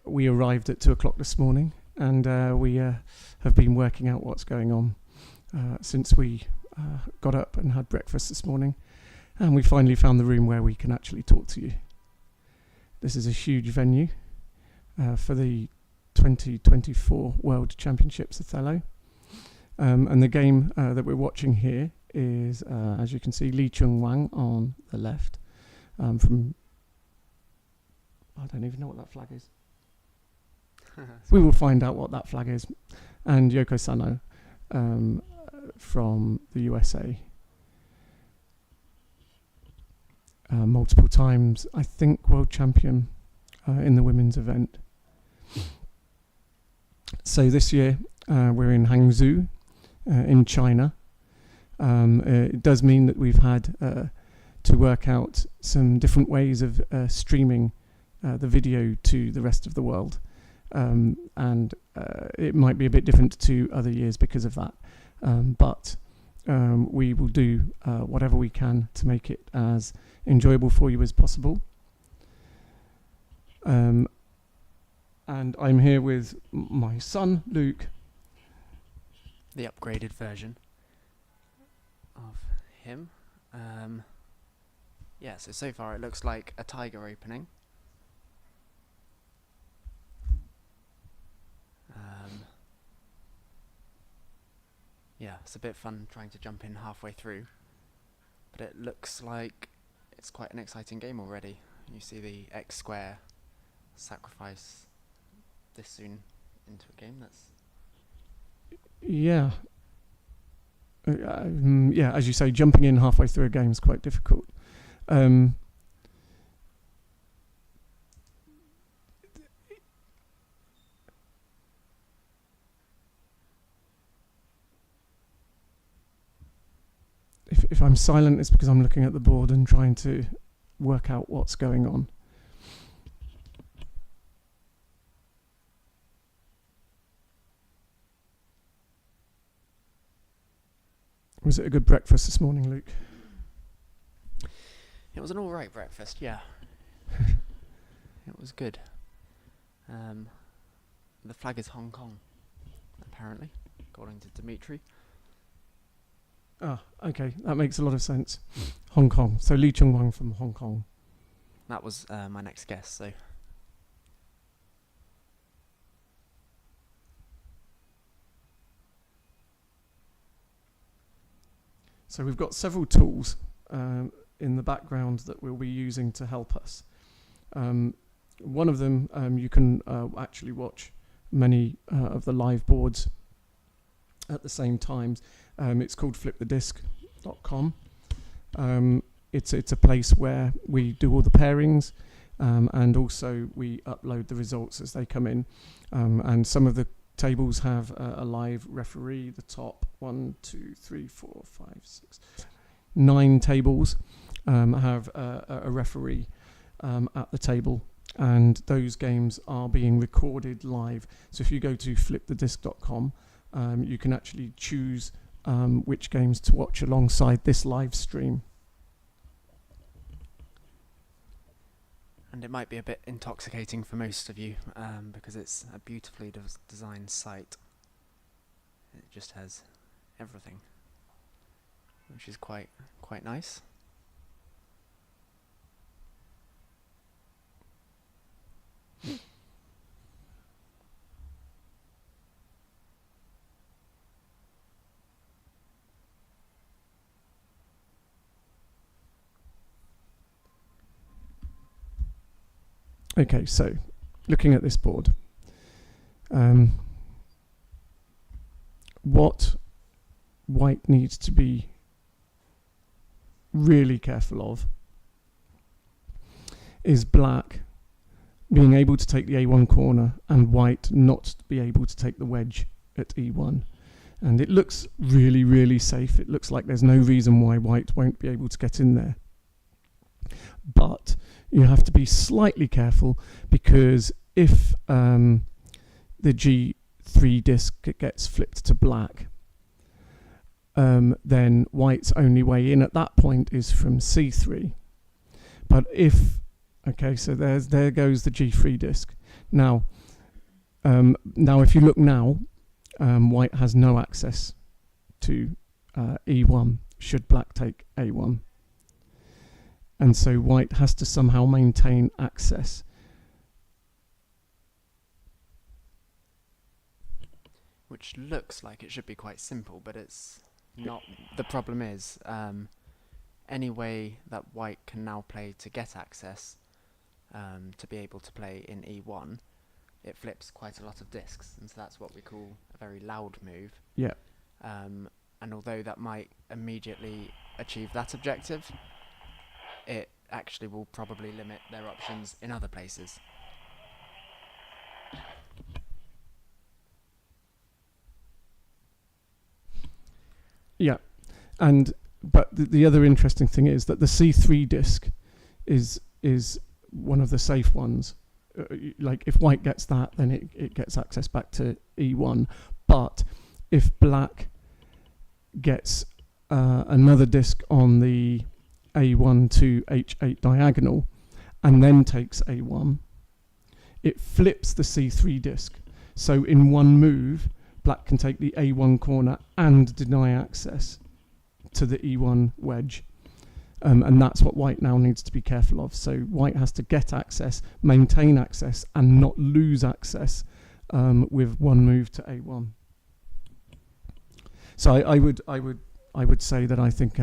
we arrived at 2 o'clock this morning, and we have been working out what's going on since we got up and had breakfast this morning, and we finally found the room where we can actually talk to you. This is a huge venue for the 2024 World Championships Othello, and the game that we're watching here is, as you can see, Li Chunwang on the left, from, I don't even know what that flag is. We will find out what that flag is. And Yoko Sano from the USA. Multiple times, I think, world champion in the women's event. So this year we're in Hangzhou in China. It does mean that we've had to work out some different ways of streaming the video to the rest of the world. And it might be a bit different to other years because of that. But we will do whatever we can to make it as enjoyable for you as possible. And I'm here with my son, Luke. The upgraded version of him. Yeah, so far it looks like a tiger opening. Yeah, it's a bit fun trying to jump in halfway through, but it looks like it's quite an exciting game already. You see the X square sacrifice this soon into a game. That's yeah. Yeah, as you say, jumping in halfway through a game is quite difficult. If I'm silent, it's because I'm looking at the board and trying to work out what's going on. Was it a good breakfast this morning, Luke? It was an alright breakfast, yeah. It was good. The flag is Hong Kong, apparently, according to Dimitri. Ah, okay, that makes a lot of sense. Hong Kong. So Li Chunwang from Hong Kong. That was my next guess, so. So we've got several tools in the background that we'll be using to help us. One of them, you can actually watch many of the live boards at the same time. It's called flipthedisc.com. It's a place where we do all the pairings, and also we upload the results as they come in. And some of the tables have a live referee. The top 1, 2, 3, 4, 5, 6, 9 tables have a referee at the table, and those games are being recorded live. So if you go to flipthedisc.com, you can actually choose which games to watch alongside this live stream. And it might be a bit intoxicating for most of you, because it's a beautifully designed site. It just has everything, which is quite nice. Okay, so looking at this board, what white needs to be really careful of is black being able to take the A1 corner and white not be able to take the wedge at E1. And it looks really, really safe. It looks like there's no reason why white won't be able to get in there. But you have to be slightly careful, because if the G3 disc gets flipped to black, then white's only way in at that point is from C3. But if Okay, so there goes the G3 disc. Now, if you look now, white has no access to E1 should black take A1. And so white has to somehow maintain access. Which looks like it should be quite simple, but it's not. The problem is, any way that white can now play to get access, to be able to play in E1, it flips quite a lot of discs, and so that's what we call a very loud move. Yeah. And although that might immediately achieve that objective, it actually will probably limit their options in other places. Yeah, but the other interesting thing is that the C3 disc is one of the safe ones. Like if white gets that, then it gets access back to E1. But if black gets another disc on the A1 to H8 diagonal and then takes A1, it flips the C3 disc. So in one move, black can take the A1 corner and deny access to the E1 wedge. And that's what white now needs to be careful of. So white has to get access, maintain access, and not lose access with one move to A1. So I would say that I think,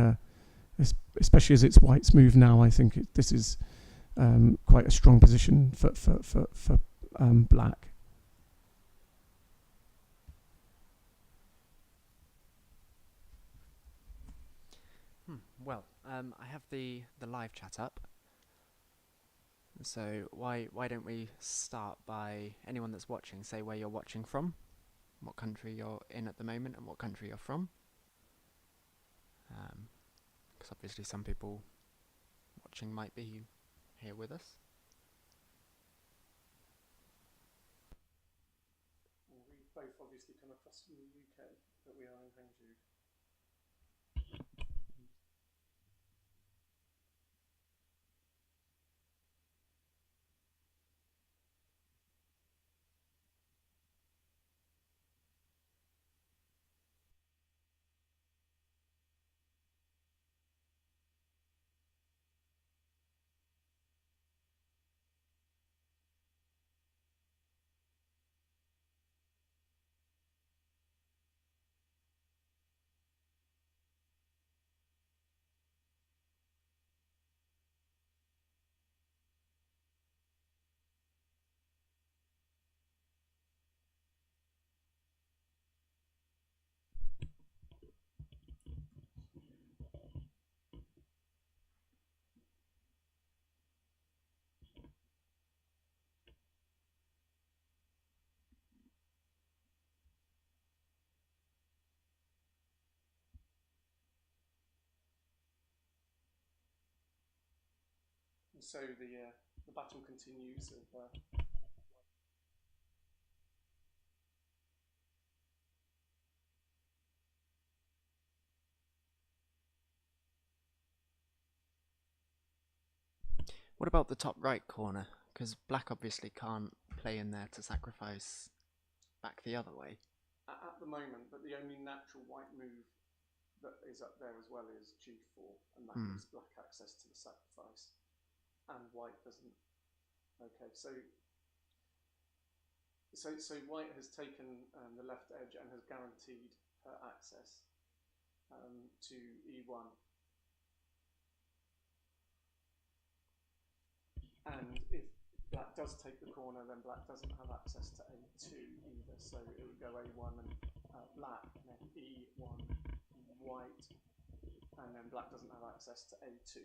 especially as it's white's move now, I think this is quite a strong position for black. Well, I have the live chat up. So why don't we start by anyone that's watching, say where you're watching from, what country you're in at the moment, and what country you're from. Because obviously some people watching might be here with us. We've both obviously come across from the UK, but we are in Hangzhou. So the battle continues. What about the top right corner? Because black obviously can't play in there to sacrifice back the other way. At the moment, but the only natural white move that is up there as well is G4, and that gives black access to the sacrifice, and white doesn't. Okay, so white has taken the left edge and has guaranteed her access to E1. And if black does take the corner, then black doesn't have access to A2 either, so it would go A1 and black, and then E1 white, and then black doesn't have access to A2.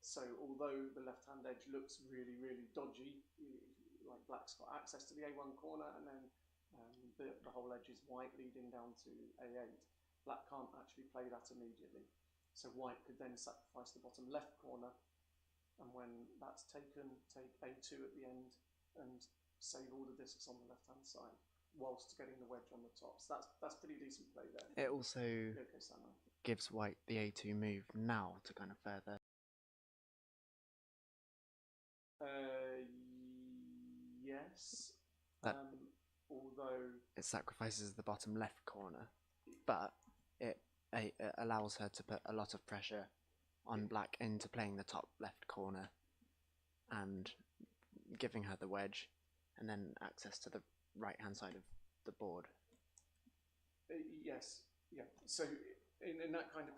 So although the left-hand edge looks really, really dodgy, like black's got access to the A1 corner, and then the whole edge is white leading down to A8, black can't actually play that immediately. So white could then sacrifice the bottom left corner, and when that's taken, take A2 at the end and save all the discs on the left-hand side, whilst getting the wedge on the top. So that's pretty decent play there. It also gives white the A2 move now to kind of further. yes. That Although it sacrifices the bottom left corner, but it allows her to put a lot of pressure on black into playing the top left corner and giving her the wedge and then access to the right hand side of the board. yes, yeah. So in that kind of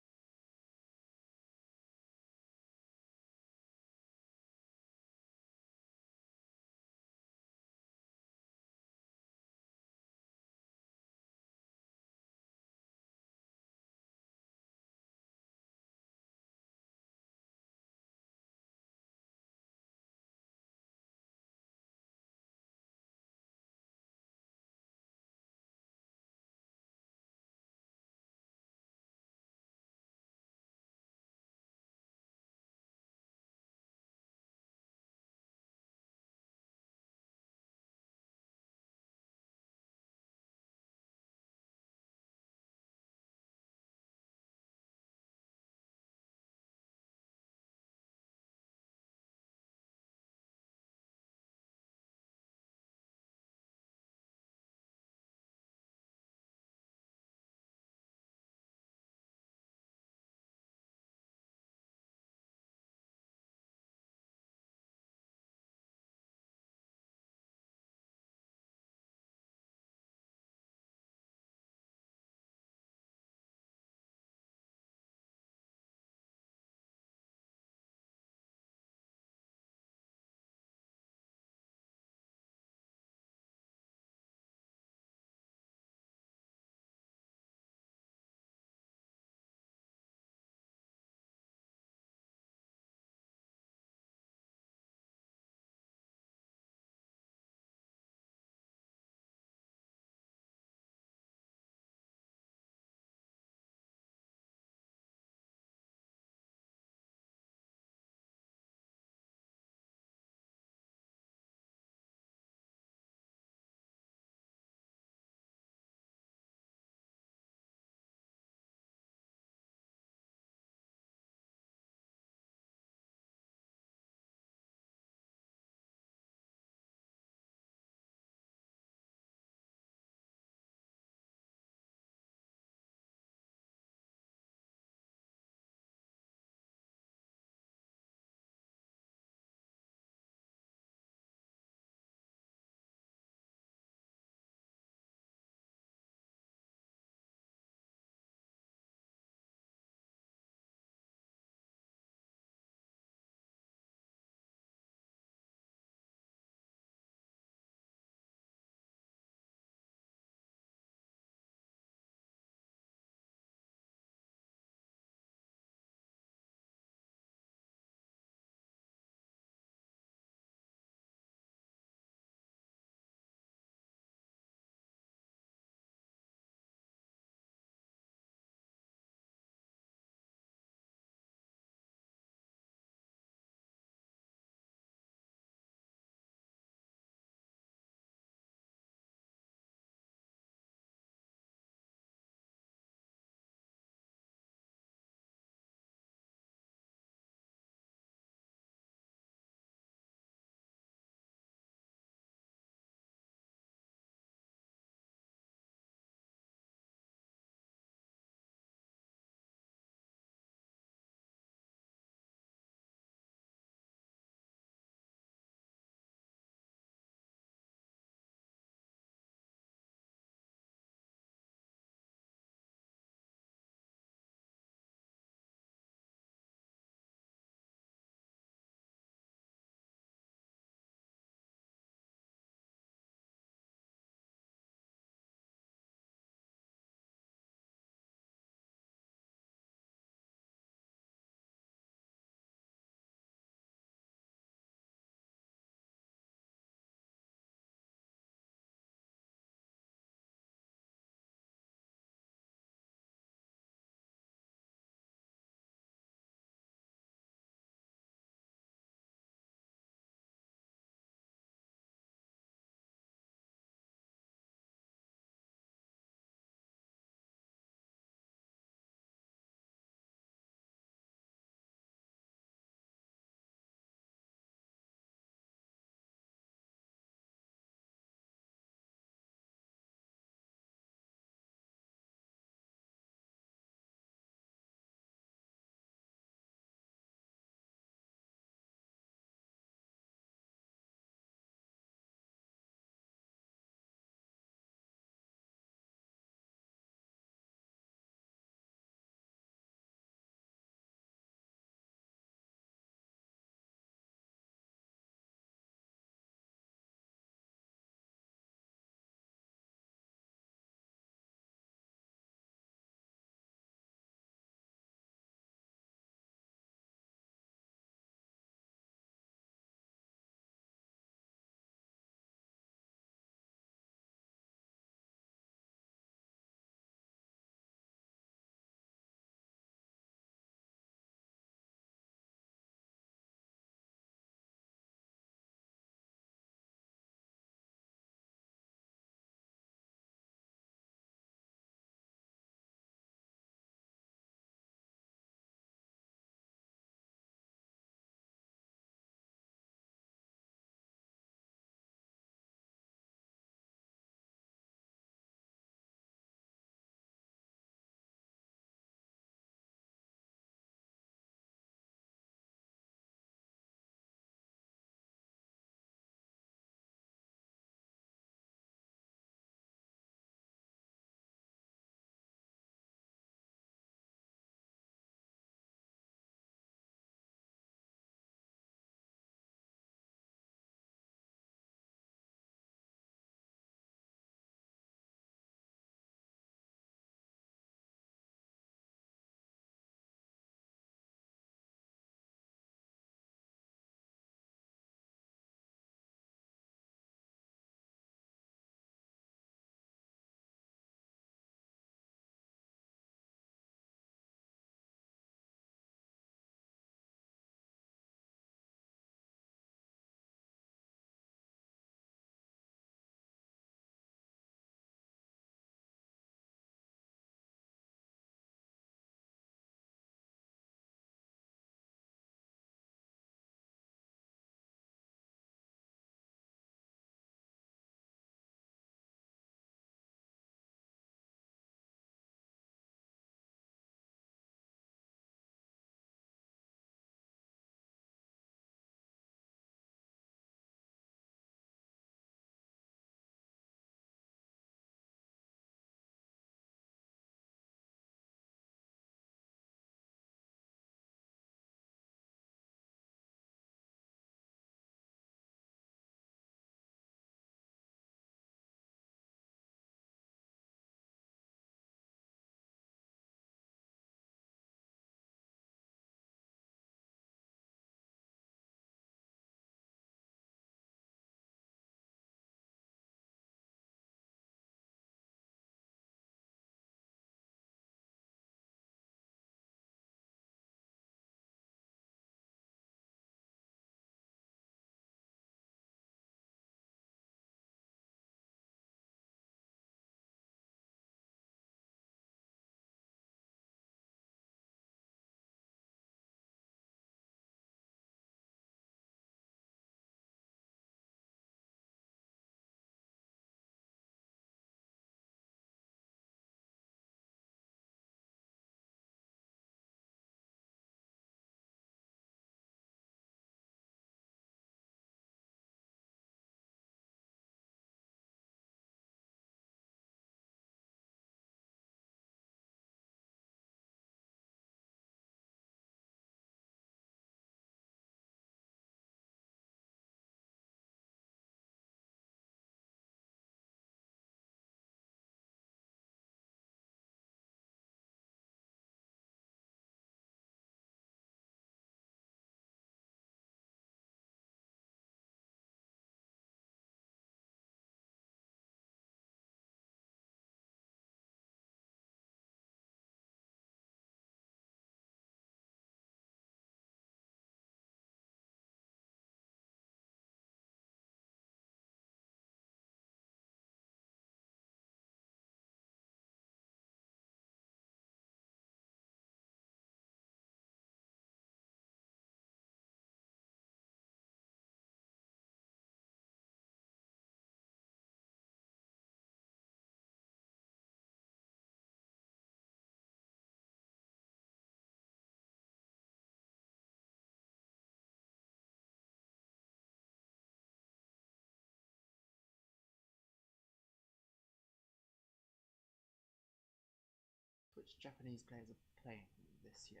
which Japanese players are playing this year?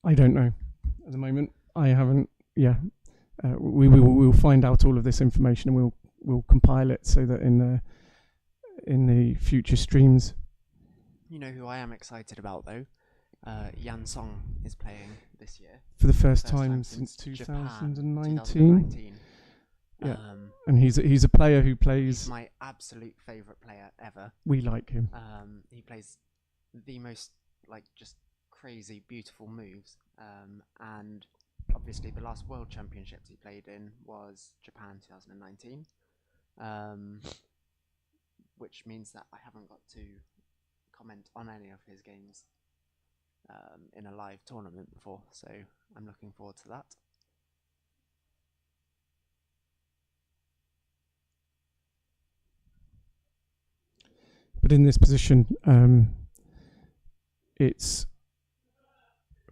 I don't know at the moment. I haven't. Yeah, we'll find out all of this information and we'll compile it so that in the future streams. You know who I am excited about though? Yan Song is playing this year For the first time since 2019. 2019. Yeah, and he's a player who plays. He's my absolute favourite player ever. We like him. He plays the most just crazy, beautiful moves. And obviously the last World Championships he played in was Japan 2019. Which means that I haven't got to comment on any of his games in a live tournament before, so I'm looking forward to that. But in this position, it's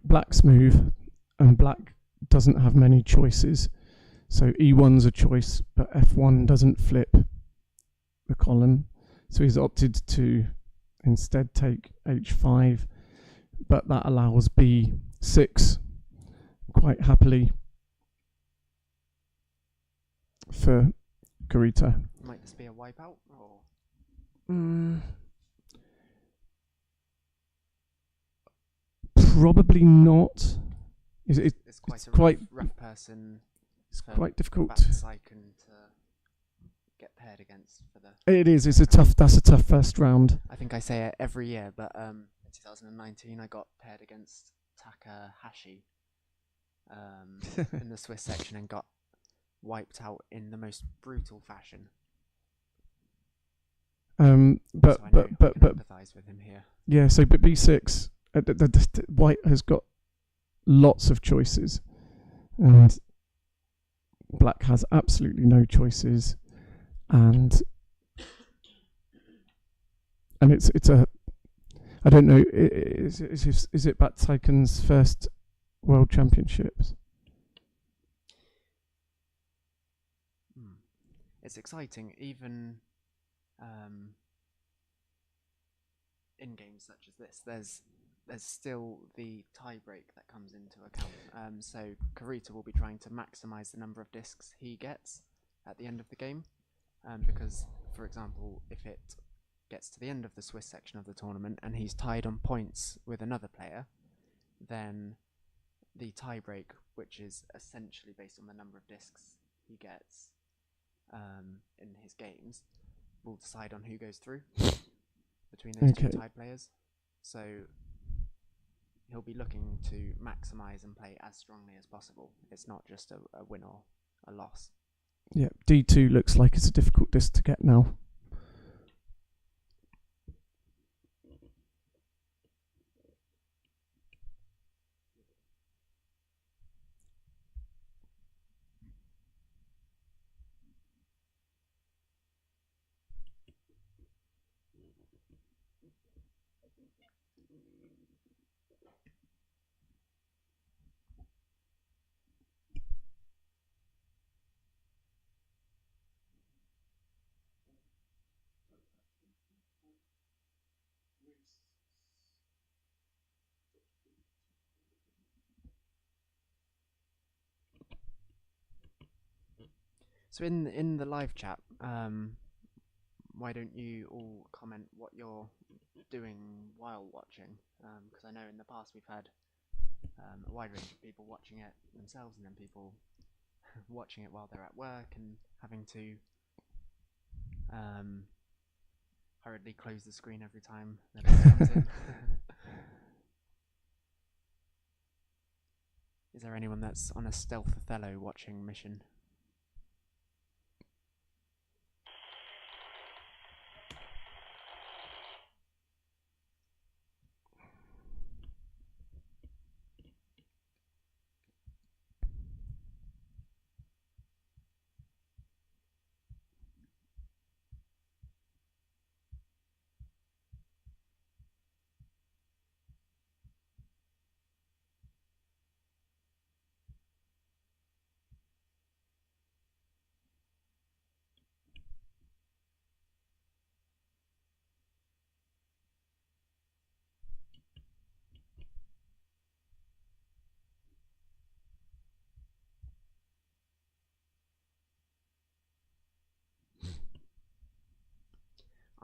black's move, and black doesn't have many choices. So E1's a choice, but F1 doesn't flip the column. So he's opted to instead take H5, but that allows B6 quite happily for Kurita. Might this be a wipeout? Or? Probably not. It's quite a rough person. It's quite difficult. Icon to get paired against for the. It is. That's a tough first round. I think I say it every year, but in 2019 I got paired against Takahashi in the Swiss section and got wiped out in the most brutal fashion. But so I can empathise with him here. Yeah. So, but B6, the white has got lots of choices, and black has absolutely no choices, and it's a. I don't know. Is it Bataikon's first World Championships? It's exciting, even in games such as this. There's still the tie break that comes into account. So Kurita will be trying to maximise the number of discs he gets at the end of the game, because, for example, if it gets to the end of the Swiss section of the tournament and he's tied on points with another player, then the tie break, which is essentially based on the number of discs he gets in his games, will decide on who goes through between those two tied players. So he'll be looking to maximise and play as strongly as possible. It's not just a win or a loss. Yeah, D2 looks like it's a difficult disc to get now. So in the live chat, why don't you all comment what you're doing while watching? Because I know in the past we've had a wide range of people watching it themselves, and then people watching it while they're at work and having to hurriedly close the screen every time that comes in. Is there anyone that's on a stealth Othello watching mission?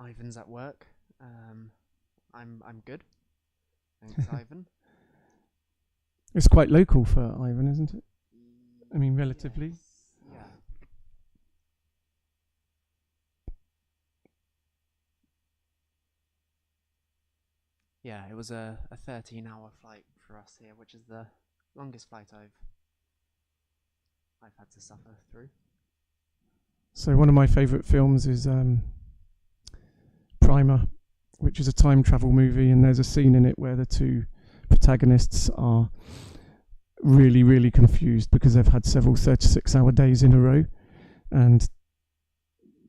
Ivan's at work. I'm good. Thanks, Ivan. It's quite local for Ivan, isn't it? I mean, relatively. Yes. Yeah. Yeah, it was a 13-hour flight for us here, which is the longest flight I've had to suffer through. So one of my favourite films is Primer, which is a time travel movie, and there's a scene in it where the two protagonists are really, really confused because they've had several 36-hour days in a row, and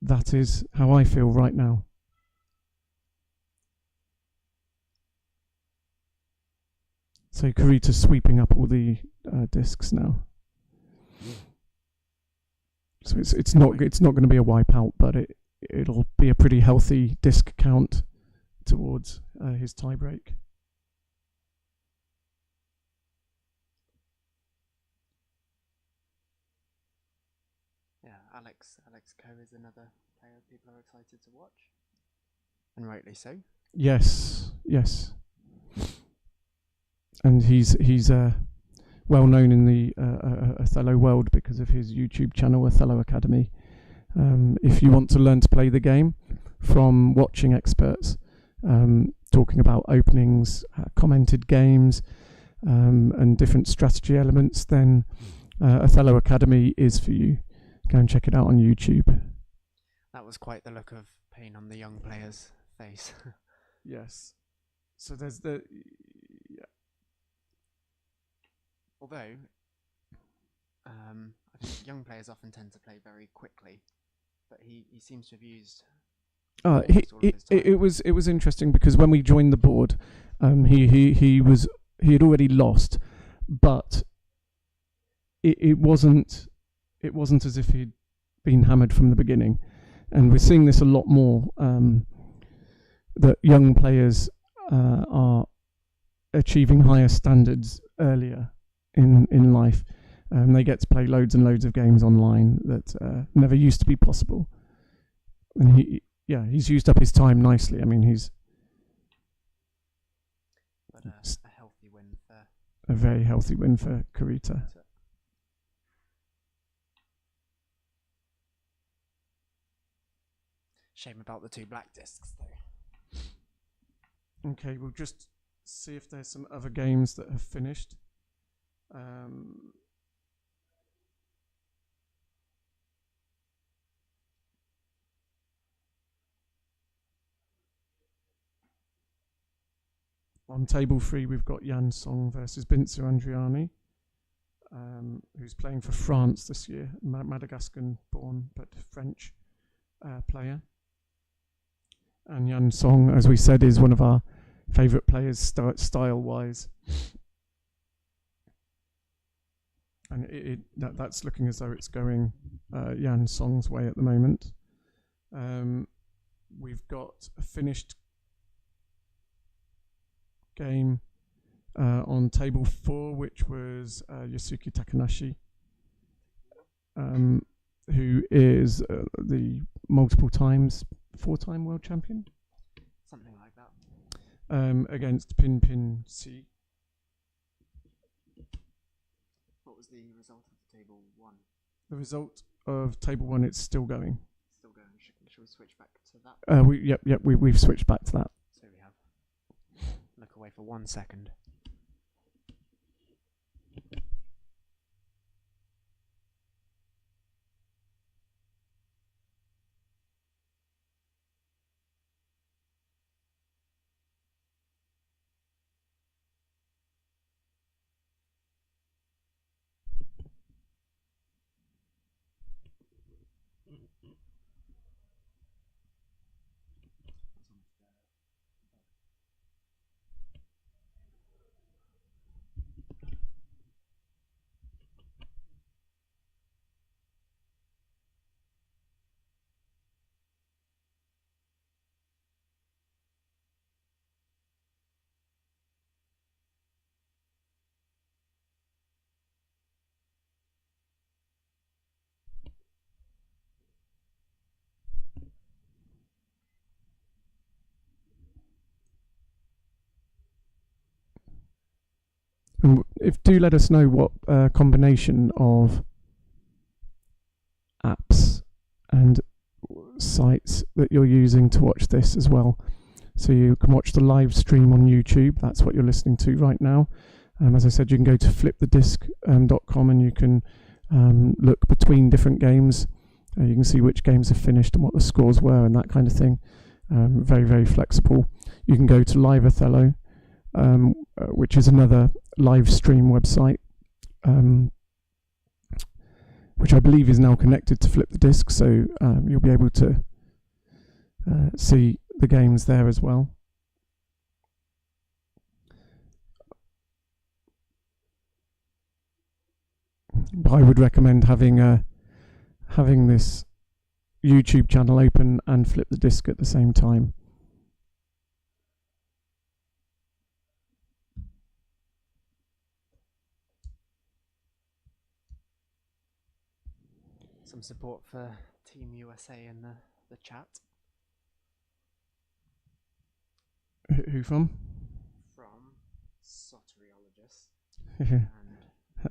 that is how I feel right now. So Kurita's sweeping up all the discs now. So it's not going to be a wipeout, but it'll be a pretty healthy disc count towards his tie break. Yeah, Alex Coe is another player people are excited to watch, and rightly so. Yes. And he's well known in the Othello world because of his YouTube channel, Othello Academy. If you want to learn to play the game from watching experts talking about openings, commented games, and different strategy elements, then Othello Academy is for you. Go and check it out on YouTube. That was quite the look of pain on the young player's face. Yes. So there's the... Although, I think young players often tend to play very quickly, but he seems to have used it was interesting because when we joined the board, he had already lost, but it wasn't as if he'd been hammered from the beginning, and we're seeing this a lot more, that young players are achieving higher standards earlier in life. They get to play loads and loads of games online that never used to be possible, and he's used up his time nicely. I mean, but a healthy win for a very healthy win for Kurita. Shame about the two black discs, though. Okay, we'll just see if there's some other games that have finished. On table 3, we've got Jan Song versus Binzer Andriani, who's playing for France this year, Madagascar-born but French player. And Jan Song, as we said, is one of our favourite players style-wise. And that's looking as though it's going Jan Song's way at the moment. We've got a finished game on table 4, which was Yosuke Takanashi, who is the multiple times 4-time world champion. Something like that. Against Pin C. What was the result of table 1? The result of table 1, it's still going. Still going. Should we switch back to that? We've switched back to that. So we have. Look away for 1 second. do let us know what combination of apps and sites that you're using to watch this as well. So you can watch the live stream on YouTube. That's what you're listening to right now. As I said, you can go to flipthedisc.com and you can look between different games. You can see which games have finished and what the scores were and that kind of thing. Very, very flexible. You can go to Live Othello, which is another live stream website, which I believe is now connected to Flip the Disc, so you'll be able to see the games there as well. But I would recommend having this YouTube channel open and Flip the Disc at the same time. Some support for Team USA in the chat. Who from? From Soteriologist. And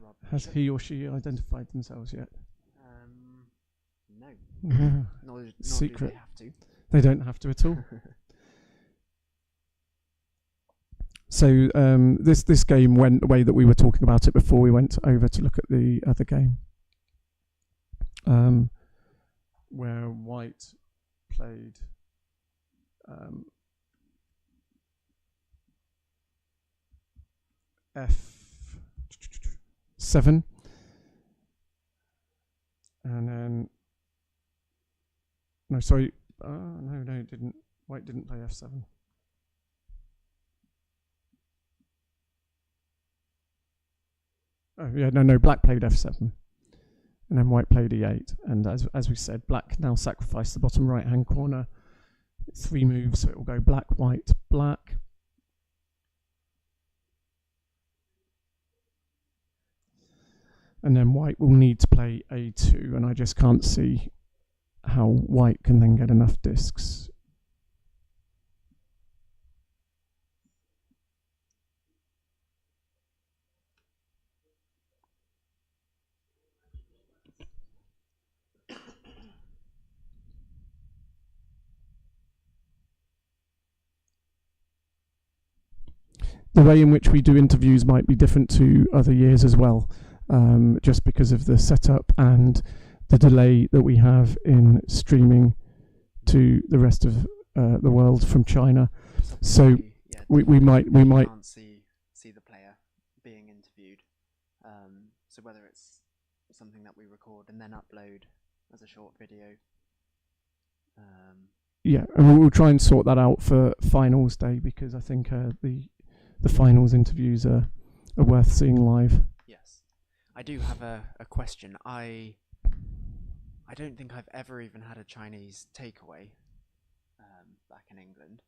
Rob has he or she identified themselves yet? No. Nor Secret. do they have to. They don't have to at all. So this game went the way that we were talking about it before we went over to look at the other game, where White played F7, and then no, it didn't. White didn't play F7. Oh yeah, no, Black played F7, and then White played E8. And as we said, Black now sacrificed the bottom right-hand corner. 3 moves, so it will go Black, White, Black. And then White will need to play A2, and I just can't see how White can then get enough discs. The way in which we do interviews might be different to other years as well, just because of the setup and the delay that we have in streaming to the rest of the world from China. So yeah, we might can't see the player being interviewed. So whether it's something that we record and then upload as a short video. Yeah, and we'll try and sort that out for finals day, because I think the finals interviews are worth seeing live. Yes. I do have a question. I don't think I've ever even had a Chinese takeaway back in England.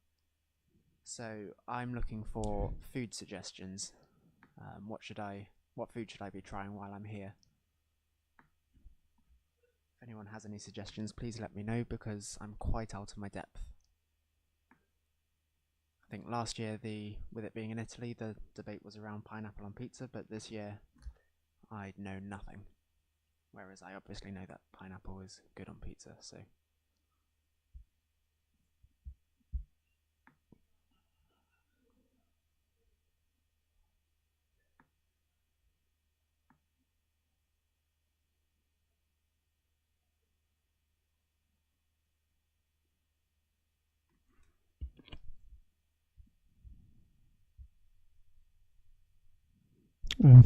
So I'm looking for food suggestions. What food should I be trying while I'm here? If anyone has any suggestions, please let me know, because I'm quite out of my depth. I think last year, with it being in Italy, the debate was around pineapple on pizza, but this year I know nothing. Whereas I obviously know that pineapple is good on pizza, so.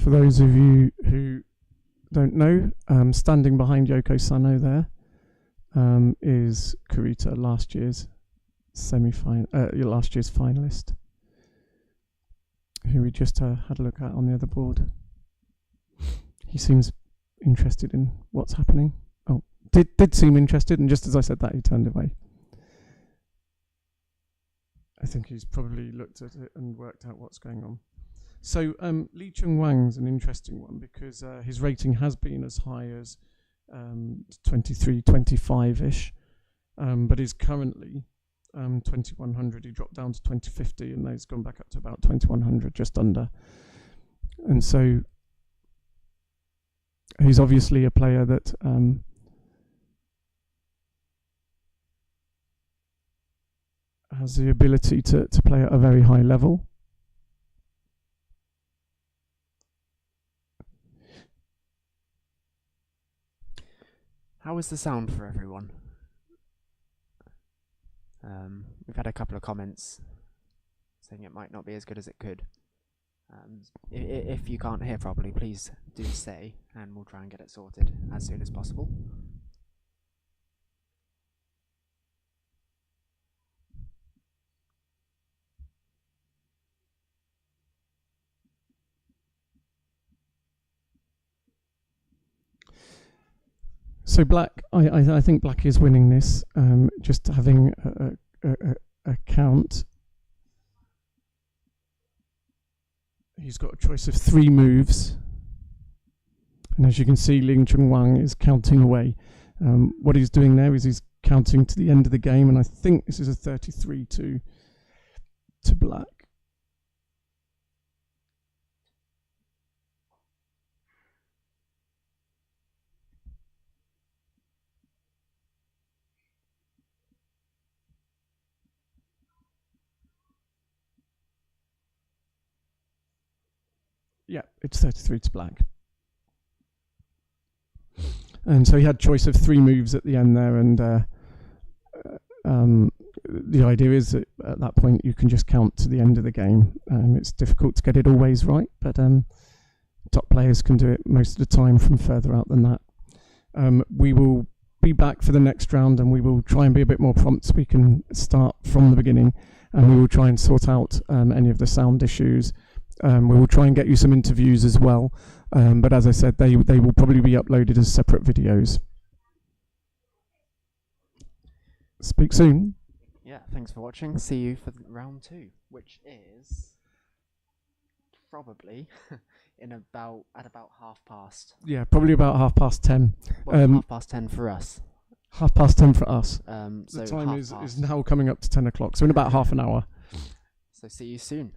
For those of you who don't know, standing behind Yoko Sano there is Kurita, last year's finalist, who we just had a look at on the other board. He seems interested in what's happening. Oh, did seem interested, and just as I said that, he turned away. I think he's probably looked at it and worked out what's going on. So Li Chunwang's an interesting one, because his rating has been as high as 23, 25-ish, but is currently 2100. He dropped down to 2050, and he's gone back up to about 2100, just under. And so he's obviously a player that has the ability to play at a very high level. How is the sound for everyone? We've had a couple of comments saying it might not be as good as it could. If you can't hear properly, please do say, and we'll try and get it sorted as soon as possible. So Black, I think Black is winning this. Just having a count. He's got a choice of 3 moves. And as you can see, Ling Chunwang is counting away. What he's doing there is he's counting to the end of the game, and I think this is a 33 to Black. Yeah, it's 33 to Black. And so he had choice of 3 moves at the end there, and the idea is that at that point you can just count to the end of the game. It's difficult to get it always right, but top players can do it most of the time from further out than that. We will be back for the next round, and we will try and be a bit more prompt so we can start from the beginning, and we will try and sort out any of the sound issues. We will try and get you some interviews as well, but as I said, they will probably be uploaded as separate videos. Speak soon. Yeah, thanks for watching. See you for round 2, which is probably at about 10:30. Yeah, probably about 10:30. Well, 10:30 for us. 10:30 for us. So the time is now coming up to 10 o'clock, so in about half an hour. So see you soon.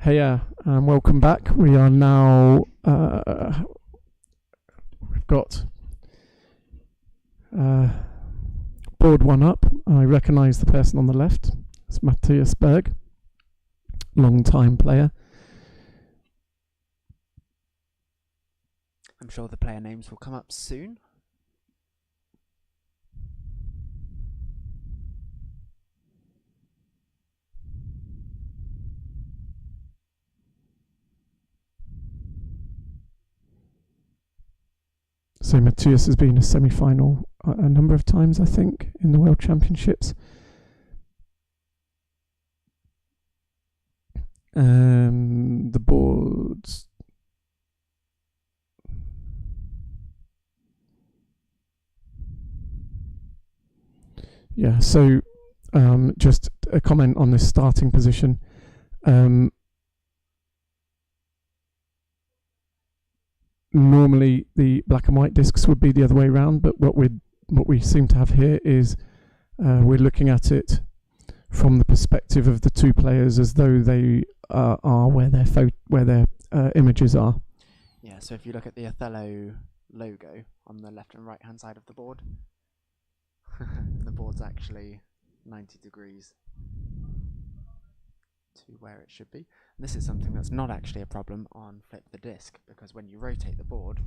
And welcome back. We are now, we've got board one up. I recognise the person on the left. It's Matthias Berg, long-time player. I'm sure the player names will come up soon. So Matthias has been a semi-final a number of times, I think, in the World Championships. The boards. Yeah, so just a comment on this starting position. Normally the black and white discs would be the other way around, but what we seem to have here is we're looking at it from the perspective of the two players as though they are where their images are. Yeah, so if you look at the Othello logo on the left and right hand side of the board, the board's actually 90 degrees to where it should be. And this is something that's not actually a problem on Flip the Disc, because when you rotate the board,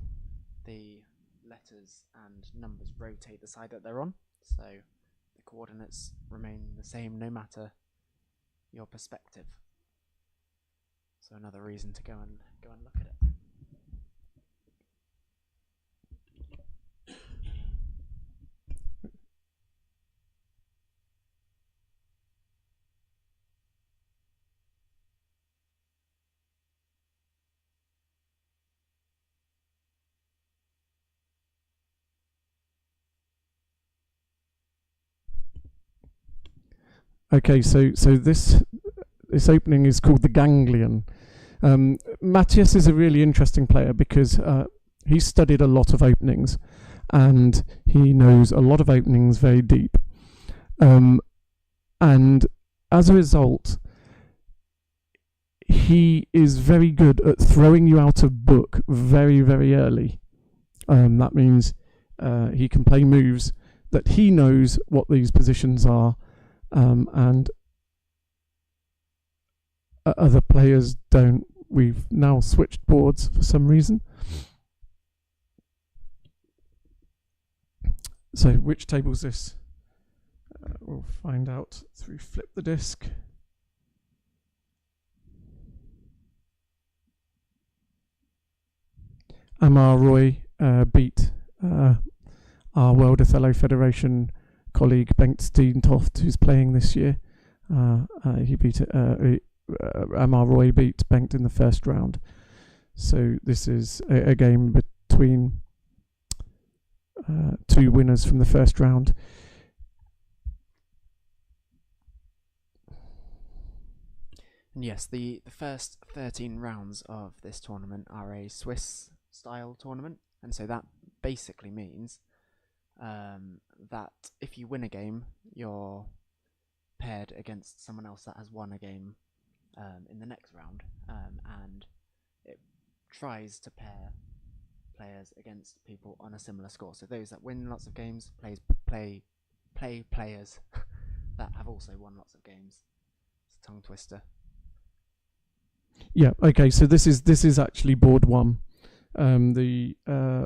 the letters and numbers rotate the side that they're on, so the coordinates remain the same no matter your perspective. So another reason to go and look at it. Okay, so this opening is called the Ganglion. Matthias is a really interesting player because he's studied a lot of openings and he knows a lot of openings very deep. And as a result, he is very good at throwing you out of book very, very early. That means he can play moves that he knows what these positions are, and other players don't. We've now switched boards for some reason. So which table's this? We'll find out through Flip the Disc. Amar Roy beat our World Othello Federation colleague Bengt Steentoft, who's playing this year. He beat Amar Roy beat Bengt in the first round. So this is a game between two winners from the first round. And yes, the first 13 rounds of this tournament are a Swiss style tournament, and so that basically means that if you win a game, you're paired against someone else that has won a game in the next round, and it tries to pair players against people on a similar score. So those that win lots of games play players that have also won lots of games. It's a tongue twister. Yeah. Okay. So this is actually board one. The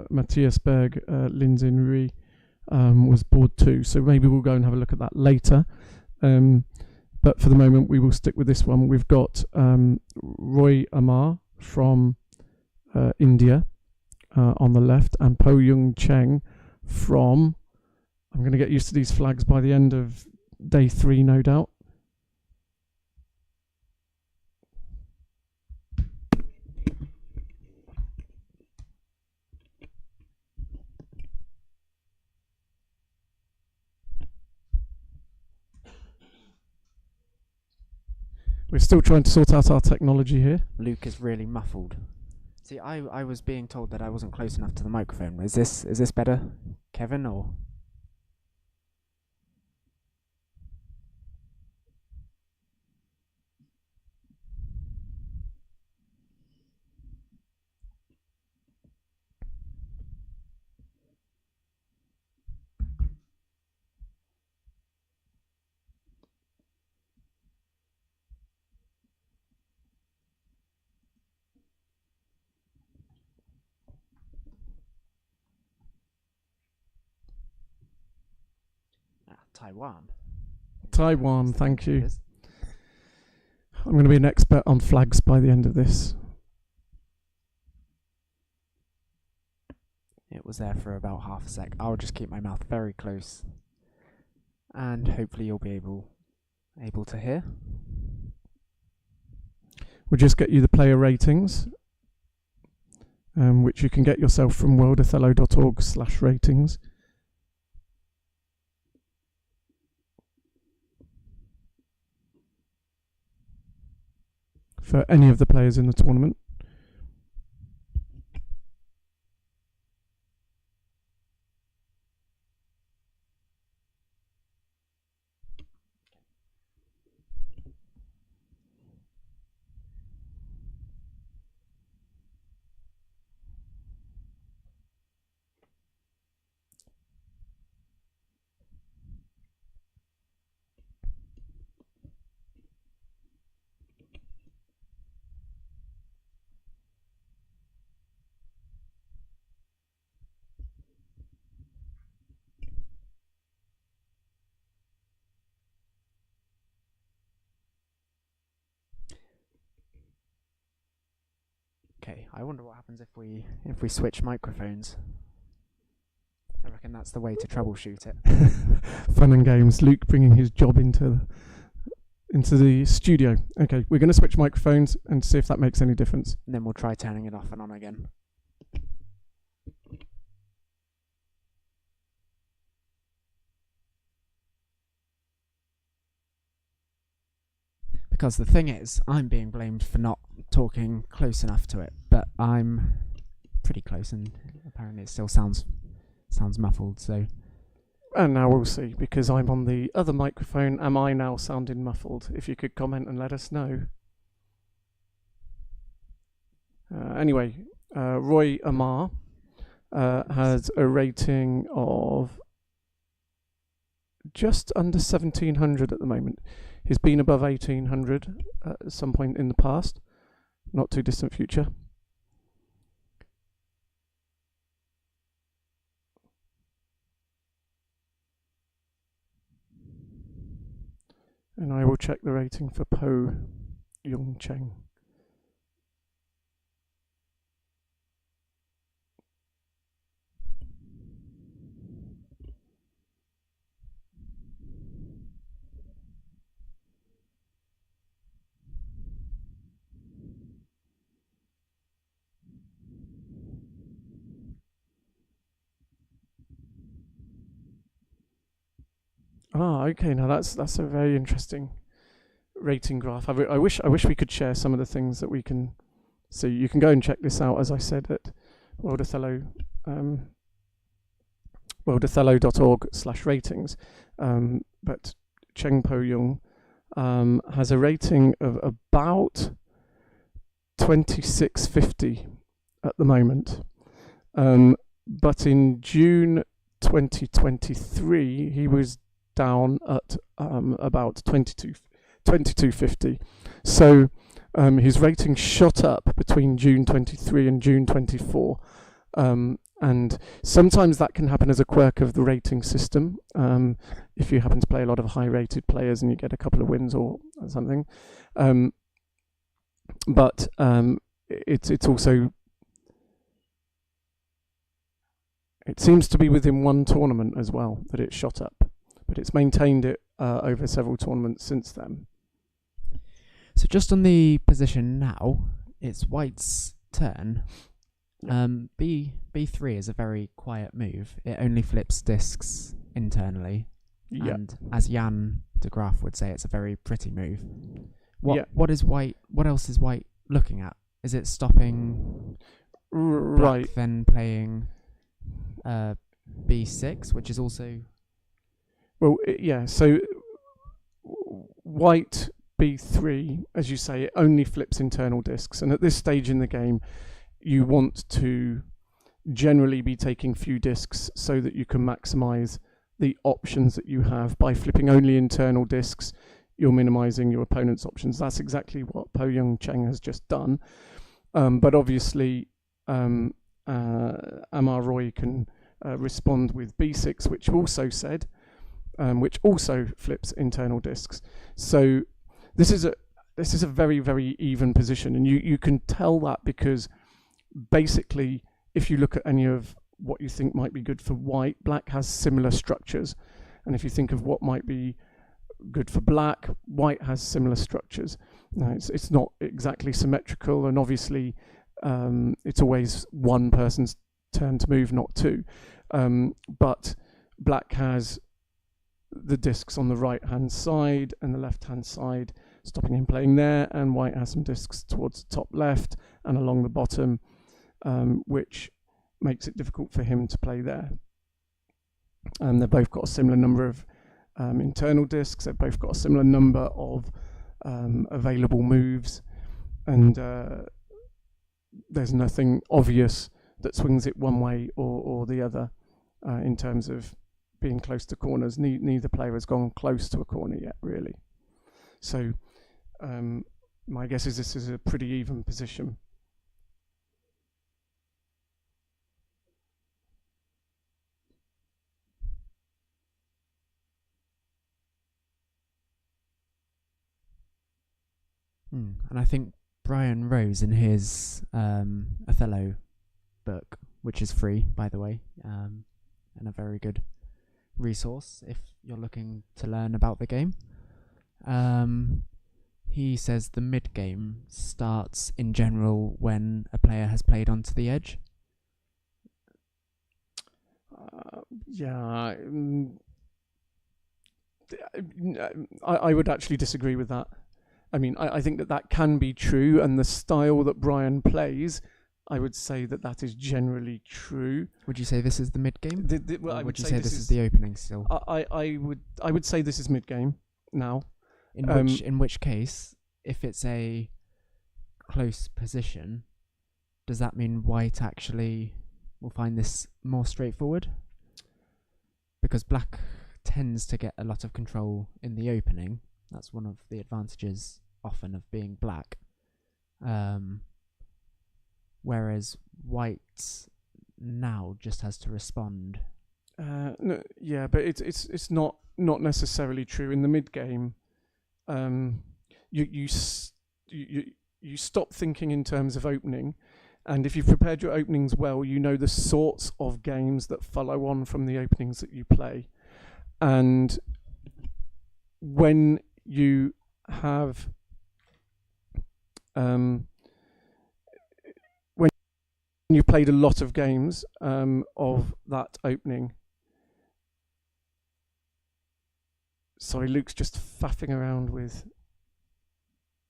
Matthias Berg Linzin Rui was board two. So maybe we'll go and have a look at that later. But for the moment, we will stick with this one. We've got Roy Amar from India on the left, and Po Yung Cheng from. I'm going to get used to these flags by the end of day 3, no doubt. We're still trying to sort out our technology here. Luke is really muffled. See, I was being told that I wasn't close enough to the microphone. Is this better, Kevin, or? Taiwan. Taiwan, thank you. Is. I'm going to be an expert on flags by the end of this. It was there for about half a sec. I'll just keep my mouth very close, and hopefully you'll be able to hear. We'll just get you the player ratings, which you can get yourself from worldothello.org/ratings. For any of the players in the tournament. Okay, I wonder what happens if we switch microphones. I reckon that's the way to troubleshoot it. Fun and games. Luke bringing his job into the studio. Okay, we're going to switch microphones and see if that makes any difference. And then we'll try turning it off and on again. Because the thing is, I'm being blamed for not talking close enough to it, but I'm pretty close, and apparently it still sounds muffled. So, and now we'll see, because I'm on the other microphone. Am I now sounding muffled? If you could comment and let us know. Anyway, Roy Amar has a rating of just under 1700 at the moment. He's been above 1800 at some point in the past, not too distant future. And I will check the rating for Po Yung Cheng. Okay. Now that's a very interesting rating graph. I wish we could share some of the things that we can see. You can go and check this out, as I said, at World Othello, worldothello.org/ratings. But Cheng Po Yung has a rating of about 2650 at the moment. But in June 2023, he was down at about 2250. So his rating shot up between June 23 and June 24. And sometimes that can happen as a quirk of the rating system. If you happen to play a lot of high-rated players and you get a couple of wins or something. But it's also... It seems to be within one tournament as well that it shot up. But it's maintained it over several tournaments since then. So just on the position now, it's White's turn. B3 is a very quiet move. It only flips discs internally. Yeah. And as Jan de Graaf would say, it's a very pretty move. What else is White looking at? Is it stopping right, Black then playing B6, which is also... Well, so White B3, as you say, it only flips internal discs. And at this stage in the game, you want to generally be taking few discs so that you can maximize the options that you have. By flipping only internal discs, you're minimizing your opponent's options. That's exactly what Po Yung Cheng has just done. But obviously, Amar Roy can respond with B6, which also said, which also flips internal discs. So this is a very, very even position, and you can tell that because basically, if you look at any of what you think might be good for white, black has similar structures, and if you think of what might be good for black, white has similar structures. Now, it's not exactly symmetrical, and obviously it's always one person's turn to move, not two. But black has the discs on the right hand side and the left hand side, stopping him playing there, and white has some discs towards the top left and along the bottom, which makes it difficult for him to play there. They've both got a similar number of internal discs, they've both got a similar number of available moves, and there's nothing obvious that swings it one way or the other in terms of being close to corners. Neither player has gone close to a corner yet, really. So my guess is this is a pretty even position. And I think Brian Rose, in his Othello book, which is free, by the way, and a very good resource if you're looking to learn about the game, he says the mid-game starts in general when a player has played onto the edge. I would actually disagree with that. I mean, I think that can be true, and the style that Brian plays, I would say that is generally true. Would you say this is the mid-game? Well, would you say this is the opening still? I would say this is mid-game now. In which case, if it's a close position, does that mean white actually will find this more straightforward? Because black tends to get a lot of control in the opening. That's one of the advantages often of being black. Whereas white now just has to respond. No, yeah, but it's not necessarily true in the mid game. You stop thinking in terms of opening, and if you've prepared your openings well, you know the sorts of games that follow on from the openings that you play, and when you have when you've played a lot of games of that opening. Sorry, Luke's just faffing around with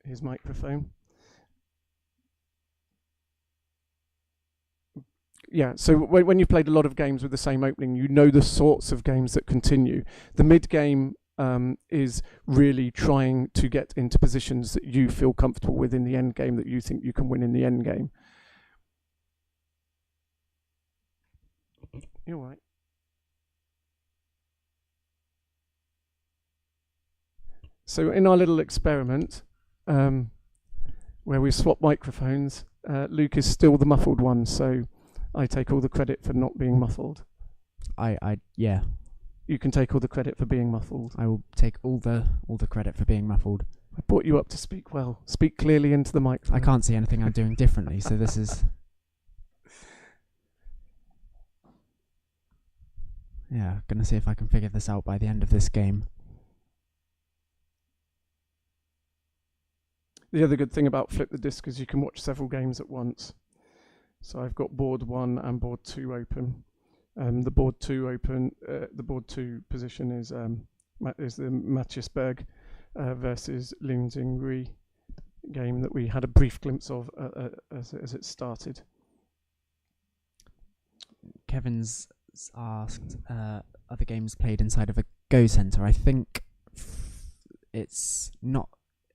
his microphone. Yeah, so when you've played a lot of games with the same opening, you know the sorts of games that continue. The mid-game is really trying to get into positions that you feel comfortable with in the end game, that you think you can win in the end game. You're right. So in our little experiment, where we swap microphones, Luke is still the muffled one, so I take all the credit for not being muffled. Yeah. You can take all the credit for being muffled. I will take all the credit for being muffled. I brought you up to speak well. Speak clearly into the microphone. I can't see anything I'm doing differently, so this is... Yeah, gonna see if I can figure this out by the end of this game. The other good thing about Flip the Disc is you can watch several games at once. So I've got board 1 and board 2 open. The board 2 position is the Matjesberg versus Lin Xingri game that we had a brief glimpse of as it started. Kevin's asked, are the games played inside of a Go Center? I think it's not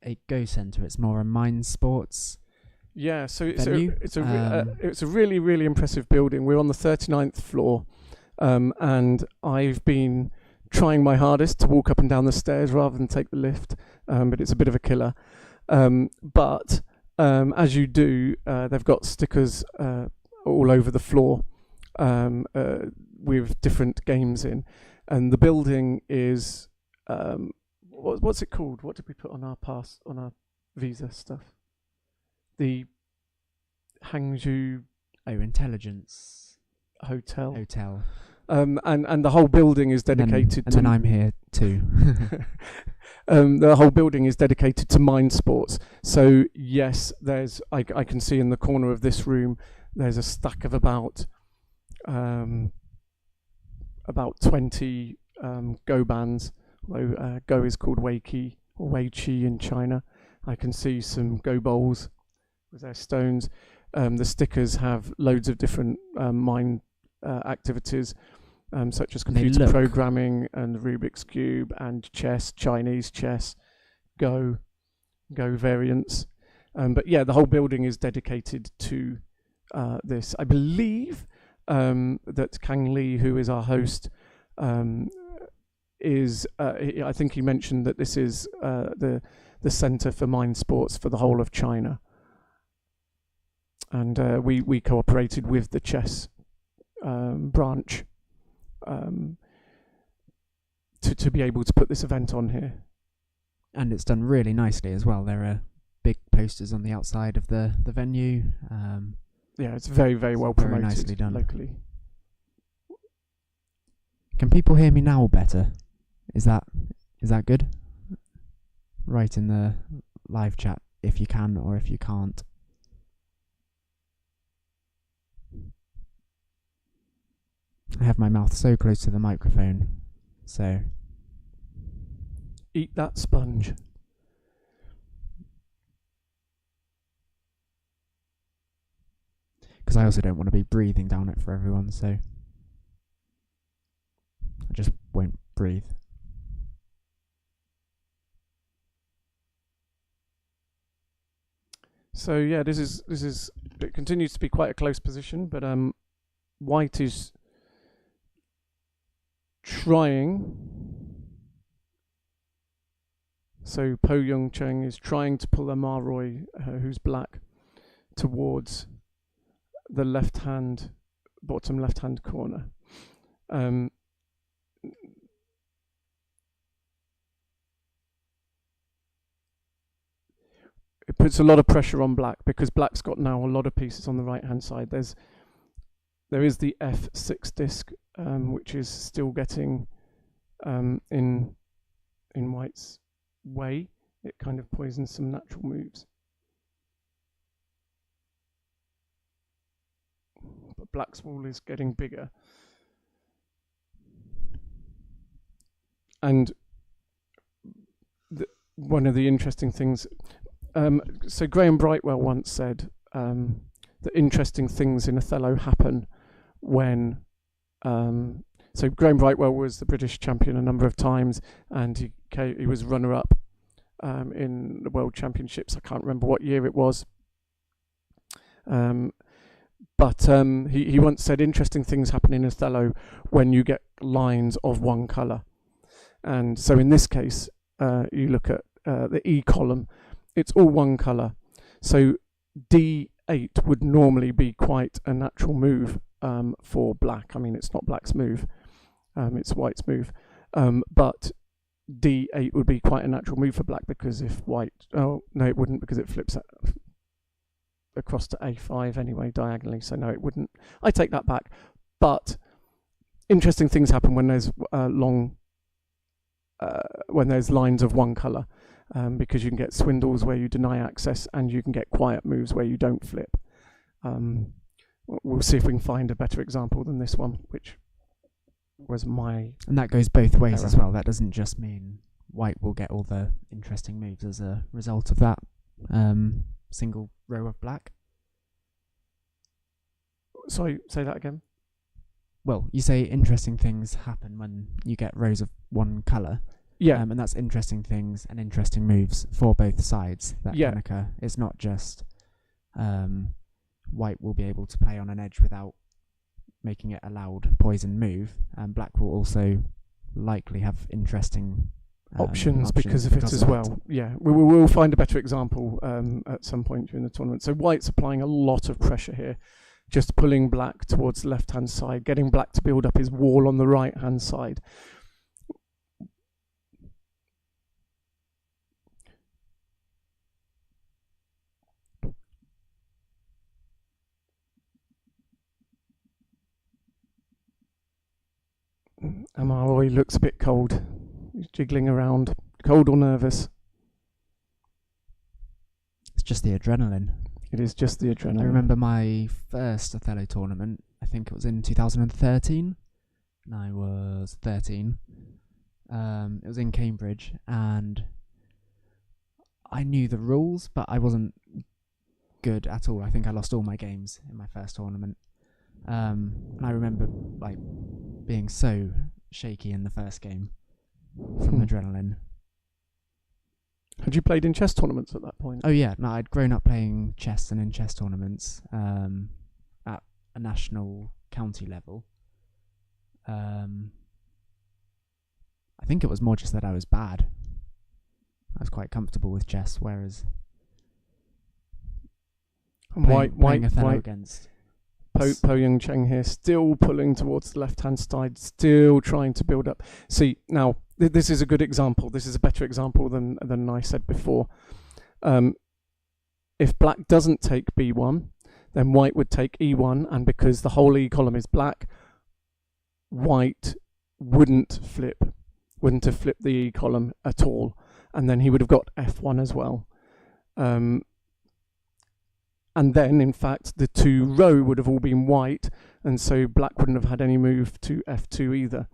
a Go Center, it's more a Mindsports. Yeah, so it's a really, really impressive building. We're on the 39th floor, and I've been trying my hardest to walk up and down the stairs rather than take the lift, but it's a bit of a killer. But as you do, they've got stickers all over the floor with different games in. and the building is what's it called? What did we put on our visa stuff? The Hangzhou Intelligence Hotel. And the whole building is dedicated and then I'm here too. The whole building is dedicated to Mindsports. So yes, I can see in the corner of this room there's a stack of about 20 Go bands. Although Go is called Weiqi or Weiqi in China. I can see some Go bowls with their stones. The stickers have loads of different mind activities, such as computer programming and Rubik's Cube and chess, Chinese chess, Go variants. But yeah, the whole building is dedicated to this. I believe that Kang Lee, who is our host, I think he mentioned that this is the Centre for Mind Sports for the whole of China. And we cooperated with the chess branch to be able to put this event on here. And it's done really nicely as well. There are big posters on the outside of the venue. Yeah, it's very, very well promoted, very nicely done locally. Can people hear me now better? Is that good? Write in the live chat if you can or if you can't. I have my mouth so close to the microphone, so... Eat that sponge. Because I also don't want to be breathing down it for everyone, so... I just won't breathe. So yeah, it continues to be quite a close position, but White is trying. So Po Young Cheng is trying to pull Amaroy, who's black, towards the bottom left-hand corner. It puts a lot of pressure on black because black's got now a lot of pieces on the right-hand side. There is the F6 disc, which is still getting in white's way. It kind of poisons some natural moves. But black's wall is getting bigger. And one of the interesting things, so Graham Brightwell once said that interesting things in Othello happen when, so Graham Brightwell was the British champion a number of times, and he was runner-up in the World Championships. I can't remember what year it was. But he once said interesting things happen in Othello when you get lines of one colour. And so in this case, you look at the E column, it's all one colour. So D8 would normally be quite a natural move for black. I mean, it's not black's move, it's white's move. But D8 would be quite a natural move for black, because if white... Oh, no, it wouldn't, because it flips across to A5 anyway, diagonally, so no, it wouldn't. I take that back. But interesting things happen when there's when there's lines of one colour, because you can get swindles where you deny access, and you can get quiet moves where you don't flip. We'll see if we can find a better example than this one, which was my... And that goes both ways error as well. That doesn't just mean white will get all the interesting moves as a result of that single row of black. Sorry, say that again. Well, you say interesting things happen when you get rows of one colour. Yeah. And that's interesting things and interesting moves for both sides that can occur. It's not just white will be able to play on an edge without making it a loud poison move, and black will also likely have interesting options because of it as well. Yeah, we'll find a better example at some point during the tournament. So white's applying a lot of pressure here, just pulling black towards the left-hand side, getting black to build up his wall on the right-hand side. Amaoi looks a bit cold. He's jiggling around. Cold or nervous? It's just the adrenaline. It is just the adrenaline. I remember my first Othello tournament. I think it was in 2013. And I was 13. It was in Cambridge, and I knew the rules, but I wasn't good at all. I think I lost all my games in my first tournament. And I remember like being so shaky in the first game from adrenaline. Had you played in chess tournaments at that point? Oh yeah, no, I'd grown up playing chess and in chess tournaments at a national county level. I think it was more just that I was bad. I was quite comfortable with chess, whereas playing Othello against Po Young Cheng here, still pulling towards the left-hand side, still trying to build up. See, now, this is a good example. This is a better example than I said before. If black doesn't take b1, then white would take e1, and because the whole e column is black, white wouldn't have flipped the e column at all, and then he would have got f1 as well. And then, in fact, the 2 row would have all been white, and so black wouldn't have had any move to f2 either.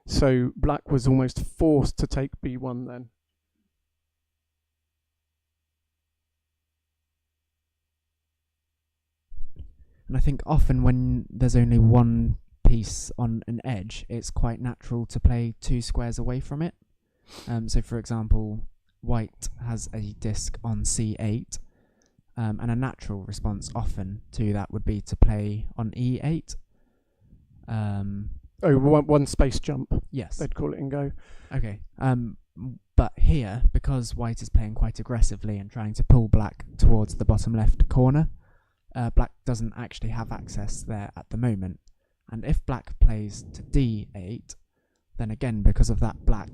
So black was almost forced to take b1 then. And I think often when there's only one piece on an edge, it's quite natural to play 2 squares away from it. So, for example, white has a disc on c8. And a natural response often to that would be to play on e8. One space jump. Yes. They'd call it in Go. Okay. But here, because white is playing quite aggressively and trying to pull black towards the bottom left corner, black doesn't actually have access there at the moment. And if black plays to d8, then again, because of that black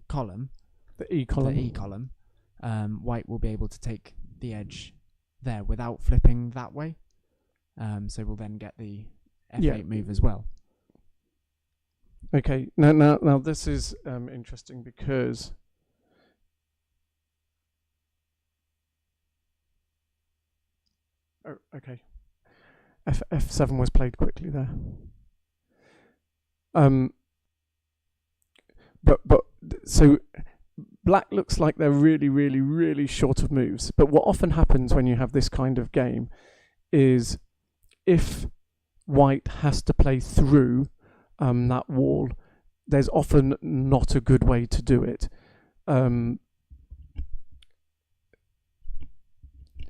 column, the e column, white will be able to take the edge there without flipping that way. So we'll then get the f8 move as well. Okay, now this is interesting because f7 was played quickly there. So black looks like they're really, really, really short of moves. But what often happens when you have this kind of game is if white has to play through that wall, there's often not a good way to do it.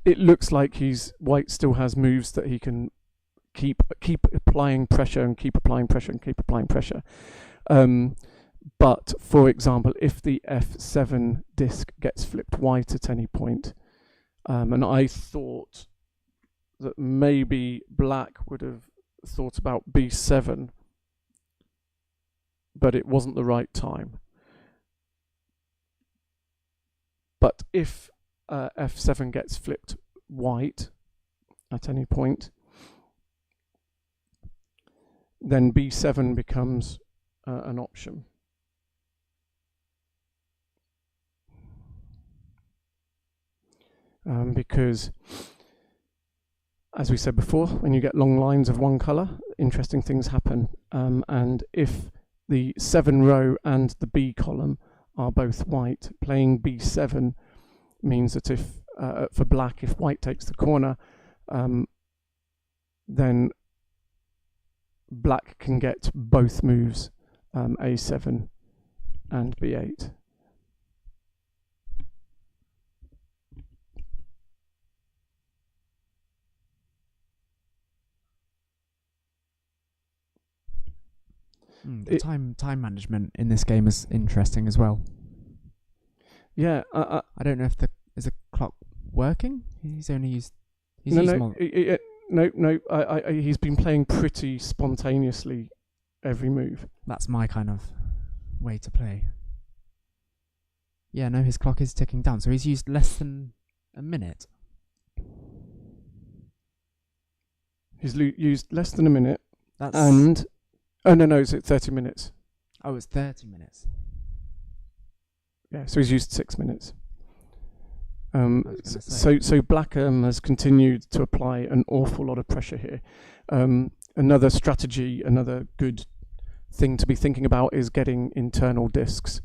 It looks like white still has moves that he can keep applying pressure and keep applying pressure and keep applying pressure. But, for example, if the f7 disc gets flipped white at any point, and I thought that maybe black would have thought about b7, but it wasn't the right time. But if f7 gets flipped white at any point, then b7 becomes an option. Because, as we said before, when you get long lines of one colour, interesting things happen. And if the 7 row and the B column are both white, playing B7 means that if, for black, if white takes the corner, then black can get both moves, A7 and B8. The time management in this game is interesting as well. Yeah, I don't know if is the clock working. He's only used. He's he's been playing pretty spontaneously every move. That's my kind of way to play. Yeah, no, his clock is ticking down, so he's used less than a minute. He's used less than a minute, That's and Oh, no, it's at 30 minutes. Oh, it's 30 minutes. Yeah, so he's used 6 minutes. I was gonna say. So Black has continued to apply an awful lot of pressure here. Another strategy, another good thing to be thinking about is getting internal discs.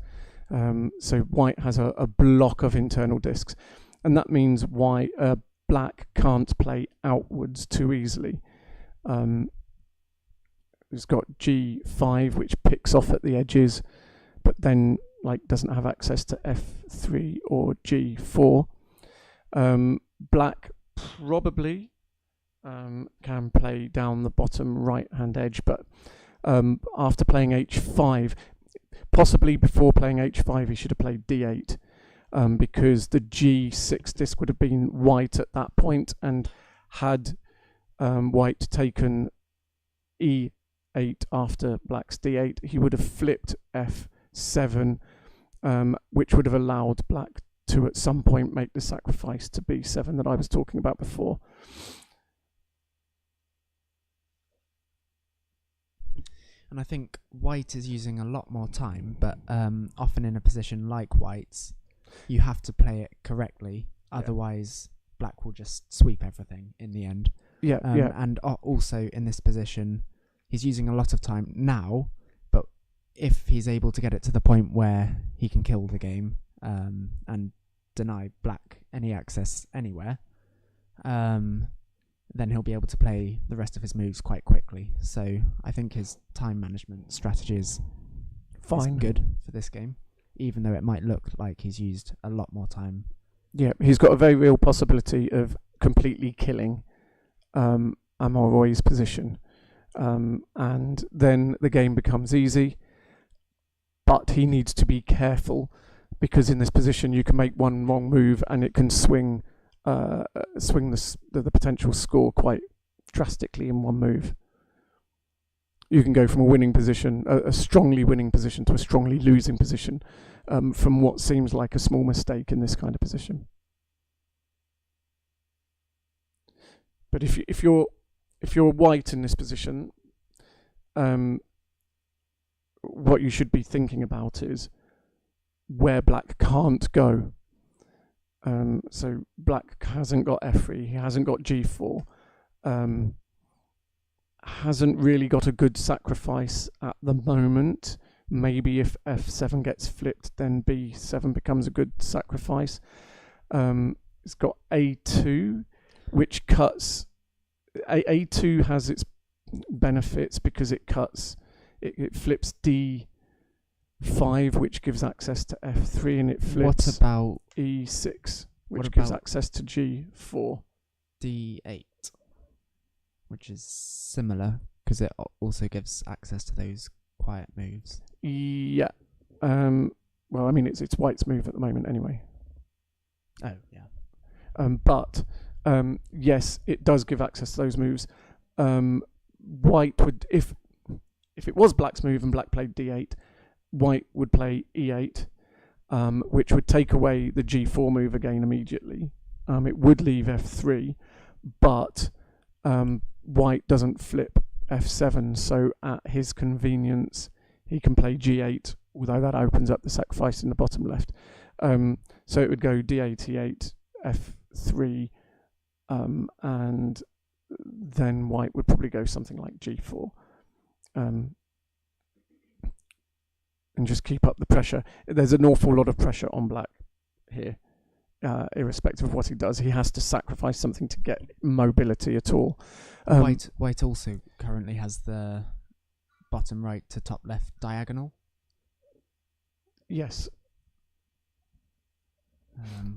So White has a block of internal discs, and that means Black can't play outwards too easily. He's got G5, which picks off at the edges, but then doesn't have access to F3 or G4. Black probably can play down the bottom right-hand edge, but after playing H5, possibly before playing H5, he should have played D8, because the G6 disc would have been White at that point, and had White taken E8 after Black's D8, he would have flipped F7, which would have allowed Black to at some point make the sacrifice to B7 that I was talking about before. And I think White is using a lot more time, but often in a position like White's, you have to play it correctly, otherwise Black will just sweep everything in the end. And also in this position, he's using a lot of time now, but if he's able to get it to the point where he can kill the game and deny Black any access anywhere, then he'll be able to play the rest of his moves quite quickly. So I think his time management strategy is good for this game, even though it might look like he's used a lot more time. Yeah, he's got a very real possibility of completely killing Amoroy's position. And then the game becomes easy, but he needs to be careful, because in this position you can make one wrong move and it can swing the potential score quite drastically in one move. You can go from a winning position, a strongly winning position, to a strongly losing position, from what seems like a small mistake in this kind of position. But if you're White in this position, what you should be thinking about is where Black can't go. So Black hasn't got F3, he hasn't got G4, hasn't really got a good sacrifice at the moment. Maybe if F7 gets flipped, then B7 becomes a good sacrifice. It's got A2, which cuts. A2 has its benefits because it cuts, it flips D5, which gives access to F3, and it flips What about E6, which gives access to G4. D8, which is similar because it also gives access to those quiet moves. Yeah. Well, I mean, it's White's move at the moment anyway. Oh, yeah. But yes, it does give access to those moves. White would, if it was Black's move and Black played D8, White would play E8, which would take away the G4 move again immediately. It would leave F3, but White doesn't flip F7, so at his convenience, he can play G8, although that opens up the sacrifice in the bottom left. So it would go D8, E8, F3, and then White would probably go something like G4. And just keep up the pressure. There's an awful lot of pressure on Black here, irrespective of what he does. He has to sacrifice something to get mobility at all. White also currently has the bottom right to top left diagonal. Yes.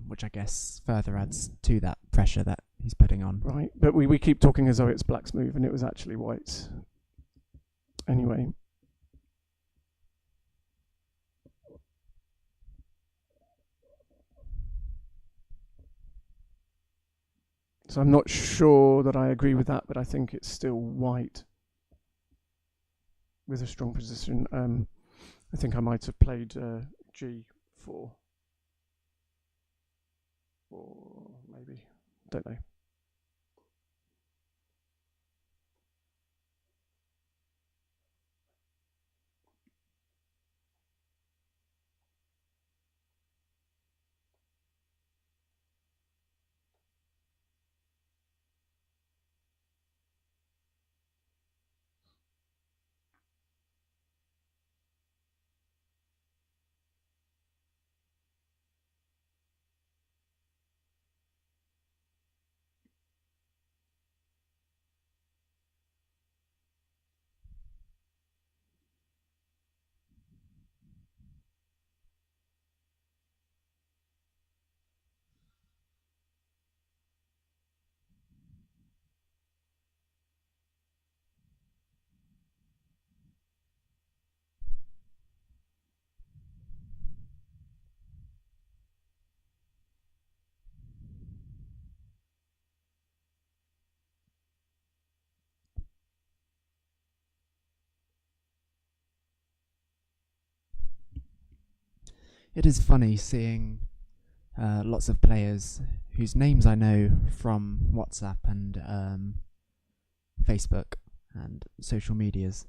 Which I guess further adds to that pressure that he's putting on. Right, but we keep talking as though it's Black's move, and it was actually White's. Anyway. So I'm not sure that I agree with that, but I think it's still White with a strong position. I think I might have played G4. Or maybe, don't know. It is funny seeing lots of players whose names I know from WhatsApp and Facebook and social medias,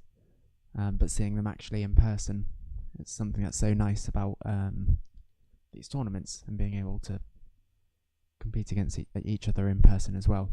but seeing them actually in person. It's something that's so nice about these tournaments and being able to compete against each other in person as well.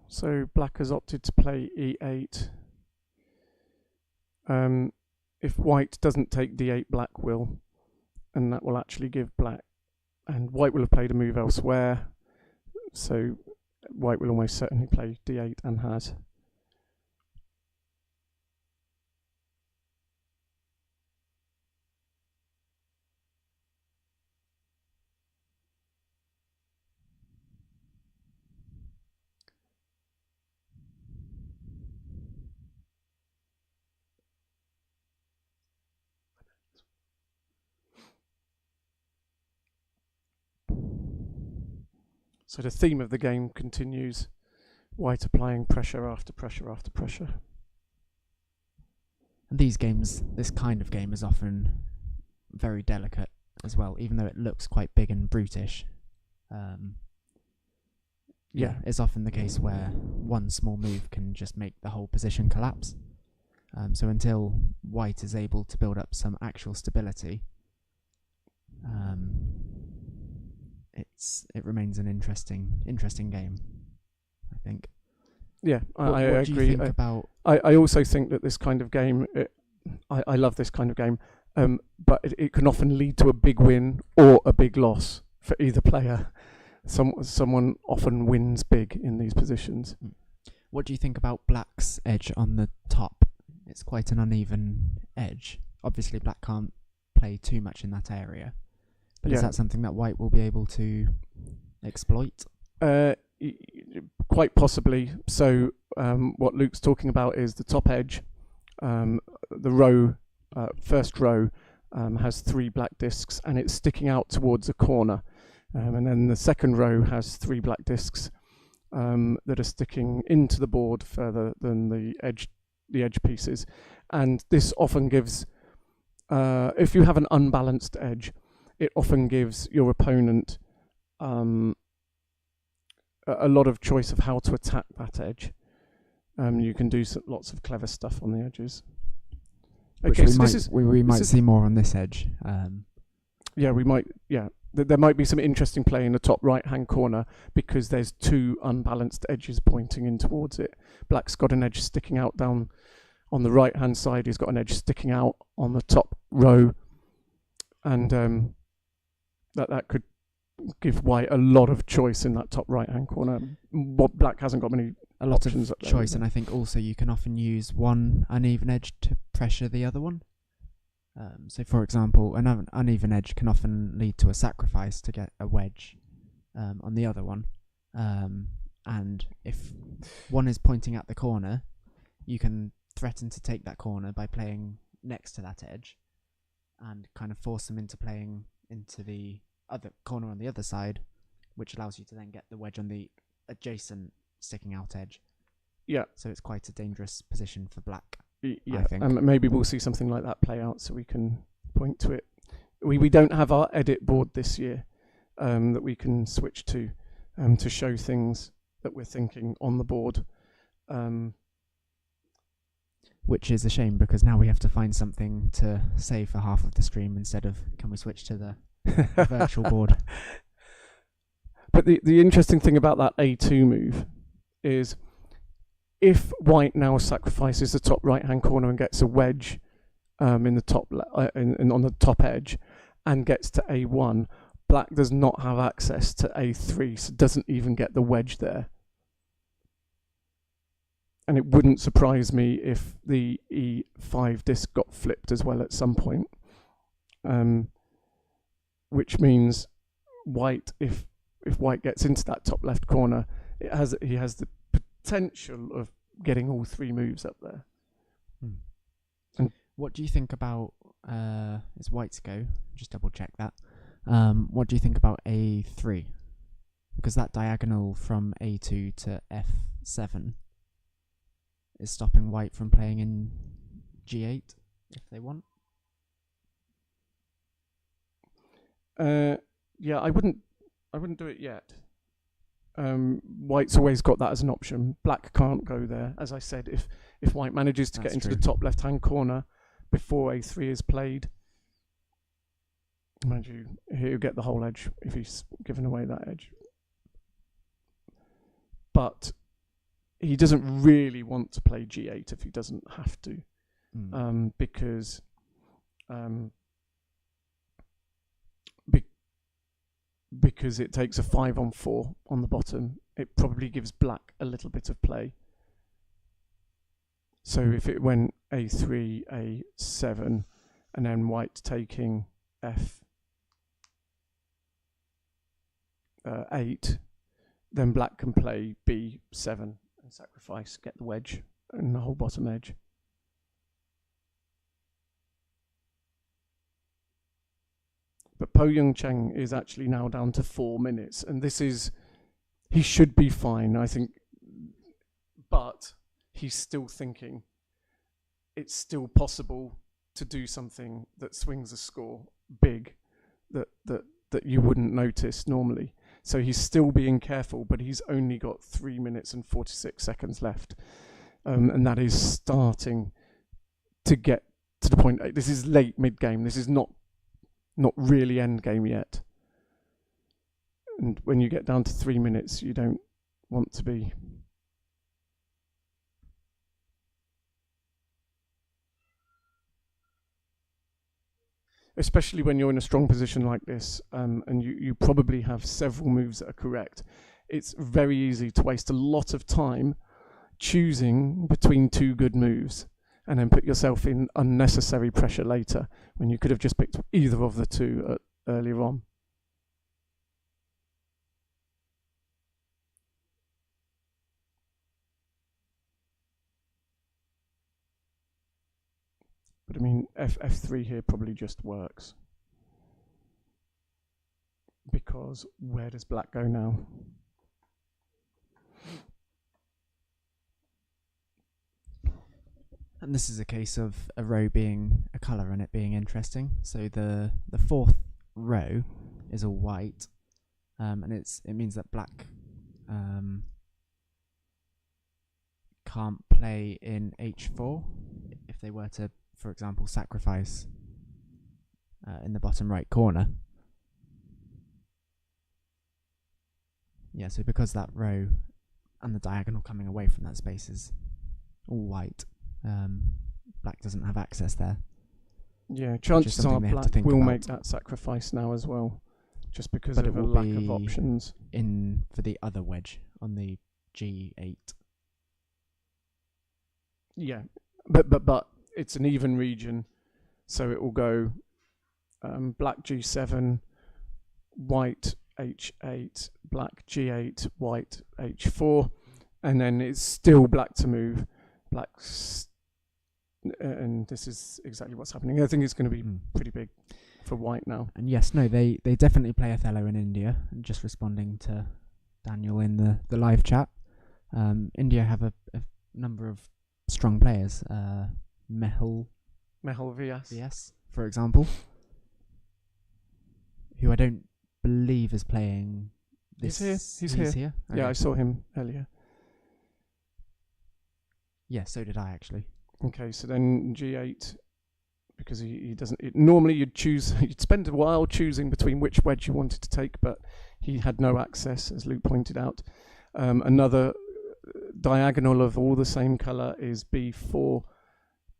So black has opted to play e8. If white doesn't take d8, black will, and that will actually give black. And white will have played a move elsewhere, so white will almost certainly play d8 and has. So the theme of the game continues, white applying pressure after pressure after pressure. And these games, this kind of game is often very delicate as well, even though it looks quite big and brutish. It's often the case where one small move can just make the whole position collapse. So until white is able to build up some actual stability, it remains an interesting game, I think. Yeah, What I do agree. you think about? I also think that this kind of game, I love this kind of game, but it can often lead to a big win or a big loss for either player. Someone often wins big in these positions. What do you think about black's edge on the top? It's quite an uneven edge. Obviously, black can't play too much in that area. But is that something that white will be able to exploit? Quite possibly. So what Luke's talking about is the top edge. The row, first row, has 3 black discs and it's sticking out towards a corner. And then the second row has 3 black discs that are sticking into the board further than the edge pieces. And this often gives, if you have an unbalanced edge, it often gives your opponent a lot of choice of how to attack that edge. You can do lots of clever stuff on the edges. Which we might see more on this edge. We might. Yeah, there might be some interesting play in the top right-hand corner because there's 2 unbalanced edges pointing in towards it. Black's got an edge sticking out down on the right-hand side. He's got an edge sticking out on the top row, and that could give white a lot of choice in that top right-hand corner. What black hasn't got many options of choice, and I think also you can often use one uneven edge to pressure the other one. So, for example, an uneven edge can often lead to a sacrifice to get a wedge on the other one. And if one is pointing at the corner, you can threaten to take that corner by playing next to that edge and kind of force them into playing into the other corner on the other side, which allows you to then get the wedge on the adjacent sticking out edge. Yeah. So it's quite a dangerous position for black. Yeah, I think. And maybe we'll see something like that play out so we can point to it. We don't have our edit board this year that we can switch to show things that we're thinking on the board. Which is a shame because now we have to find something to say for half of the stream instead of can we switch to the virtual board. But the interesting thing about that A2 move is if white now sacrifices the top right-hand corner and gets a wedge in the top on the top edge and gets to A1, black does not have access to A3, so doesn't even get the wedge there. And it wouldn't surprise me if the E5 disc got flipped as well at some point, which means white, if if white gets into that top left corner, he has the potential of getting all three moves up there. And what do you think about it's white's go? Just double check that. What do you think about A3? Because that diagonal from A2 to F7 is stopping white from playing in G8 if they want. Yeah, I wouldn't do it yet. White's always got that as an option. Black can't go there. As I said, if white manages to get into the top left-hand corner before A3 is played, mind you, he'll get the whole edge if he's given away that edge. But he doesn't really want to play G8 if he doesn't have to, because it takes a 5-on-4 on the bottom. It probably gives black a little bit of play. So if it went A3, A7, and then white taking F8, then black can play B7 and sacrifice, get the wedge and the whole bottom edge. But Po Yung Cheng is actually now down to 4 minutes, and he should be fine, I think, but he's still thinking it's still possible to do something that swings a score big that you wouldn't notice normally. So he's still being careful, but he's only got 3 minutes and 46 seconds left, and that is starting to get to the point. This is late mid-game. This is not really end game yet. And when you get down to 3 minutes, you don't want to be. Especially when you're in a strong position like this, and you probably have several moves that are correct. It's very easy to waste a lot of time choosing between two good moves and then put yourself in unnecessary pressure later when you could have just picked either of the two earlier on. But I mean, F3 here probably just works. Because where does black go now? And this is a case of a row being a colour and it being interesting. So the fourth row is all white, and it means that black can't play in H4 if they were to, for example, sacrifice in the bottom right corner. Yeah, so because that row and the diagonal coming away from that space is all white, black doesn't have access there. Yeah, chances are black will make that sacrifice now as well, just because of a lack of options. In for the other wedge on the G8. Yeah, but it's an even region, so it will go black G7, white H8, black G8, white H4, and then it's still black to move. Black's, and this is exactly what's happening. I think it's going to be pretty big for white now. And yes, no, they definitely play Othello in India. Just responding to Daniel in the live chat, India have a number of strong players. Mehul VS, for example, who I don't believe is playing this. He's here. Okay. Yeah, I saw him earlier. Yeah, so did I actually. Okay, so then G8, because he doesn't. Normally you'd spend a while choosing between which wedge you wanted to take, but he had no access, as Luke pointed out. Another diagonal of all the same colour is B4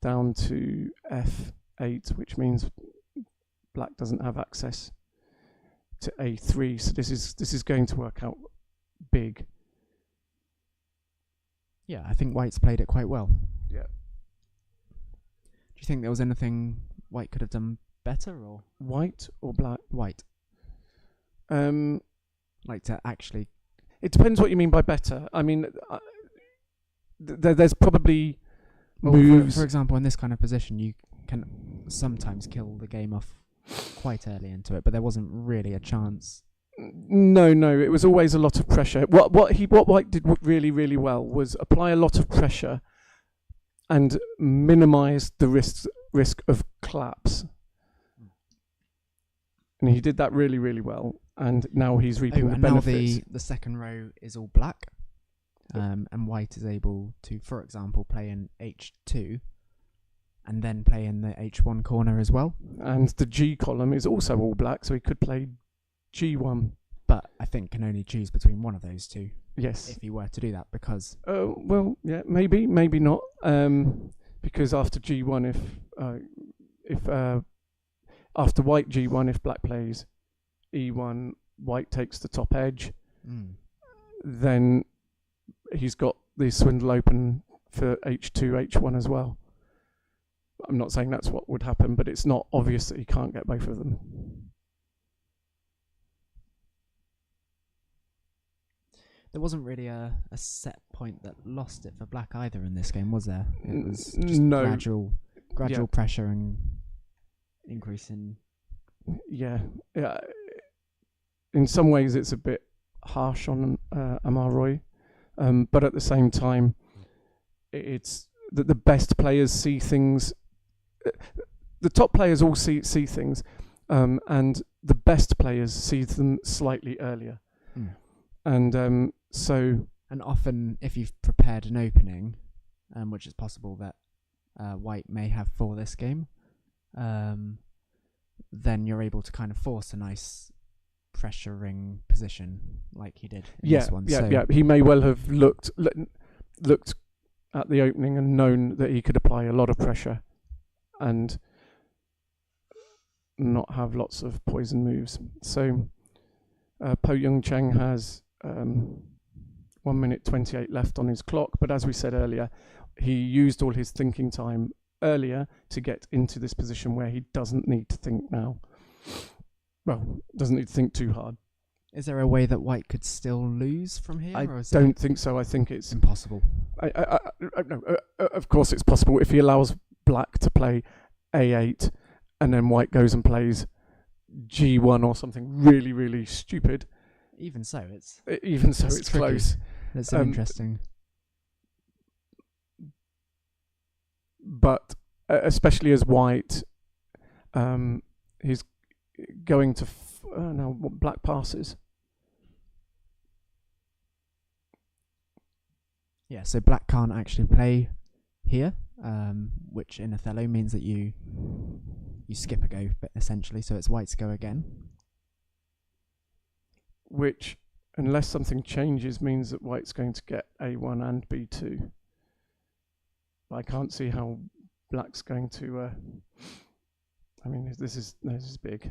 down to F8, which means black doesn't have access to A3. So this is going to work out big. Yeah, I think white's played it quite well. Yeah. Do you think there was anything white could have done better, or white or black? White. Like to actually. It depends what you mean by better. I mean, there's probably moves. For example, in this kind of position, you can sometimes kill the game off quite early into it, but there wasn't really a chance. No, it was always a lot of pressure. What White did really, really well was apply a lot of pressure and minimise the risk of collapse. And he did that really, really well. And now he's reaping the benefits. Now the second row is all black, and White is able to, for example, play in H2 and then play in the H1 corner as well. And the G column is also all black, so he could play G1. But I think can only choose between one of those two. Yes. If he were to do that, because... well, yeah, maybe not. Because after G1, if after White G1, if Black plays E1, White takes the top edge, then he's got the swindle open for H2, H1 as well. I'm not saying that's what would happen, but it's not obvious that he can't get both of them. There wasn't really a set point that lost it for Black either in this game, was there? It was just gradual pressure and increase in... Yeah. In some ways, it's a bit harsh on Amar Roy, but at the same time, it's that the best players see things. The top players all see things, and the best players see them slightly earlier. And so... And often, if you've prepared an opening, which is possible that White may have for this game, then you're able to kind of force a nice pressuring position like he did in this one. Yeah. He may well have looked at the opening and known that he could apply a lot of pressure and not have lots of poison moves. So Po Young Cheng has 1 minute 28 left on his clock, but as we said earlier, he used all his thinking time earlier to get into this position where he doesn't need to think now. Well, doesn't need to think too hard. Is there a way that White could still lose from here? I don't think so. I think it's impossible. No, of course it's possible if he allows Black to play A8 and then White goes and plays G1 or something really, really stupid. Even so, it's tricky. Close. It's interesting. But especially as White, he's going to Black passes. Yeah, so Black can't actually play here, which in Othello means that you skip a go, but essentially, so it's White's go again. Which, unless something changes, means that White's going to get A1 and B2. I can't see how Black's going to... I mean, this is big.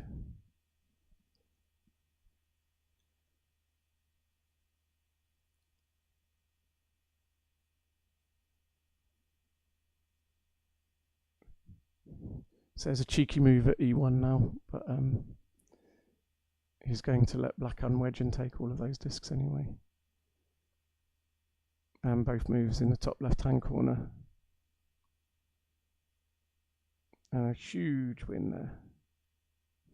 So there's a cheeky move at E1 now, but he's going to let Black unwedge and take all of those discs anyway. And both moves in the top left-hand corner. And a huge win there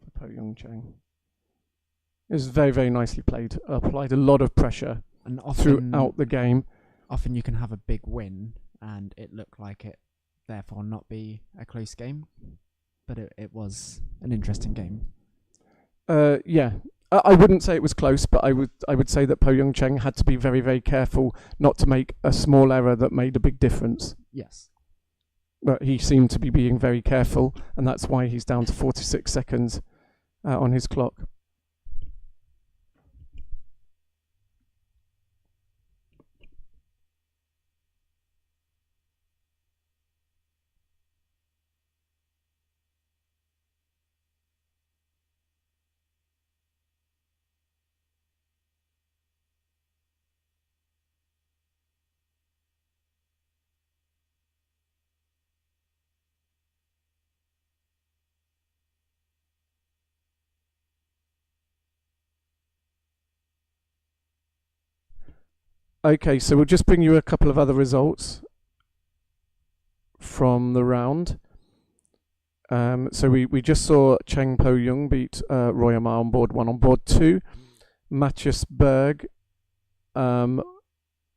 for Po Young Cheng. It was very, very nicely played. Applied a lot of pressure and throughout the game. Often you can have a big win and it look like it therefore not be a close game. But it was an interesting game. Yeah. I wouldn't say it was close, but I would say that Po Young Cheng had to be very, very careful not to make a small error that made a big difference. Yes. But he seemed to be being very careful, and that's why he's down to 46 seconds on his clock. Okay, so we'll just bring you a couple of other results from the round. So we just saw Cheng Po Young beat Royama on board 1. On board 2, Matthias Berg won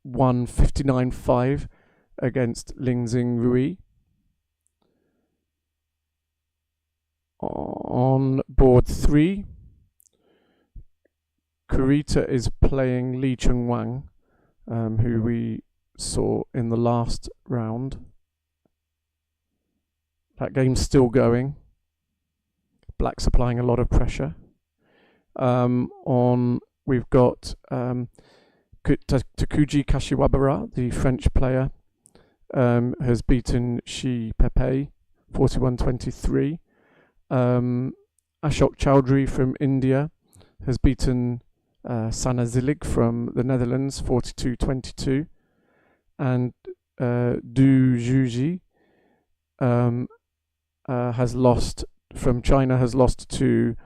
59-5 against Lingxing Rui. On board 3, Kurita is playing Li Chengwang, who we saw in the last round. That game's still going. Black's applying a lot of pressure. We've got Takuji Kashiwabara, the French player, has beaten Shi Pepe 41-23. Ashok Chowdhury from India has beaten Sana Zilig from the Netherlands 42-22. And Du Zhuji has lost from China, has lost to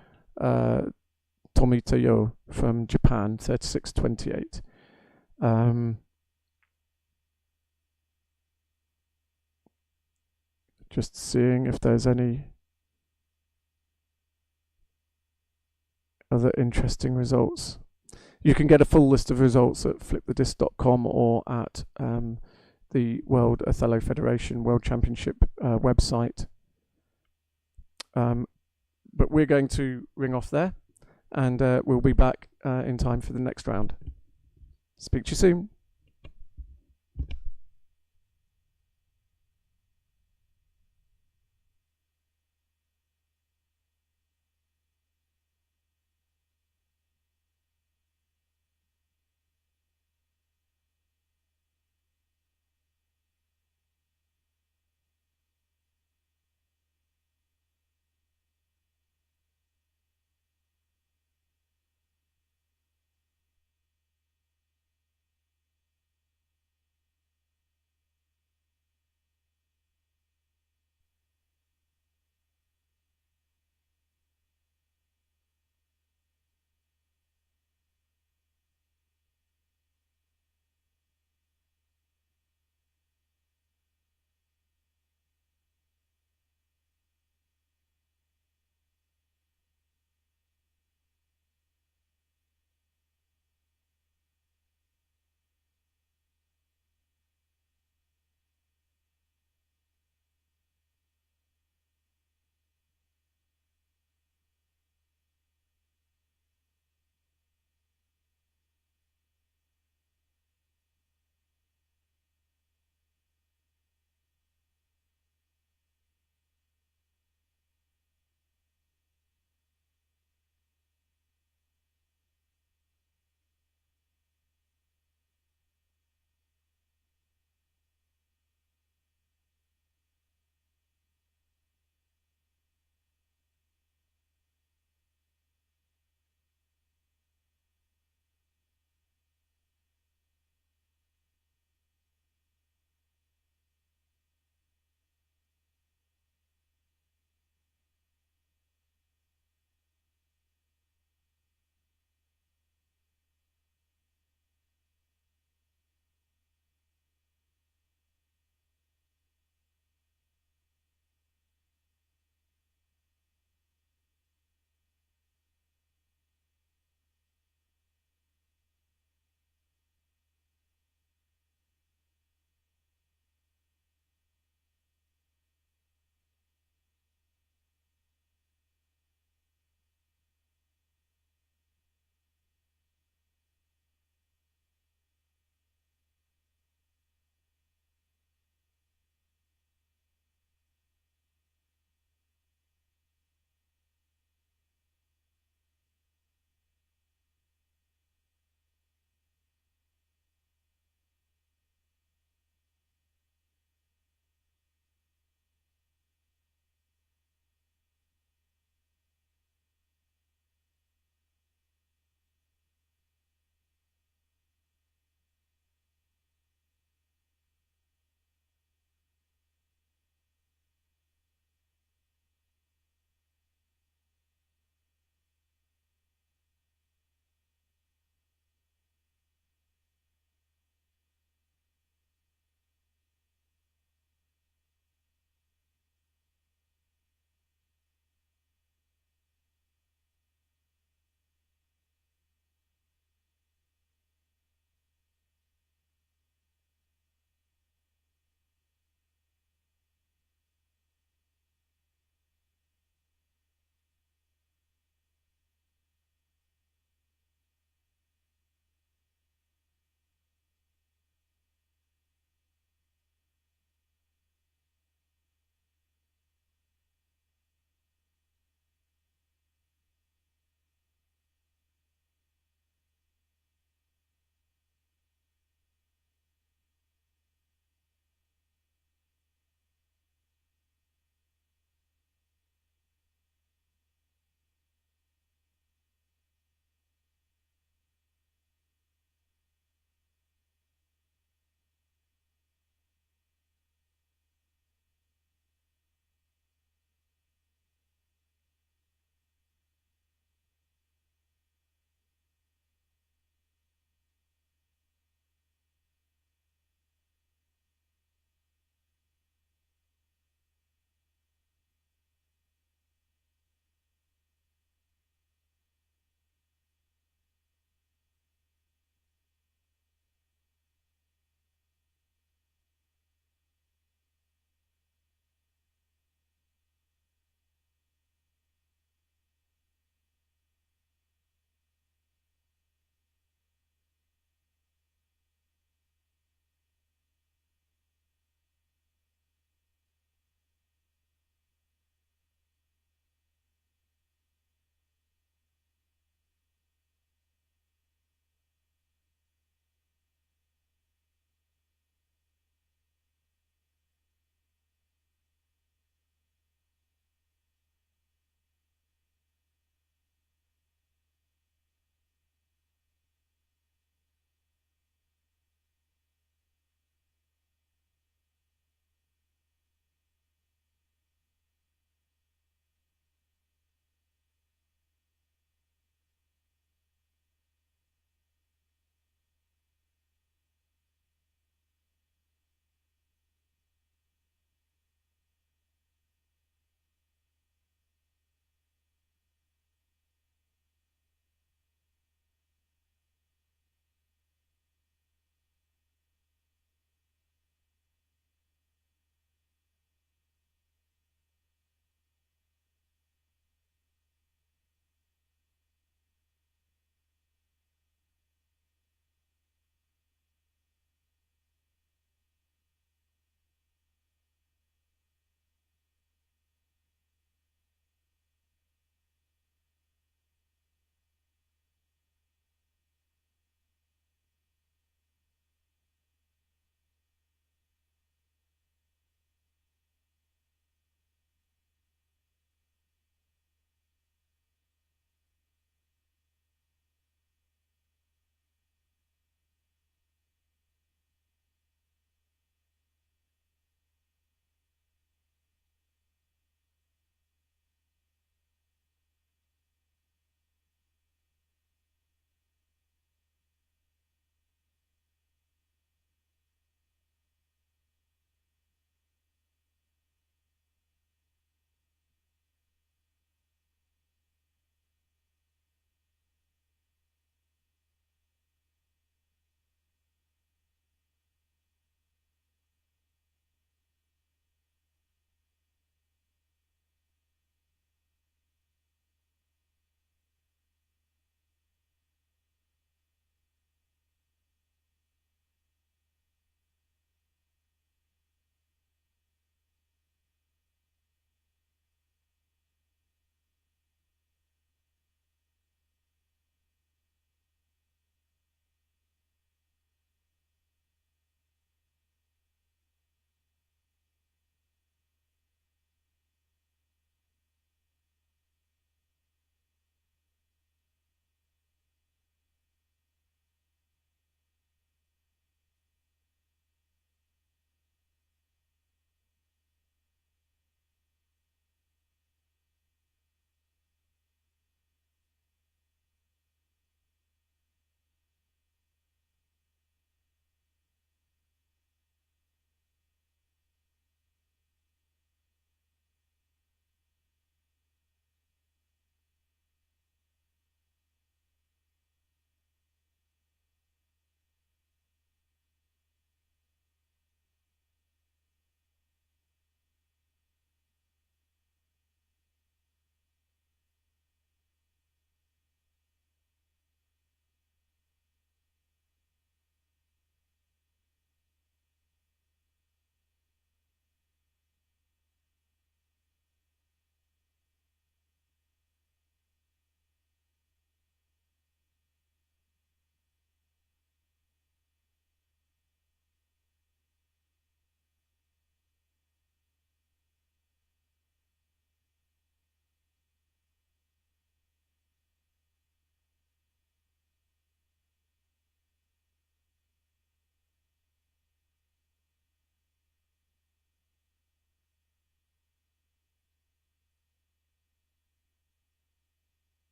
Tomita Yo from Japan 36-28. Just seeing if there's any other interesting results. You can get a full list of results at flipthedisc.com or at the World Othello Federation World Championship website. But we're going to ring off there, and we'll be back in time for the next round. Speak to you soon.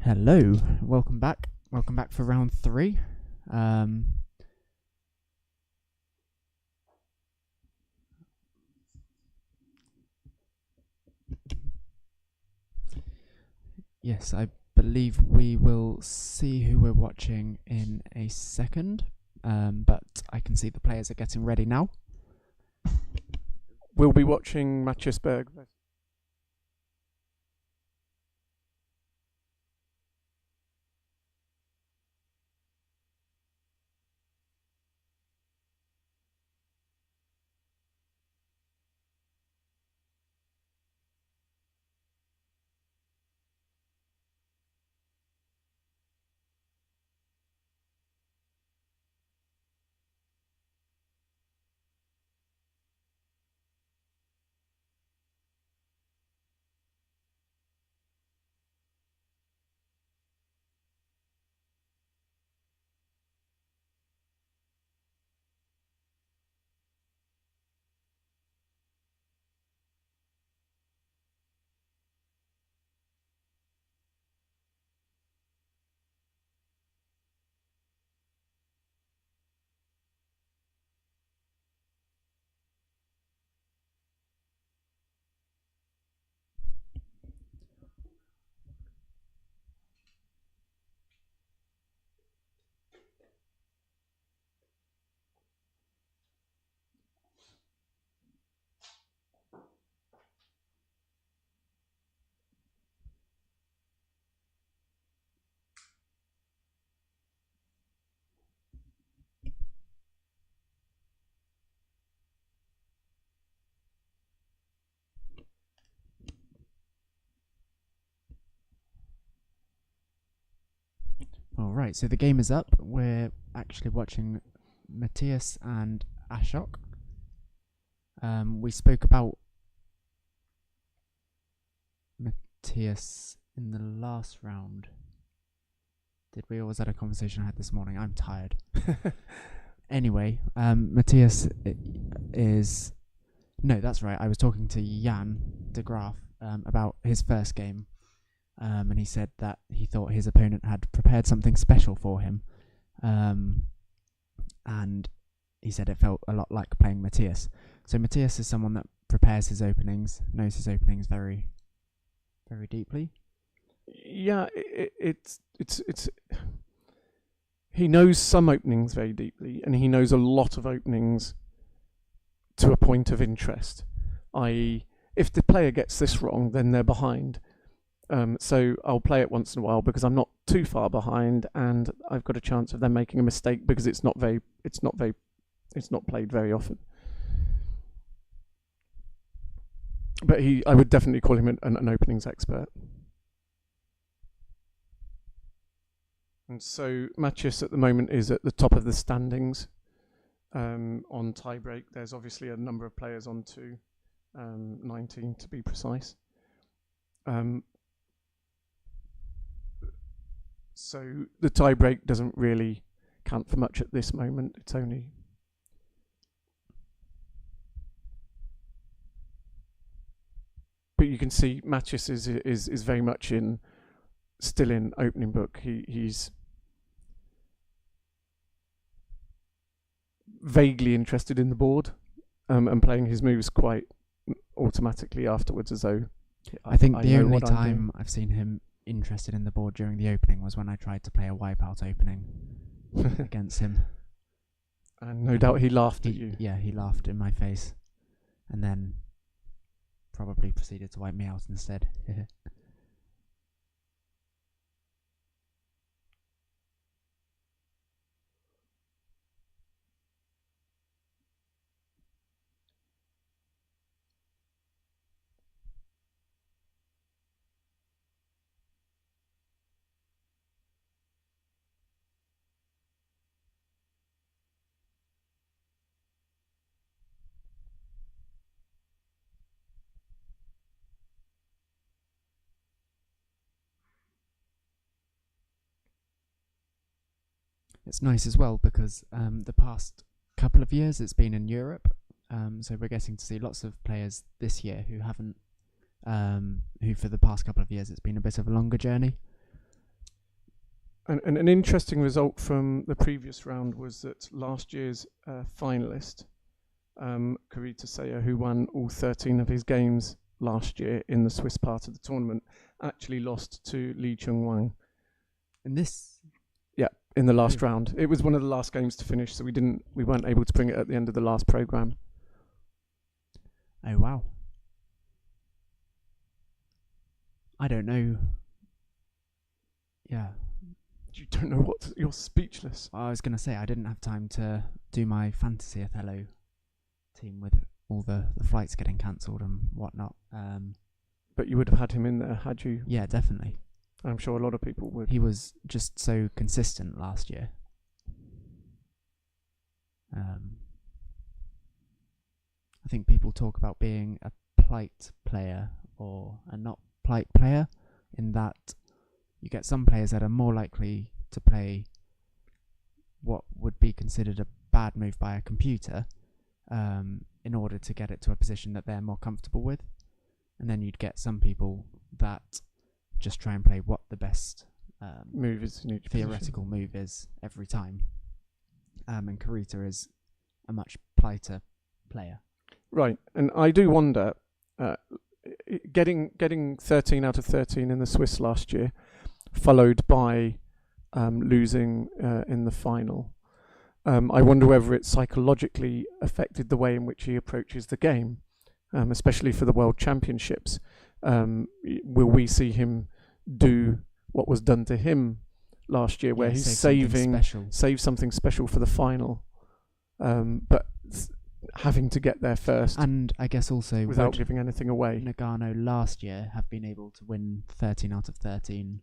Hello, welcome back. Welcome back for round 3. Yes, I believe we will see who we're watching in a second, but I can see the players are getting ready now. We'll be watching Matthias Berg. Alright, so the game is up. We're actually watching Matthias and Ashok. We spoke about Matthias in the last round. Did we, or was that a conversation I had this morning? I'm tired. Anyway, Matthias is... No, that's right. I was talking to Jan de Graaf about his first game. And he said that he thought his opponent had prepared something special for him. And he said it felt a lot like playing Matthias. So Matthias is someone that prepares his openings, knows his openings very, very deeply. Yeah, it's he knows some openings very deeply, and he knows a lot of openings to a point of interest. I.e., if the player gets this wrong, then they're behind. So I'll play it once in a while because I'm not too far behind, and I've got a chance of them making a mistake because it's not played very often. But I would definitely call him an openings expert. And so Matthias at the moment is at the top of the standings on tiebreak. There's obviously a number of players on to 19 to be precise. So the tiebreak doesn't really count for much at this moment. It's only... But you can see Matthias is very much still in opening book. He's vaguely interested in the board and playing his moves quite automatically afterwards, as though I think the only time I've seen him interested in the board during the opening was when I tried to play a wipeout opening against him. And no doubt he laughed at you. Yeah, he laughed in my face and then probably proceeded to wipe me out instead. It's nice as well because the past couple of years it's been in Europe, so we're getting to see lots of players this year who haven't, who for the past couple of years it's been a bit of a longer journey. And an interesting result from the previous round was that last year's finalist, Kurita Seiya, who won all 13 of his games last year in the Swiss part of the tournament, actually lost to Li Chunwang. In this? Yeah, in the last round. It was one of the last games to finish, so we weren't able to bring it at the end of the last program. Oh, wow. I don't know. Yeah. You don't know what? You're speechless. I was going to say, I didn't have time to do my fantasy Othello team with all the flights getting cancelled and whatnot. But you would have had him in there, had you? Yeah, definitely. I'm sure a lot of people would. He was just so consistent last year. I think people talk about being a plight player or a not plight player, in that you get some players that are more likely to play what would be considered a bad move by a computer in order to get it to a position that they're more comfortable with. And then you'd get some people that just try and play what the best move is in each theoretical position. move is every time. And Kurita is a much plighter player. Right, and I do wonder, getting 13 out of 13 in the Swiss last year, followed by losing in the final. I wonder whether it psychologically affected the way in which he approaches the game, especially for the World Championships. Will we see him do what was done to him last year, where he's save something special for the final, but having to get there first, and I guess also without giving anything away. Nagano last year have been able to win 13 out of 13.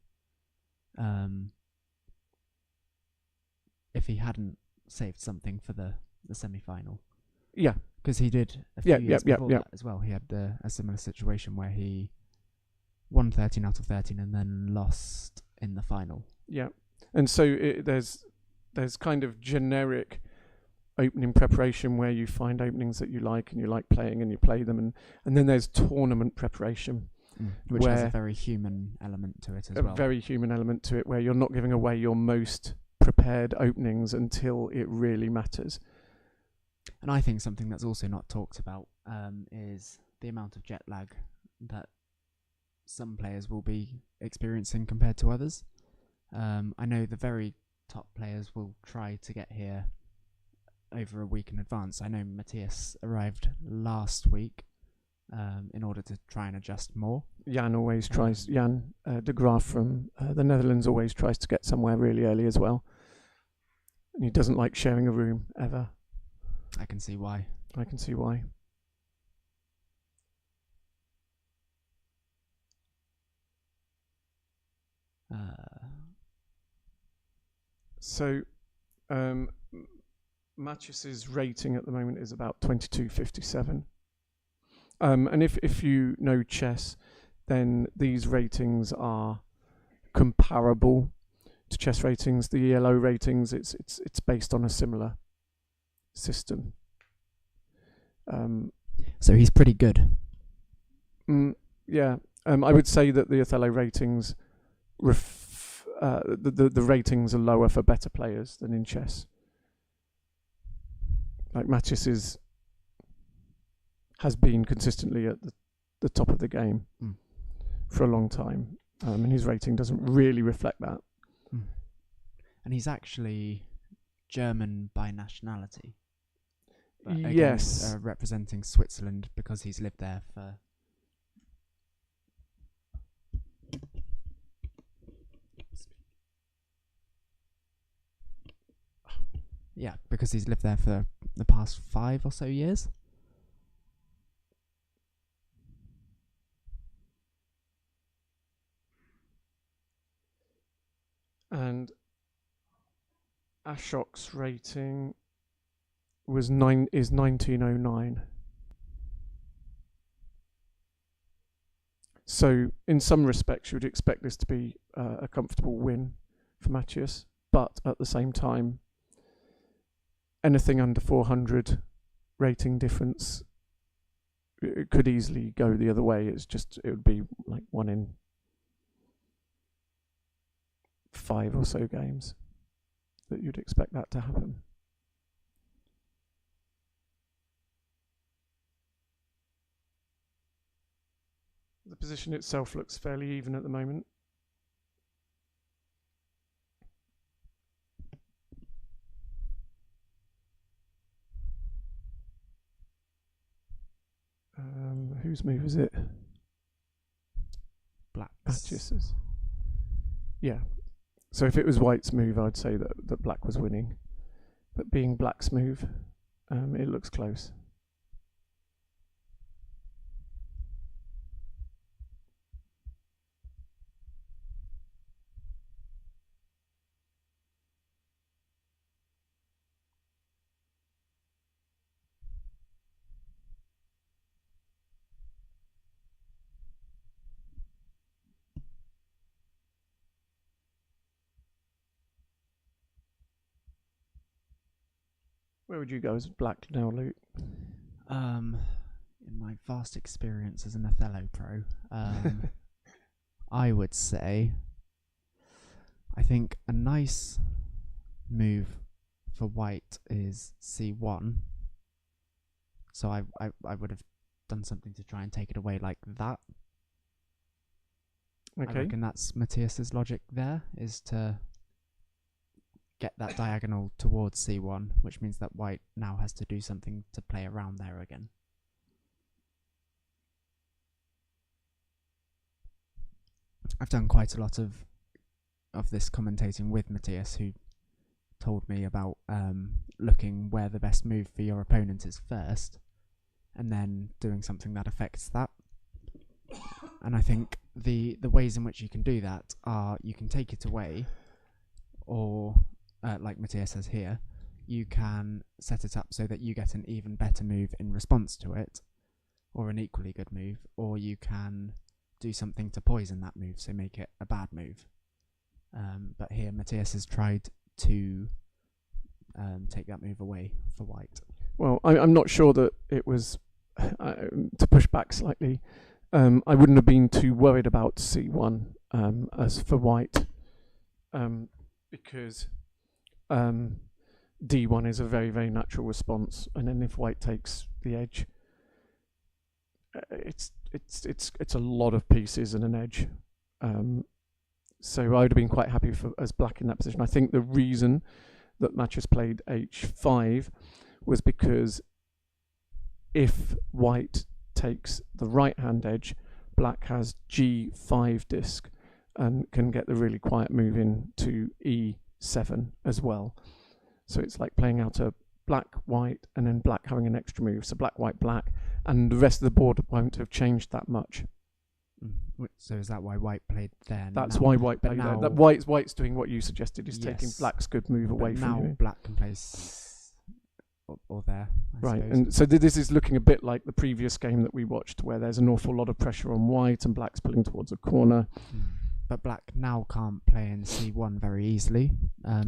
If he hadn't saved something for the semi-final. Yeah. Because he did a few years before that as well. He had a similar situation where he won 13 out of 13 and then lost in the final. Yeah. And so there's kind of generic opening preparation where you find openings that you like and you like playing and you play them, and then there's tournament preparation. Which has a very human element to it as well. A very human element to it, where you're not giving away your most prepared openings until it really matters. And I think something that's also not talked about is the amount of jet lag that some players will be experiencing compared to others. I know the very top players will try to get here over a week in advance. I know Matthias arrived last week in order to try and adjust more. Jan always tries. Jan de Graaf from the Netherlands always tries to get somewhere really early as well. And he doesn't like sharing a room ever. I can see why. So, Matches's rating at the moment is about 22.57. And if you know chess, then these ratings are comparable to chess ratings. The ELO ratings, it's based on a similar system. So he's pretty good. Yeah. I would say that the Othello ratings, the ratings are lower for better players than in chess. Like Matches has been consistently at the top of the game for a long time, and his rating doesn't really reflect that. And he's actually German by nationality. But yes. Again, representing Switzerland because he's lived there for... Yeah, because he's lived there for the past 5 or so years. And Ashok's rating is 1909. So in some respects you would expect this to be a comfortable win for Matthias, but at the same time anything under 400 rating difference, it could easily go the other way. It would be like 1 in 5 or so games that you'd expect that to happen. The position itself looks fairly even at the moment. Whose move is it? Black's. Matches's. Yeah. So if it was White's move, I'd say that Black was winning. But being Black's move, it looks close. Where would you go as Black now, Luke? In my vast experience as an Othello pro, I would say I think a nice move for White is C1. So I would have done something to try and take it away like that. Okay. I reckon that's Matthias's logic there, is to get that diagonal towards C1, which means that White now has to do something to play around there again. I've done quite a lot of this commentating with Matthias, who told me about looking where the best move for your opponent is first, and then doing something that affects that. And I think the ways in which you can do that are you can take it away, or like Matthias says here, you can set it up so that you get an even better move in response to it, or an equally good move, or you can do something to poison that move, so make it a bad move. But here Matthias has tried to take that move away for White. Well, I'm not sure that it was, to push back slightly, I wouldn't have been too worried about C1 as for White, because D1 is a very, very natural response, and then if White takes the edge, it's a lot of pieces and an edge. So I would have been quite happy as Black in that position. I think the reason that Matches played H5 was because if White takes the right hand edge, Black has G5 disc and can get the really quiet move in to E7 as well. So it's like playing out a Black, White, and then Black having an extra move. So Black, White, Black, and the rest of the board won't have changed that much. So is that why White played there? That's why White played there. That White's doing what you suggested, is taking Black's good move away from you. Now Black can play or there, I right, suppose. and so this is looking a bit like the previous game that we watched, where there's an awful lot of pressure on White and Black's pulling towards a corner. But Black now can't play in C1 very easily,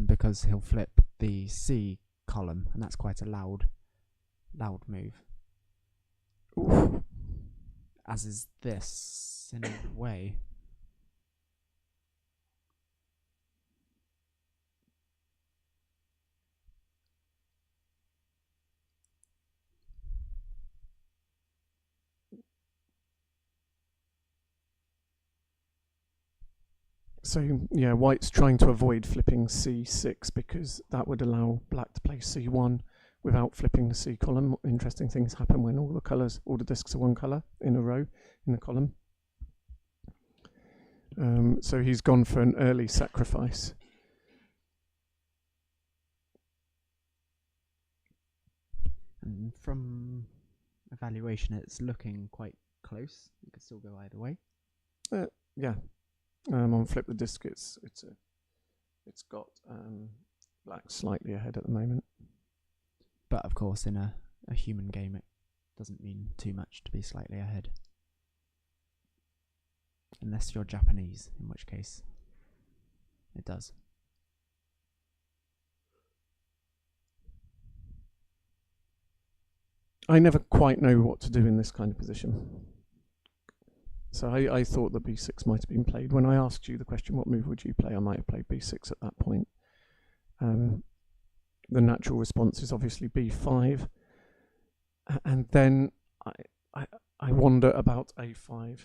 because he'll flip the C column, and that's quite a loud move. Oof. As is this, in a way. So yeah, White's trying to avoid flipping C6 because that would allow Black to play C1 without flipping the C column. Interesting things happen when all the discs are one colour in a row in a column. So he's gone for an early sacrifice. And from evaluation, it's looking quite close. It could still go either way. Yeah. On flip the disc, it's got Black slightly ahead at the moment. But of course, in a human game, it doesn't mean too much to be slightly ahead. Unless you're Japanese, in which case it does. I never quite know what to do in this kind of position. So I thought that b6 might have been played. When I asked you the question, what move would you play, I might have played b6 at that point. The natural response is obviously b5. And then I wonder about a5.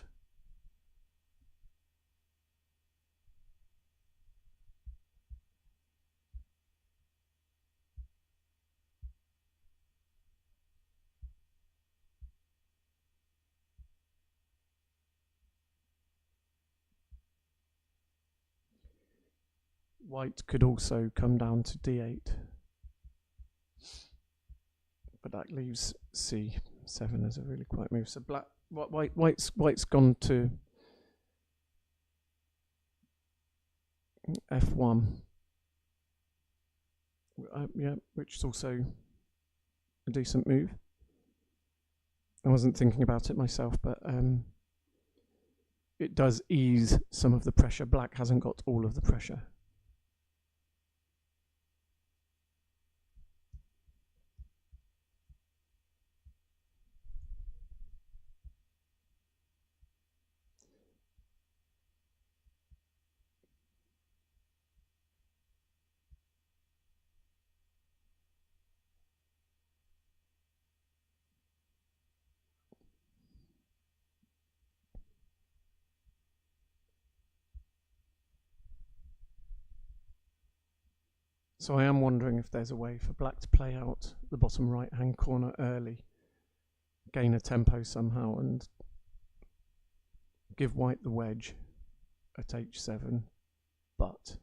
White could also come down to d8. But that leaves c7 as a really quiet move. So white's gone to f1. Yeah, which is also a decent move. I wasn't thinking about it myself, but it does ease some of the pressure. Black hasn't got all of the pressure. So I am wondering if there's a way for black to play out the bottom right hand corner early, gain a tempo somehow, and give white the wedge at h7, but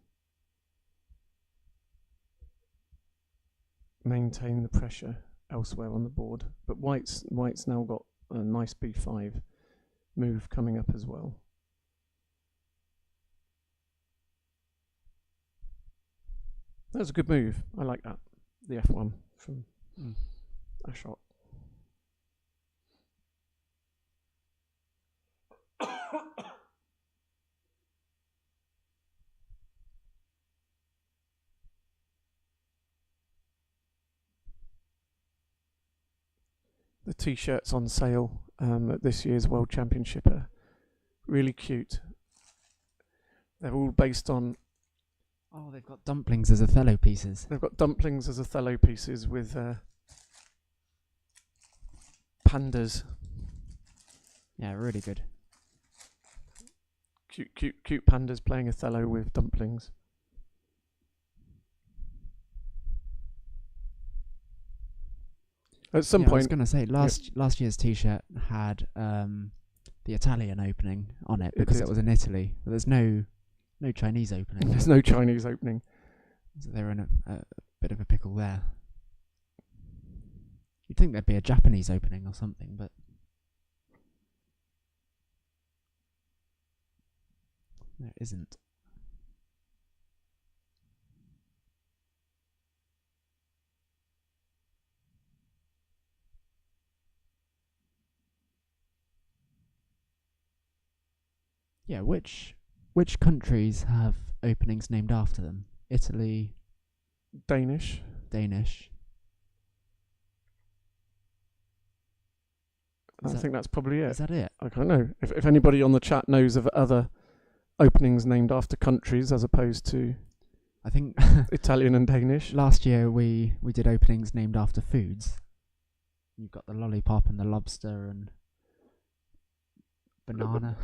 maintain the pressure elsewhere on the board. But white's now got a nice b5 move coming up as well. That was a good move. I like that. The f1 from Ashok. The t-shirts on sale at this year's World Championship are really cute. They're all based on... Oh, they've got dumplings as Othello pieces. They've got dumplings as Othello pieces with pandas. Yeah, really good. Cute pandas playing Othello with dumplings. At some point, I was going to say last year's T-shirt had the Italian opening on it because it was in Italy. But there's no Chinese opening. There's no Chinese opening. So they're in a bit of a pickle there. You'd think there'd be a Japanese opening or something, but there isn't. Yeah, which countries have openings named after them? Italy, Danish. I think that's probably it. Is that it? I don't know. If anybody on the chat knows of other openings named after countries as opposed to, I think Italian and Danish. Last year we did openings named after foods. You've got the lollipop and the lobster and banana.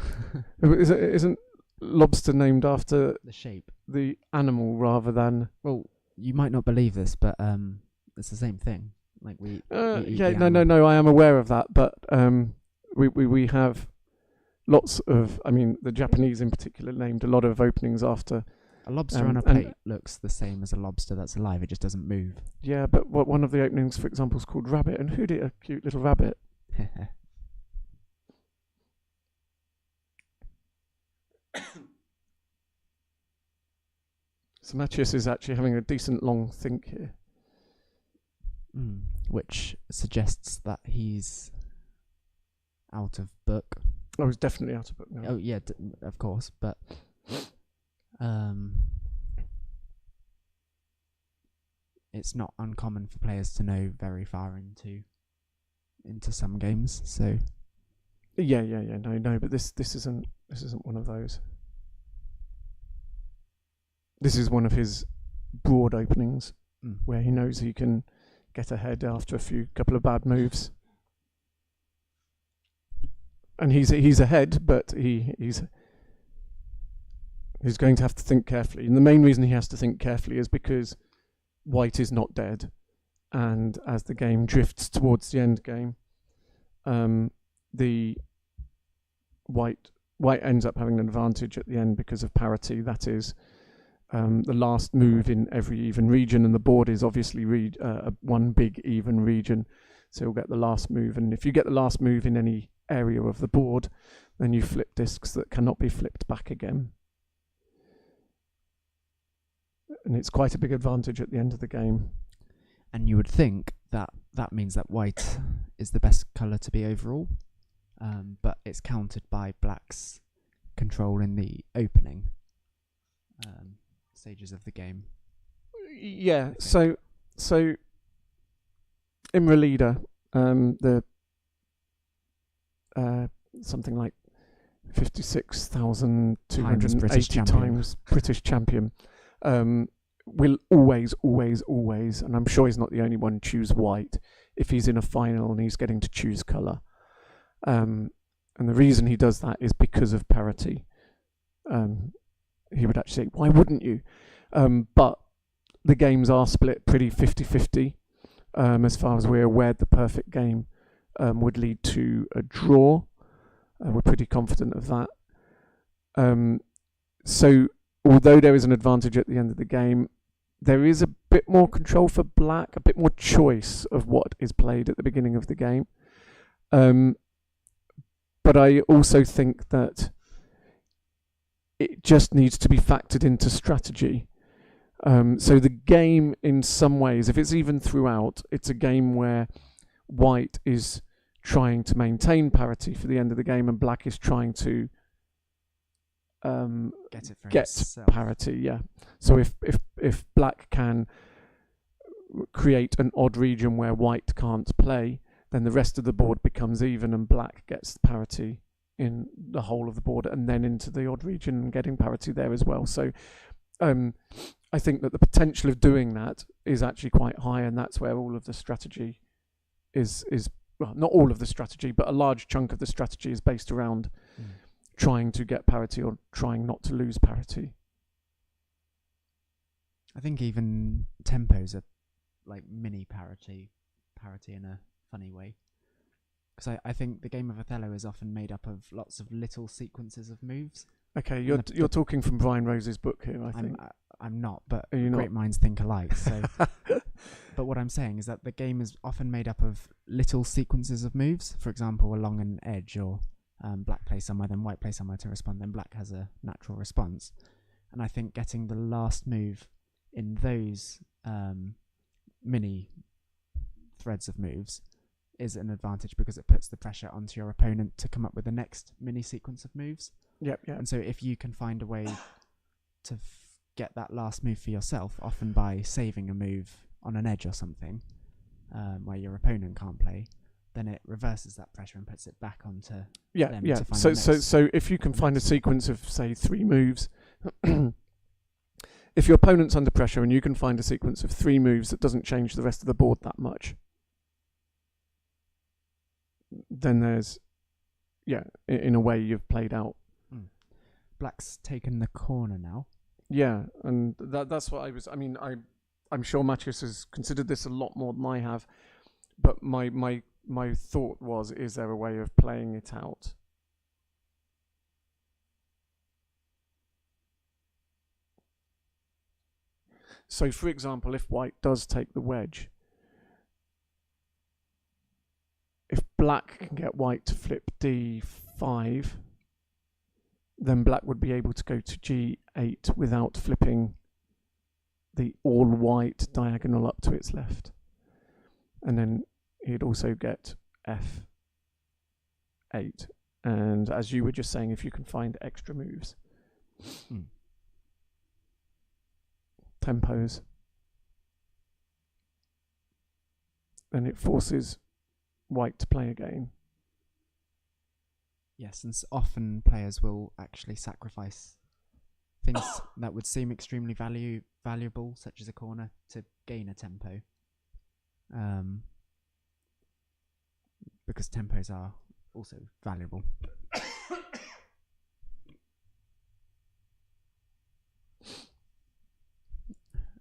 Isn't lobster named after the shape, the animal rather than? Well, you might not believe this, but it's the same thing. Like we no, I am aware of that, but we have lots of. I mean, the Japanese in particular named a lot of openings after. A lobster on a plate looks the same as a lobster that's alive. It just doesn't move. Yeah, but one of the openings, for example, is called Rabbit, and who did a cute little rabbit? So Matthias is actually having a decent long think here. Which suggests that he's out of book. Oh, he's definitely out of book now. Oh, yeah, of course, but it's not uncommon for players to know very far into some games, so... Yeah. No. But this isn't one of those. This is one of his broad openings where he knows he can get ahead after a couple of bad moves. And he's ahead, but he's going to have to think carefully. And the main reason he has to think carefully is because white is not dead, and as the game drifts towards the end game, the white ends up having an advantage at the end because of parity. That is the last move in every even region, and the board is obviously one big even region, so you'll get the last move. And if you get the last move in any area of the board, then you flip discs that cannot be flipped back again. And it's quite a big advantage at the end of the game. And you would think that means that white is the best colour to be overall, but it's countered by black's control in the opening stages of the game. Yeah, so in Relida, the something like 56,280 times British champion will always, and I'm sure he's not the only one, choose white if he's in a final and he's getting to choose colour. And the reason he does that is because of parity. He would actually say, why wouldn't you? But the games are split pretty 50-50. As far as we're aware, the perfect game would lead to a draw. We're pretty confident of that. So although there is an advantage at the end of the game, there is a bit more control for black, a bit more choice of what is played at the beginning of the game. But I also think that it just needs to be factored into strategy. So the game, in some ways, if it's even throughout, it's a game where white is trying to maintain parity for the end of the game and black is trying to get parity. Yeah. So if black can create an odd region where white can't play, then the rest of the board becomes even and black gets parity in the whole of the board and then into the odd region and getting parity there as well. So I think that the potential of doing that is actually quite high, and that's where all of the strategy is well, not all of the strategy, but a large chunk of the strategy is based around trying to get parity or trying not to lose parity. I think even tempos are like mini parity in a funny way. Because I think the game of Othello is often made up of lots of little sequences of moves. Okay, you're talking from Brian Rose's book here, I think. I'm not, but great minds think alike. So, but what I'm saying is that the game is often made up of little sequences of moves. For example, along an edge, or black plays somewhere, then white plays somewhere to respond, then black has a natural response. And I think getting the last move in those mini threads of moves is an advantage because it puts the pressure onto your opponent to come up with the next mini sequence of moves. Yep. And so if you can find a way to get that last move for yourself, often by saving a move on an edge or something, where your opponent can't play, then it reverses that pressure and puts it back onto them. To find so if you can find a sequence of, say, 3 moves, if your opponent's under pressure and you can find a sequence of 3 moves that doesn't change the rest of the board that much, then there's, in a way you've played out. Black's taken the corner now. Yeah, and that's what I'm sure Matthias has considered this a lot more than I have, but my thought was, is there a way of playing it out? So, for example, if white does take the wedge, if black can get white to flip d5, then black would be able to go to g8 without flipping the all-white diagonal up to its left. And then he'd also get f8. And as you were just saying, if you can find extra moves. Tempos. Then it forces white to play again. Yes, and often players will actually sacrifice things that would seem extremely valuable, such as a corner, to gain a tempo. Because tempos are also valuable.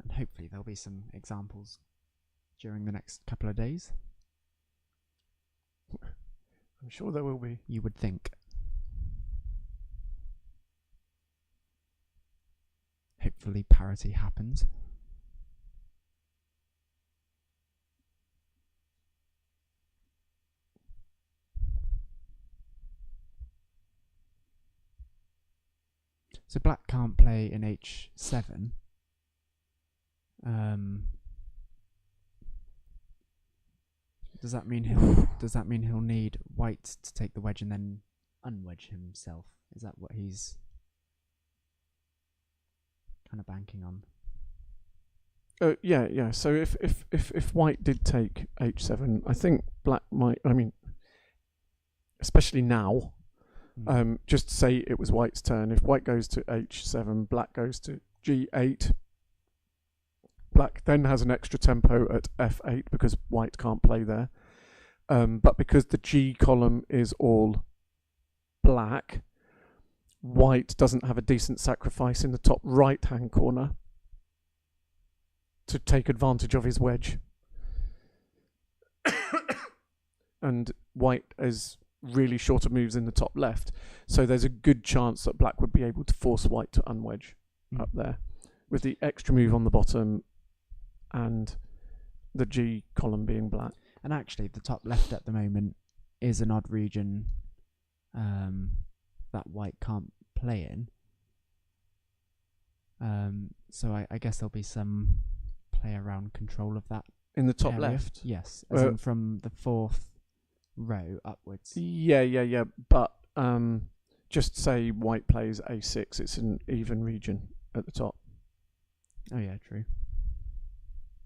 And hopefully there'll be some examples during the next couple of days. I'm sure there will be. You would think. Hopefully parity happens. So black can't play in h7. Does that mean he'll need white to take the wedge and then unwedge himself? Is that what he's kind of banking on? Yeah. So if white did take h7, I think black might. I mean, especially now. Just say it was white's turn. If white goes to h7, black goes to g8. Black then has an extra tempo at f8 because white can't play there. But because the G column is all black, white doesn't have a decent sacrifice in the top right-hand corner to take advantage of his wedge. And white is really short of moves in the top left. So there's a good chance that black would be able to force white to unwedge up there with the extra move on the bottom and the G column being black. And actually, the top left at the moment is an odd region that white can't play in. So I guess there'll be some play around control of that. In the top area. left? Yes, as in from the fourth row upwards. Yeah. But just say white plays a6, it's an even region at the top. Oh yeah, true.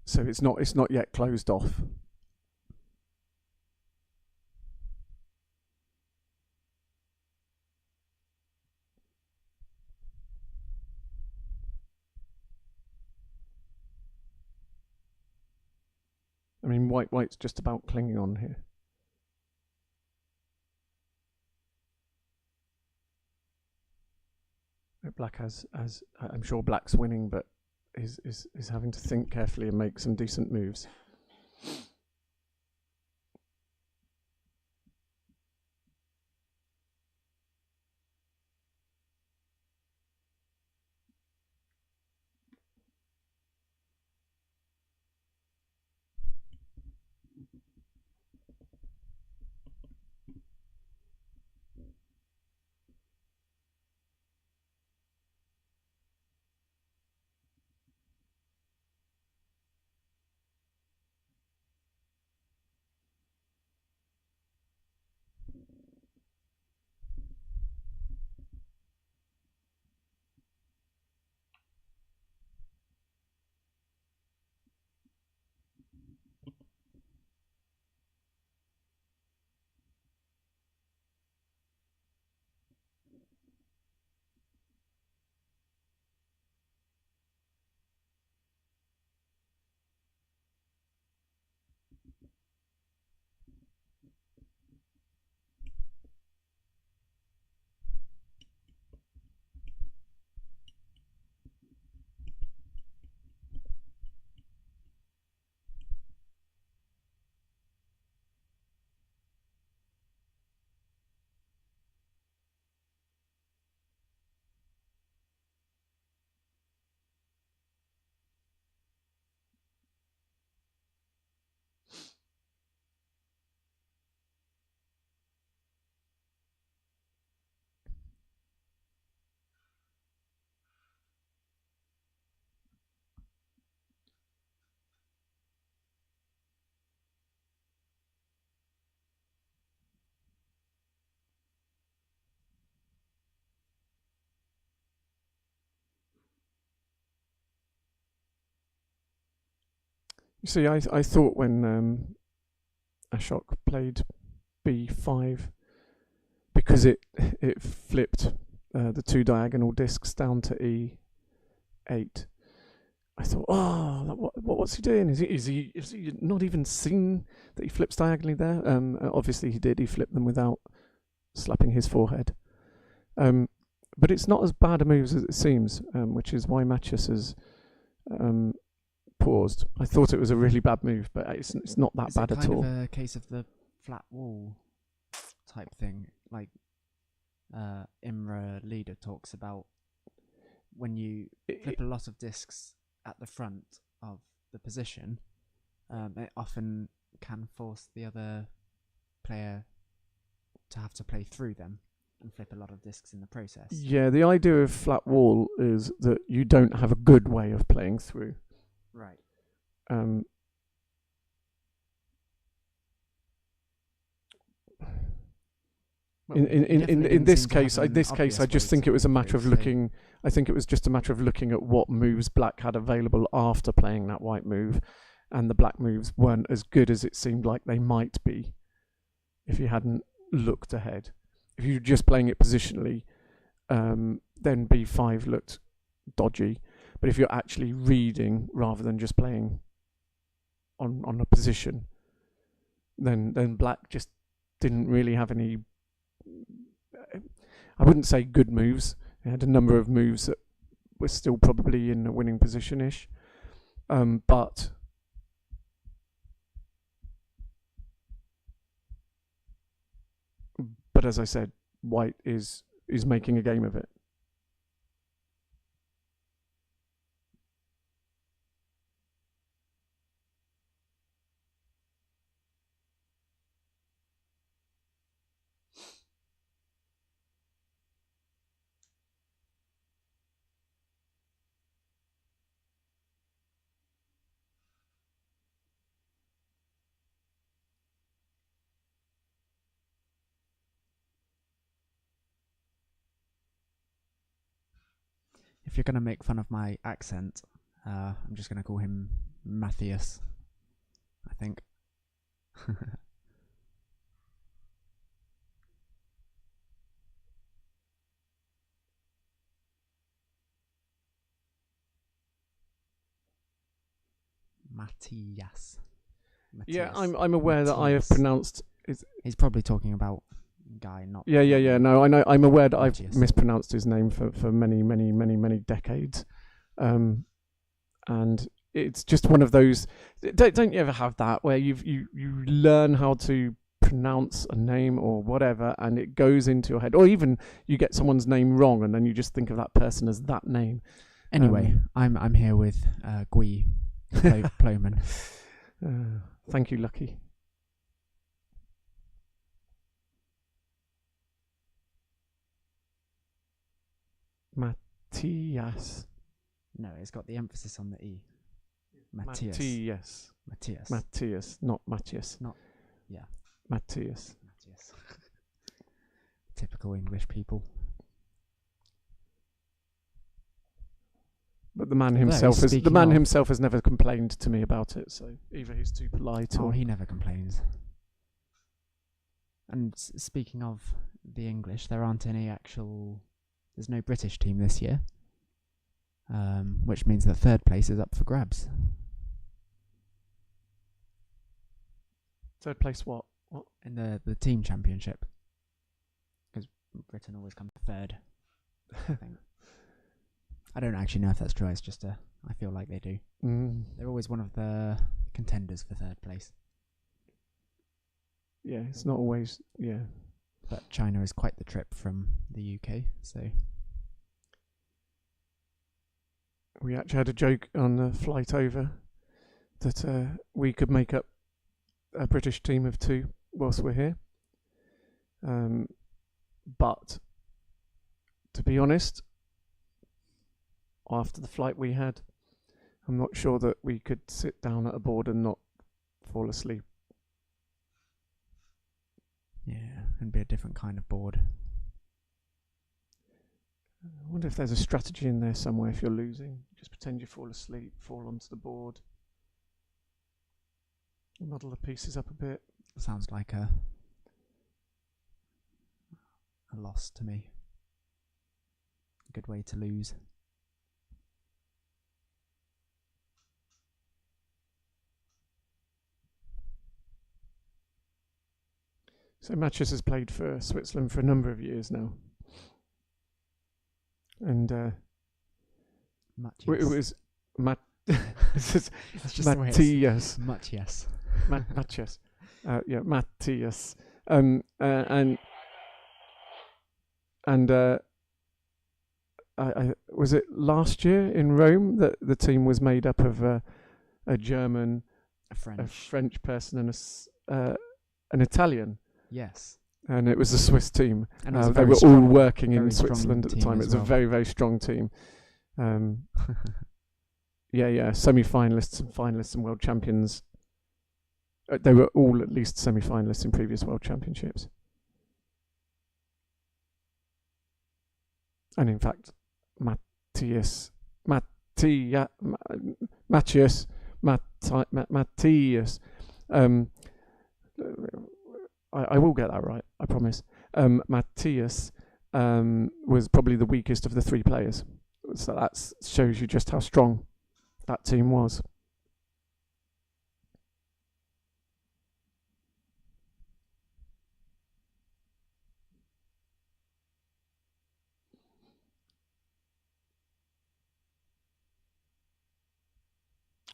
So it's not yet closed off. I mean, white's just about clinging on here. Black has I'm sure black's winning, but is having to think carefully and make some decent moves. You see, I thought when Ashok played b5 because it flipped the 2 diagonal discs down to E8. I thought, what's he doing? Is he not even seen that he flips diagonally there? Obviously he did. He flipped them without slapping his forehead. But it's not as bad a move as it seems, which is why Matthias has paused. I thought it was a really bad move, but it's not that bad at all. Is it kind of a case of the flat wall type thing, like Imre Leader talks about when you flip a lot of discs at the front of the position, it often can force the other player to have to play through them and flip a lot of discs in the process. Yeah, the idea of flat wall is that you don't have a good way of playing through. Right. In this case, I just think it was a matter of looking. I think it was just a matter of looking at what moves Black had available after playing that white move, and the Black moves weren't as good as it seemed like they might be if you hadn't looked ahead. If you were just playing it positionally, then B5 looked dodgy. But if you're actually reading rather than just playing on a position, then Black just didn't really have any. I wouldn't say good moves. He had a number of moves that were still probably in a winning position-ish, but as I said, White is making a game of it. If you're going to make fun of my accent, I'm just going to call him Matthias, I think. Matthias. Yeah, I'm aware that I have pronounced. He's probably talking about Guy, not. Yeah. No, I know. I'm aware that Matthias. I've mispronounced his name for many decades, and it's just one of those. Don't you ever have that where you learn how to pronounce a name or whatever, and it goes into your head, or even you get someone's name wrong, and then you just think of that person as that name. Anyway, I'm here with Gui Plowman. Thank you, Lucky. Matthias. No, it's got the emphasis on the E. Matthias. Matthias, not Matthias. Not, yeah. Matthias. Typical English people. But the man himself has never complained to me about it. So either he's too polite or he never complains. And speaking of the English, there's no British team this year, which means that third place is up for grabs. Third place what? In the team championship. Because Britain always comes third, I think. I don't actually know if that's true, it's just I feel like they do. They're always one of the contenders for third place. Yeah, it's not always, yeah. But China is quite the trip from the UK, so... We actually had a joke on the flight over that we could make up a British team of 2 whilst we're here. But, to be honest, after the flight we had, I'm not sure that we could sit down at a board and not fall asleep. Yeah, it'd be a different kind of board. I wonder if there's a strategy in there somewhere if you're losing. Just pretend you fall asleep, fall onto the board. Muddle the pieces up a bit. Sounds like a loss to me. A good way to lose. So Matches has played for Switzerland for a number of years now. And it was That's just Matthias. Matthias. Matthias. Yeah, Matthias. And I was it last year in Rome that the team was made up of a German, A French. a French person, and an Italian. Yes. And it was a Swiss team. And it was a they very were all strong- working in very strong Switzerland at the team time. as It was a well. very, very strong team. Yeah, semi-finalists and finalists and world champions. They were all at least semi-finalists in previous world championships. And in fact, Matthias, I will get that right, I promise. Matthias was probably the weakest of the three players. So that shows you just how strong that team was.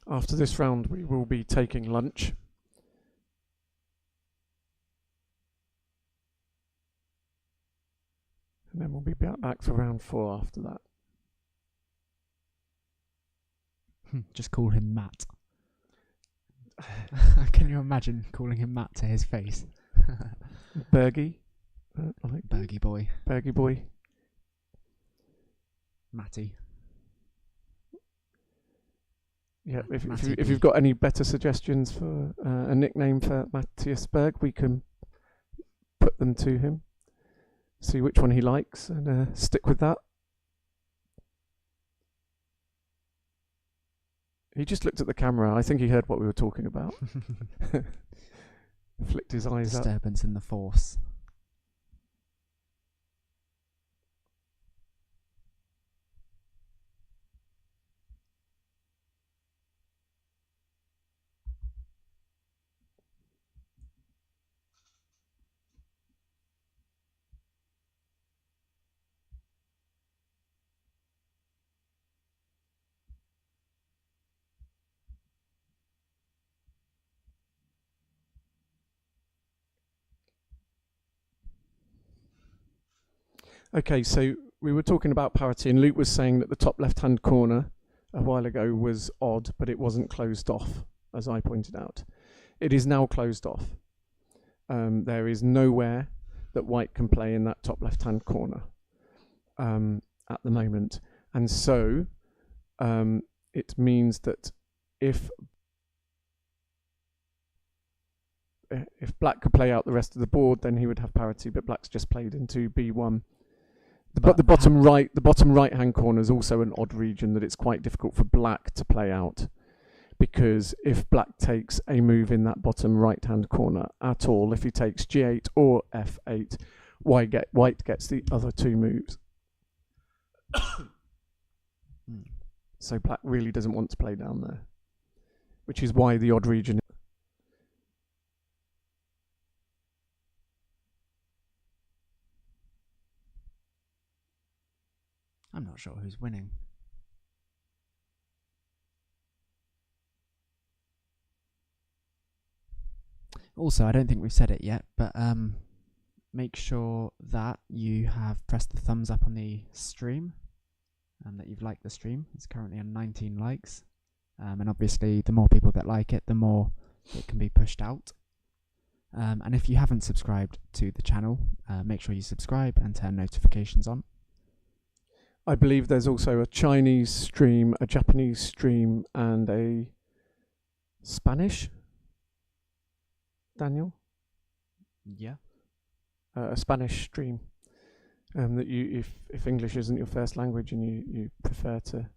After this round, we will be taking lunch. And then we'll be back for round 4 after that. Just call him Matt. Can you imagine calling him Matt to his face? Bergie. Bergie boy. Bergie boy. Matty. Yeah, if Matty you've got any better suggestions for a nickname for Matthias Berg, we can put them to him. See which one he likes and stick with that. He just looked at the camera. I think he heard what we were talking about. Flicked his eyes up. Disturbance in the force. Okay, so we were talking about parity, and Luke was saying that the top left-hand corner a while ago was odd, but it wasn't closed off, as I pointed out. It is now closed off. There is nowhere that white can play in that top left-hand corner at the moment. And so it means that if black could play out the rest of the board, then he would have parity, but black's just played into B1. The bottom right-hand corner is also an odd region that it's quite difficult for black to play out, because if black takes a move in that bottom right-hand corner at all, if he takes G8 or F8, white gets the other two moves. So black really doesn't want to play down there, which is why the odd region. I'm not sure who's winning. Also, I don't think we've said it yet, but make sure that you have pressed the thumbs up on the stream and that you've liked the stream. It's currently on 19 likes. And obviously, the more people that like it, the more it can be pushed out. And if you haven't subscribed to the channel, make sure you subscribe and turn notifications on. I believe there's also a Chinese stream, a Japanese stream, and a Spanish. Daniel? Yeah. A Spanish stream. That you, if English isn't your first language and you prefer to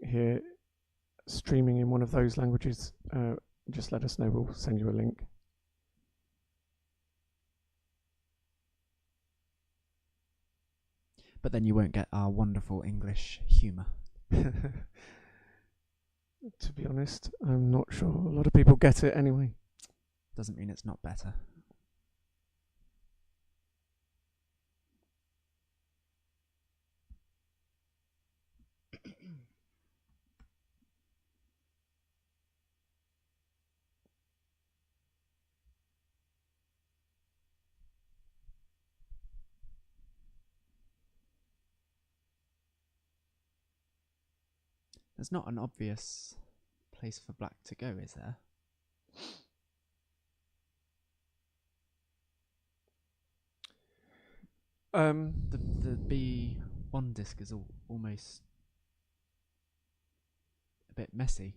hear streaming in one of those languages, just let us know. We'll send you a link. But then you won't get our wonderful English humour. To be honest, I'm not sure. A lot of people get it anyway. Doesn't mean it's not better. There's not an obvious place for black to go, is there? The B1 disc is almost a bit messy.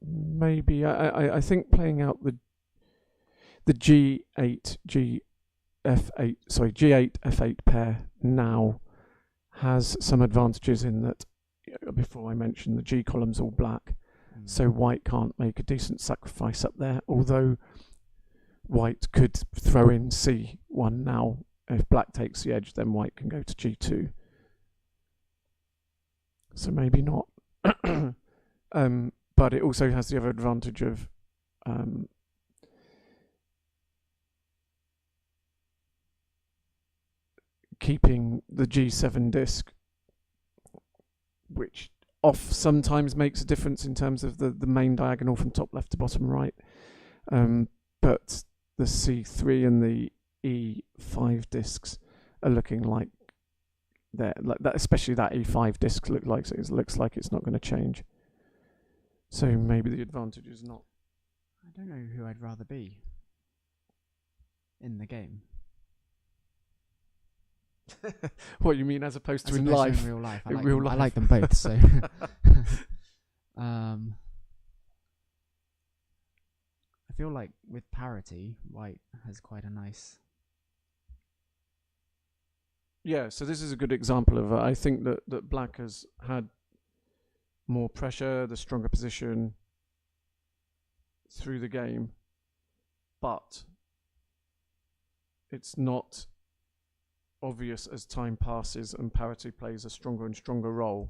Maybe I think playing out the G8 F8 pair now has some advantages in that. Before I mentioned the G column's all black, so white can't make a decent sacrifice up there. Although white could throw in C1 now. If black takes the edge, then white can go to G2. So maybe not. But it also has the other advantage of keeping the G7 disc, which sometimes makes a difference in terms of the main diagonal from top left to bottom right. But the C3 and the E5 discs are looking like they're like that, especially that E5 disc looks like it's not going to change. So maybe the advantage is not. I don't know who I'd rather be in the game. What you mean, as opposed to in In life? real life, In real life. I like them both. So, I feel like with parity, white has quite a nice. Yeah, so this is a good example of. I think that black has had more pressure, the stronger position through the game, but it's not obvious as time passes and parity plays a stronger and stronger role.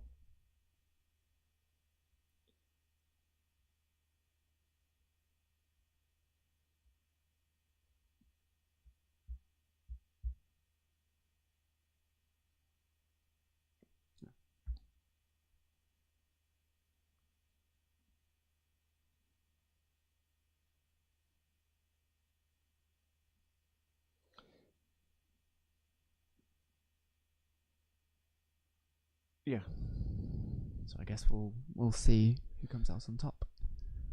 Yeah. So I guess we'll see who comes out on top.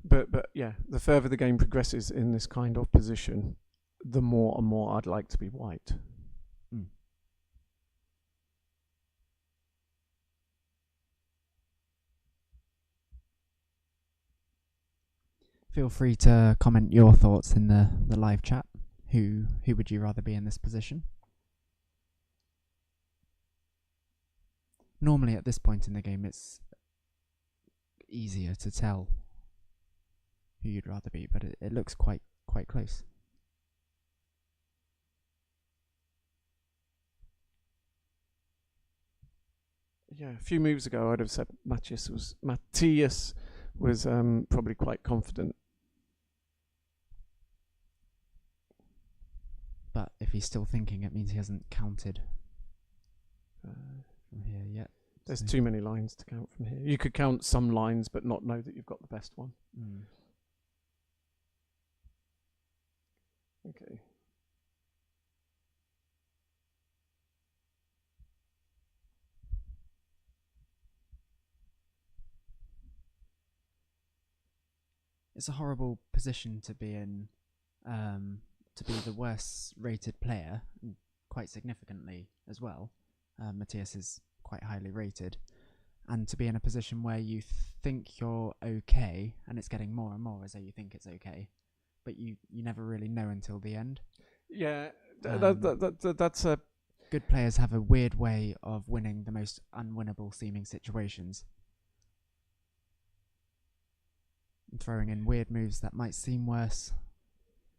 But yeah, the further the game progresses in this kind of position, the more and more I'd like to be white. Feel free to comment your thoughts in the live chat. Who would you rather be in this position? Normally at this point in the game it's easier to tell who you'd rather be, but it looks quite close. Yeah, a few moves ago I'd have said Matthias was probably quite confident. But if he's still thinking, it means he hasn't counted from here yet. There's too many lines to count from here. You could count some lines but not know that you've got the best one. Okay. It's a horrible position to be in, to be the worst rated player, quite significantly as well. Matthias is quite highly rated, and to be in a position where you think you're okay, and it's getting more and more as though you think it's okay, but you never really know until the end. Yeah, that's a... Good players have a weird way of winning the most unwinnable seeming situations. throwing in weird moves that might seem worse,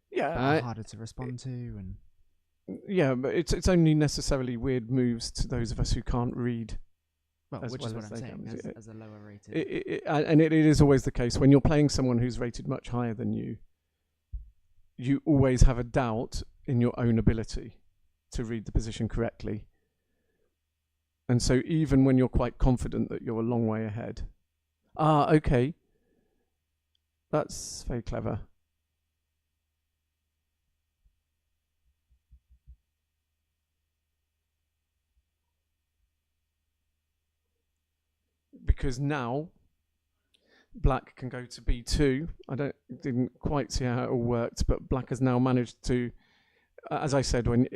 but Yeah, are harder to respond to, and yeah, but it's only necessarily weird moves to those of us who can't read. As which well is what as I'm they saying, can. as a lower rated. And it is always the case when you're playing someone who's rated much higher than you. You always have a doubt in your own ability to read the position correctly. And so even when you're quite confident that you're a long way ahead, okay, that's very clever. Because now black can go to b2. Didn't quite see how it all worked, but black has now managed to, as I said, when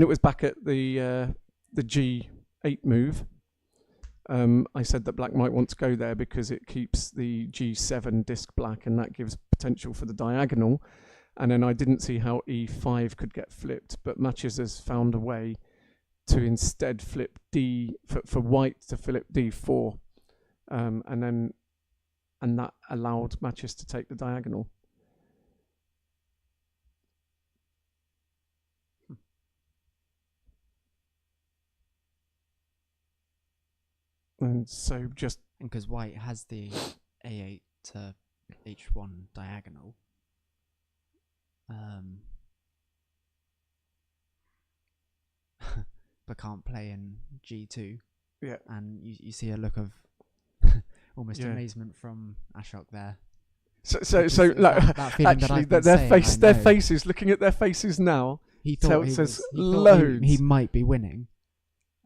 it was back at the g8 move, I said that black might want to go there because it keeps the g7 disc black, and that gives potential for the diagonal. And then I didn't see how e5 could get flipped, but Matches has found a way to instead flip d for white to flip d4, and that allowed Matches to take the diagonal. And so just because white has the a8 to h1 diagonal, but can't play in g2. Yeah. And you see a look of almost amazement from Ashok there. So that actually, their faces, looking at their faces now, he thought he might be winning,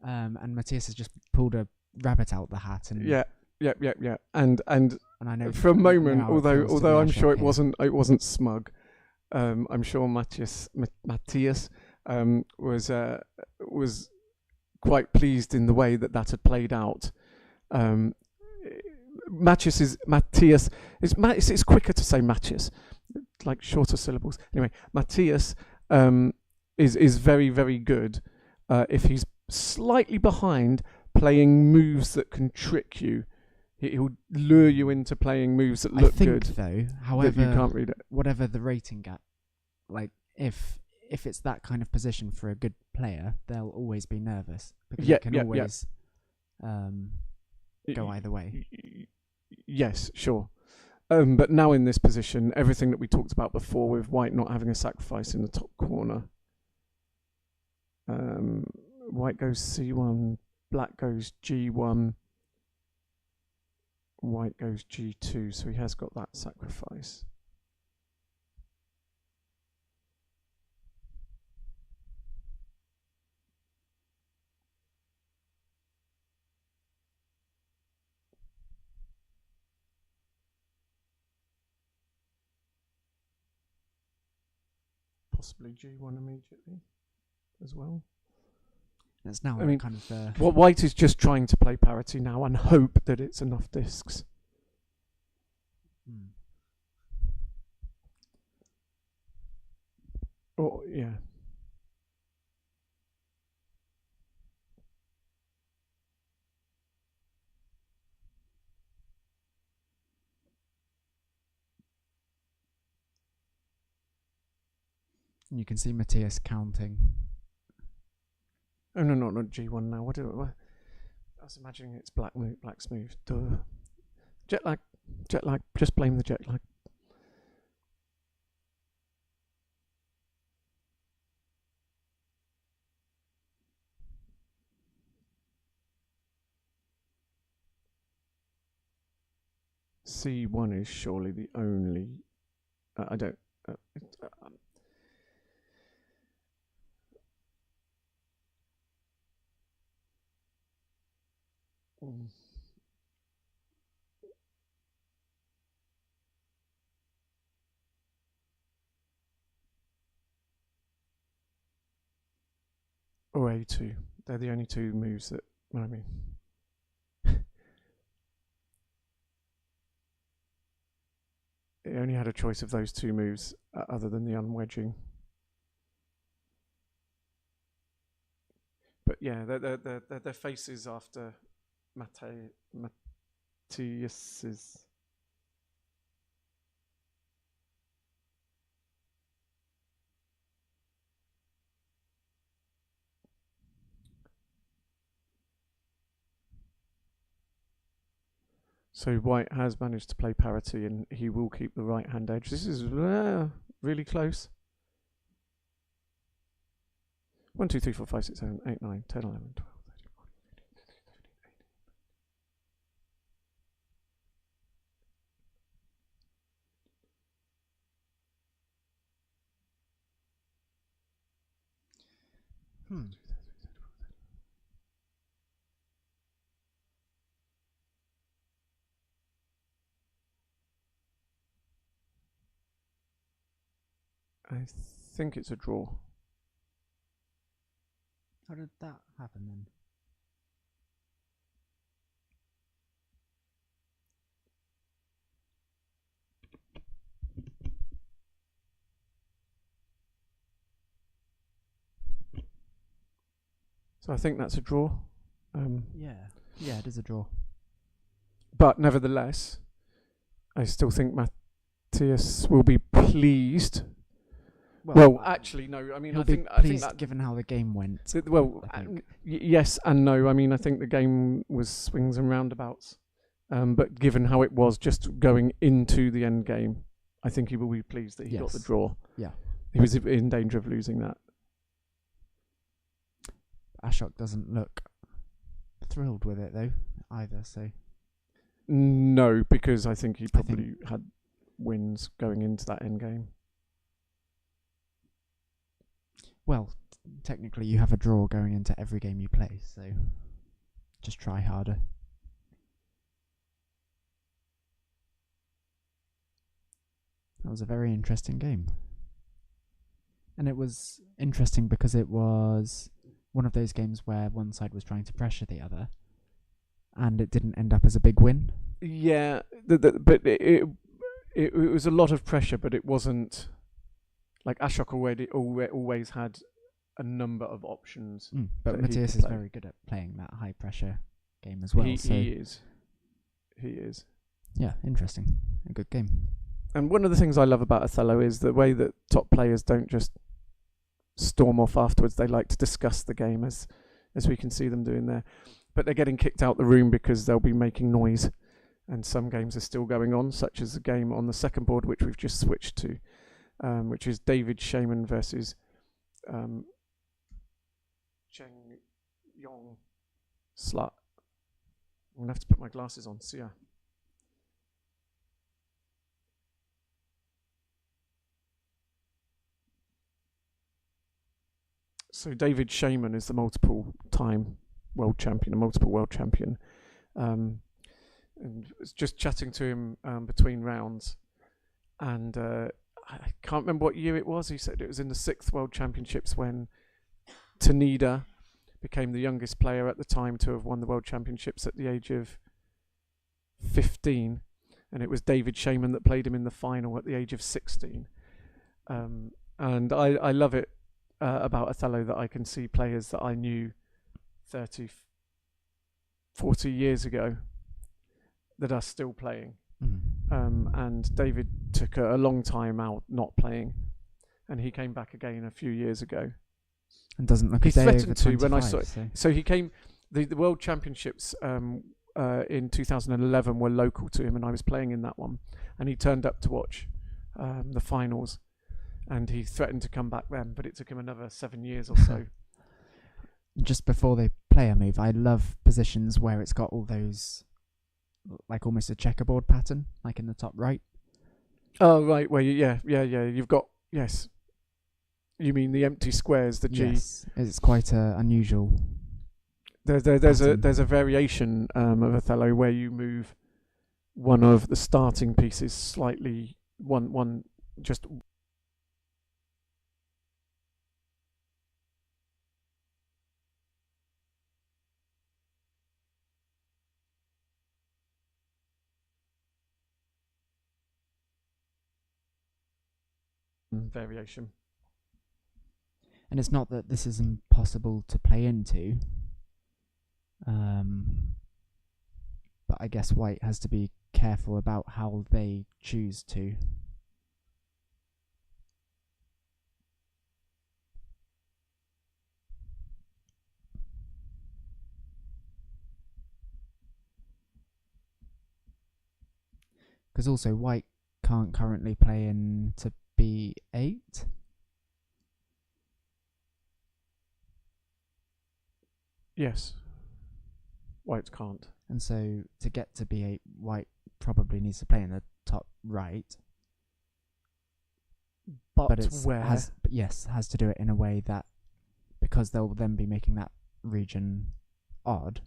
and Matthias has just pulled a rabbit out the hat, and yeah. And I know for a moment, although I'm sure it here. wasn't smug, I'm sure Matthias was quite pleased in the way that had played out. Matthias it's quicker to say Matthias, like shorter syllables. Anyway, Matthias is very, very good if he's slightly behind, playing moves that can trick you. He'll lure you into playing moves that look good. Though, however, you can't read it. Whatever the rating gap, like if it's that kind of position for a good player, they'll always be nervous because it can always go either way. Yes, sure. But now in this position, everything that we talked about before with white not having a sacrifice in the top corner. White goes c1, black goes g1, white goes g2, so he has got that sacrifice. Possibly g1 immediately as well. It's now kind of what white is just trying to play parity now and hope that it's enough discs. Oh yeah. You can see Matthias counting. Oh no, not G1 now. What? I was imagining it's black's move. Duh. Jet lag. Just blame the jet lag. C1 is surely the only. I don't. Or A2. They're the only two moves that. I mean. It only had a choice of those two moves, other than the unwedging. But yeah, their faces after Matthias's. So white has managed to play parity, and he will keep the right hand edge. This is really close. 1, 2, 3, 4, 5, 6, 7, 8, 9, 10, 11, 12, 13, 14, 15, 16, 17, 18. I think it's a draw. How did that happen then? So I think that's a draw. Yeah, it is a draw. But nevertheless, I still think Matthias will be pleased. Well, actually, no. I mean, he'll I think that given how the game went. Yes and no. I mean, I think the game was swings and roundabouts. But given how it was just going into the end game, I think he will be pleased that he got the draw. Yeah. He was in danger of losing that. Ashok doesn't look thrilled with it though either. So no, because I think he probably had wins going into that end game. Well, technically you have a draw going into every game you play, so just try harder. That was a very interesting game. And it was interesting because it was one of those games where one side was trying to pressure the other, and it didn't end up as a big win. Yeah, but it was a lot of pressure, but it wasn't like Ashok always had a number of options. But Matthias is very good at playing that high pressure game as well. He is. Yeah, interesting. A good game. And one of the things I love about Othello is the way that top players don't just storm off afterwards. They like to discuss the game, as we can see them doing there. But they're getting kicked out the room because they'll be making noise. And some games are still going on, such as the game on the second board, which we've just switched to, which is David Shaman versus Cheng Yong Slut. I'm going to have to put my glasses on. See ya. So David Shaman is the multiple-time world champion, and was just chatting to him between rounds, and I can't remember what year it was. He said it was in the 6th World Championships when Tanida became the youngest player at the time to have won the World Championships at the age of 15, and it was David Shaman that played him in the final at the age of 16. And I love it about Othello that I can see players that I knew 30, 40 years ago that are still playing. And David took a long time out not playing, and he came back again a few years ago. And doesn't look he a day threatened over to 25, when I saw it. So he came. The World Championships in 2011 were local to him, and I was playing in that one. And he turned up to watch the finals, and he threatened to come back then, but it took him another 7 years or so. Just before they play a move, I love positions where it's got all those, like almost a checkerboard pattern, like in the top right. Oh right, where you've got yes. You mean the empty squares, the G? Yes, it's quite unusual. There's a variation of Othello where you move one of the starting pieces slightly, one just. Variation. And it's not that this is impossible to play into, but I guess white has to be careful about how they choose to. Because also white can't currently play into b8. Yes. White can't. And so to get to b8, white probably needs to play in the top right. But it's where? has to do it in a way that, because they'll then be making that region odd.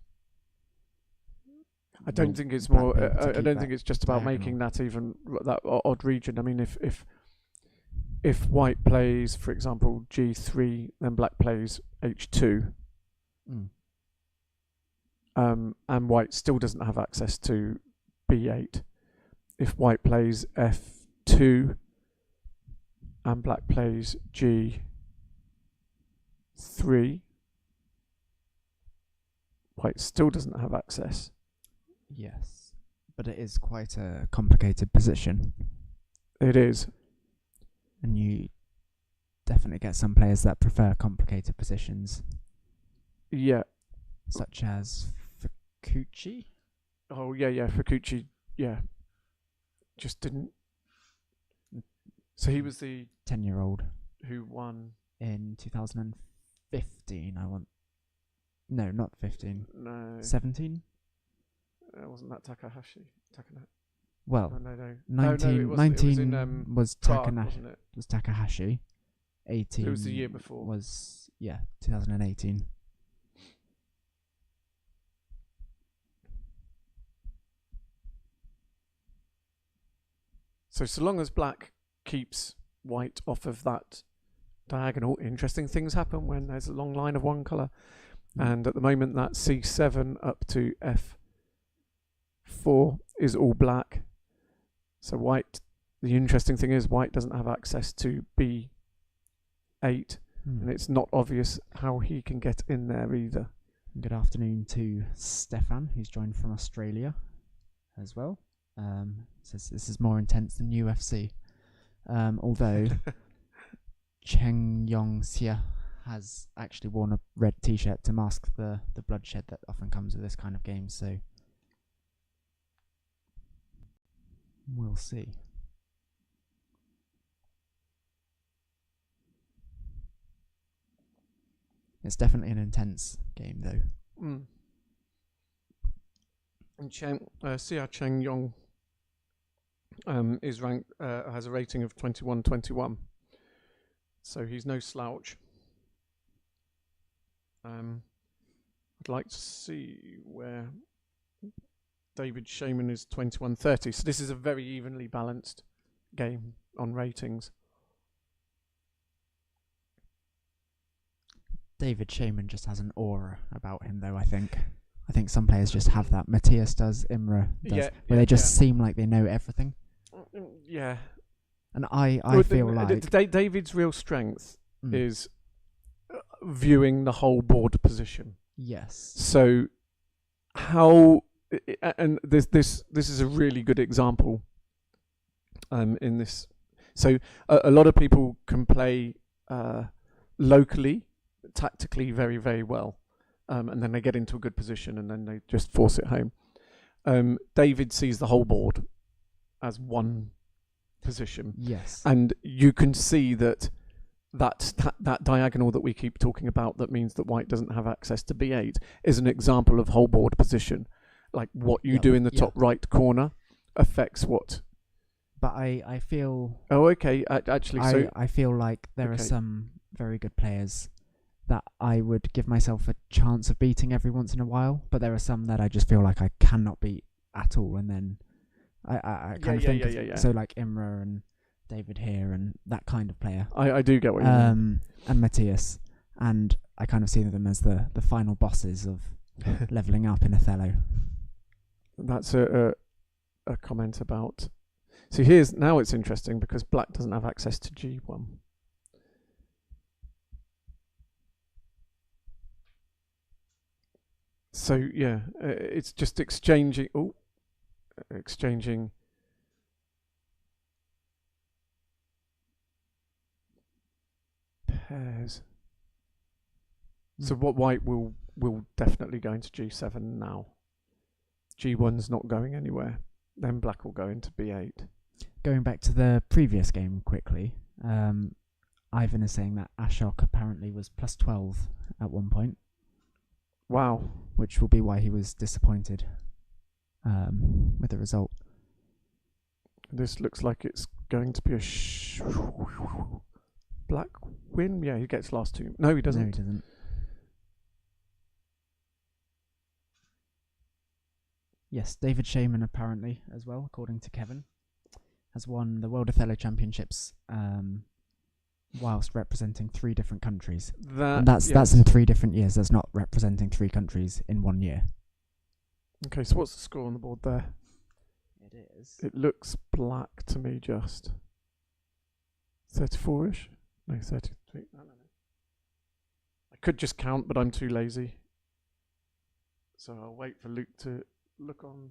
I don't think it's black more. be able to I keep don't that think it's just about making that even that odd region. I mean, if white plays, for example, g3, then black plays h2, and white still doesn't have access to b8. If white plays f2 and black plays g3, white still doesn't have access. Yes, but it is quite a complicated position. It is. And you definitely get some players that prefer complicated positions. Yeah. Such as Fukuchi. Oh, yeah, Fukuchi, yeah. Just didn't. So he was the 10-year-old who won in 2015. No, not 15. No. 17. Wasn't that Takahashi? Well, no. 19 was Prague, wasn't it? Was Takahashi. 18. It was the year before. Was 2018. So long as black keeps white off of that diagonal, interesting things happen when there's a long line of one colour. And at the moment, that c7 up to f4 is all black. So white, the interesting thing is white doesn't have access to b8, and it's not obvious how he can get in there either. Good afternoon to Stefan, who's joined from Australia as well. Says this is more intense than UFC. Although Cheng Yong-xia has actually worn a red t-shirt to mask the bloodshed that often comes with this kind of game, so we'll see. It's definitely an intense game, though. And Xia Cheng Yong is ranked, has a rating of 21-21, so he's no slouch. I'd like to see where David Shaman is 21-30. So this is a very evenly balanced game on ratings. David Shaman just has an aura about him, though, I think. I think some players just have that. Matthias does, Imre does, where they just seem like they know everything. Yeah. And I feel like David's real strength is viewing the whole board position. Yes. So how, and this is a really good example in this. So a lot of people can play locally, tactically very, very well, and then they get into a good position and then they just force it home. David sees the whole board as one position. Yes. And you can see that diagonal that we keep talking about, that means that white doesn't have access to b8, is an example of whole board position. Like what you do in the top right corner affects what. But I feel. Oh, okay. Actually, I feel like there are some very good players that I would give myself a chance of beating every once in a while, but there are some that I just feel like I cannot beat at all, and then I kind of think so, like Imre and David here and that kind of player. I do get what you mean. And Matthias, and I kind of see them as the final bosses of leveling up in Othello. That's a comment about. So now it's interesting because black doesn't have access to G1. So it's just exchanging pairs. So what white will definitely go into G7 now. G1's not going anywhere. Then black will go into b8. Going back to the previous game quickly, Ivan is saying that Ashok apparently was plus 12 at one point, Wow. which will be why he was disappointed with the result. This looks like it's going to be a black win. Yeah, he gets last two. No, he doesn't. No, he doesn't. Yes, David Shaman apparently as well, according to Kevin, has won the World Othello Championships whilst representing 3 different countries. And that's in 3 different years. That's not representing 3 countries in 1 year. Okay, so what's the score on the board there? It is. It looks black to me, just 34-ish. No, 33. No. I could just count, but I'm too lazy. So I'll wait for Luke to look on.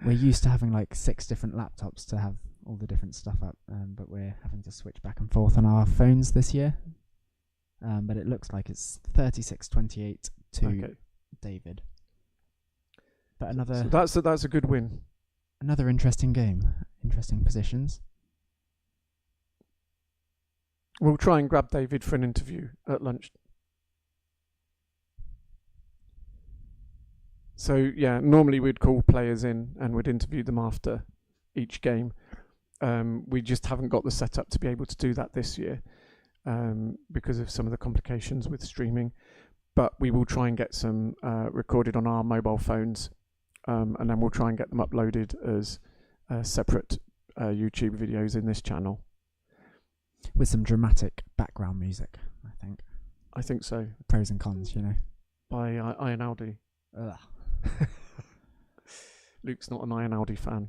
We're used to having like 6 different laptops to have all the different stuff up, but we're having to switch back and forth on our phones this year. But it looks like it's 36-28 to David. But so that's a good win. Another interesting game, interesting positions. We'll try and grab David for an interview at lunch. So yeah, normally we'd call players in and we'd interview them after each game. We just haven't got the setup to be able to do that this year because of some of the complications with streaming. But we will try and get some recorded on our mobile phones, and then we'll try and get them uploaded as separate YouTube videos in this channel. With some dramatic background music, I think. I think so. Pros and cons, you know. By Ian Aldi. Ugh. Luke's not an Ian Aldi fan.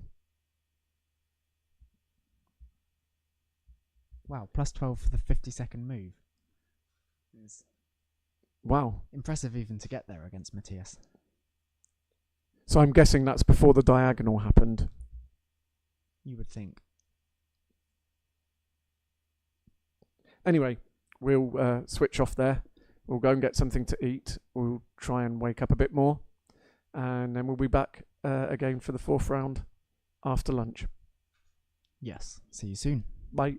Wow, plus 12 for the 50-second move. It's wow. Impressive even to get there against Matthias. So I'm guessing that's before the diagonal happened. You would think. Anyway, we'll switch off there. We'll go and get something to eat. We'll try and wake up a bit more. And then we'll be back again for the 4th round after lunch. Yes. See you soon. Bye.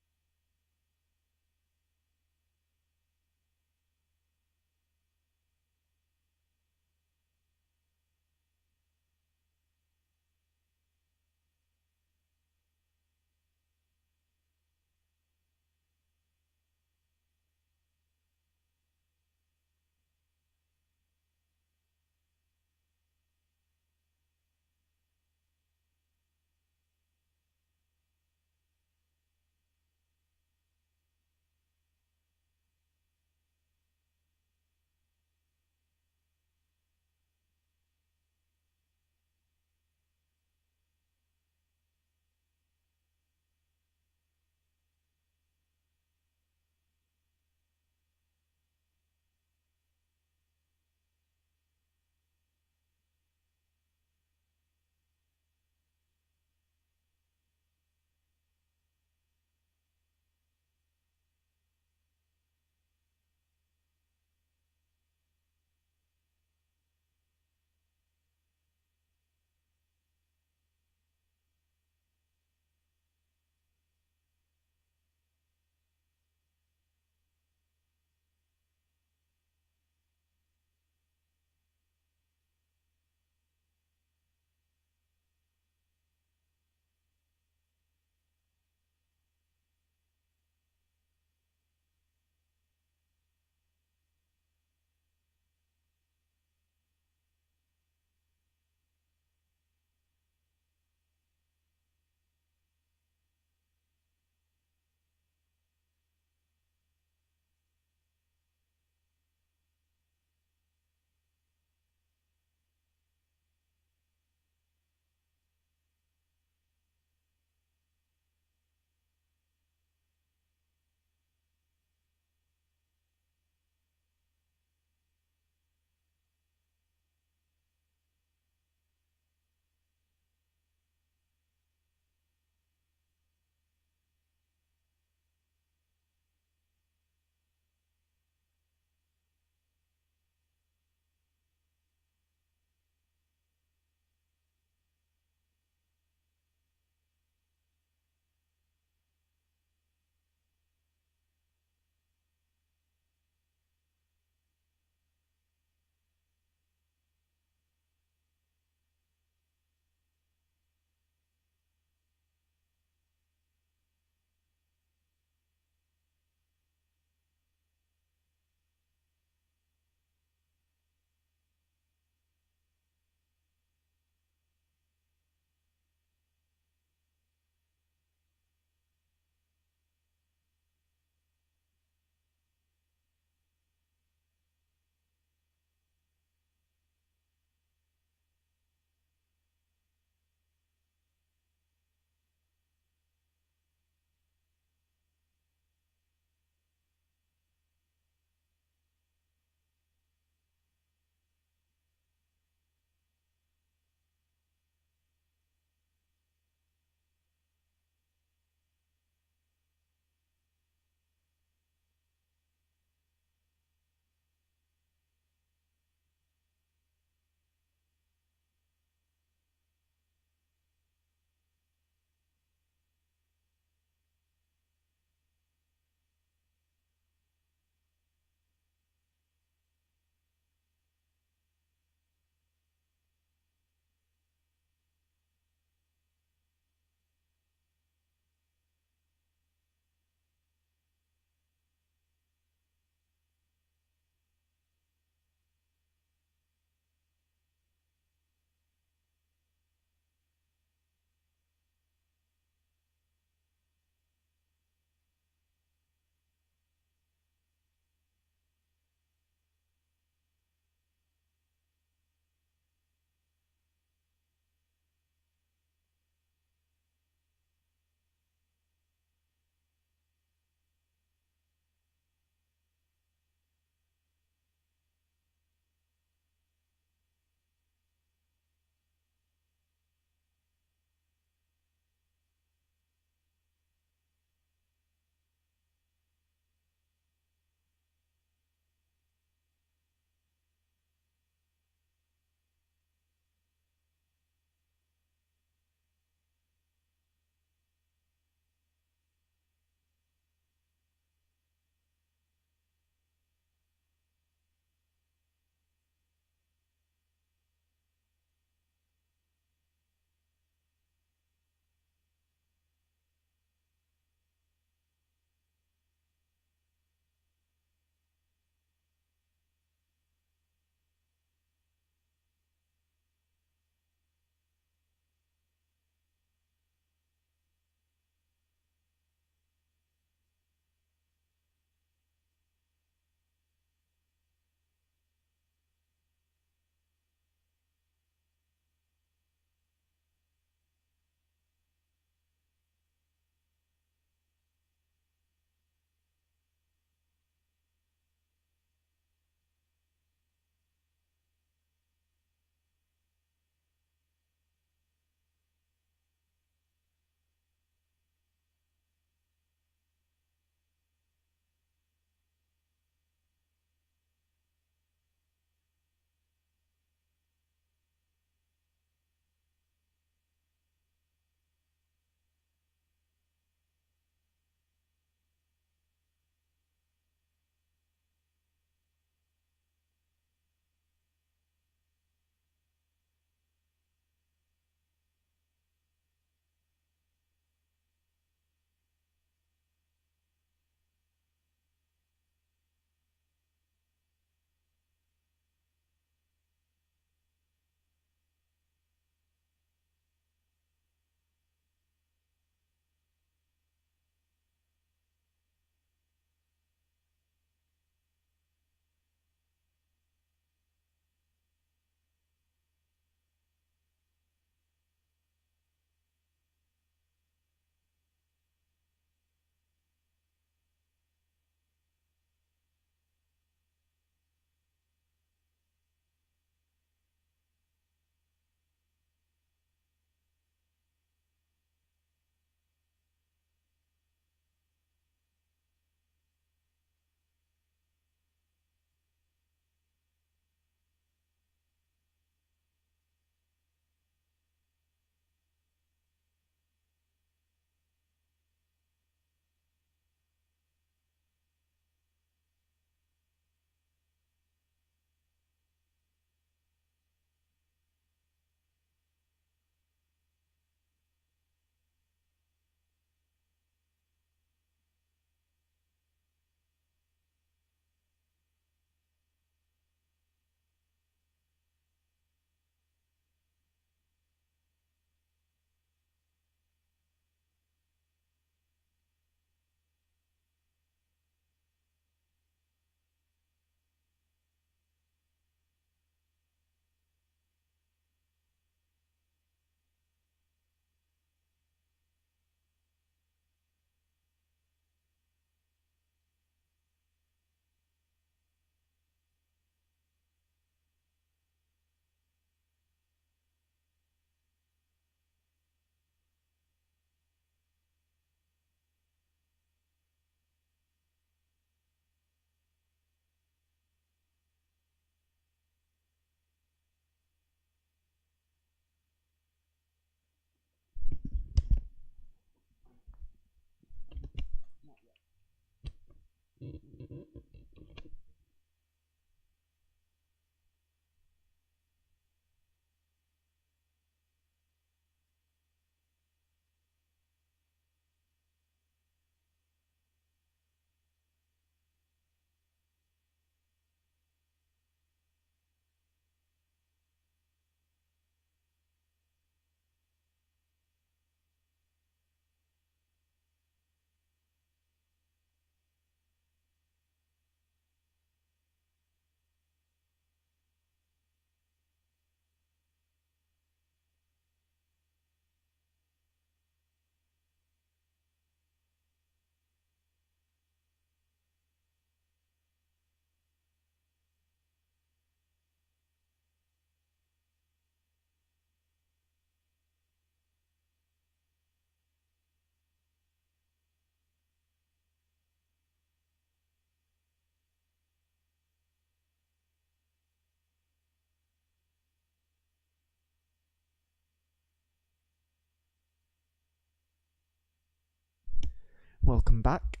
welcome back.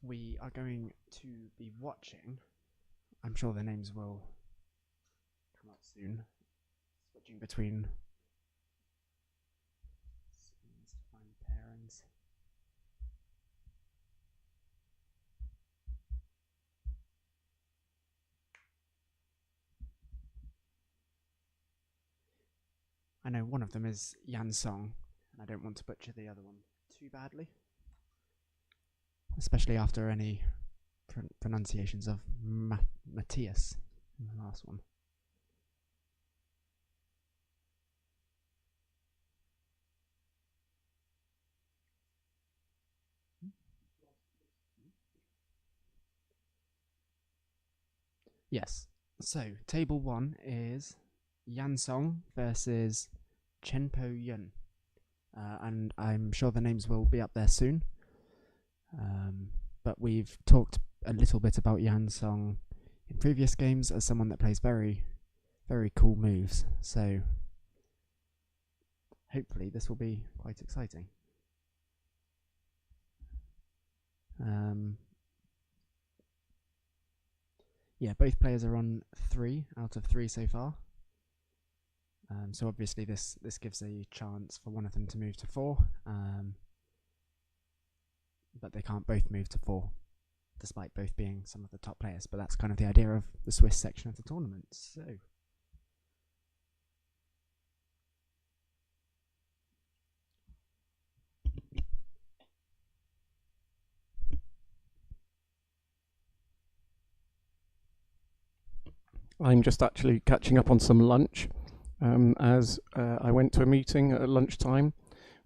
We are going to be watching, I'm sure the names will come up soon, switching between screens to find pairings. I know one of them is Yan Song, and I don't want to butcher the other one too badly, especially after any pronunciations of Matthias in the last one. Yes, so table 1 is Yan Song versus Chen Po Yun, and I'm sure the names will be up there soon. But we've talked a little bit about Yan Song in previous games as someone that plays very, very cool moves, so hopefully this will be quite exciting. Yeah, both players are on 3 out of 3 so far. So obviously this gives a chance for one of them to move to 4, but they can't both move to 4, despite both being some of the top players. But that's kind of the idea of the Swiss section of the tournament. So I'm just actually catching up on some lunch, as I went to a meeting at lunchtime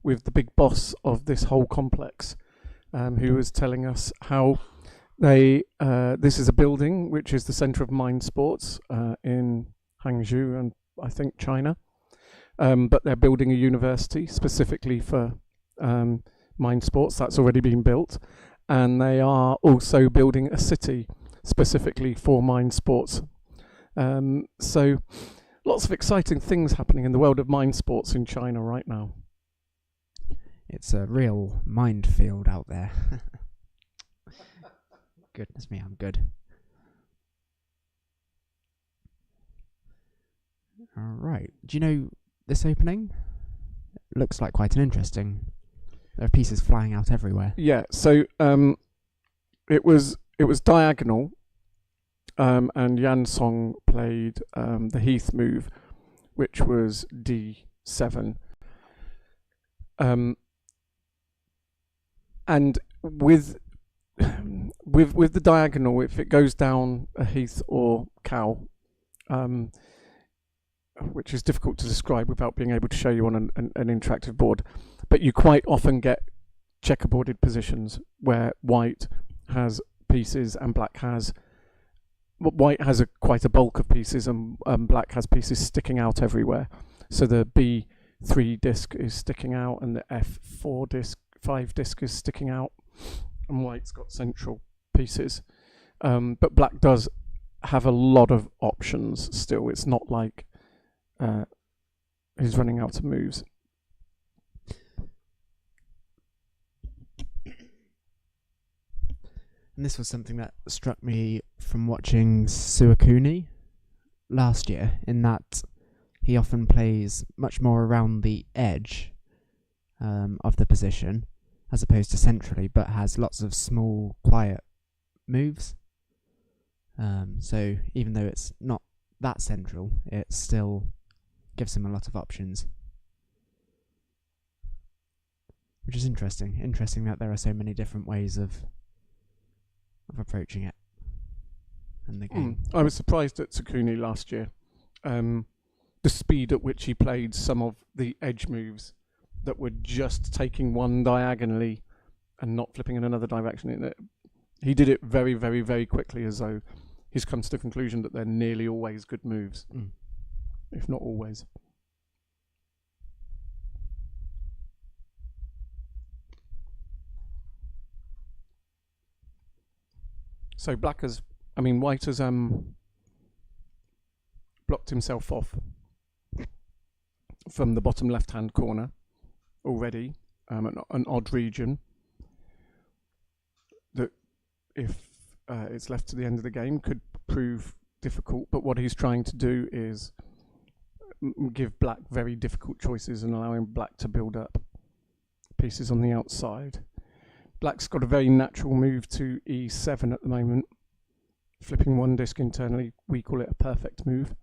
with the big boss of this whole complex, who was telling us how this is a building which is the centre of Mindsports in Hangzhou and I think China, but they're building a university specifically for Mindsports. That's already been built, and they are also building a city specifically for Mindsports. So lots of exciting things happening in the world of Mindsports in China right now. it's a real minefield out there. Goodness me, I'm good. Alright, do you know this opening? It looks like quite an interesting. There are pieces flying out everywhere. Yeah, so it was diagonal, and Yan Song played the Heath move, which was D7. And with the diagonal, if it goes down a Heath or cow, which is difficult to describe without being able to show you on an interactive board, but you quite often get checkerboarded positions where white has pieces and black has quite a bulk of pieces, and black has pieces sticking out everywhere. So the B3 disc is sticking out, and the F5 disc is sticking out, and white's got central pieces. But black does have a lot of options still. It's not like he's running out of moves. And this was something that struck me from watching Suakuni last year, in that he often plays much more around the edge of the position as opposed to centrally, but has lots of small, quiet moves. So even though it's not that central, it still gives him a lot of options, which is interesting. Interesting that there are so many different ways of approaching it and the game. I was surprised at Tsukuni last year. The speed at which he played some of the edge moves that were just taking one diagonally and not flipping in another direction. He did it very, very, very quickly, as though he's come to the conclusion that they're nearly always good moves, if not always. So white has blocked himself off from the bottom left-hand corner already, an odd region. if it's left to the end of the game, could prove difficult. But what he's trying to do is give black very difficult choices and allowing black to build up pieces on the outside. Black's got a very natural move to e7 at the moment, flipping one disc internally. We call it a perfect move,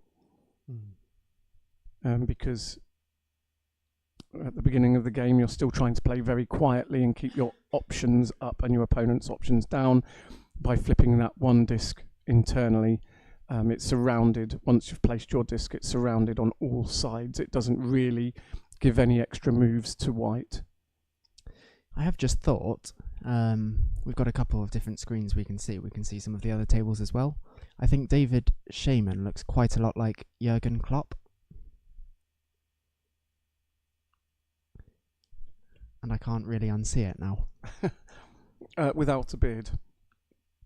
because at the beginning of the game you're still trying to play very quietly and keep your options up and your opponent's options down. By flipping that one disc internally, it's surrounded. Once you've placed your disc, it's surrounded on all sides. It doesn't really give any extra moves to white. I have just thought, we've got a couple of different screens we can see. We can see some of the other tables as well. I think David Shaman looks quite a lot like Jurgen Klopp. And I can't really unsee it now. Without a beard.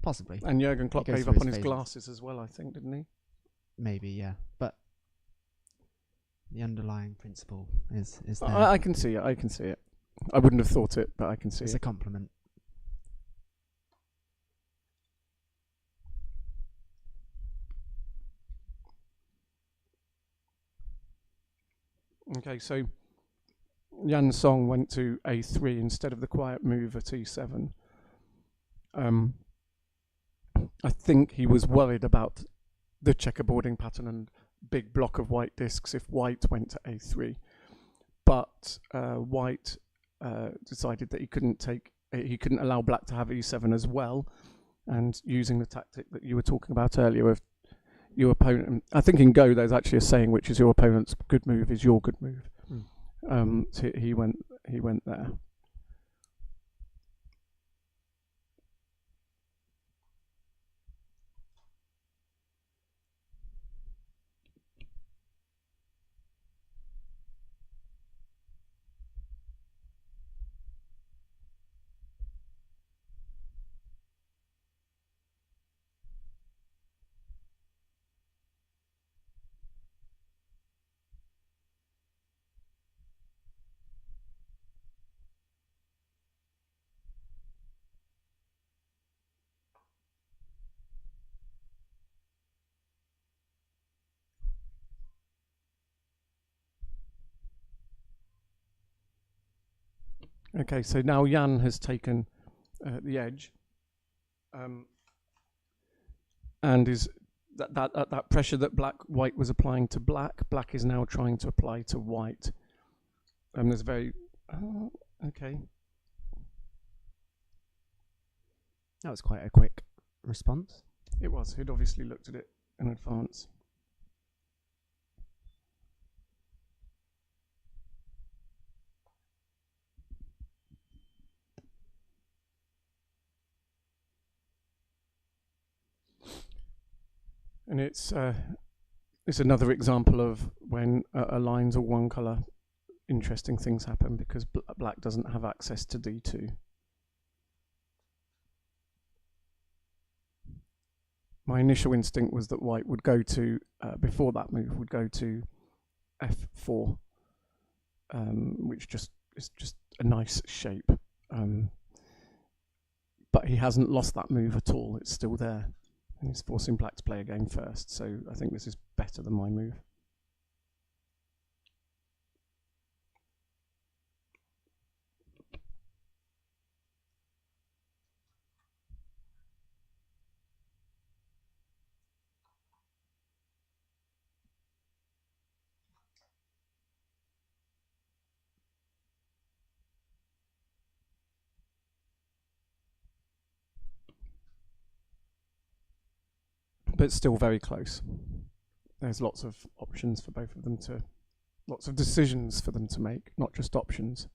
Possibly. And Jurgen Klopp gave up on his glasses as well, I think, didn't he? Maybe, yeah. But the underlying principle is there. I can see it. I can see it. I wouldn't have thought it, but I can see it. It's a compliment. Okay, so Yan Song went to a3 instead of the quiet move at e7. I think he was worried about the checkerboarding pattern and big block of white discs if white went to a3. But white decided that he couldn't allow black to have e7 as well, and using the tactic that you were talking about earlier of your opponent. I think in Go there's actually a saying which is your opponent's good move is your good move. So he went there. Okay, so now Yan has taken the edge, and is that pressure that white was applying to black is now trying to apply to white. There's very okay. That was quite a quick response. It was. He'd obviously looked at it in advance. And it's another example of when a line's all one colour, interesting things happen because black doesn't have access to d2. My initial instinct was that white would go to, before that move, would go to f4, which is just a nice shape. But he hasn't lost that move at all. It's still there. And he's forcing black to play a game first. So I think this is better than my move. But it's still very close. There's lots of options for both of them lots of decisions for them to make, not just options.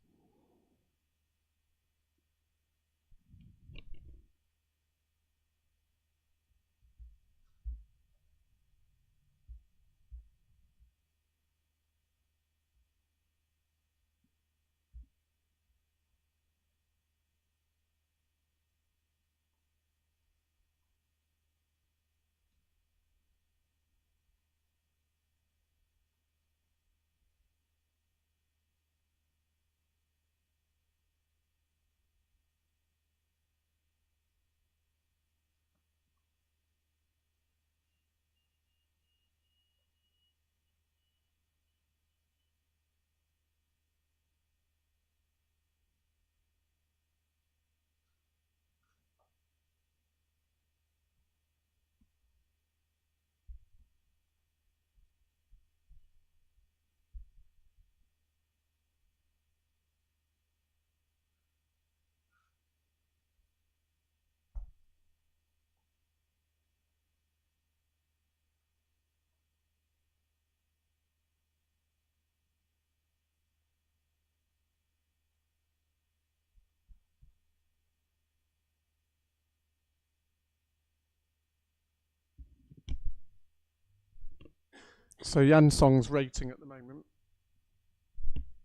So Yan Song's rating at the moment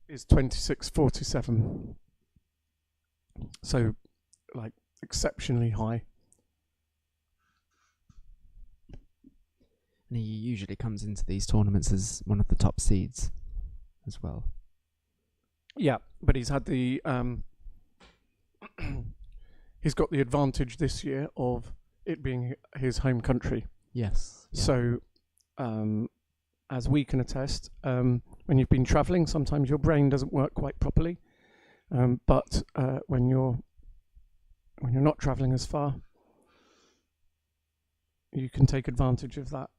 is 26.47. So, like, exceptionally high. And he usually comes into these tournaments as one of the top seeds as well. Yeah, but he's had the he's got the advantage this year of it being his home country. Yes. Yeah. So, as we can attest, when you've been travelling, sometimes your brain doesn't work quite properly. But when you're not travelling as far, you can take advantage of that.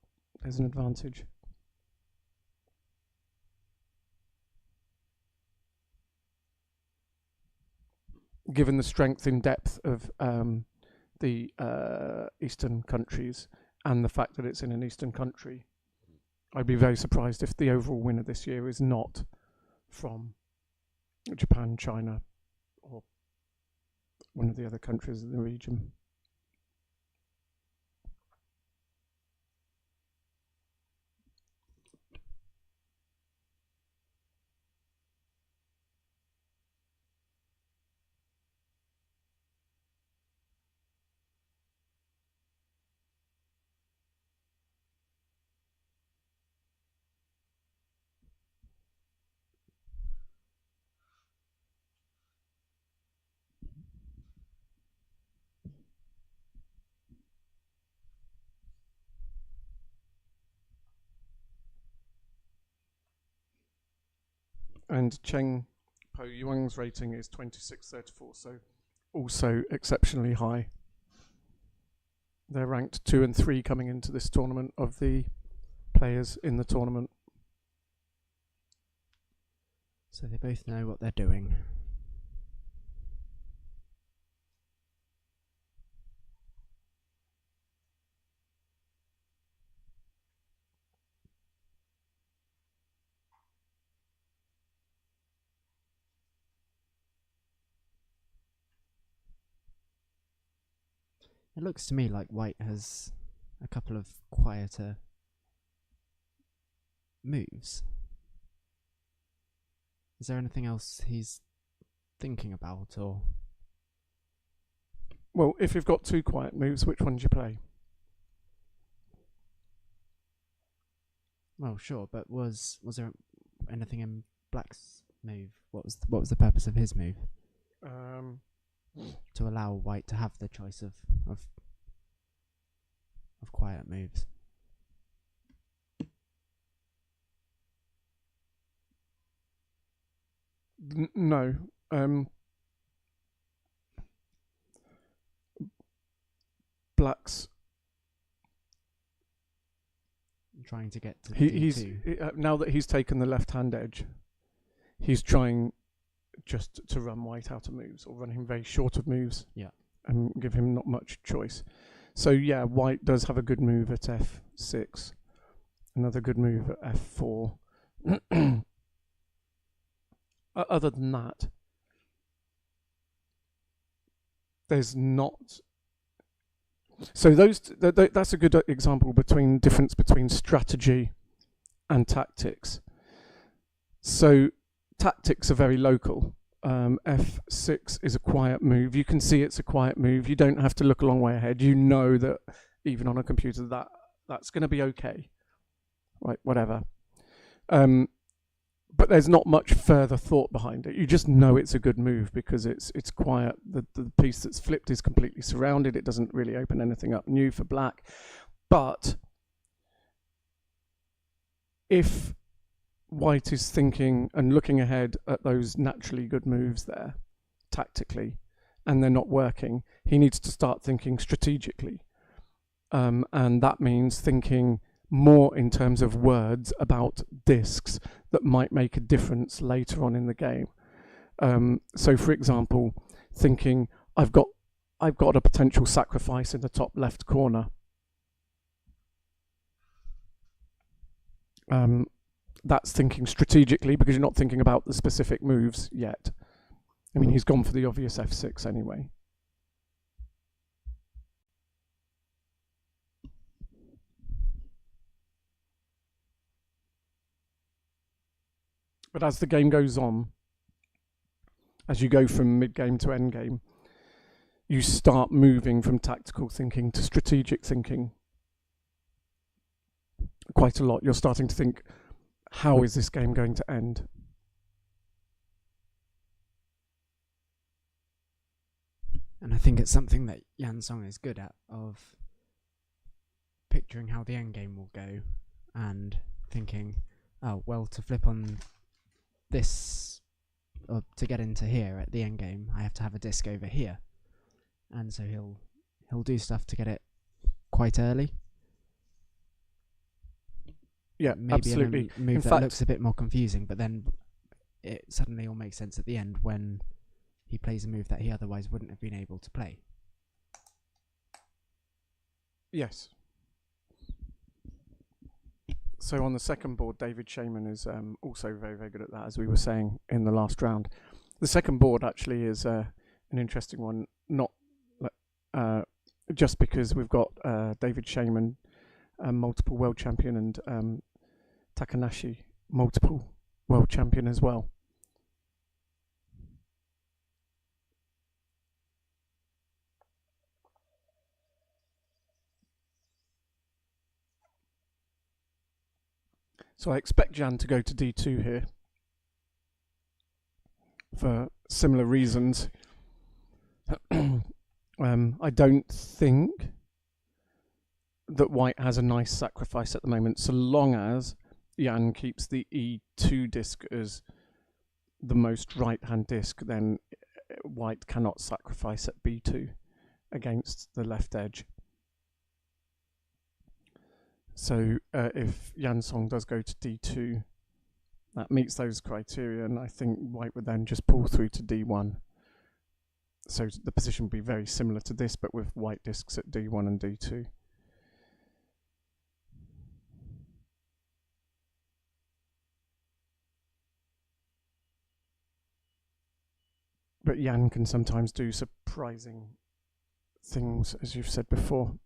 There's an advantage. Given the strength in depth of the eastern countries and the fact that it's in an eastern country, I'd be very surprised if the overall winner this year is not from Japan, China, or one of the other countries in the region. And Cheng Po Yuang's rating is 26.34, so also exceptionally high. They're ranked 2 and 3 coming into this tournament of the players in the tournament. So they both know what they're doing. It looks to me like White has a couple of quieter moves. Is there anything else he's thinking about, or? Well, if you've got 2 quiet moves, which one do you play? Well, sure, but was there anything in Black's move? What was the purpose of his move? To allow White to have the choice of quiet moves. No. Black's trying to get to he's now that he's taken the left-hand edge, he's trying just to run White out of moves, or run him very short of moves. Yeah. And give him not much choice. So yeah, White does have a good move at f6, another good move at f4. Other than that, there's not. So that's a good example between difference between strategy and tactics. So tactics are very local. F6 is a quiet move. You can see it's a quiet move. You don't have to look a long way ahead. You know that even on a computer that's going to be okay. Right, whatever. But there's not much further thought behind it. You just know it's a good move because it's quiet. The piece that's flipped is completely surrounded. It doesn't really open anything up new for Black. But if White is thinking and looking ahead at those naturally good moves there, tactically, and they're not working, he needs to start thinking strategically. And that means thinking more in terms of words about discs that might make a difference later on in the game. So for example, thinking I've got a potential sacrifice in the top left corner. That's thinking strategically because you're not thinking about the specific moves yet. I mean, he's gone for the obvious f6 anyway. But as the game goes on, as you go from mid-game to end-game, you start moving from tactical thinking to strategic thinking quite a lot. You're starting to think, how is this game going to end? And I think it's something that Yan Song is good at, of picturing how the end game will go and thinking, oh, well, to flip on this, or to get into here at the end game, I have to have a disc over here. And so he'll do stuff to get it quite early. Yeah, Maybe absolutely. a move In that fact, looks a bit more confusing, but then it suddenly all makes sense at the end when he plays a move that he otherwise wouldn't have been able to play. yes. So on the second board, David Shaman is also very, very good at that, as we were saying in the last round. The second board actually is an interesting one, not just because we've got David Shaman, multiple world champion, and Takanashi, multiple world champion as well. So I expect Jan to go to d2 here for similar reasons. I don't think that White has a nice sacrifice at the moment, so long as Jan keeps the e2 disc as the most right-hand disc, then White cannot sacrifice at b2 against the left edge. So if Yan Song does go to d2, that meets those criteria, and I think White would then just pull through to d1. So the position would be very similar to this, but with white discs at d1 and d2. But Yan can sometimes do surprising things, as you've said before.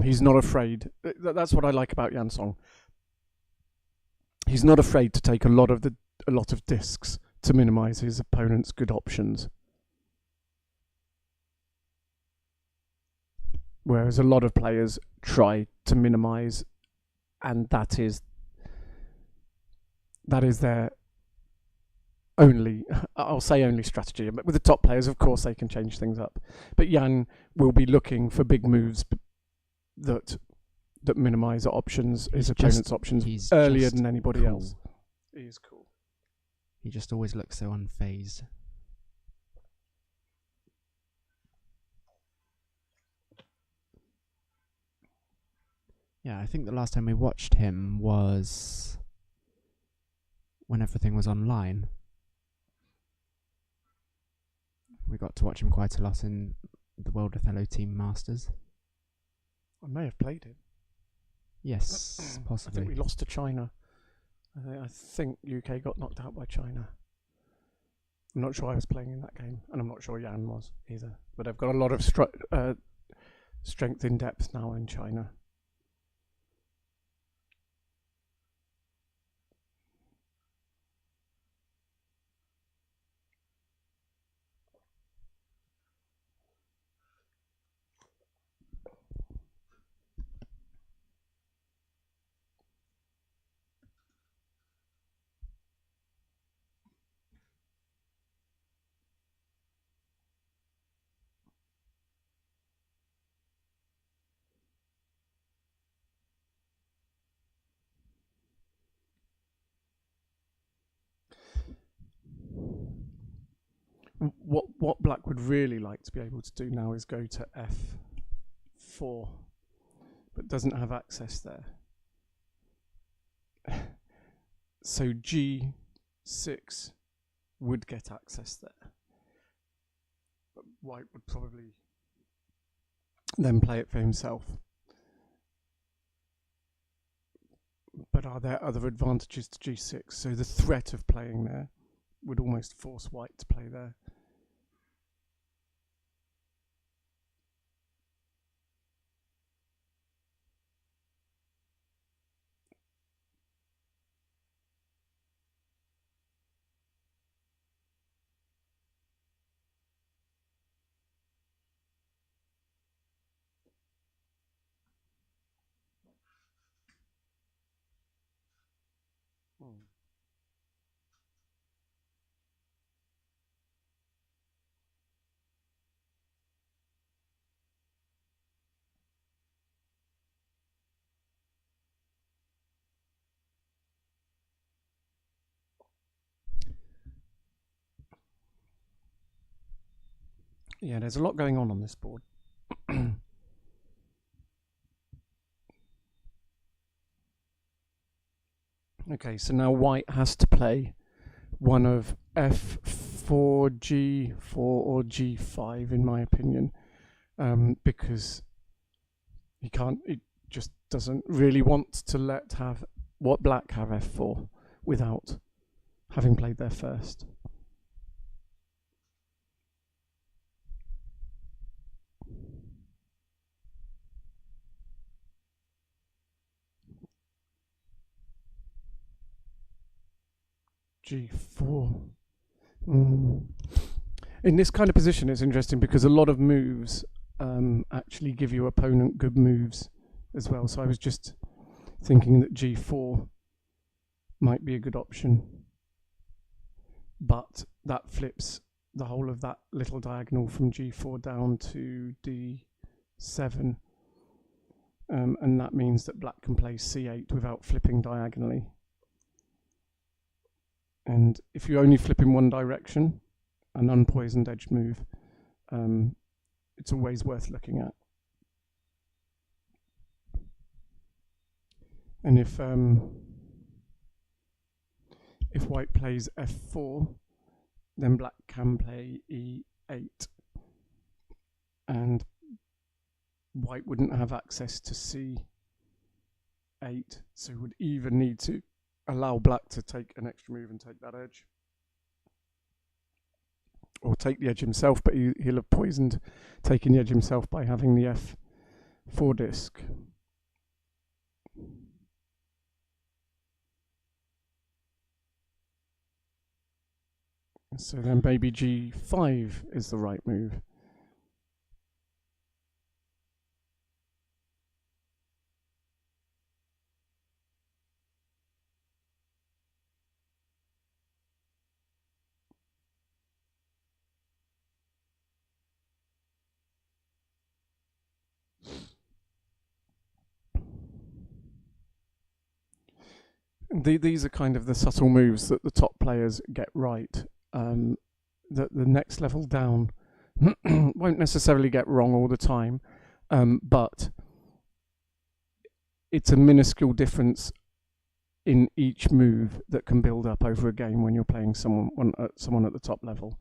He's not afraid. That's what I like about Yan Song. He's not afraid to take a lot of discs to minimise his opponent's good options. Whereas a lot of players try to minimise, and that is their only, I'll say only strategy. But with the top players, of course, they can change things up. But Yan will be looking for big moves that minimise his opponent's options earlier than anybody else. He is cool. He just always looks so unfazed. Yeah, I think the last time we watched him was when everything was online. We got to watch him quite a lot in the World Othello Team Masters. I may have played him. Yes, possibly. I think we lost to China. I think UK got knocked out by China. I'm not sure I was playing in that game, and I'm not sure Yan was either. But I've got a lot of strength in depth now in China. What Black would really like to be able to do now is go to f4, but doesn't have access there. So g6 would get access there. But White would probably then play it for himself. But are there other advantages to g6? So the threat of playing there would almost force White to play there. Yeah, there's a lot going on this board. Okay, so now white has to play one of f4, g4, or g5, in my opinion, because he just doesn't really want to let black have f4 without having played there first. g4. In this kind of position, it's interesting because a lot of moves actually give your opponent good moves as well. So I was just thinking that g4 might be a good option, but that flips the whole of that little diagonal from g4 down to d7, and that means that black can play c8 without flipping diagonally. And if you only flip in one direction, an unpoisoned edge move, it's always worth looking at. And if white plays f4, then black can play e8, and white wouldn't have access to c8, so would either need to allow black to take an extra move and take that edge, or take the edge himself, but he'll have poisoned taking the edge himself by having the f4 disc. So then maybe g5 is the right move. These are kind of the subtle moves that the top players get right. That the next level down won't necessarily get wrong all the time, but it's a minuscule difference in each move that can build up over a game when you're playing someone at the top level.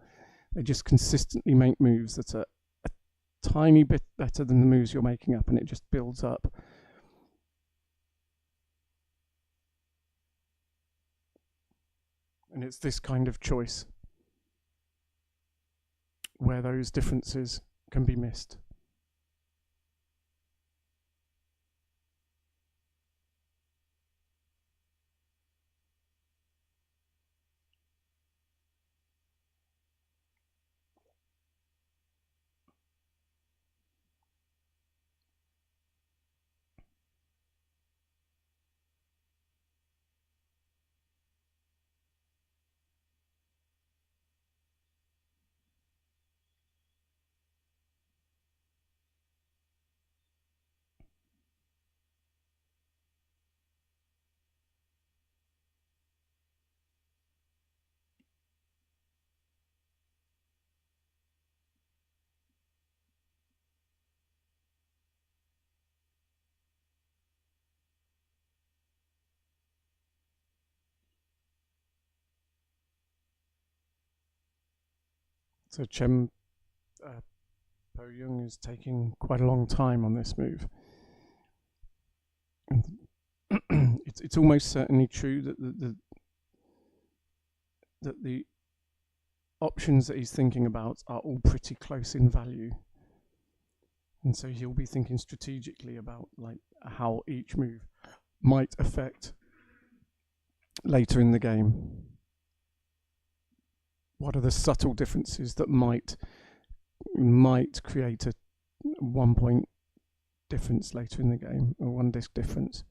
They just consistently make moves that are a tiny bit better than the moves you're making up, and it just builds up. And it's this kind of choice where those differences can be missed. So Chen Po Young is taking quite a long time on this move. And it's almost certainly true that the options that he's thinking about are all pretty close in value. And so he'll be thinking strategically about like how each move might affect later in the game. What are the subtle differences that might create a 1 point difference later in the game, or one disc difference?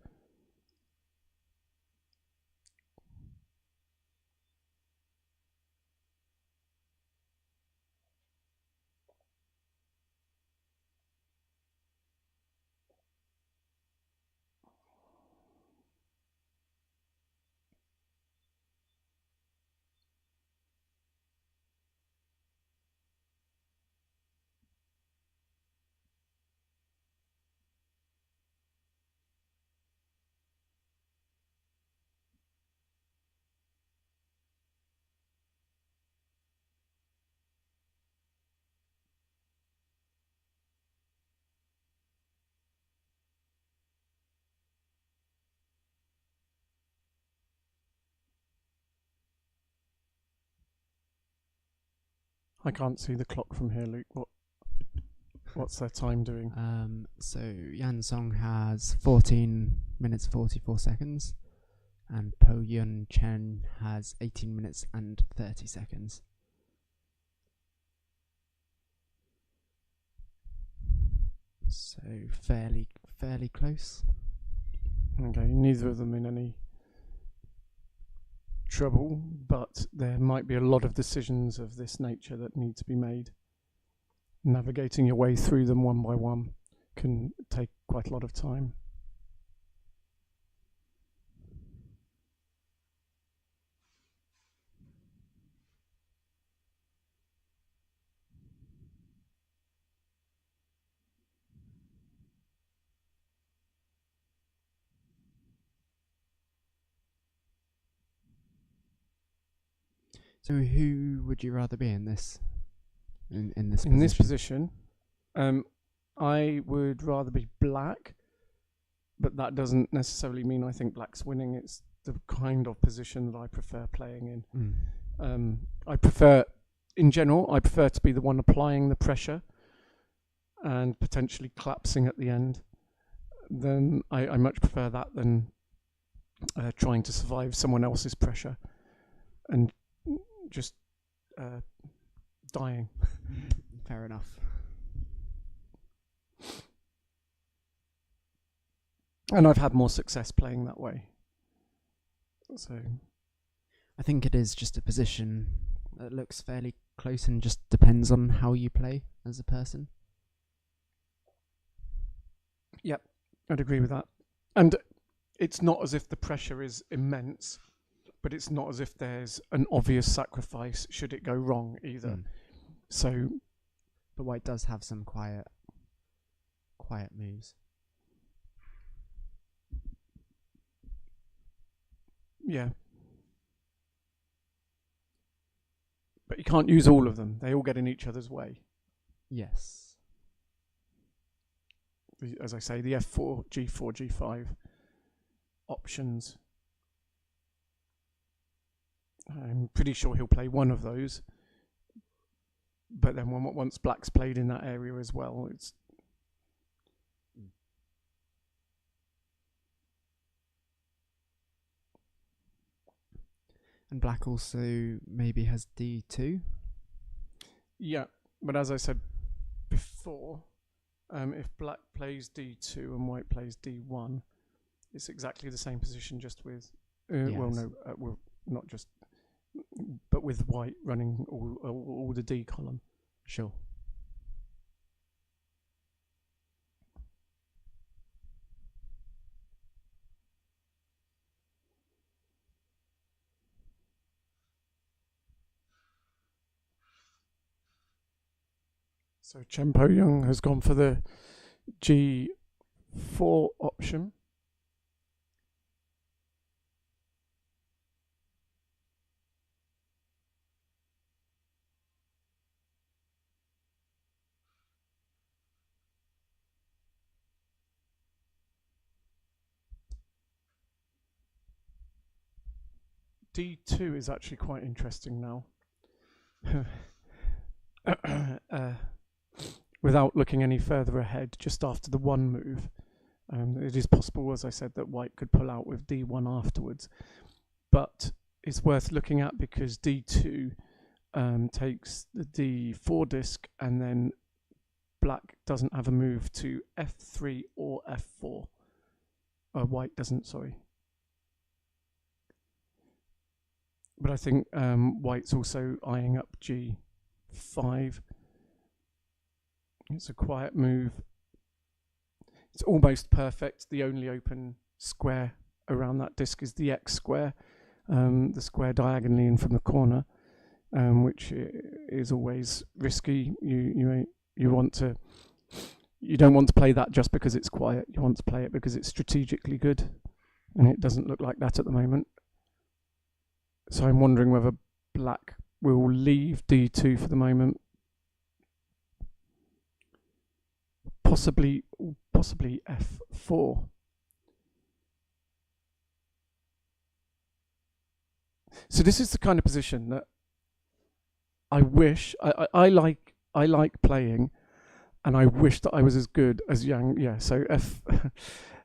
I can't see the clock from here, Luke. What's their time doing? So Yan Song has 14 minutes 44 seconds, and Po Yun Chen has 18 minutes and 30 seconds. So fairly close. Okay, neither of them in any trouble, but there might be a lot of decisions of this nature that need to be made. Navigating your way through them one by one can take quite a lot of time. So who would you rather be in this? In this In this position, I would rather be black, but that doesn't necessarily mean I think black's winning. It's the kind of position that I prefer playing in. I prefer, in general, I prefer to be the one applying the pressure and potentially collapsing at the end. Then I much prefer that than trying to survive someone else's pressure and just dying. Fair enough. And I've had more success playing that way. So I think it is just a position that looks fairly close and just depends on how you play as a person. Yep, I'd agree with that. And it's not as if the pressure is immense, but it's not as if there's an obvious sacrifice should it go wrong either. So, but White does have some quiet moves. Yeah. But you can't use all of them. They all get in each other's way. Yes. As I say, the F4, G4, G5 options. I'm pretty sure he'll play one of those. But then once black's played in that area as well, it's... And black also maybe has D2. Yeah, but as I said before, if black plays D2 and white plays D1, it's exactly the same position, just with... Yes. Well, not just... But with white running all the D column. Sure. So Chen Po Young has gone for the G4 option. D2 is actually quite interesting now. Without looking any further ahead, just after the one move, it is possible, as I said, that white could pull out with D1 afterwards. But it's worth looking at because D2 takes the D4 disc, and then black doesn't have a move to F3 or F4. White doesn't, sorry. But I think white's also eyeing up G5. It's a quiet move. It's almost perfect. The only open square around that disc is the X square, the square diagonally in from the corner, which is always risky. You don't want to play that just because it's quiet. You want to play it because it's strategically good, and it doesn't look like that at the moment. So I'm wondering whether black will leave D2 for the moment. Possibly F4. So this is the kind of position that I wish I like playing, and I wish that I was as good as Yang. Yeah, so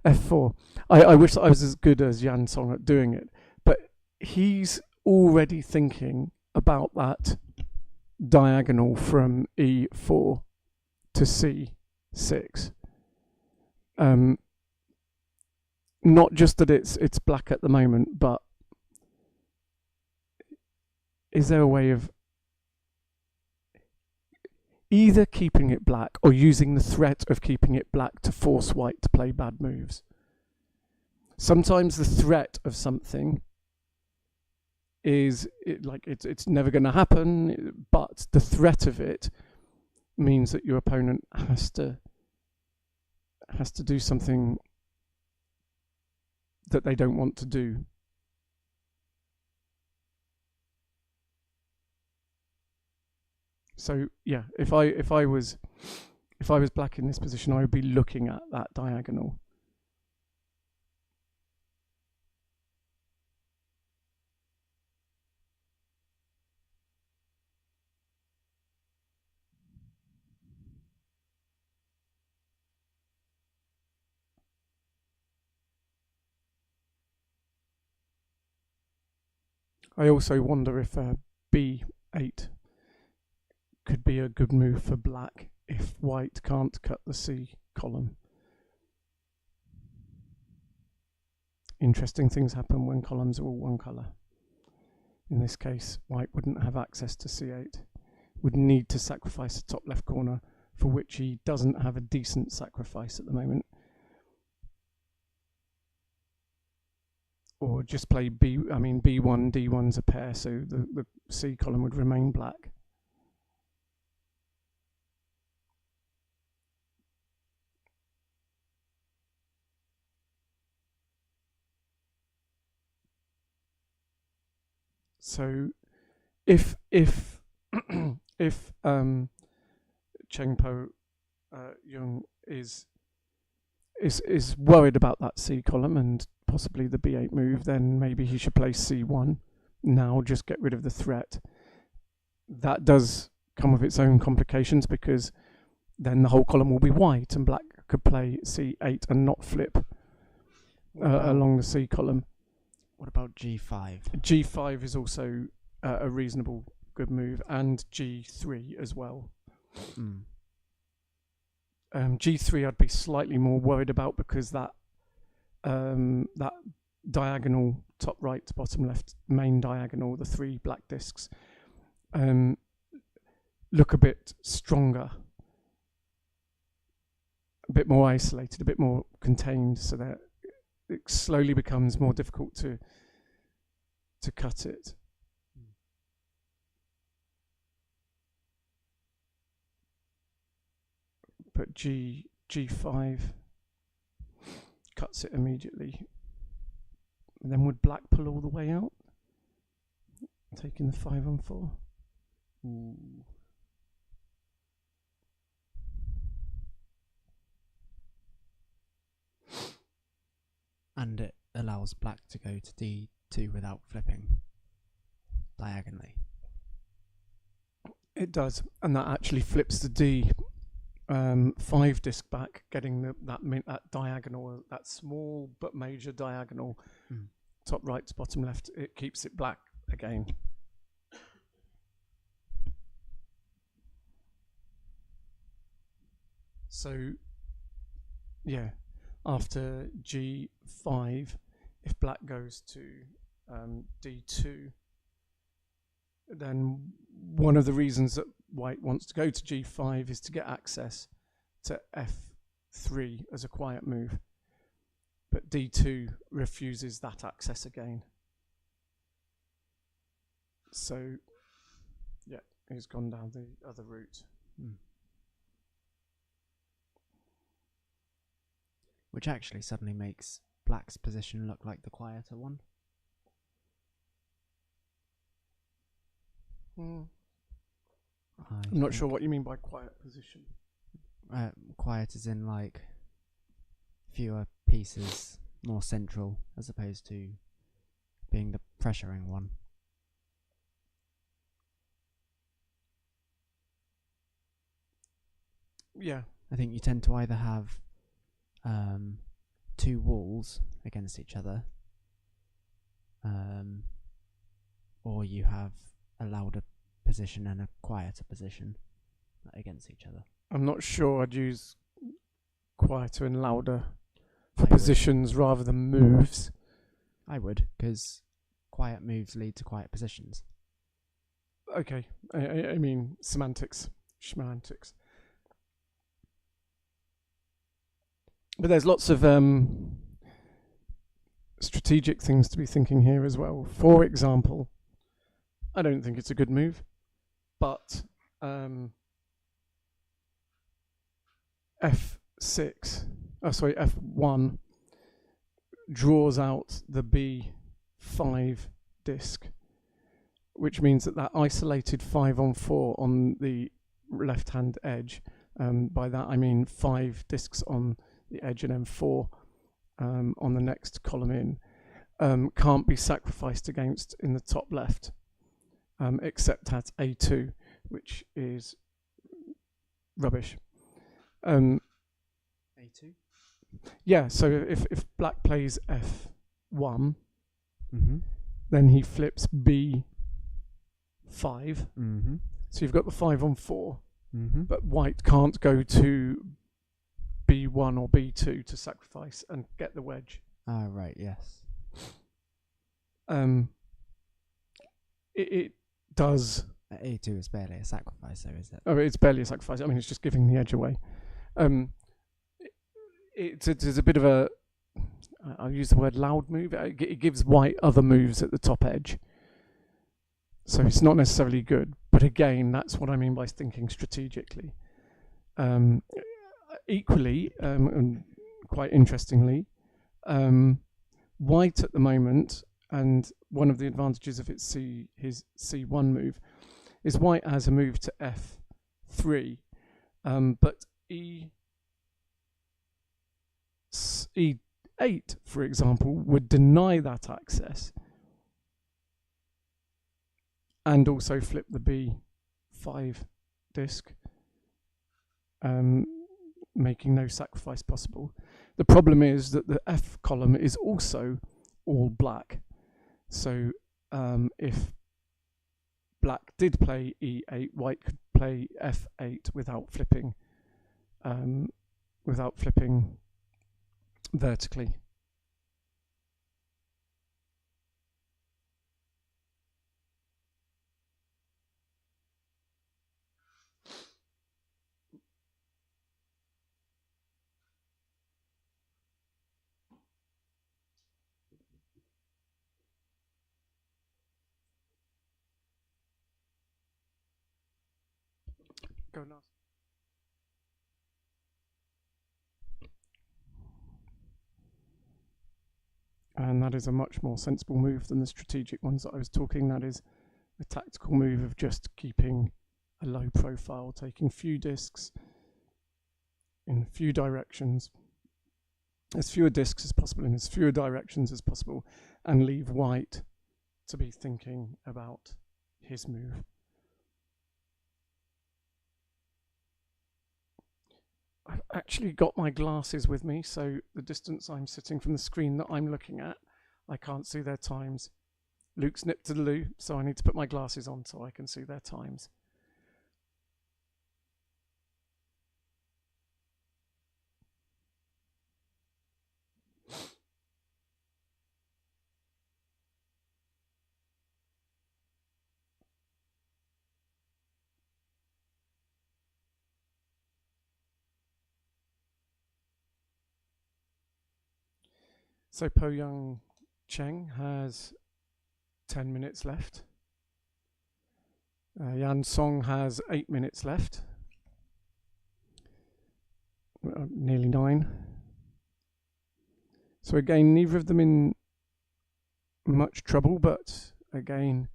F4. I wish that I was as good as Yan Song at doing it, but he's already thinking about that diagonal from E4 to C6. Not just that it's black at the moment, but is there a way of either keeping it black or using the threat of keeping it black to force white to play bad moves? Sometimes the threat of something is it's never going to happen, but the threat of it means that your opponent has to do something that they don't want to do. So yeah, if I was black in this position, I would be looking at that diagonal. I also wonder if B8 could be a good move for black if white can't cut the C column. Interesting things happen when columns are all one colour. In this case, white wouldn't have access to C8, would need to sacrifice the top left corner, for which he doesn't have a decent sacrifice at the moment. Or just play B1, D1's a pair, so the C column would remain black. So if Chengpo Jung is worried about that C column and possibly the B8 move, then maybe he should play C1 now, just get rid of the threat. That does come with its own complications, because then the whole column will be white and black could play C8 and not flip along the C column. What about G5? G5 is also a reasonable good move, and G3 as well. G3 I'd be slightly more worried about, because that diagonal, top right, bottom left, main diagonal, the three black discs, look a bit stronger, a bit more isolated, a bit more contained, so that it slowly becomes more difficult to cut it. But G5 cuts it immediately. And then would black pull all the way out, taking the 5-on-4? Ooh. And it allows black to go to D2 without flipping diagonally. It does, and that actually flips the D5 disc back, getting that diagonal, that small but major diagonal, top right to bottom left. It keeps it black again. So, yeah. After G5, if black goes to D2, then one of the reasons that white wants to go to G5 is to get access to F3 as a quiet move. But D2 refuses that access again. So, yeah, he's gone down the other route. Which actually suddenly makes black's position look like the quieter one. I'm not sure what you mean by quiet position. Quiet as in like fewer pieces, more central, as opposed to being the pressuring one. Yeah. I think you tend to either have two walls against each other, or you have a louder position and a quieter position against each other. I'm not sure I'd use quieter and louder for I would. positions rather than moves. I would, because quiet moves lead to quiet positions. Okay, I mean semantics. But there's lots of strategic things to be thinking here as well. For example, I don't think it's a good move, but F1 draws out the B5 disc, which means that isolated 5-on-4 on the left-hand edge, by that I mean 5 discs on the edge and then 4 on the next column in, can't be sacrificed against in the top left, except at A2, which is rubbish. A2? Yeah, so if black plays F1, Mm-hmm. then he flips B5. Mm-hmm. So you've got the 5-on-4, Mm-hmm. but white can't go to B1 or B2 to sacrifice and get the wedge. Ah, right, yes. It does. A2 is barely a sacrifice, though, is it? Oh, it's barely a sacrifice. I mean, it's just giving the edge away. It's a bit of a, I'll use the word loud move. It gives white other moves at the top edge. So it's not necessarily good. But again, that's what I mean by thinking strategically. Equally, and quite interestingly, white at the moment, and one of the advantages of his C1 move, is white has a move to F3, but E8, for example, would deny that access and also flip the B5 disc, making no sacrifice possible. The problem is that the F column is also all black. So if black did play E8, white could play F8 without flipping vertically. Go last. And that is a much more sensible move than the strategic ones that I was talking. That is a tactical move of just keeping a low profile, taking few discs in few directions, as fewer discs as possible in as fewer directions as possible, and leave white to be thinking about his move. I've actually got my glasses with me, so the distance I'm sitting from the screen that I'm looking at, I can't see their times. Luke's nipped to the loo, so I need to put my glasses on so I can see their times. So Po Young Cheng has 10 minutes left. Yan Song has 8 minutes left. Nearly 9. So again, neither of them in much trouble, but again,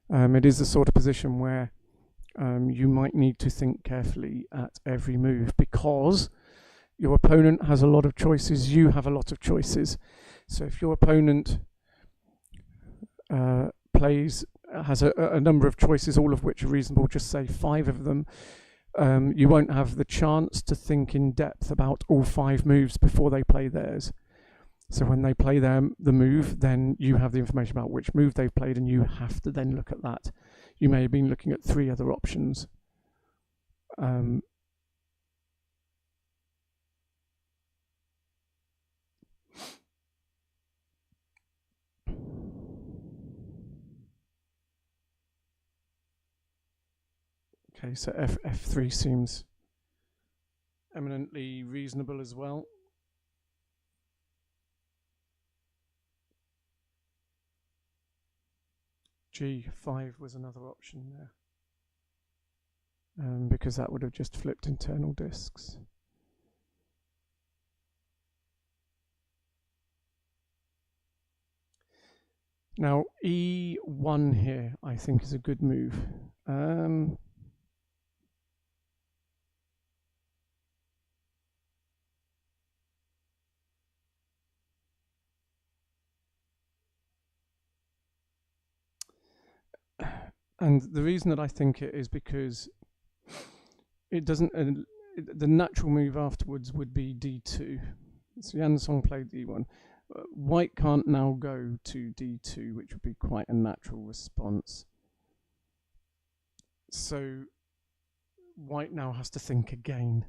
it is the sort of position where you might need to think carefully at every move, because your opponent has a lot of choices, you have a lot of choices. So if your opponent has a number of choices, all of which are reasonable, just say 5 of them, you won't have the chance to think in depth about all 5 moves before they play theirs. So when they play the move, then you have the information about which move they've played, and you have to then look at that. You may have been looking at 3 other options. Okay, so F3 seems eminently reasonable as well. G5 was another option there, because that would have just flipped internal discs. Now E1 here, I think, is a good move. And the reason that I think it is because it doesn't. The natural move afterwards would be D2. So Yan Song played D1. White can't now go to D2, which would be quite a natural response. So White now has to think again.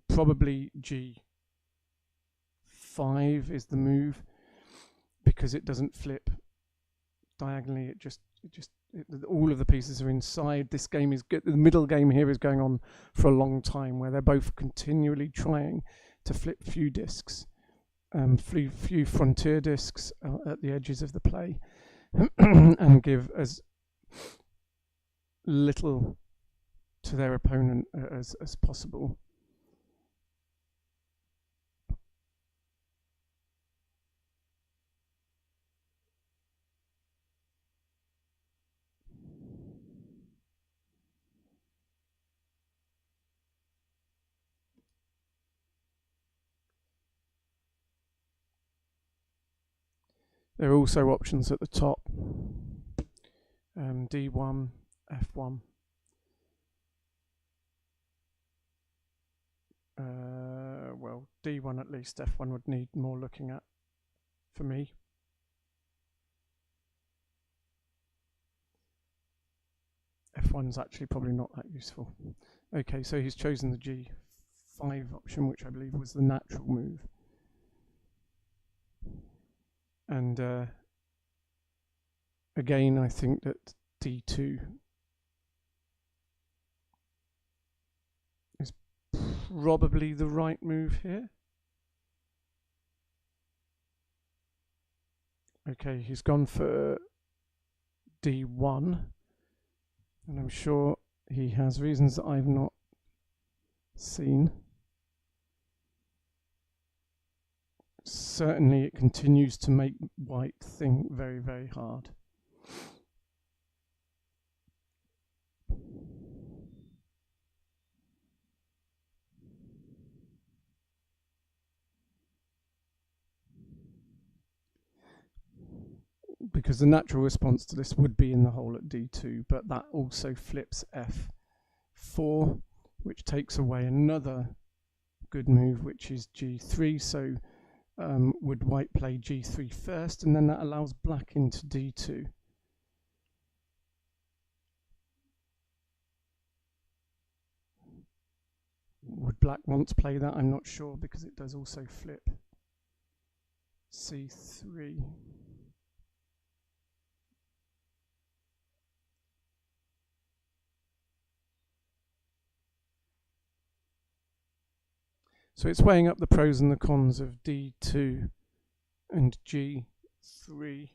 Probably G5 is the move, because it doesn't flip diagonally. All of the pieces are inside. This game is good. The middle game here is going on for a long time, where they're both continually trying to flip few discs, few frontier discs at the edges of the play, and give as little to their opponent as possible. There are also options at the top. D1, F1. Well, D1 at least. F1 would need more looking at for me. F1's actually probably not that useful. Okay, so he's chosen the G5 option, which I believe was the natural move. And again, I think that D2 is probably the right move here. Okay, he's gone for D1, and I'm sure he has reasons that I've not seen. Certainly it continues to make White think very, very hard. Because the natural response to this would be in the hole at D2, but that also flips F4, which takes away another good move, which is G3. So would White play G3 first, and then that allows Black into D2. Would Black want to play that? I'm not sure, because it does also flip C3. So it's weighing up the pros and the cons of D2 and G3.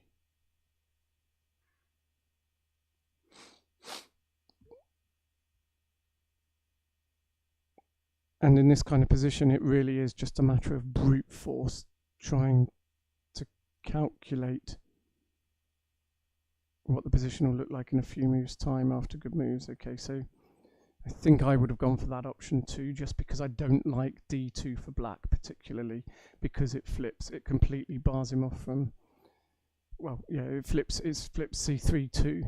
And in this kind of position, it really is just a matter of brute force trying to calculate what the position will look like in a few moves' time after good moves. Okay, so I think I would have gone for that option too, just because I don't like D2 for Black particularly, because it completely bars him off from, well, yeah, it flips C3 too.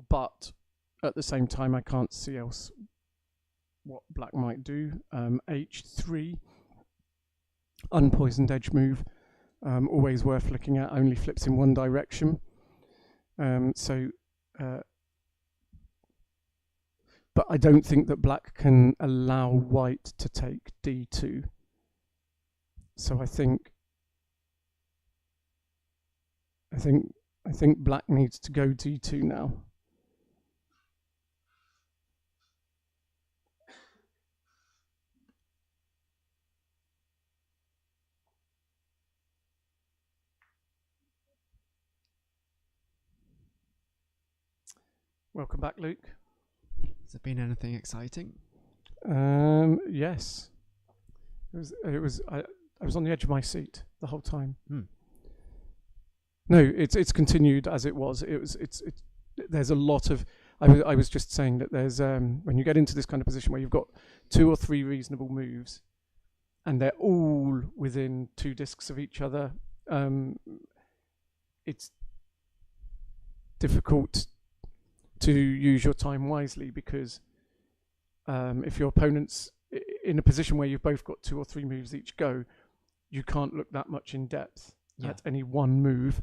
but at the same time, I can't see else what black might do. H3, unpoisoned edge move, always worth looking at, only flips in one direction. But I don't think that black can allow white to take d2. So I think black needs to go d2 now. Welcome back, Luke. Has there been anything exciting? Yes. I was on the edge of my seat the whole time. No, it's continued as it was. There's a lot of. I was just saying that there's when you get into this kind of position where you've got 2 or 3 reasonable moves, and they're all within 2 discs of each other. It's difficult to use your time wisely, because if your opponent's in a position where you've both got 2 or 3 moves each go, you can't look that much in depth at any one move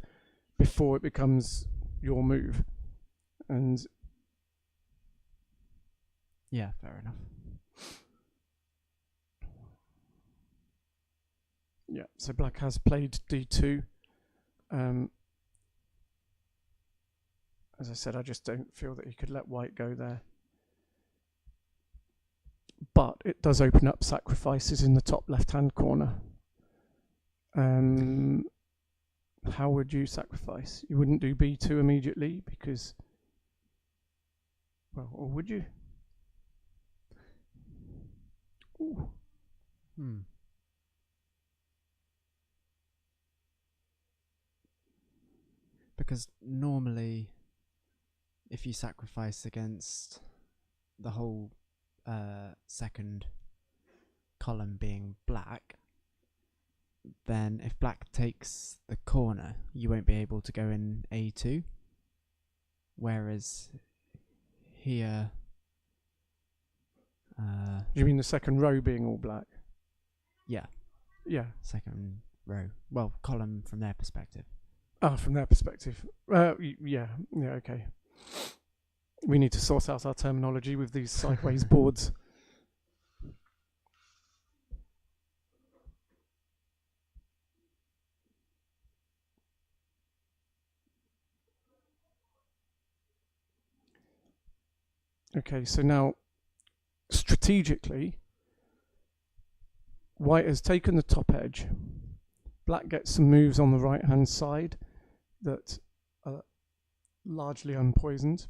before it becomes your move. And yeah, fair enough. Yeah, so black has played d2. As I said, I just don't feel that he could let white go there. But it does open up sacrifices in the top left-hand corner. How would you sacrifice? You wouldn't do b2 immediately because, well, or would you? Ooh. Because normally, if you sacrifice against the whole second column being black, then if black takes the corner, you won't be able to go in a2. Whereas here, you mean the second row being all black? Yeah. Yeah. Second row. Well, column from their perspective. Ah, from their perspective. Yeah, okay. We need to sort out our terminology with these sideways boards. Okay, so now, strategically, white has taken the top edge. Black gets some moves on the right-hand side that are largely unpoisoned.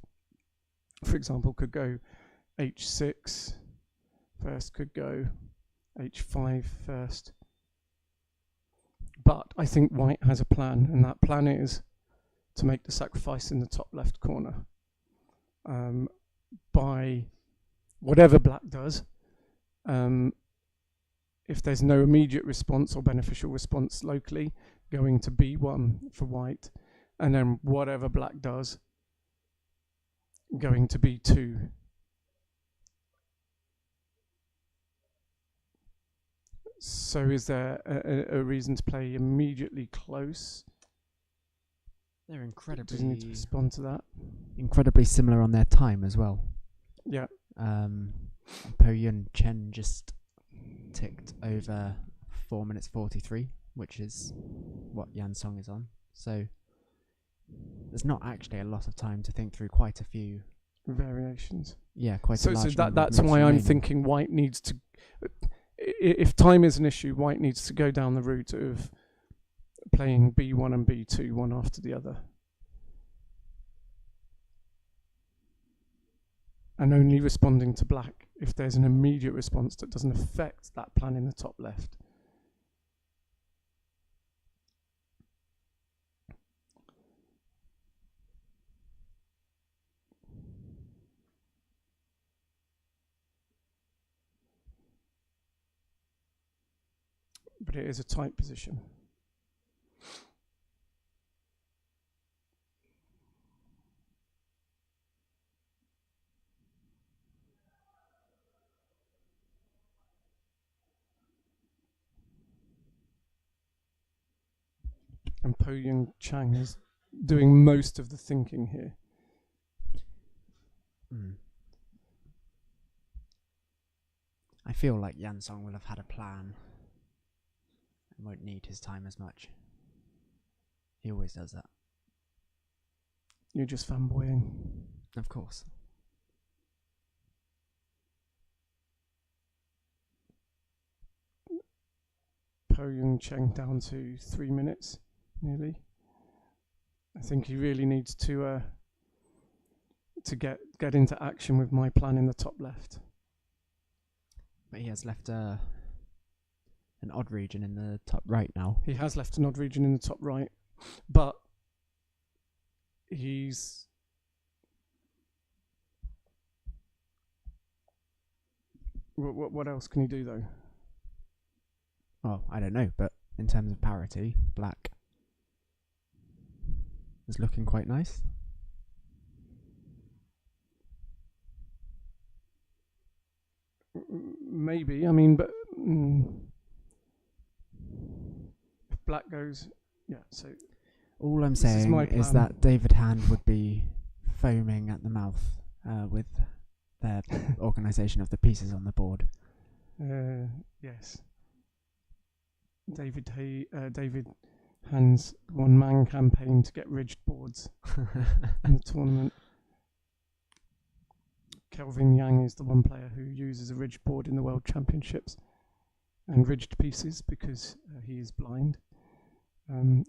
For example, could go h6 first, could go h5 first. But I think white has a plan, and that plan is to make the sacrifice in the top left corner. By whatever black does, if there's no immediate response or beneficial response locally, going to b1 for white, and then whatever black does, going to b2. So is there a reason to play immediately close? They're incredibly... Does he need to respond to that? Incredibly similar on their time as well. Yeah. Po Yun Chen just ticked over 4 minutes 43, which is what Yan Song is on. So there's not actually a lot of time to think through quite a few variations. Yeah, quite a large number that's of moves why I'm remaining. thinking white needs to, if time is an issue, white needs to go down the route of playing b1 and b2 one after the other, and only responding to black if there's an immediate response that doesn't affect that plan in the top left. But it is a tight position. And Po Yung Chang is doing most of the thinking here. I feel like Yan Song will have had a plan and won't need his time as much. He always does that. You're just fanboying. Of course. Po Yung Cheng down to 3 minutes, nearly. I think he really needs to get into action with my plan in the top left. But he has left an odd region in the top right now. He has left an odd region in the top right, but he's... What else can he do, though? Well, I don't know, but in terms of parity, black is looking quite nice. Maybe, I mean, but if black goes, yeah, so... All I'm saying is that David Hand would be foaming at the mouth with their organisation of the pieces on the board. Yes. David Hand's one-man campaign to get ridged boards in the tournament. Kelvin Yang is the one player who uses a ridged board in the World Championships and ridged pieces because he is blind.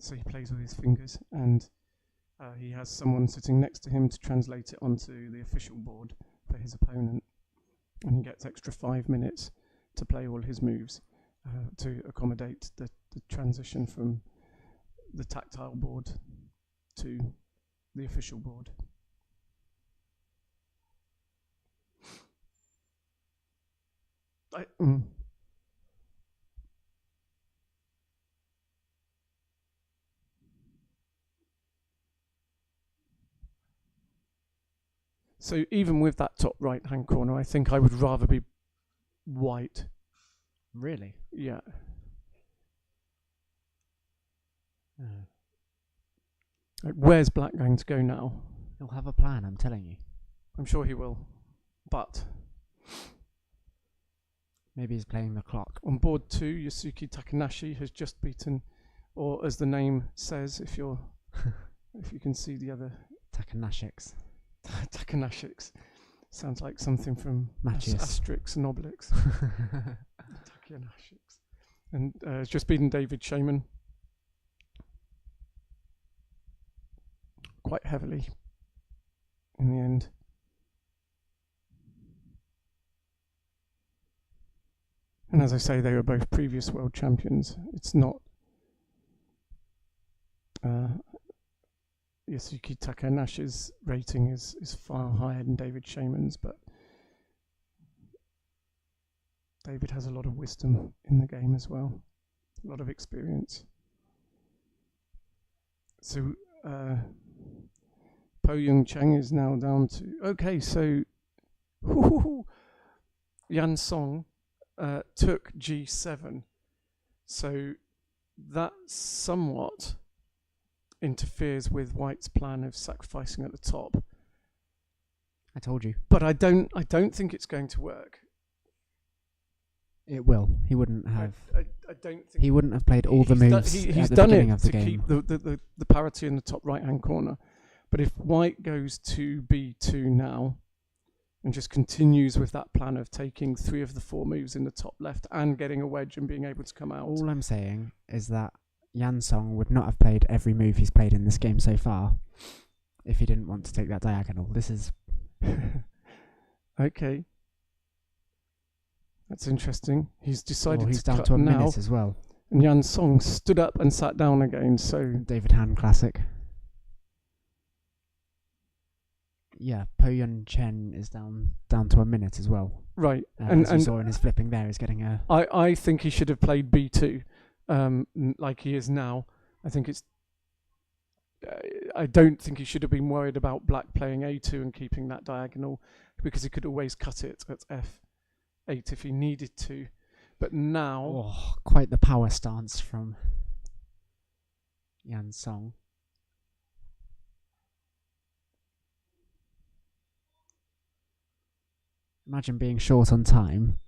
So he plays with his fingers, and he has someone sitting next to him to translate it onto the official board for his opponent, and he gets extra 5 minutes to play all his moves to accommodate the transition from the tactile board to the official board. So even with that top right hand corner, I think I would rather be white. Really? Yeah. Like, where's black going to go now? He'll have a plan, I'm telling you. I'm sure he will. But maybe he's playing the clock. On board 2, Yasuki Takanashi has just beaten, or as the name says, if you can see the other... Takanashix. Takanashix. Sounds like something from Asterix and Obelix. Takanashix. And has just beaten David Shaman. Quite heavily in the end. And as I say, they were both previous world champions. It's not Yasuki Takanashi's rating is far higher than David Shaman's, but David has a lot of wisdom in the game as well, a lot of experience. So Po Yung Cheng is now down to... Okay, so Yan Song took G7, so that somewhat interferes with White's plan of sacrificing at the top. I told you. But I don't think it's going to work. It will. He wouldn't have. I don't think he wouldn't have played all the moves he's at the done beginning it of the to game. keep the parity in the top right hand corner. But if White goes to B2 now and just continues with that plan of taking 3 of the 4 moves in the top left and getting a wedge and being able to come out. All I'm saying is that Yan Song would not have played every move he's played in this game so far if he didn't want to take that diagonal. This is... Okay. That's interesting. He's decided he's to down cut to a now, minute as well. and Yan Song stood up and sat down again, so... David Han classic. Yeah, Po Yun Chen is down to a minute as well. Right. As you saw in his flipping there, he's getting a... I think he should have played B2 like he is now. I think it's... I don't think he should have been worried about Black playing A2 and keeping that diagonal, because he could always cut it at F8 if he needed to. But now... Oh, quite the power stance from Yan Song. Imagine being short on time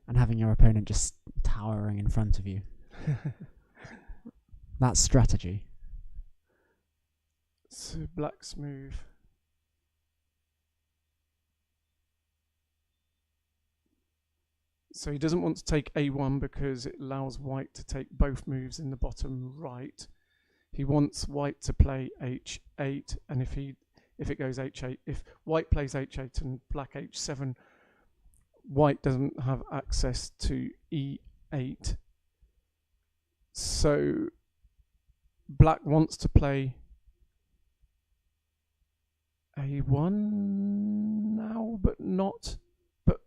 and having your opponent just towering in front of you. That's strategy. So black's move. So he doesn't want to take a1 because it allows white to take both moves in the bottom right. He wants white to play h8, and if it goes h8, if white plays h8 and black h7, white doesn't have access to e8. So black wants to play a1 now, but not. But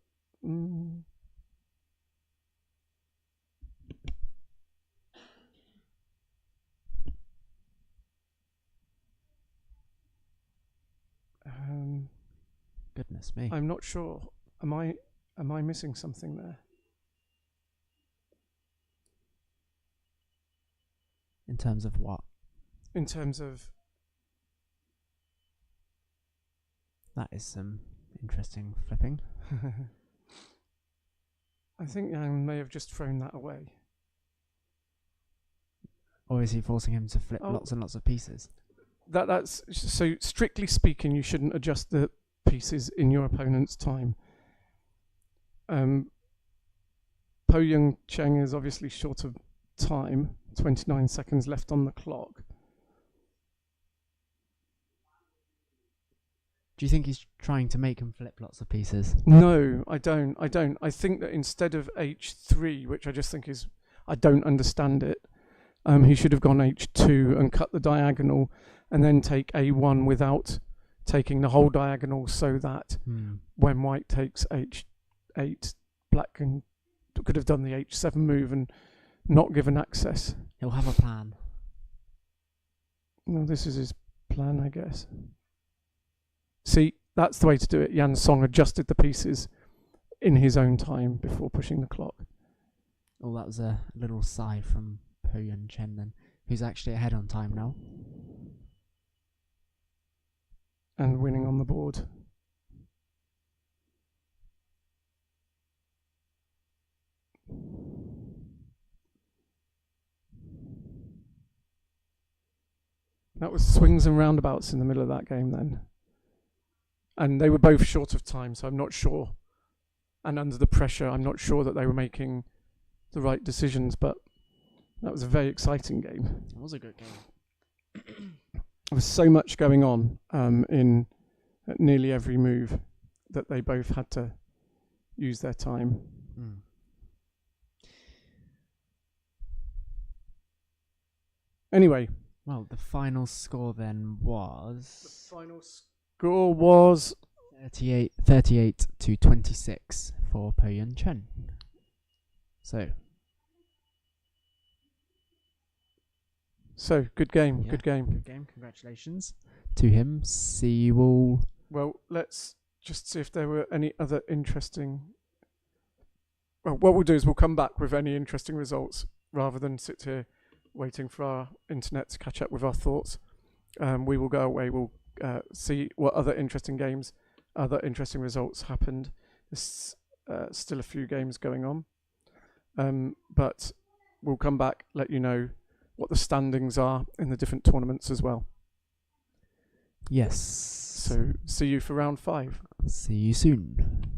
Goodness me. I'm not sure. Am I missing something there? In terms of what? In terms of That is some interesting flipping. I think Yang may have just thrown that away. Or is he forcing him to flip Oh. lots and lots of pieces? That's so strictly speaking, you shouldn't adjust the pieces in your opponent's time. Po Yung Cheng is obviously short of time, 29 seconds left on the clock. Do you think he's trying to make him flip lots of pieces? No, I don't. I think that instead of h3, which I just think is, I don't understand it, he should have gone h2 and cut the diagonal and then take a1 without taking the whole diagonal, so that when white takes h8, black could have done the h7 move and not given access. He'll have a plan. Well, this is his plan, I guess. See, that's the way to do it. Yan Song adjusted the pieces in his own time before pushing the clock. Oh, that was a little sigh from Po Yun Chen then, who's actually ahead on time now. And winning on the board. That was swings and roundabouts in the middle of that game then. And they were both short of time, so I'm not sure. And under the pressure, I'm not sure that they were making the right decisions, but that was a very exciting game. It was a good game. There was so much going on in nearly every move that they both had to use their time. Anyway. Well, the final score then was... The final score was 38 to 26 for Po Yun Chen. So, good game, yeah, good game. Good game, congratulations to him. See you all. Well, let's just see if there were any other interesting... Well, what we'll do is we'll come back with any interesting results rather than sit here waiting for our internet to catch up with our thoughts. We will go away, we'll see what other interesting games, other interesting results happened. There's still a few games going on. But we'll come back, let you know what the standings are in the different tournaments as well. Yes. So see you for round 5. See you soon.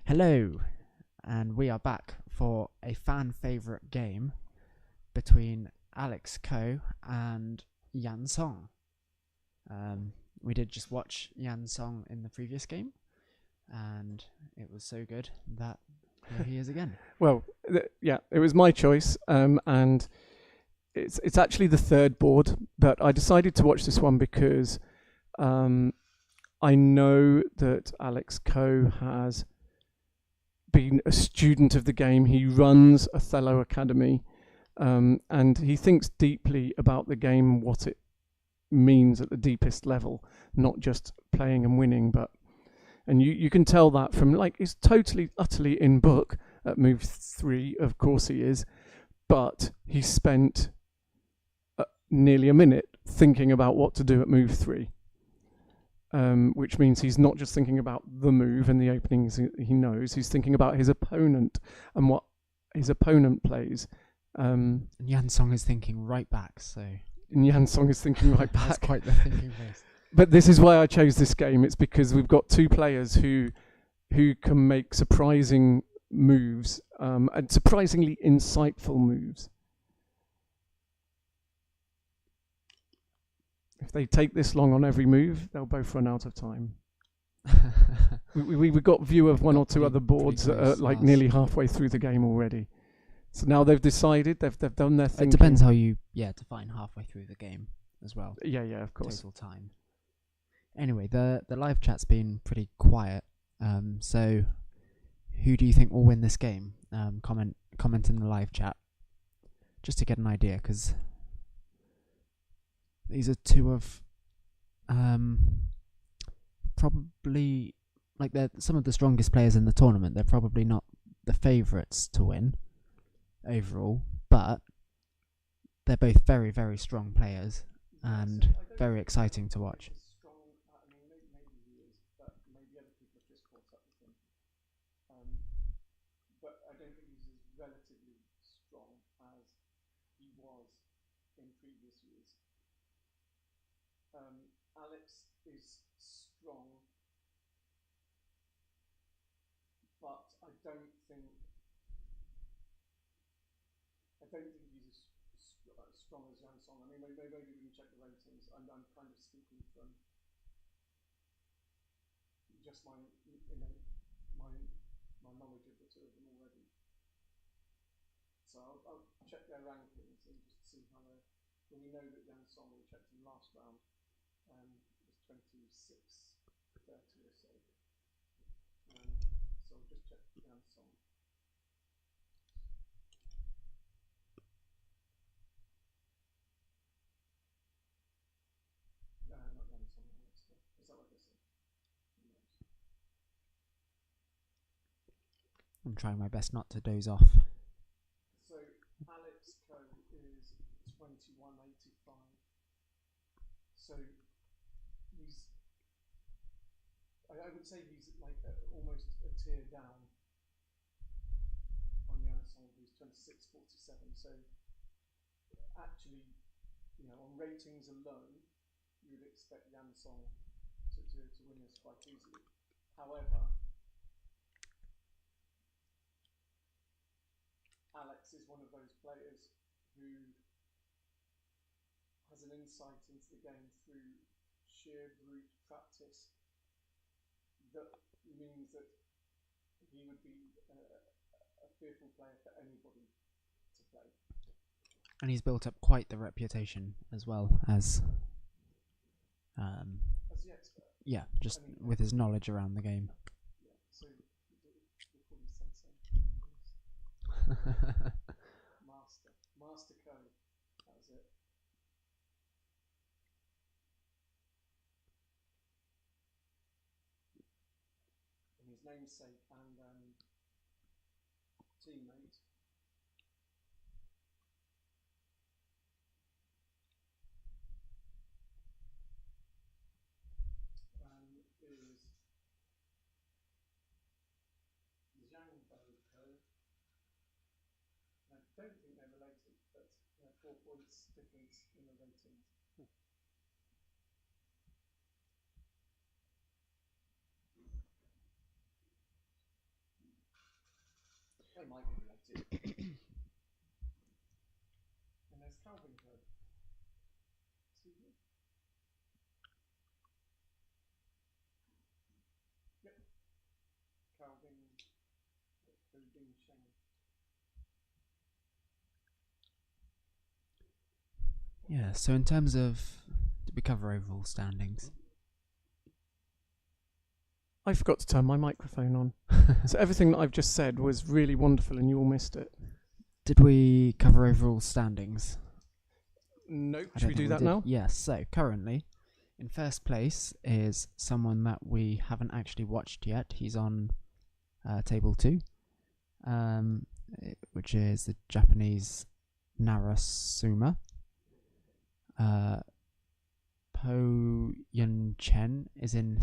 Hello, and we are back for a fan favourite game between Alex Ko and Yan Song. We did just watch Yan Song in the previous game, and it was so good that here he is again. Well, yeah, it was my choice, and it's actually the third board, but I decided to watch this one because I know that Alex Ko has been a student of the game. He runs Othello Academy, and he thinks deeply about the game, what it means at the deepest level, not just playing and winning, and you can tell that from, like, he's totally utterly in book at move 3, of course he is, but he spent nearly a minute thinking about what to do at move 3, which means he's not just thinking about the move and the openings he knows, he's thinking about his opponent and what his opponent plays. And Yan Song is thinking right back, so... And Yan Song is thinking right back. That's quite the thinking face. But this is why I chose this game. It's because we've got two players who can make surprising moves, and surprisingly insightful moves. If they take this long on every move, they'll both run out of time. We've got view of one or two other boards that are like nearly halfway through the game already. So now they've decided, they've done their thing. It depends how you define halfway through the game as well. Yeah, of course. Total time. Anyway, the live chat's been pretty quiet. So who do you think will win this game? Comment in the live chat just to get an idea, because these are two of probably, like, they're some of the strongest players in the tournament. They're probably not the favourites to win overall, but they're both very, very strong players and very exciting to watch. Maybe he is, but maybe other people have just caught up with him. But I don't think he's as relatively strong as he was in previous years. Alex is strong, but I don't think he's as strong as Yan Song. I mean, maybe we can check the ratings. I'm kind of speaking from just my knowledge of the two of them already. So I'll check their rankings and just see how they're. Well, we know that Yan Song, we checked him last round, was 26-30 or so. So I'll just check Yan Song. Not Yan Song, Alex. Is that what they said? I'm trying my best not to doze off. So Alex Ko is 21.85. So he's, I would say he's like almost a tier down on Yan Song, who's 26.47. So actually, on ratings alone, you would expect Yan Song to win this quite easily. However, Alex is one of those players who has an insight into the game through sheer brute practice that means that he would be a fearful player for anybody to play. And he's built up quite the reputation as well as the expert. Yeah, just with his knowledge around the game. Yeah, so we'll call him Sensei. Master Ko, that was it. And his namesake and teammate is Zhejiang Province. I don't think they're related, but 4 points difference in the ratings. They might be related. And there's Calvin Code. Excuse me. Yep. Calvin Coding Sheng. Yeah, so in terms of, did we cover overall standings? I forgot to turn my microphone on. So everything that I've just said was really wonderful and you all missed it. Did we cover overall standings? Nope. I Should don't we think do that did. now? Yes, so currently in first place is someone that we haven't actually watched yet. He's on table 2, which is the Japanese Narasuma. Po Yun Chen is in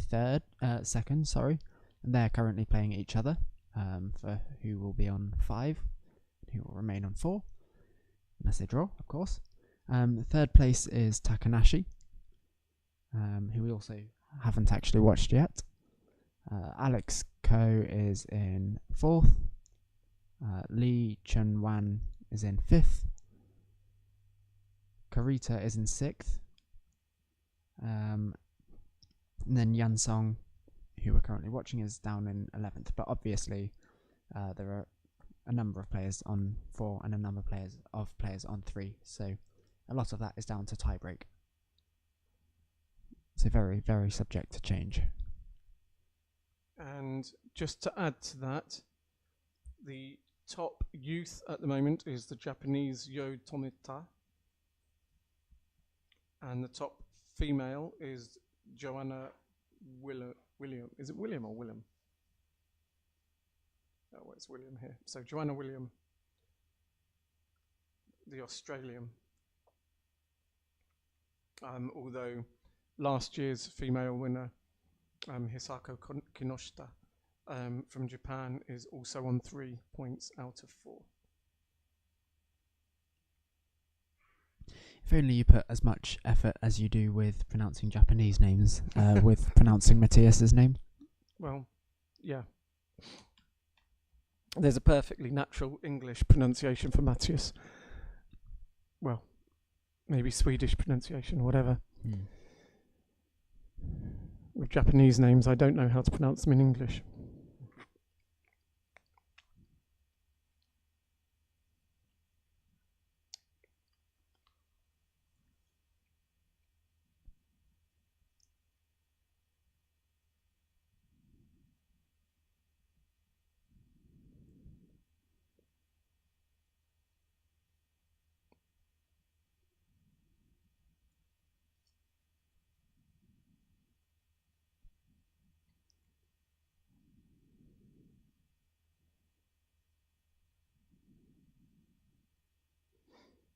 second, sorry, and they're currently playing each other for who will be on 5, who will remain on 4, unless they draw, of course. Third place is Takanashi, who we also haven't actually watched yet. Alex Ko is in 4th. Lee Chun-wan is in 5th. Karita is in 6th. And then Yan Song, who we're currently watching, is down in 11th. But obviously, there are a number of players on 4 and a number of players on 3. So a lot of that is down to tiebreak. So very, very subject to change. And just to add to that, the top youth at the moment is the Japanese Yo Tomita. And the top female is Joanna William. Is it William or Willem? Oh, well, it's William here. So Joanna William, the Australian. Although last year's female winner, Hisako Kinoshita from Japan, is also on 3 points out of 4. If only you put as much effort as you do with pronouncing Japanese names, with pronouncing Matthias's name. Well, yeah. There's a perfectly natural English pronunciation for Matthias. Well, maybe Swedish pronunciation, whatever. With Japanese names, I don't know how to pronounce them in English.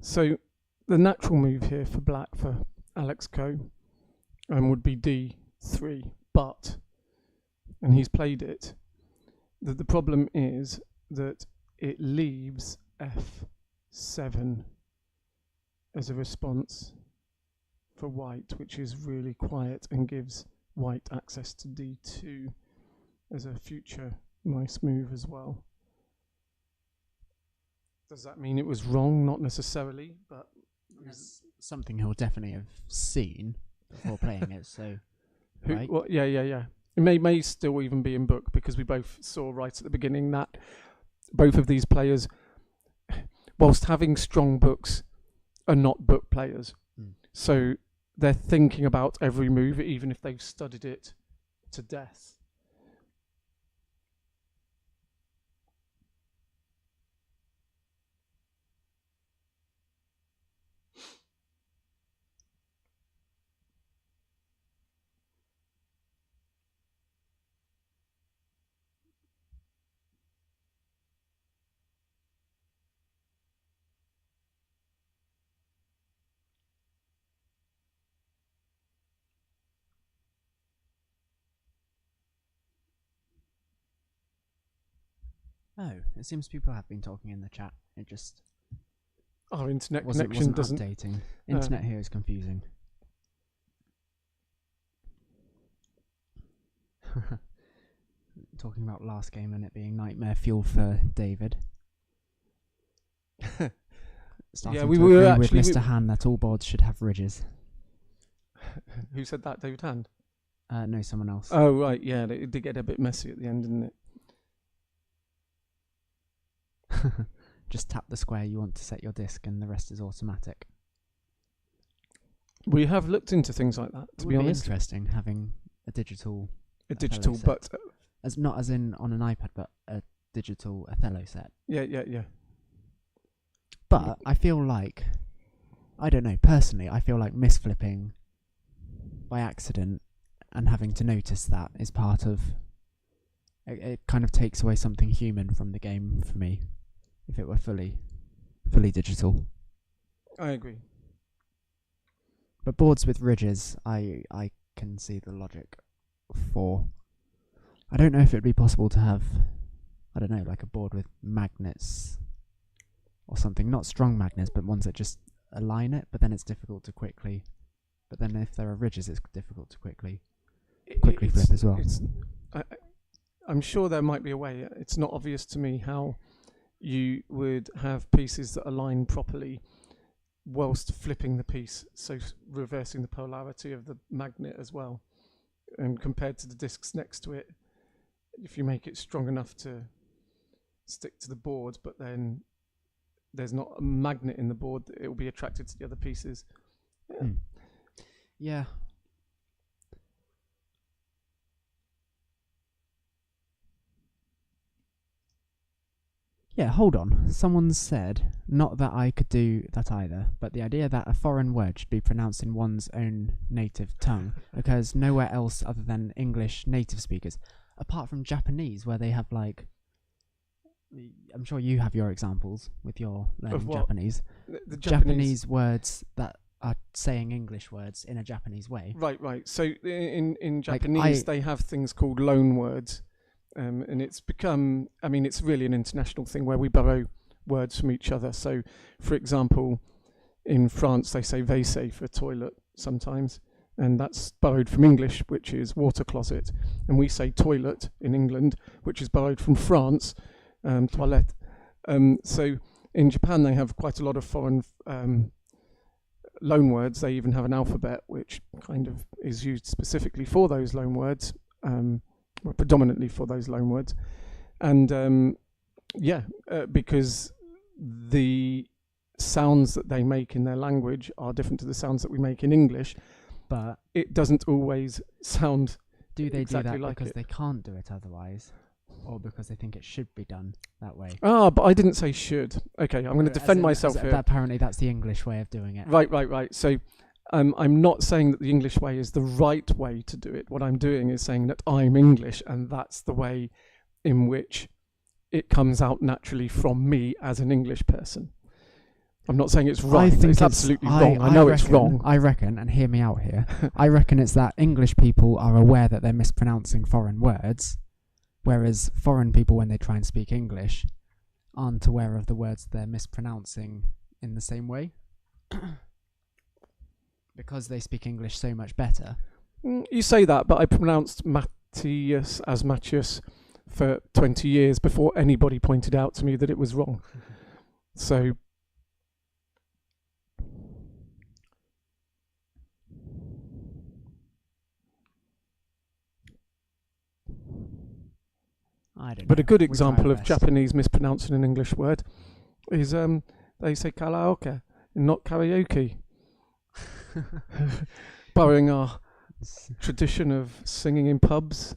So the natural move here for black, for Alex Ko, would be D3, but, and he's played it, the problem is that it leaves F7 as a response for white, which is really quiet and gives white access to D2 as a future nice move as well. Does that mean it was wrong? Not necessarily, but That's something he'll definitely have seen before playing it. So, right? Well, yeah. It may still even be in book, because we both saw right at the beginning that both of these players, whilst having strong books, are not book players. So they're thinking about every move, even if they've studied it to death. Oh, it seems people have been talking in the chat. It just Our internet wasn't connection doesn't. updating. Internet here is confusing. Talking about last game and it being nightmare fuel for David. starting Yeah, we to were agree actually- with Mr. Han that all boards should have ridges. Who said that? David Hand? No, someone else. Oh, right, yeah, it did get a bit messy at the end, didn't it? Just tap the square you want to set your disc, and the rest is automatic. We have looked into things like that, to It be would be honest. interesting having a digital, A Othello digital, set. but as not as in on an iPad, but a digital Othello set. yeah. But I feel like, I don't know, personally, I feel like misflipping by accident and having to notice that is part of... It kind of takes away something human from the game for me, if it were fully digital. I agree. But boards with ridges, I can see the logic for. I don't know if it would be possible to have, I don't know, like a board with magnets or something. Not strong magnets, but ones that just align it, but then it's difficult to quickly... But then if there are ridges, it's difficult to quickly flip as well. I'm sure there might be a way. It's not obvious to me how you would have pieces that align properly whilst flipping the piece, so reversing the polarity of the magnet as well. And compared to the discs next to it, if you make it strong enough to stick to the board, but then there's not a magnet in the board, it will be attracted to the other pieces. Yeah. Yeah. Yeah, hold on. Someone said, not that I could do that either, but the idea that a foreign word should be pronounced in one's own native tongue occurs nowhere else other than English native speakers, apart from Japanese, where they have like... I'm sure you have your examples with your learning what? Japanese. The Japanese words that are saying English words in a Japanese way. Right. So in Like, Japanese, they have things called loan words. And it's become, it's really an international thing where we borrow words from each other. So, for example, in France, they say WC for toilet sometimes, and that's borrowed from English, which is water closet. And we say toilet in England, which is borrowed from France, toilette. So in Japan, they have quite a lot of foreign loan words. They even have an alphabet, which kind of is used specifically for those loan words. Predominantly for those loan words, and because the sounds that they make in their language are different to the sounds that we make in English, but it doesn't always sound. Do they exactly do that like because it. they can't do it otherwise, or because they think it should be done that way? But I didn't say should. Okay, I'm going to defend myself here. Apparently, that's the English way of doing it. Right. So. I'm not saying that the English way is the right way to do it. What I'm doing is saying that I'm English, and that's the way in which it comes out naturally from me as an English person. I'm not saying it's right. I think it's absolutely wrong. I know it's wrong. I reckon, and hear me out here, I reckon it's that English people are aware that they're mispronouncing foreign words, whereas foreign people, when they try and speak English, aren't aware of the words they're mispronouncing in the same way. Because they speak English so much better. You say that, but I pronounced Matthias as Matthias for 20 years before anybody pointed out to me that it was wrong. So... I don't know. But a good We try example our of best. Japanese mispronouncing an English word is they say karaoke and not karaoke. Borrowing our tradition of singing in pubs,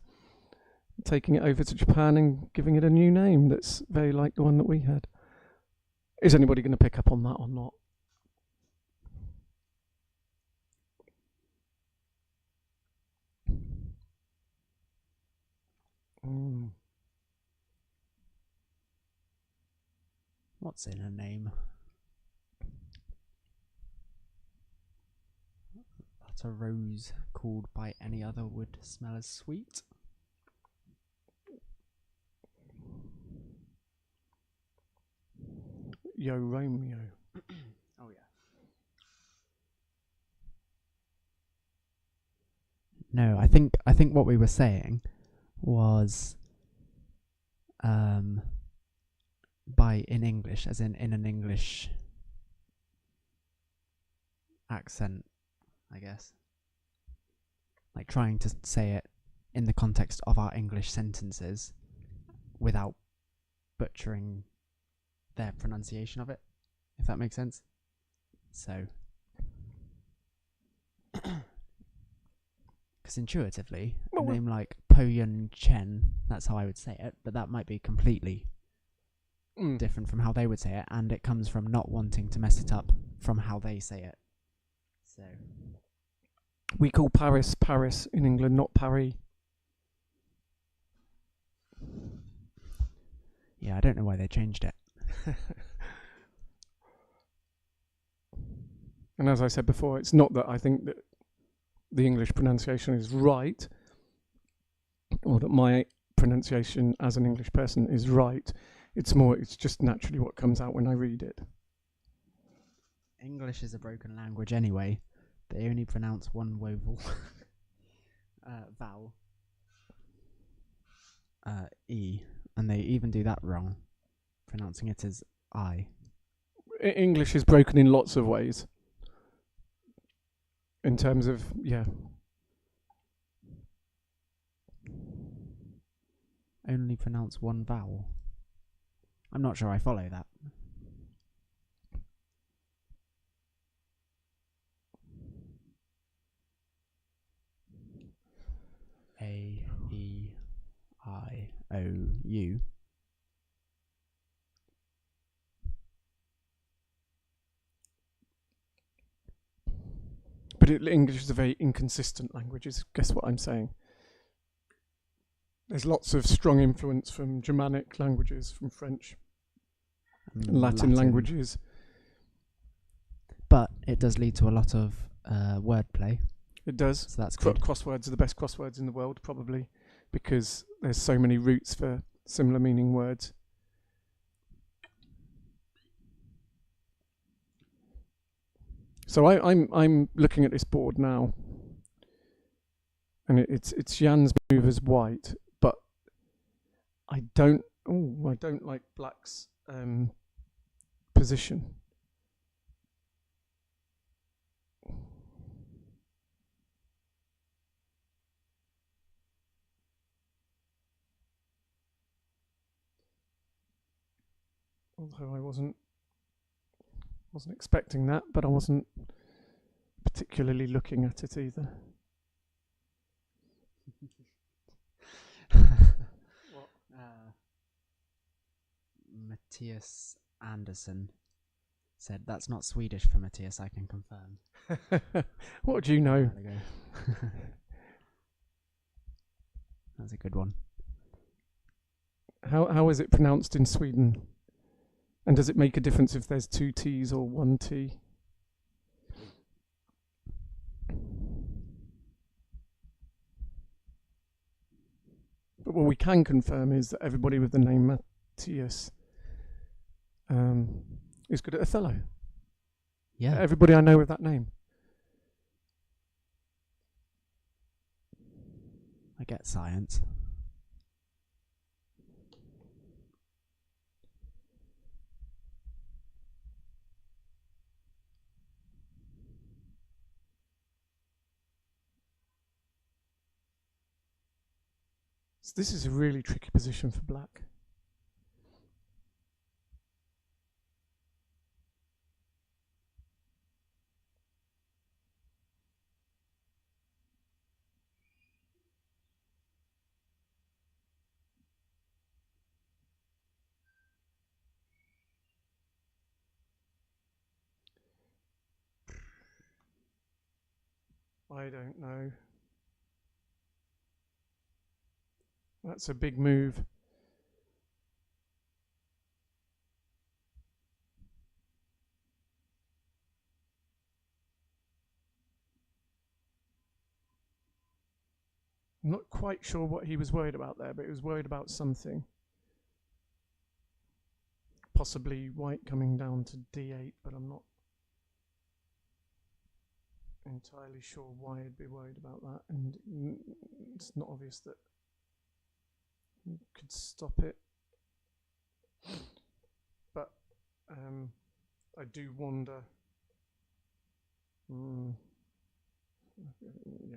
taking it over to Japan and giving it a new name that's very like the one that we had. Is anybody going to pick up on that or not? What's in a name? That a rose called by any other would smell as sweet? Yo Romeo. Oh yeah. No, I think what we were saying was by in English, as in an English accent, I guess. Like trying to say it in the context of our English sentences without butchering their pronunciation of it, if that makes sense. So, because intuitively, a name like Po Yun Chen, that's how I would say it, but that might be completely different from how they would say it, and it comes from not wanting to mess it up from how they say it. So we call Paris Paris in England, not Paris. Yeah, I don't know why they changed it. And as I said before, it's not that I think that the English pronunciation is right, or that my pronunciation as an English person is right. It's just naturally what comes out when I read it. English is a broken language anyway. They only pronounce one vowel. E. And they even do that wrong, pronouncing it as I. English is broken in lots of ways. In terms of, yeah. Only pronounce one vowel. I'm not sure I follow that. A, E, I, O, U. But English is a very inconsistent language, is guess what I'm saying. There's lots of strong influence from Germanic languages, from French, Latin languages. But it does lead to a lot of wordplay. It does. So that's good. Crosswords are the best crosswords in the world, probably, because there's so many roots for similar meaning words. So I'm looking at this board now, and it's Jan's move as white, but I don't like black's position. Although I wasn't expecting that, but I wasn't particularly looking at it either. What? Matthias Andersson said, "That's not Swedish for Matthias, I can confirm." What do you know? That's a good one. How is it pronounced in Sweden? And does it make a difference if there's two T's or one T? But what we can confirm is that everybody with the name Matthias is good at Othello. Yeah. Everybody I know with that name. I get science. So this is a really tricky position for black. I don't know. That's a big move. I'm not quite sure what he was worried about there, but he was worried about something. Possibly white coming down to D8, but I'm not entirely sure why I'd be worried about that. And it's not obvious that you could stop it. But I do wonder Mm. Yeah.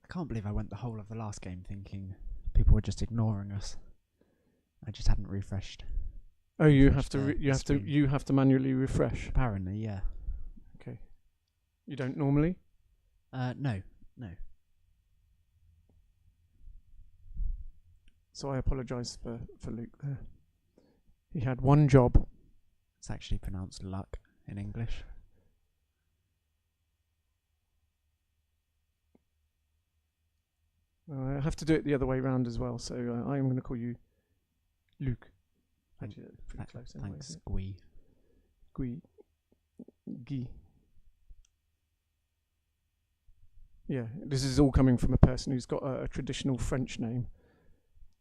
I can't believe I went the whole of the last game thinking people were just ignoring us. I just hadn't refreshed. Oh, you have Refresh to. the You have to. screen. You have to manually refresh. Apparently, yeah. Okay. You don't normally. No. So I apologise for Luke there. He had one job. It's actually pronounced luck in English. I have to do it the other way round as well. So I am going to call you Luke. Thank- Actually, that's pretty close anyway. Thanks, Gui. Guy. Yeah, this is all coming from a person who's got a traditional French name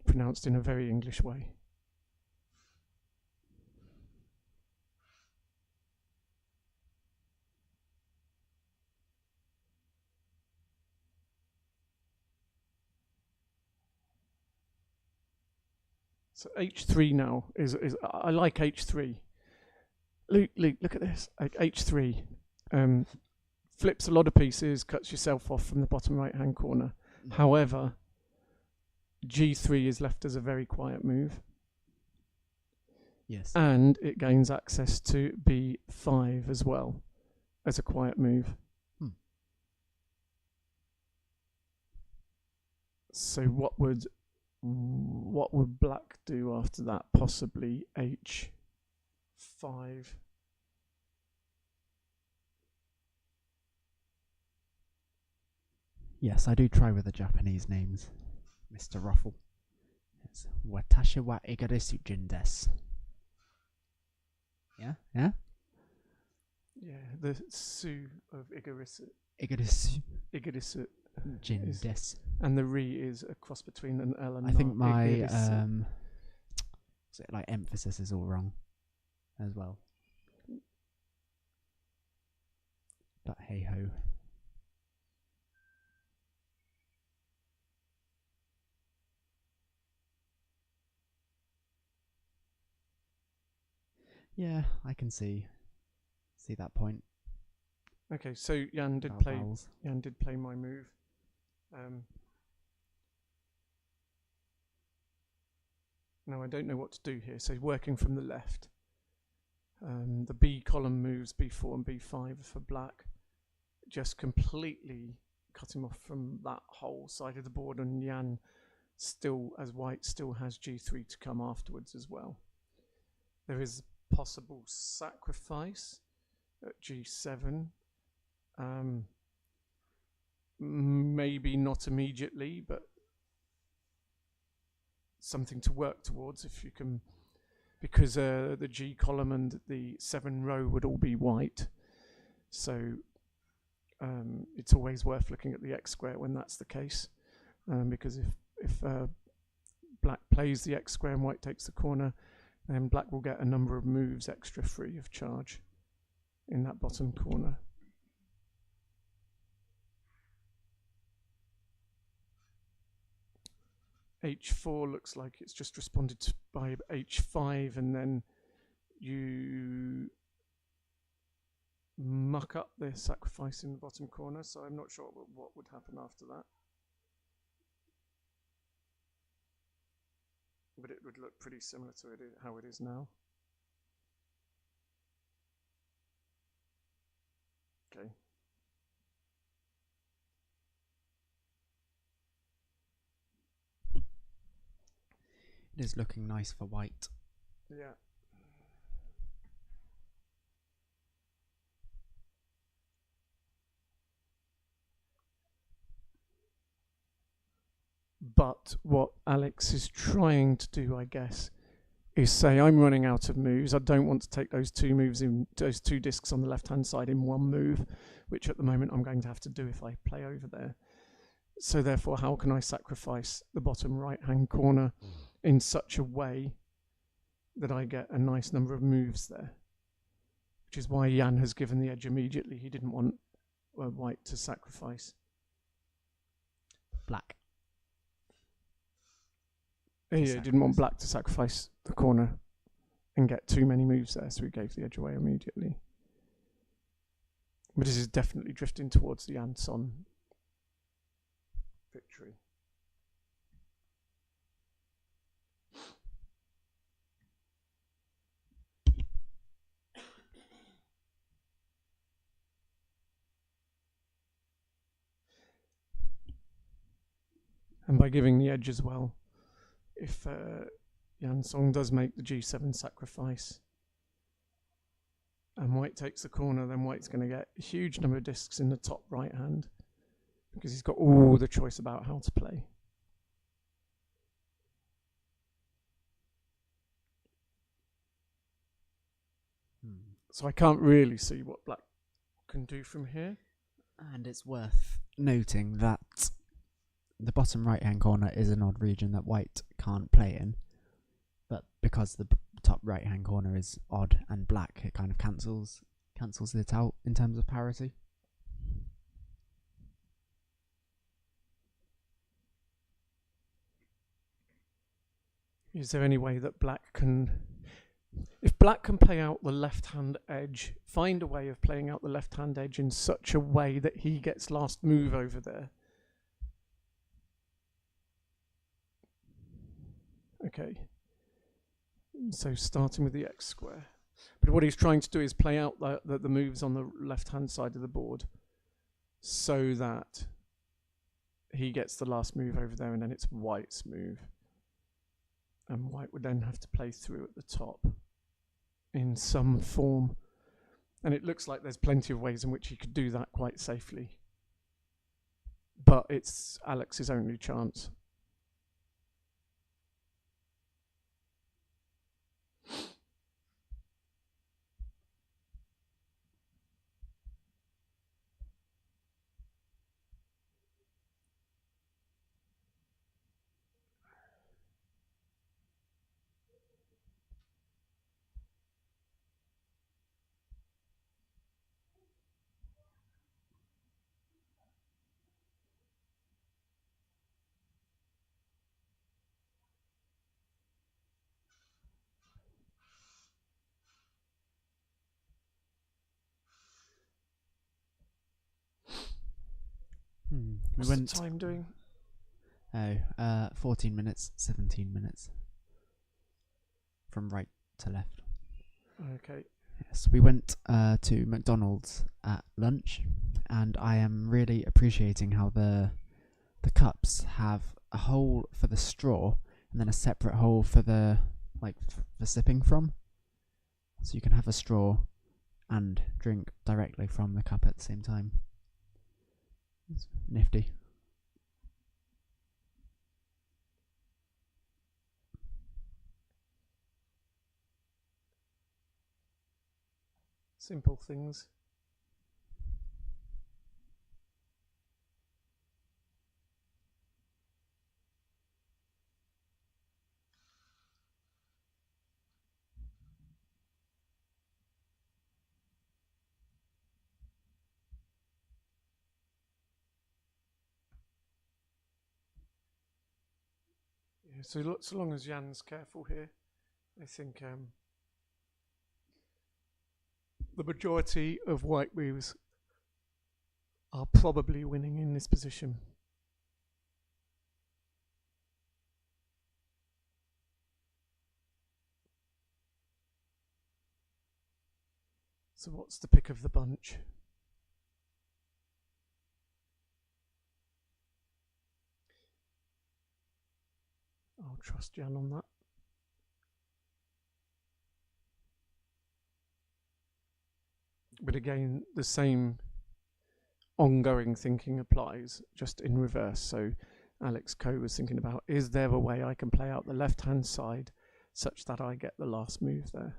pronounced in a very English way. So H3 now is I like H3. Luke, look at this. Like H3 flips a lot of pieces, cuts yourself off from the bottom right hand corner. However, G3 is left as a very quiet move. Yes. And it gains access to B5 as well as a quiet move. So what would black do after that? Possibly H5. Yes, I do try with the Japanese names, Mr. Ruffle. It's Watashi wa igarisu jin desu. Yeah? Yeah, the Su of Igarisu Igarisu jin is- desu. and the Ri is a cross between an L and I think Na, my Igarisu. emphasis is all wrong as well. But hey ho. Yeah, I can see that point. Okay, so Jan did about play. vowels. Jan did play my move. Now I don't know what to do here. So working from the left, the B column moves B4 and B5 for black, just completely cut him off from that whole side of the board, and Jan still, as white, still has G3 to come afterwards as well. There is possible sacrifice at G7. Maybe not immediately, but something to work towards if you can, because the G column and the 7 row would all be white. So it's always worth looking at the X square when that's the case, because if black plays the X square and white takes the corner, then black will get a number of moves extra free of charge in that bottom corner. H4 looks like it's just responded to by H5, and then you muck up the sacrifice in the bottom corner, so I'm not sure what would happen after that. But it would look pretty similar to how it is now. Okay. It is looking nice for white. Yeah. But what Alex is trying to do, I guess, is say, I'm running out of moves. I don't want to take those two moves in, those two discs on the left-hand side in one move, which at the moment I'm going to have to do if I play over there. So therefore, how can I sacrifice the bottom right-hand corner in such a way that I get a nice number of moves there, which is why Jan has given the edge immediately. He didn't want white to sacrifice. Black. He didn't want black to sacrifice the corner and get too many moves there, so he gave the edge away immediately. But this is definitely drifting towards the Anson victory. And by giving the edge as well, if Jan Song does make the G7 sacrifice and white takes the corner, then white's going to get a huge number of discs in the top right hand because he's got all the choice about how to play. So I can't really see what black can do from here. And it's worth noting that the bottom right hand corner is an odd region that white can't play in, but because the top right hand corner is odd and black, it kind of cancels it out in terms of parity. Is there any way that black can, if black can play out the left hand edge, find a way of playing out the left hand edge in such a way that he gets last move over there? Okay, so starting with the X square. But what he's trying to do is play out the moves on the left-hand side of the board so that he gets the last move over there and then it's white's move. And white would then have to play through at the top in some form. And it looks like there's plenty of ways in which he could do that quite safely. But it's Alex's only chance. What's the time doing? 14 minutes, 17 minutes. From right to left. Okay. Yes, we went to McDonald's at lunch, and I am really appreciating how the cups have a hole for the straw and then a separate hole for the for sipping from. So you can have a straw and drink directly from the cup at the same time. It's nifty. Simple things. Yeah, so long as Jan's careful here, I think the majority of white moves are probably winning in this position. So what's the pick of the bunch? I'll trust Jan on that. But again, the same ongoing thinking applies, just in reverse. So Alex Coe was thinking about, is there a way I can play out the left-hand side such that I get the last move there?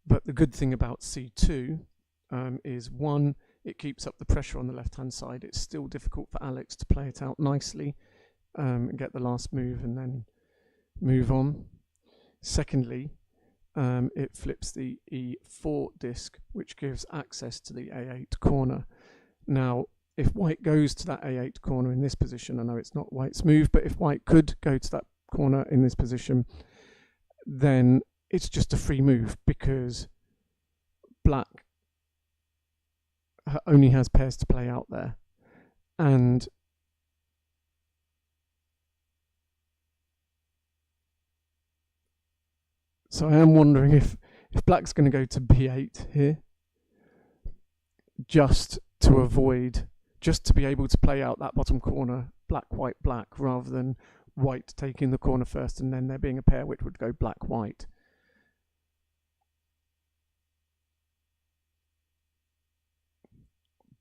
But the good thing about C2 is, one, it keeps up the pressure on the left-hand side. It's still difficult for Alex to play it out nicely and get the last move and then move on. Secondly, it flips the E4 disc, which gives access to the A8 corner. Now, if white goes to that A8 corner in this position, I know it's not white's move, but if white could go to that corner in this position, then it's just a free move, because black only has pairs to play out there. And so I am wondering if black's going to go to B8 here, just to be able to play out that bottom corner, black, white, black, rather than white taking the corner first and then there being a pair which would go black, white.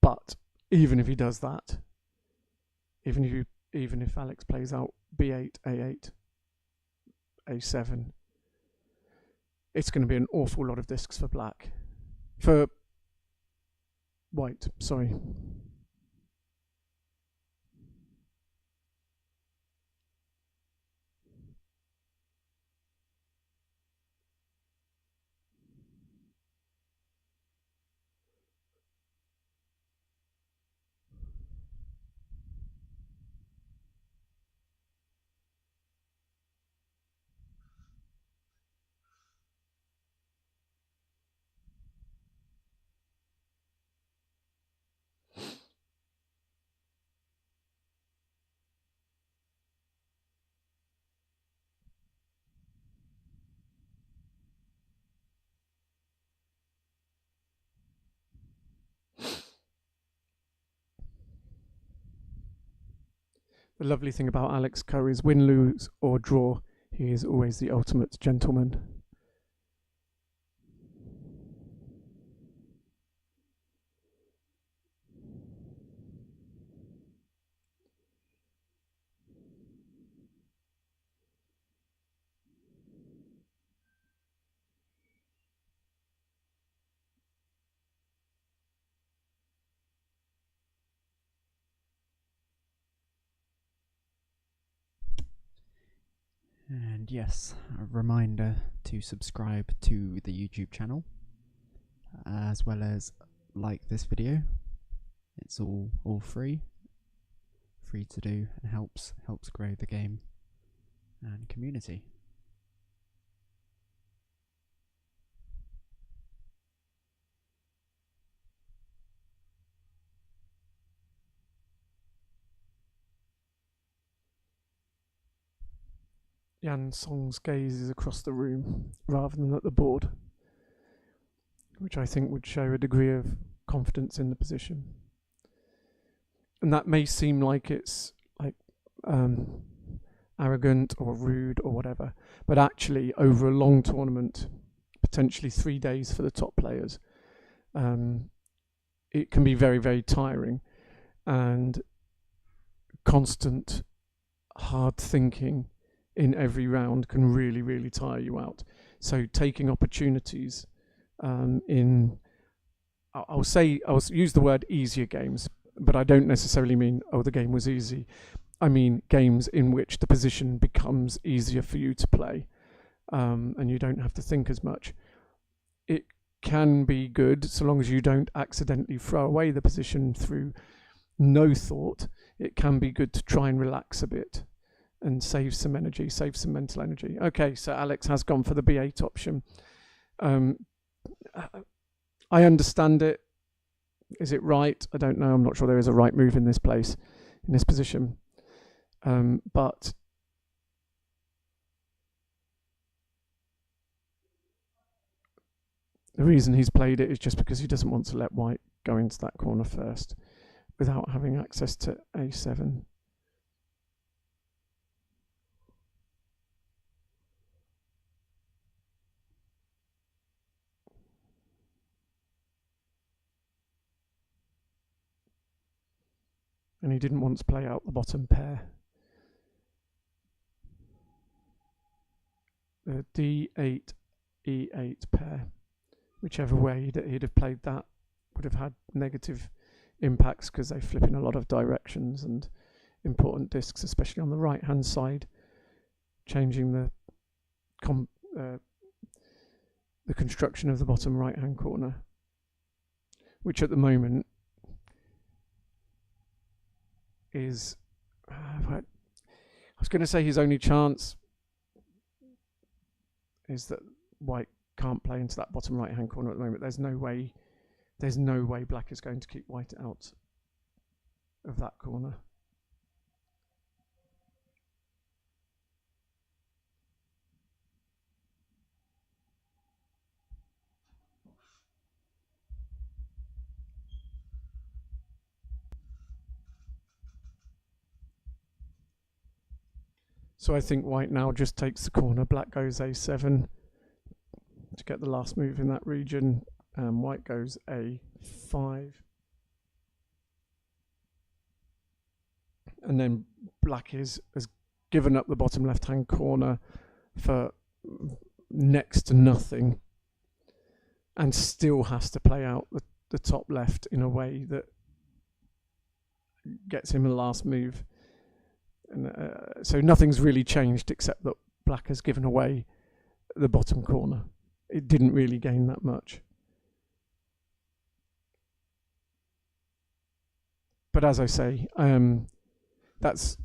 But even if he does that, even if Alex plays out B8, A8, A7, it's going to be an awful lot of discs for black. For white, sorry. The lovely thing about Alex Kerr is win, lose or draw, he is always the ultimate gentleman. And yes, a reminder to subscribe to the YouTube channel, as well as like this video. It's all free to do, and helps grow the game and community. Yan Song's gaze is across the room rather than at the board, which I think would show a degree of confidence in the position. And that may seem like it's like arrogant or rude or whatever, but actually over a long tournament, potentially 3 days for the top players, it can be very, very tiring, and constant hard thinking in every round can really, really tire you out. So taking opportunities I'll use the word easier games, but I don't necessarily mean, oh, the game was easy. I mean games in which the position becomes easier for you to play, and you don't have to think as much. It can be good so long as you don't accidentally throw away the position through no thought. It can be good to try and relax a bit and save some energy, save some mental energy. Okay, so Alex has gone for the B8 option. I understand it. Is it right? I don't know. I'm not sure there is a right move in this place, in this position. But the reason he's played it is just because he doesn't want to let white go into that corner first without having access to A7. And he didn't want to play out the bottom pair. The D8, E8 pair. Whichever way he'd have played that, would have had negative impacts because they flip in a lot of directions and important discs, especially on the right hand side, changing the construction of the bottom right hand corner, which at the moment is I was going to say his only chance is that white can't play into that bottom right hand corner at the moment. There's no way black is going to keep white out of that corner. So I think white now just takes the corner. Black goes a7 to get the last move in that region. White goes a5. And then black has given up the bottom left-hand corner for next to nothing and still has to play out the top left in a way that gets him a last move. And so nothing's really changed except that black has given away the bottom corner. It didn't really gain that much. But as I say, that's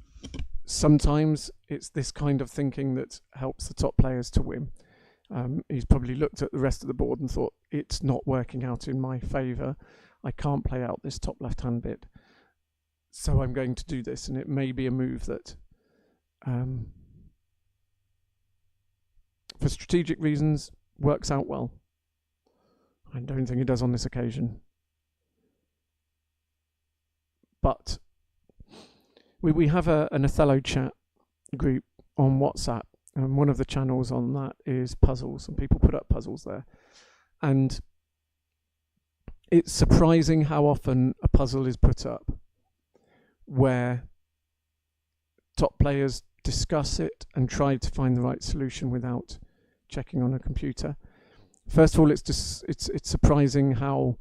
sometimes it's this kind of thinking that helps the top players to win. He's probably looked at the rest of the board and thought, it's not working out in my favour. I can't play out this top left-hand bit. So I'm going to do this, and it may be a move that, for strategic reasons, works out well. I don't think it does on this occasion. But we have an Othello chat group on WhatsApp, and one of the channels on that is puzzles, and people put up puzzles there. And it's surprising how often a puzzle is put up where top players discuss it and try to find the right solution without checking on a computer. First of all, it's surprising how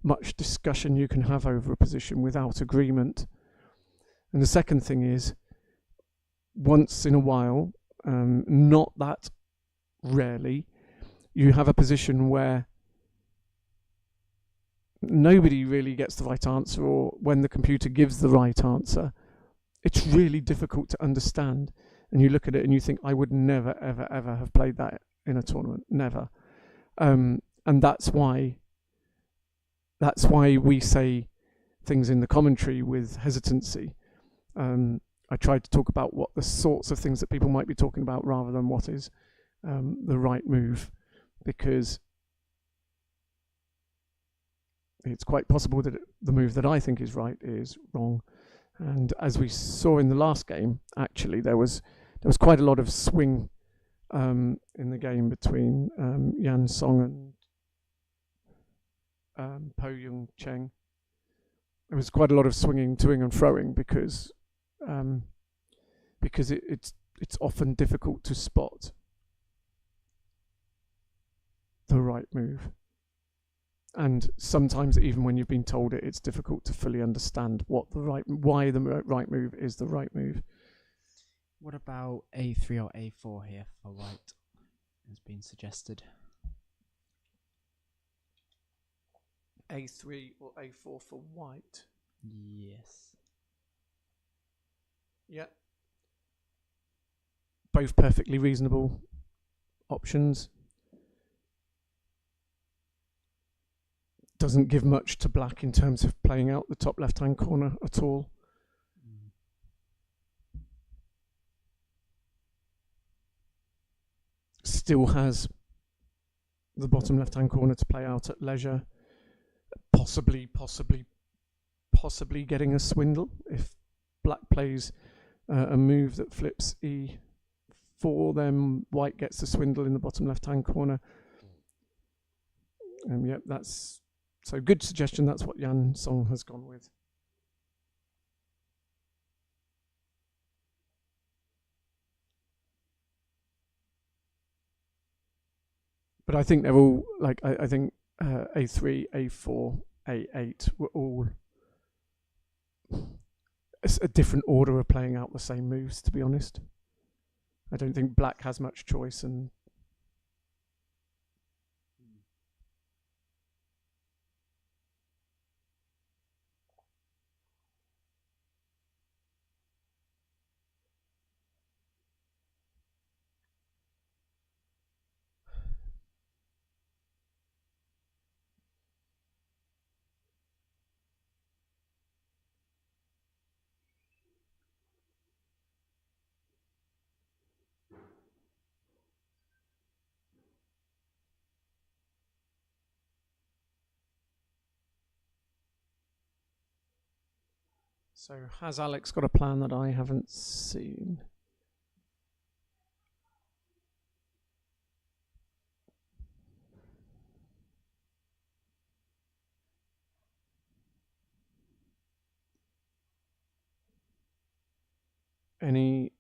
much discussion you can have over a position without agreement. And the second thing is, once in a while, not that rarely, you have a position where nobody really gets the right answer, or when the computer gives the right answer, it's really difficult to understand. And you look at it and you think, I would never, ever, ever have played that in a tournament. Never. And that's why we say things in the commentary with hesitancy. I tried to talk about what the sorts of things that people might be talking about rather than what is the right move, because it's quite possible that the move that I think is right is wrong. And as we saw in the last game, actually, there was quite a lot of swing in the game between Yan Song and Po Yung Cheng. There was quite a lot of swinging, toing and froing because it's often difficult to spot the right move. And sometimes, even when you've been told it, it's difficult to fully understand why the right move is the right move. What about a3 or a4 here for white? Has been suggested. A3 or a4 for white? Yes. Yeah. Both perfectly reasonable options. Doesn't give much to black in terms of playing out the top left-hand corner at all. Still has the bottom left-hand corner to play out at leisure. Possibly getting a swindle if black plays a move that flips e4, then white gets the swindle in the bottom left-hand corner. Yep, that's so good suggestion. That's what Yan Song has gone with. But I think they're all like I think a3, a4 A8 were all a different order of playing out the same moves, to be honest. I don't think black has much choice, and so has Alex got a plan that I haven't seen? Any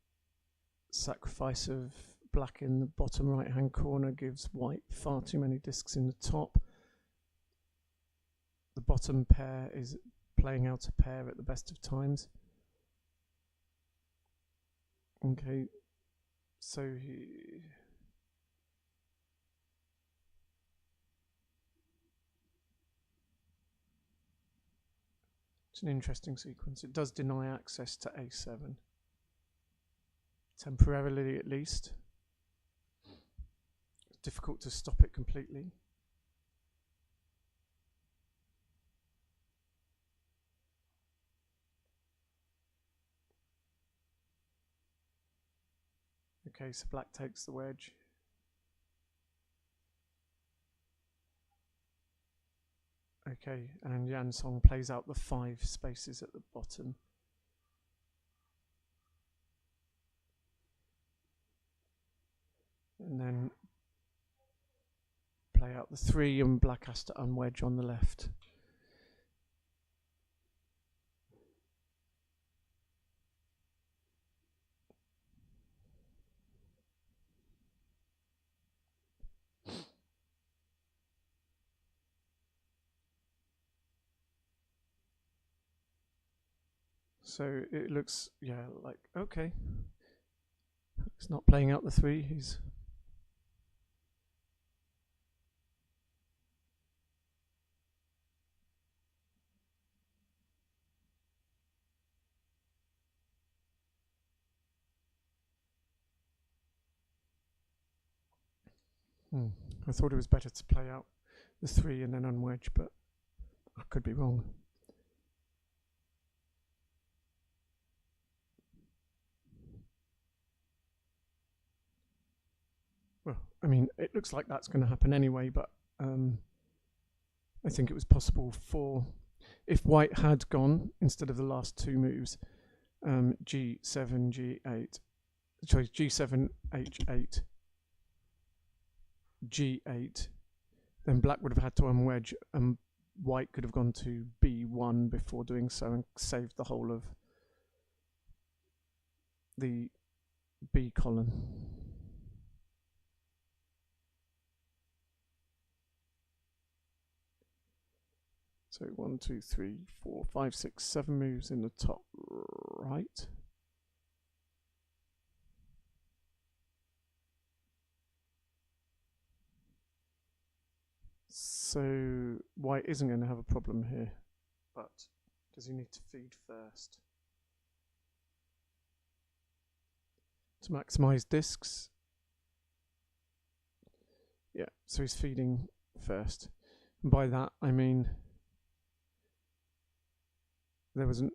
sacrifice of black in the bottom right hand corner gives white far too many discs in the top. The bottom pair is playing out a pair at the best of times. Okay, so it's an interesting sequence. It does deny access to A7. Temporarily, at least. It's difficult to stop it completely. Okay, so black takes the wedge. Okay, and Yan Song plays out the 5 spaces at the bottom. And then play out the 3, and black has to unwedge on the left. So it looks, yeah, like, okay. He's not playing out the 3, he's... I thought it was better to play out the 3 and then unwedge, but I could be wrong. Well, I mean, it looks like that's going to happen anyway, but I think it was possible for, if white had gone, instead of the last 2 moves, G7, G8, sorry, G7, H8, G8, then black would have had to unwedge, and white could have gone to B1 before doing so and saved the whole of the B column. So 1, 2, 3, 4, 5, 6, 7 moves in the top right. So white isn't going to have a problem here, but does he need to feed first? To maximize discs. Yeah, so he's feeding first. And by that I mean there was an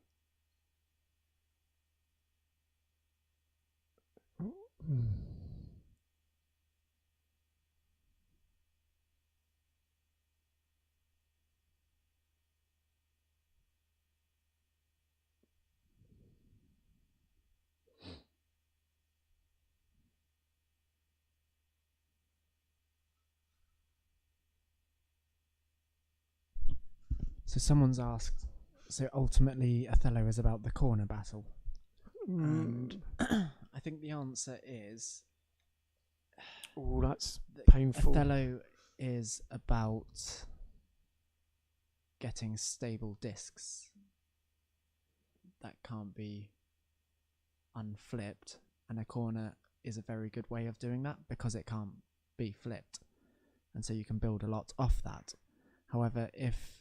So someone's asked, so ultimately Othello is about the corner battle. And I think the answer is... Oh, that's painful. Othello is about getting stable discs that can't be unflipped, and a corner is a very good way of doing that because it can't be flipped, and so you can build a lot off that. However, if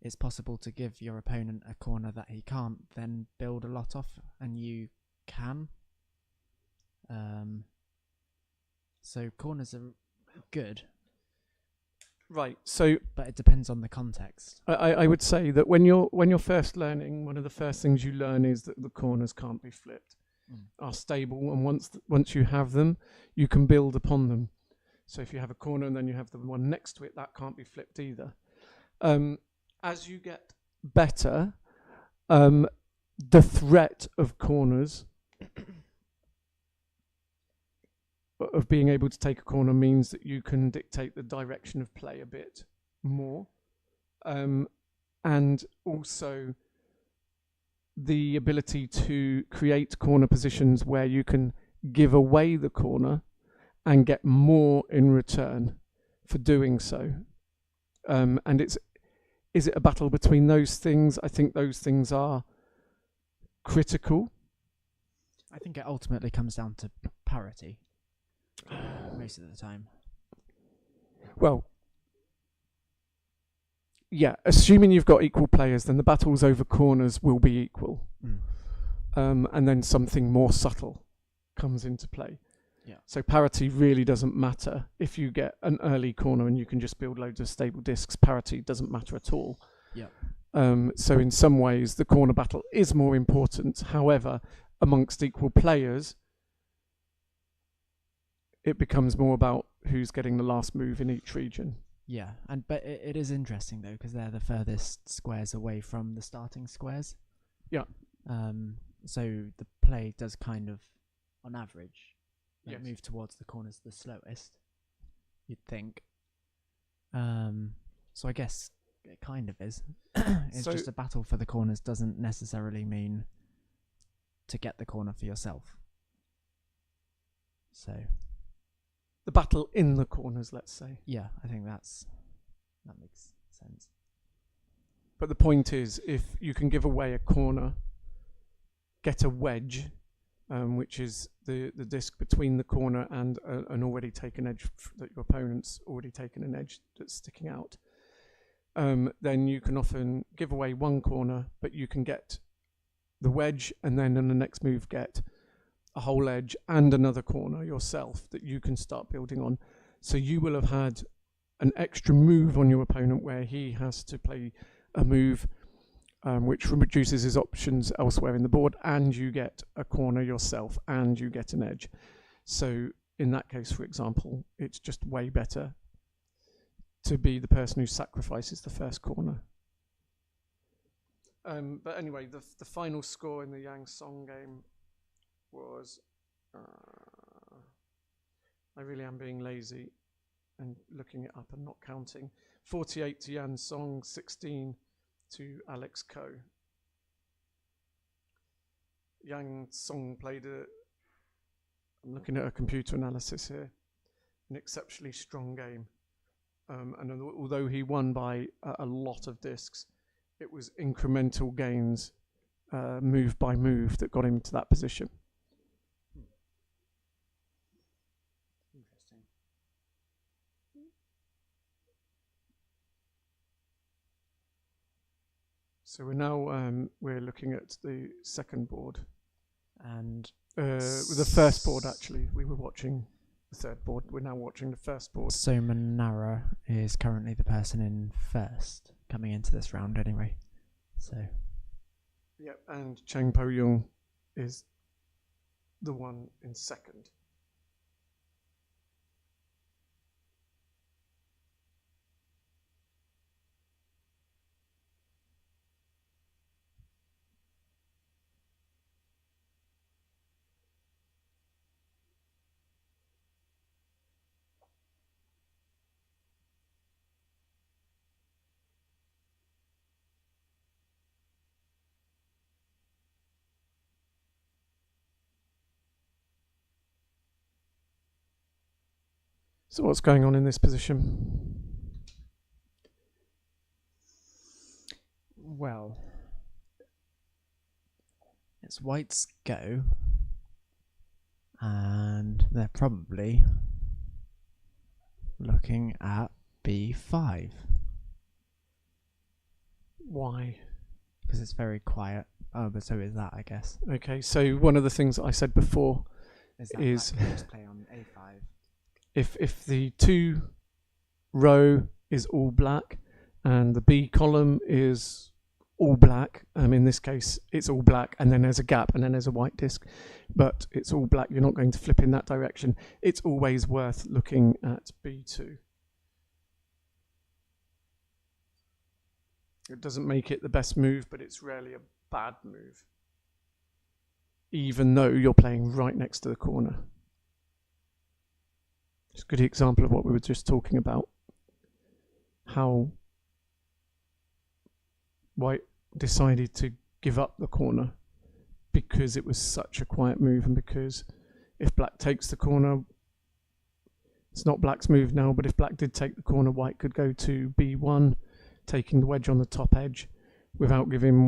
it's possible to give your opponent a corner that he can't then build a lot off, and you can. So corners are good, Right. So but it depends on the context. I would say that when you're first learning, one of the first things you learn is that the corners can't be flipped, are stable, and once you have them, you can build upon them. So if you have a corner and then you have the one next to it, that can't be flipped either. As you get better, the threat of corners, of being able to take a corner, means that you can dictate the direction of play a bit more. And also the ability to create corner positions where you can give away the corner and get more in return for doing so. And is it a battle between those things? I think those things are critical. I think it ultimately comes down to parity most of the time. Well, yeah, assuming you've got equal players, then the battles over corners will be equal. And then something more subtle comes into play. Yeah. So parity really doesn't matter. If you get an early corner and you can just build loads of stable discs, parity doesn't matter at all. Yeah. So in some ways, the corner battle is more important. However, amongst equal players, it becomes more about who's getting the last move in each region. Yeah, but it is interesting though, because they're the furthest squares away from the starting squares. Yeah. So the play does kind of, on average, move towards the corners the slowest, you'd think. So I guess it kind of is. It's just a battle for the corners doesn't necessarily mean to get the corner for yourself. So the battle in the corners, let's say. Yeah, I think that makes sense. But the point is, if you can give away a corner, get a wedge, which is the disc between the corner and an already taken edge that your opponent's already taken an edge that's sticking out, then you can often give away one corner, but you can get the wedge, and then in the next move get a whole edge and another corner yourself that you can start building on. So you will have had an extra move on your opponent where he has to play a move which reduces his options elsewhere in the board, and you get a corner yourself and you get an edge. So in that case, for example, it's just way better to be the person who sacrifices the first corner. But anyway, the final score in the Yang Song game was, I really am being lazy and looking it up and not counting. 48 to Yan Song, 16 to Alex Ko. Yang Song played I'm looking at a computer analysis here, an exceptionally strong game. And although he won by a lot of discs, it was incremental gains, move by move, that got him to that position. Interesting. So we're now we're looking at the second board, And with the first board. Actually, we were watching the third board. We're now watching the first board. So Manara is currently the person in first coming into this round anyway. So Yep, and Chang Po Yung is the one in second. So what's going on in this position? Well, it's white's go, and they're probably looking at b5 Why? because it's very quiet. Oh, but so is that, I guess. Okay, so one of the things that I said before Is that is black can just play on a5? if the 2 row is all black and the B column is all black, in this case it's all black and then there's a gap and then there's a white disc, but it's all black, you're not going to flip in that direction, it's always worth looking at B2. It doesn't make it the best move, but it's rarely a bad move, even though you're playing right next to the corner. It's a good example of what we were just talking about, how white decided to give up the corner because it was such a quiet move, and because if black takes the corner, it's not black's move now, but if black did take the corner, white could go to B1, taking the wedge on the top edge without giving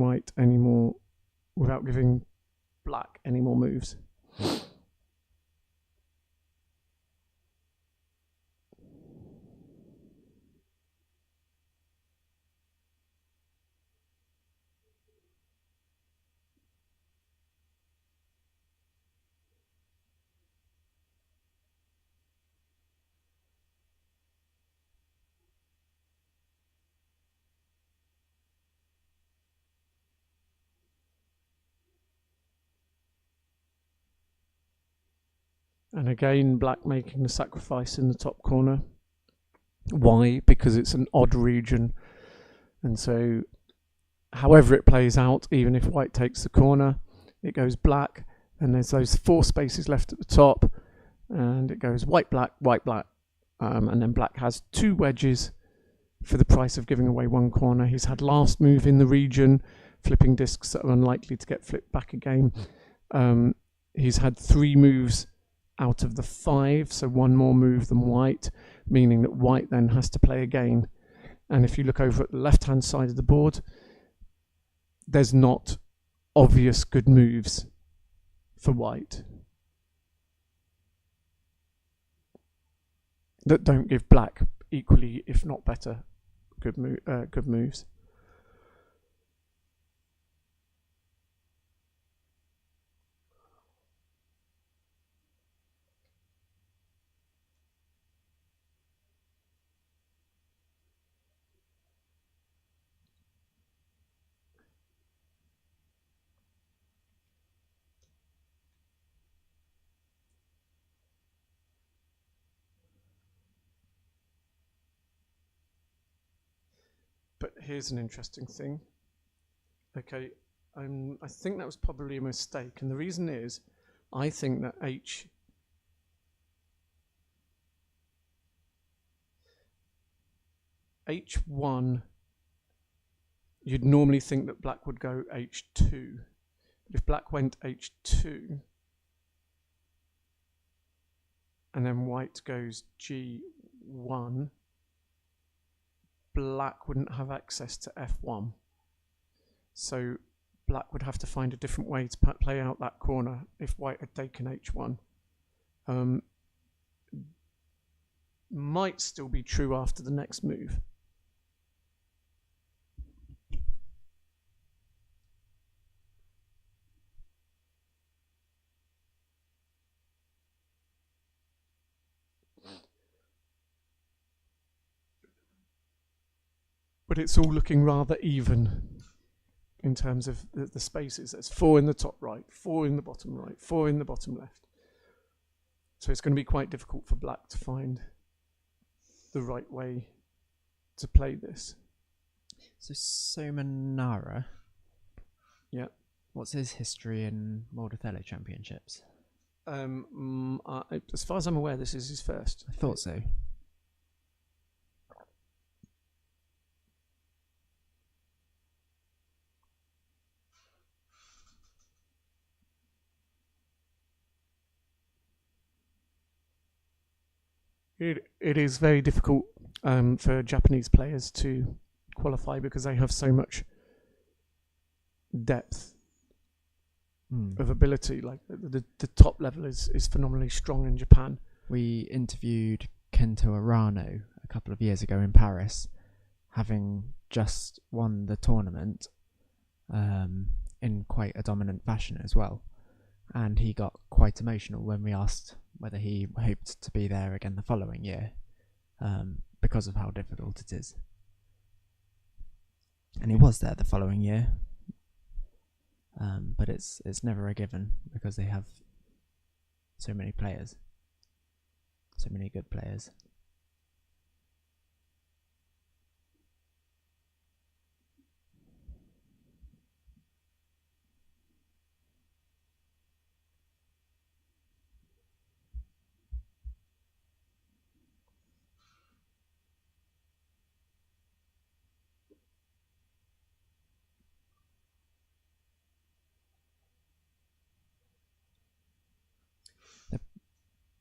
black any more moves. And again, black making the sacrifice in the top corner. Why? Because it's an odd region. And so, however it plays out, even if white takes the corner, it goes black. And there's those 4 spaces left at the top. And it goes white, black, white, black. And then black has 2 wedges for the price of giving away 1 corner. He's had last move in the region, flipping discs that are unlikely to get flipped back again. He's had 3 moves out of the 5, so 1 more move than white, meaning that white then has to play again. And if you look over at the left hand side of the board, there's not obvious good moves for white that don't give black equally, if not better, good moves. But here's an interesting thing. Okay, I think that was probably a mistake, and the reason is, I think that H1, you'd normally think that black would go H2. But if black went H2, and then white goes G1, black wouldn't have access to F1. So black would have to find a different way to play out that corner if white had taken H1. Might still be true after the next move. But it's all looking rather even in terms of the spaces. There's 4 in the top right, 4 in the bottom right, 4 in the bottom left. So it's going to be quite difficult for black to find the right way to play this. So Somanara, yeah, what's his history in World Othello Championships? As far as I'm aware, this is his first. I thought so. It is very difficult for Japanese players to qualify because they have so much depth Mm. of ability. Like the top level is phenomenally strong in Japan. We interviewed Kento Arano a couple of years ago in Paris, having just won the tournament in quite a dominant fashion as well. And he got quite emotional when we asked whether he hoped to be there again the following year, because of how difficult it is. And he was there the following year, but it's never a given because they have so many players, so many good players.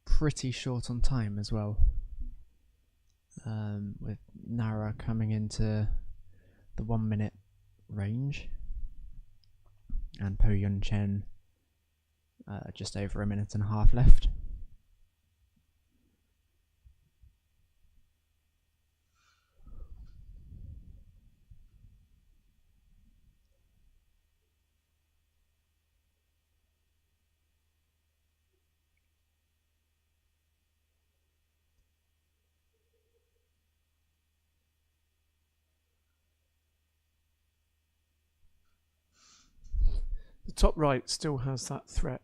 Pretty short on time as well, with Nara coming into the 1 minute range and Po Yun Chen just over a minute and a half left. The top right still has that threat.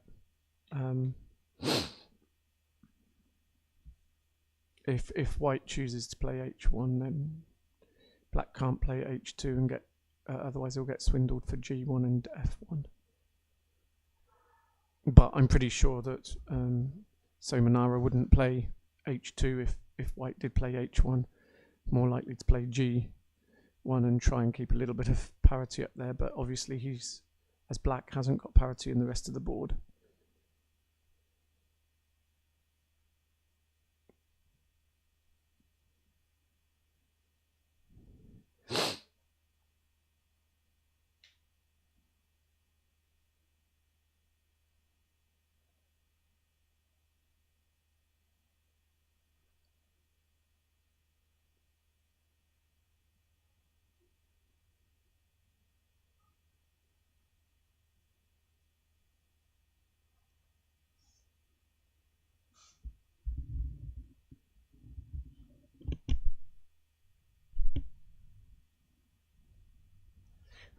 If white chooses to play h1, then black can't play h2 and get otherwise he'll get swindled for g1 and f1. But I'm pretty sure that Somanara wouldn't play h2 if white did play h1. More likely to play g1 and try and keep a little bit of parity up there. But obviously as black hasn't got parity in the rest of the board.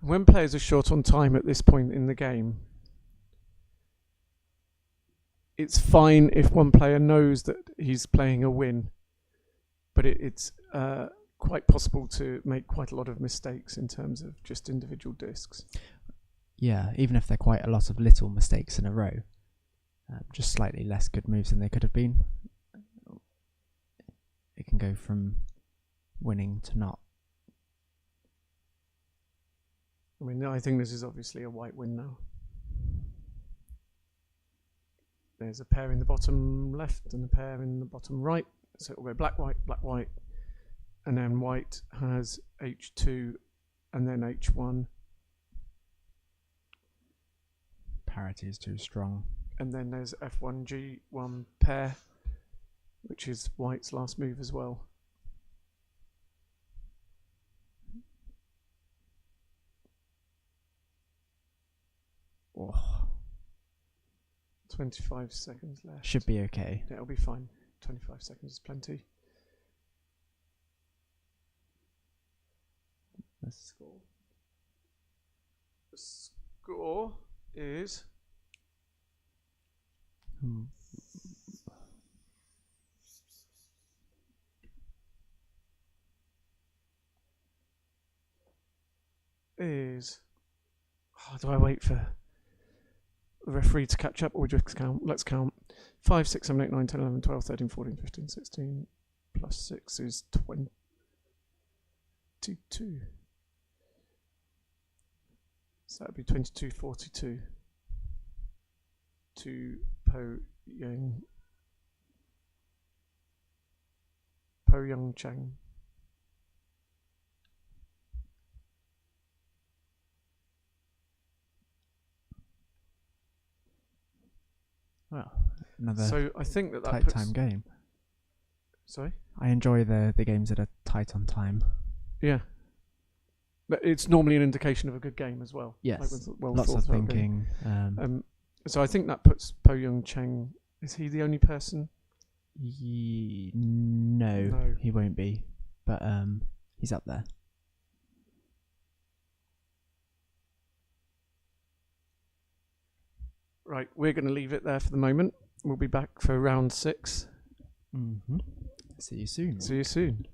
When players are short on time at this point in the game, it's fine if one player knows that he's playing a win, but it's quite possible to make quite a lot of mistakes in terms of just individual discs. Yeah, even if they're quite a lot of little mistakes in a row, just slightly less good moves than they could have been, it can go from winning to not. I mean, I think this is obviously a white win now. There's a pair in the bottom left and a pair in the bottom right. So it'll go black, white. And then white has h2 and then h1. Parity is too strong. And then there's f1, g1 pair, which is white's last move as well. Oh. 25 seconds left. Should be okay. Yeah, it'll be fine. 25 seconds is plenty. The score is do I wait for the referee to catch up or just count? Let's count. 5, 6, 7, 8, 9, 10, 11, 12, 13, 14, 15, 16 plus 6 is 22. So that'd be 22-42 to Po Young Chang. Well, another So I think that tight puts... time game. Sorry? I enjoy the games that are tight on time. Yeah. But it's normally an indication of a good game as well. Yes, Like with well lots thought of out game. thinking. So I think that puts Po Young Cheng... Is he the only person? No, he won't be. But he's up there. Right, we're going to leave it there for the moment. We'll be back for round 6. Mm-hmm. See you soon. See you soon.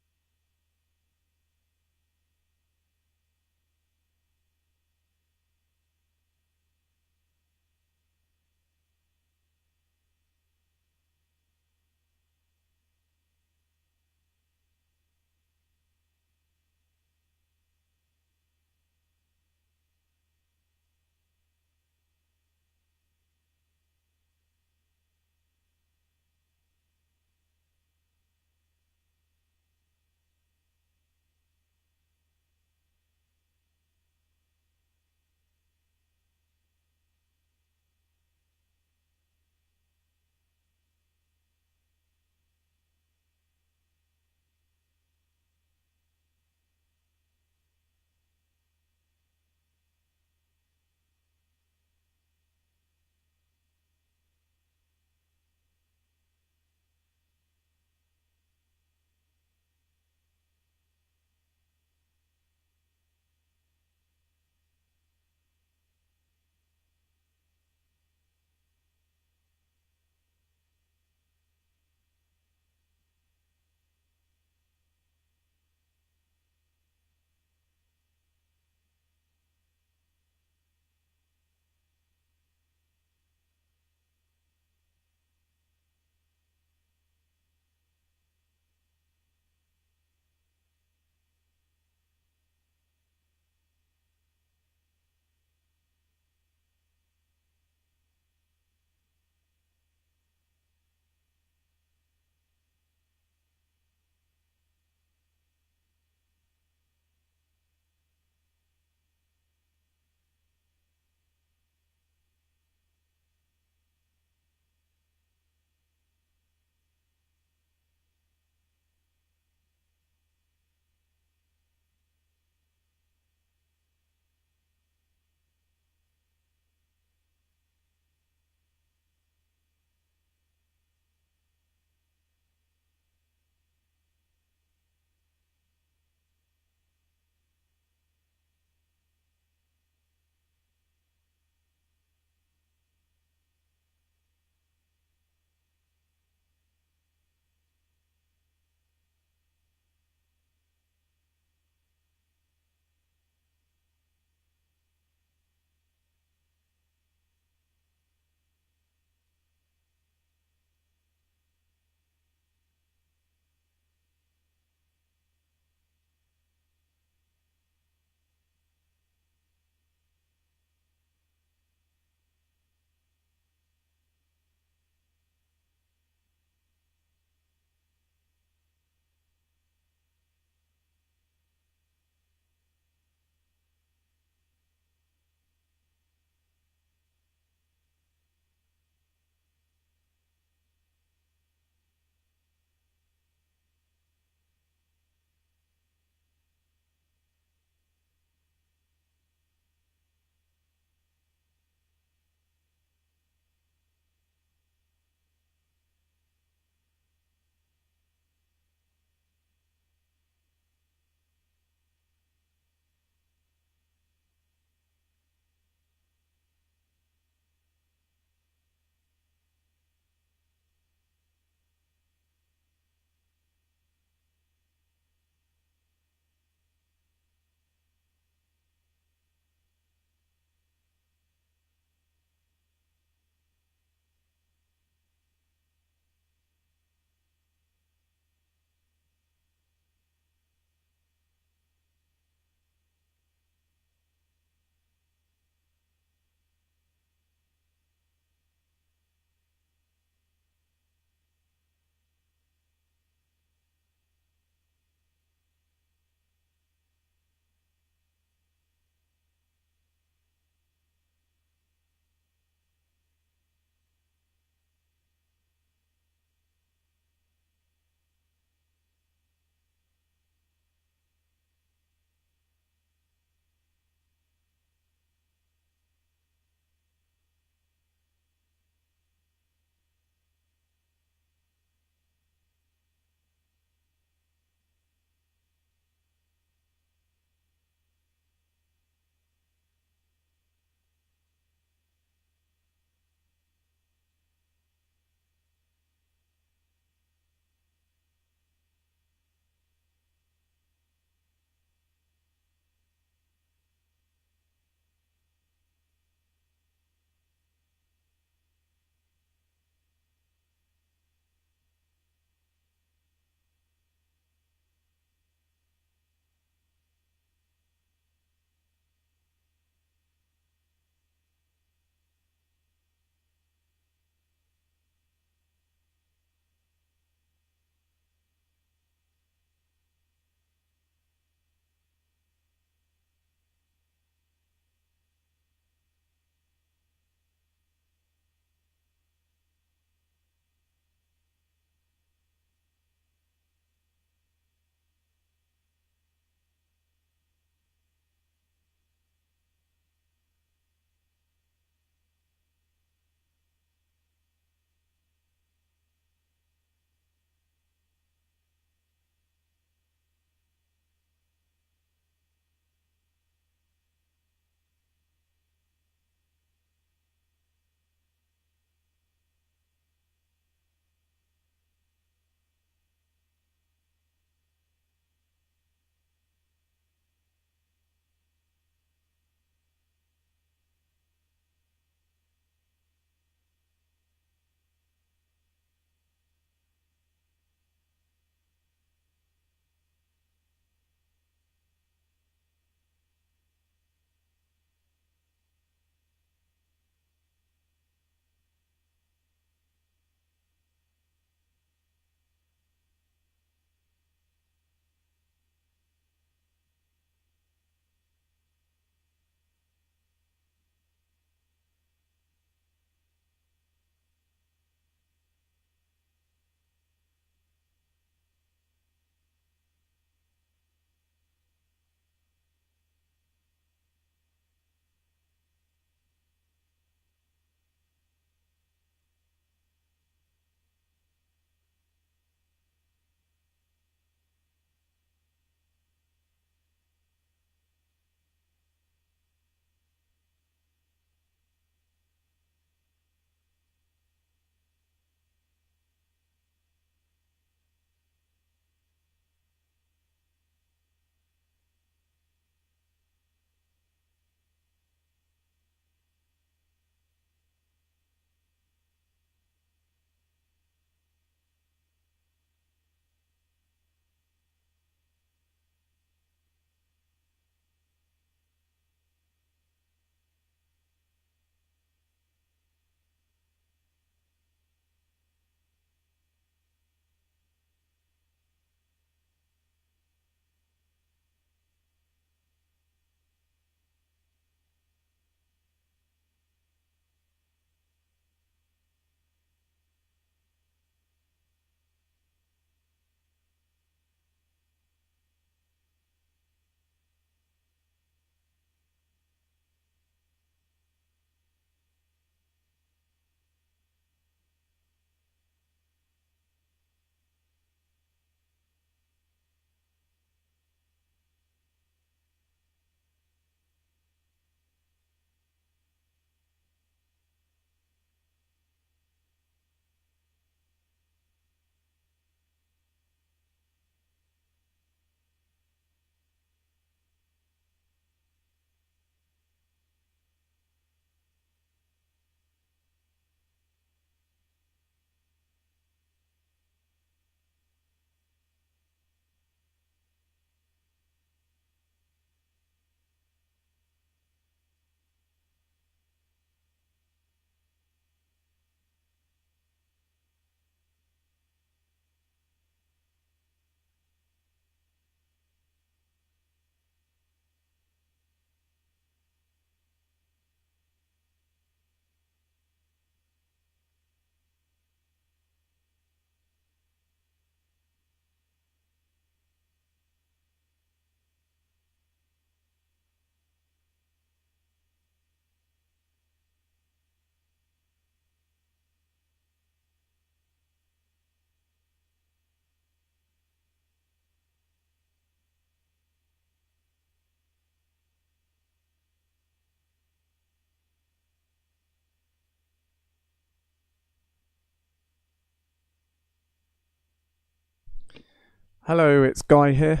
Hello, it's Guy here.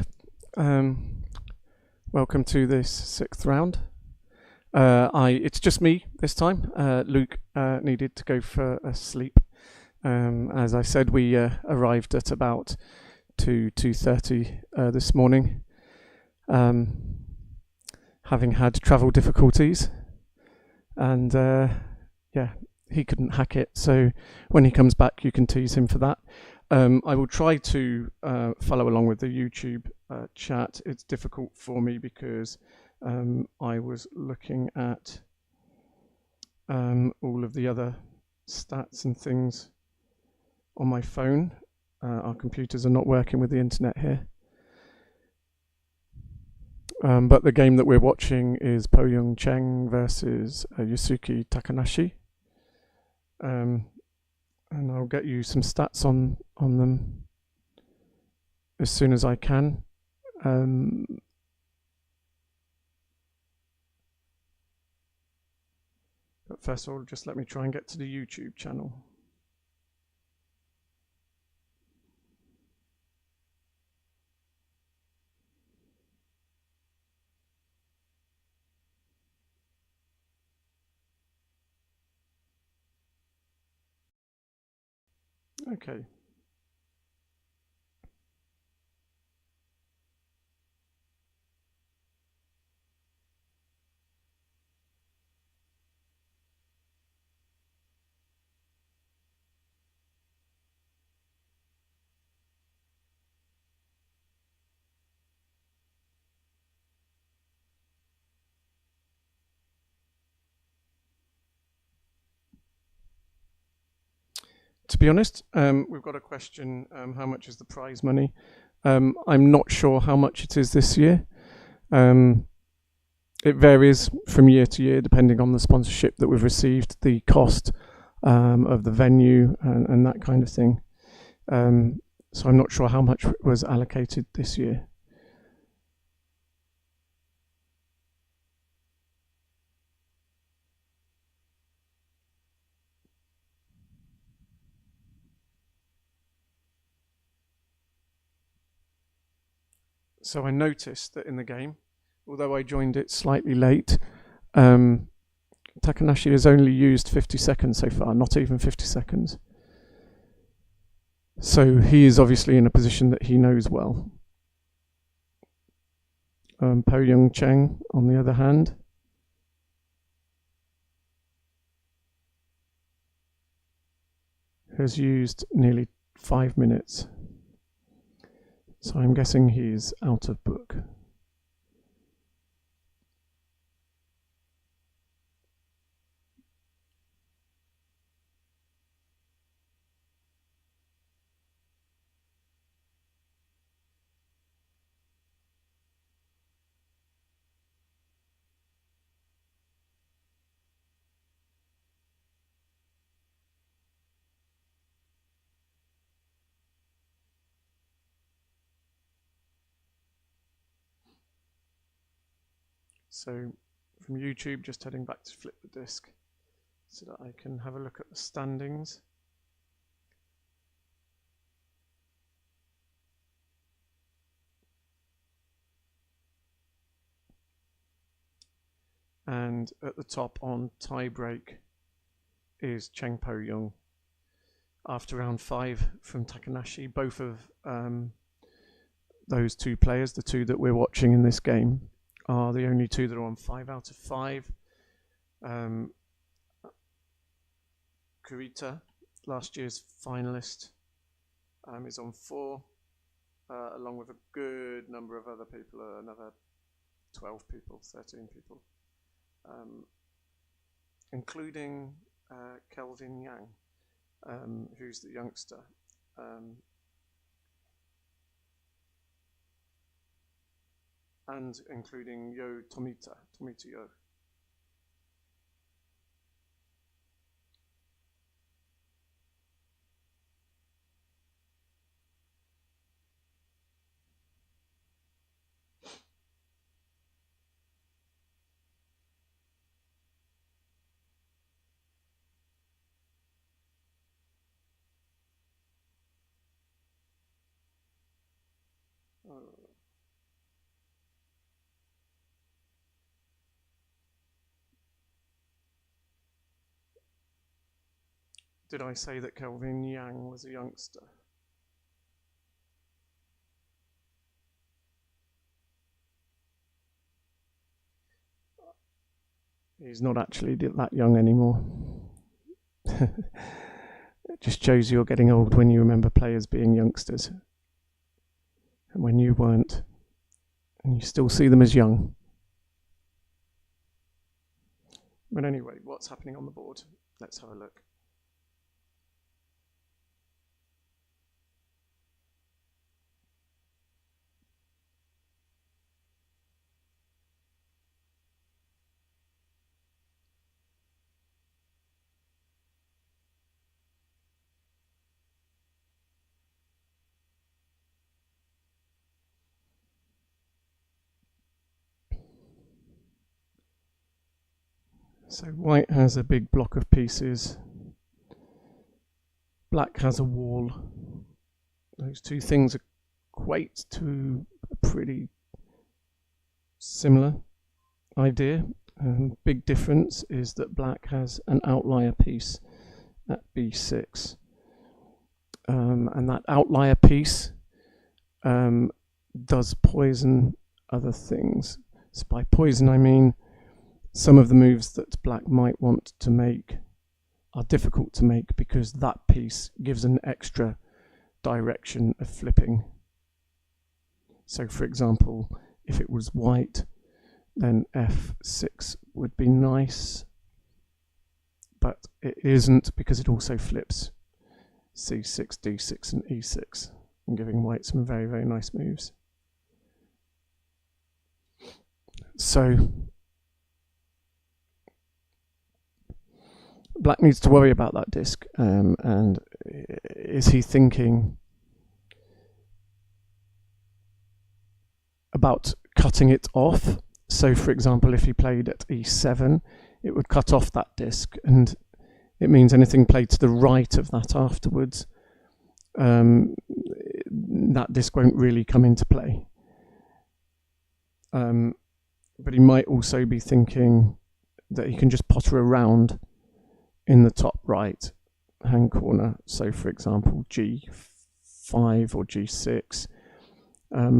Welcome to this 6th round. It's just me this time. Luke needed to go for a sleep. As I said, we arrived at about 2:30 this morning, having had travel difficulties, and he couldn't hack it. So when he comes back, you can tease him for that. I will try to follow along with the YouTube chat. It's difficult for me because I was looking at all of the other stats and things on my phone. Our computers are not working with the internet here. But the game that we're watching is Po Young Cheng versus Yusuke Takanashi. And I'll get you some stats on them as soon as I can. But first of all, just let me try and get to the YouTube channel. Okay. To be honest, we've got a question, how much is the prize money? I'm not sure how much it is this year. It varies from year to year depending on the sponsorship that we've received, the cost of the venue and that kind of thing. So I'm not sure how much was allocated this year. So I noticed that in the game, although I joined it slightly late, Takanashi has only used 50 seconds so far, not even 50 seconds. So he is obviously in a position that he knows well. Po Young Cheng, on the other hand, has used nearly 5 minutes. So I'm guessing he's out of book. So from YouTube, just heading back to flip the disc so that I can have a look at the standings. And at the top on tie-break is Cheng Po Young. After round 5 from Takanashi, both of those two players, the two that we're watching in this game, are the only two that are on 5 out of 5. Kurita, last year's finalist, is on 4, along with a good number of other people, another 12 people, 13 people, including Kelvin Yang, who's the youngster. And including Tomita Yo. Did I say that Kelvin Yang was a youngster? He's not actually that young anymore. It just shows you're getting old when you remember players being youngsters. And when you weren't. And you still see them as young. But anyway, what's happening on the board? Let's have a look. So white has a big block of pieces. Black has a wall. Those two things equate to a pretty similar idea. Big difference is that black has an outlier piece at B6. And that outlier piece does poison other things. So by poison I mean some of the moves that black might want to make are difficult to make because that piece gives an extra direction of flipping. So for example, if it was white, then F6 would be nice, but it isn't because it also flips C6, D6 and E6, and giving white some very, very nice moves. So black needs to worry about that disc, and is he thinking about cutting it off? So for example, if he played at E7, it would cut off that disc, and it means anything played to the right of that afterwards, that disc won't really come into play. But he might also be thinking that he can just potter around in the top right hand corner. So for example, G5 or G6,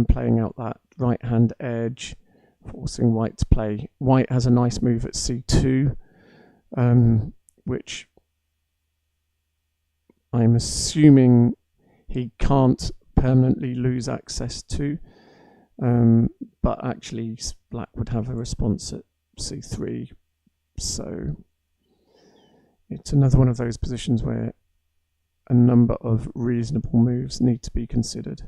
playing out that right hand edge, forcing white to play. White has a nice move at C2, which I'm assuming he can't permanently lose access to, but actually black would have a response at C3, so it's another one of those positions where a number of reasonable moves need to be considered.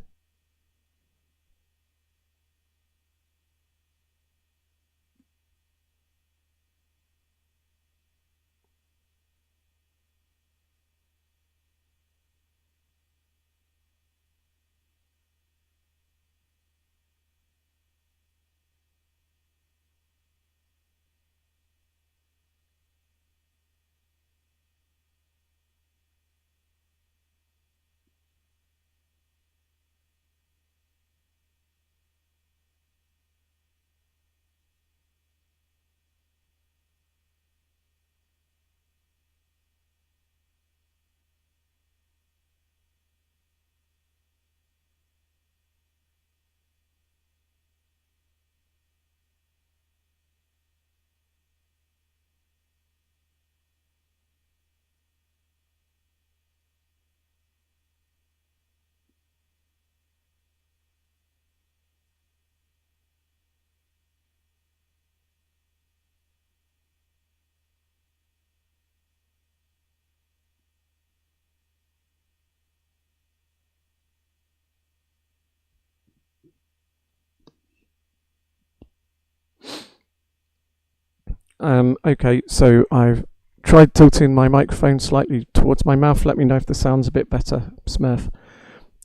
Okay, so I've tried tilting my microphone slightly towards my mouth. Let me know if the sound's a bit better, Smurf.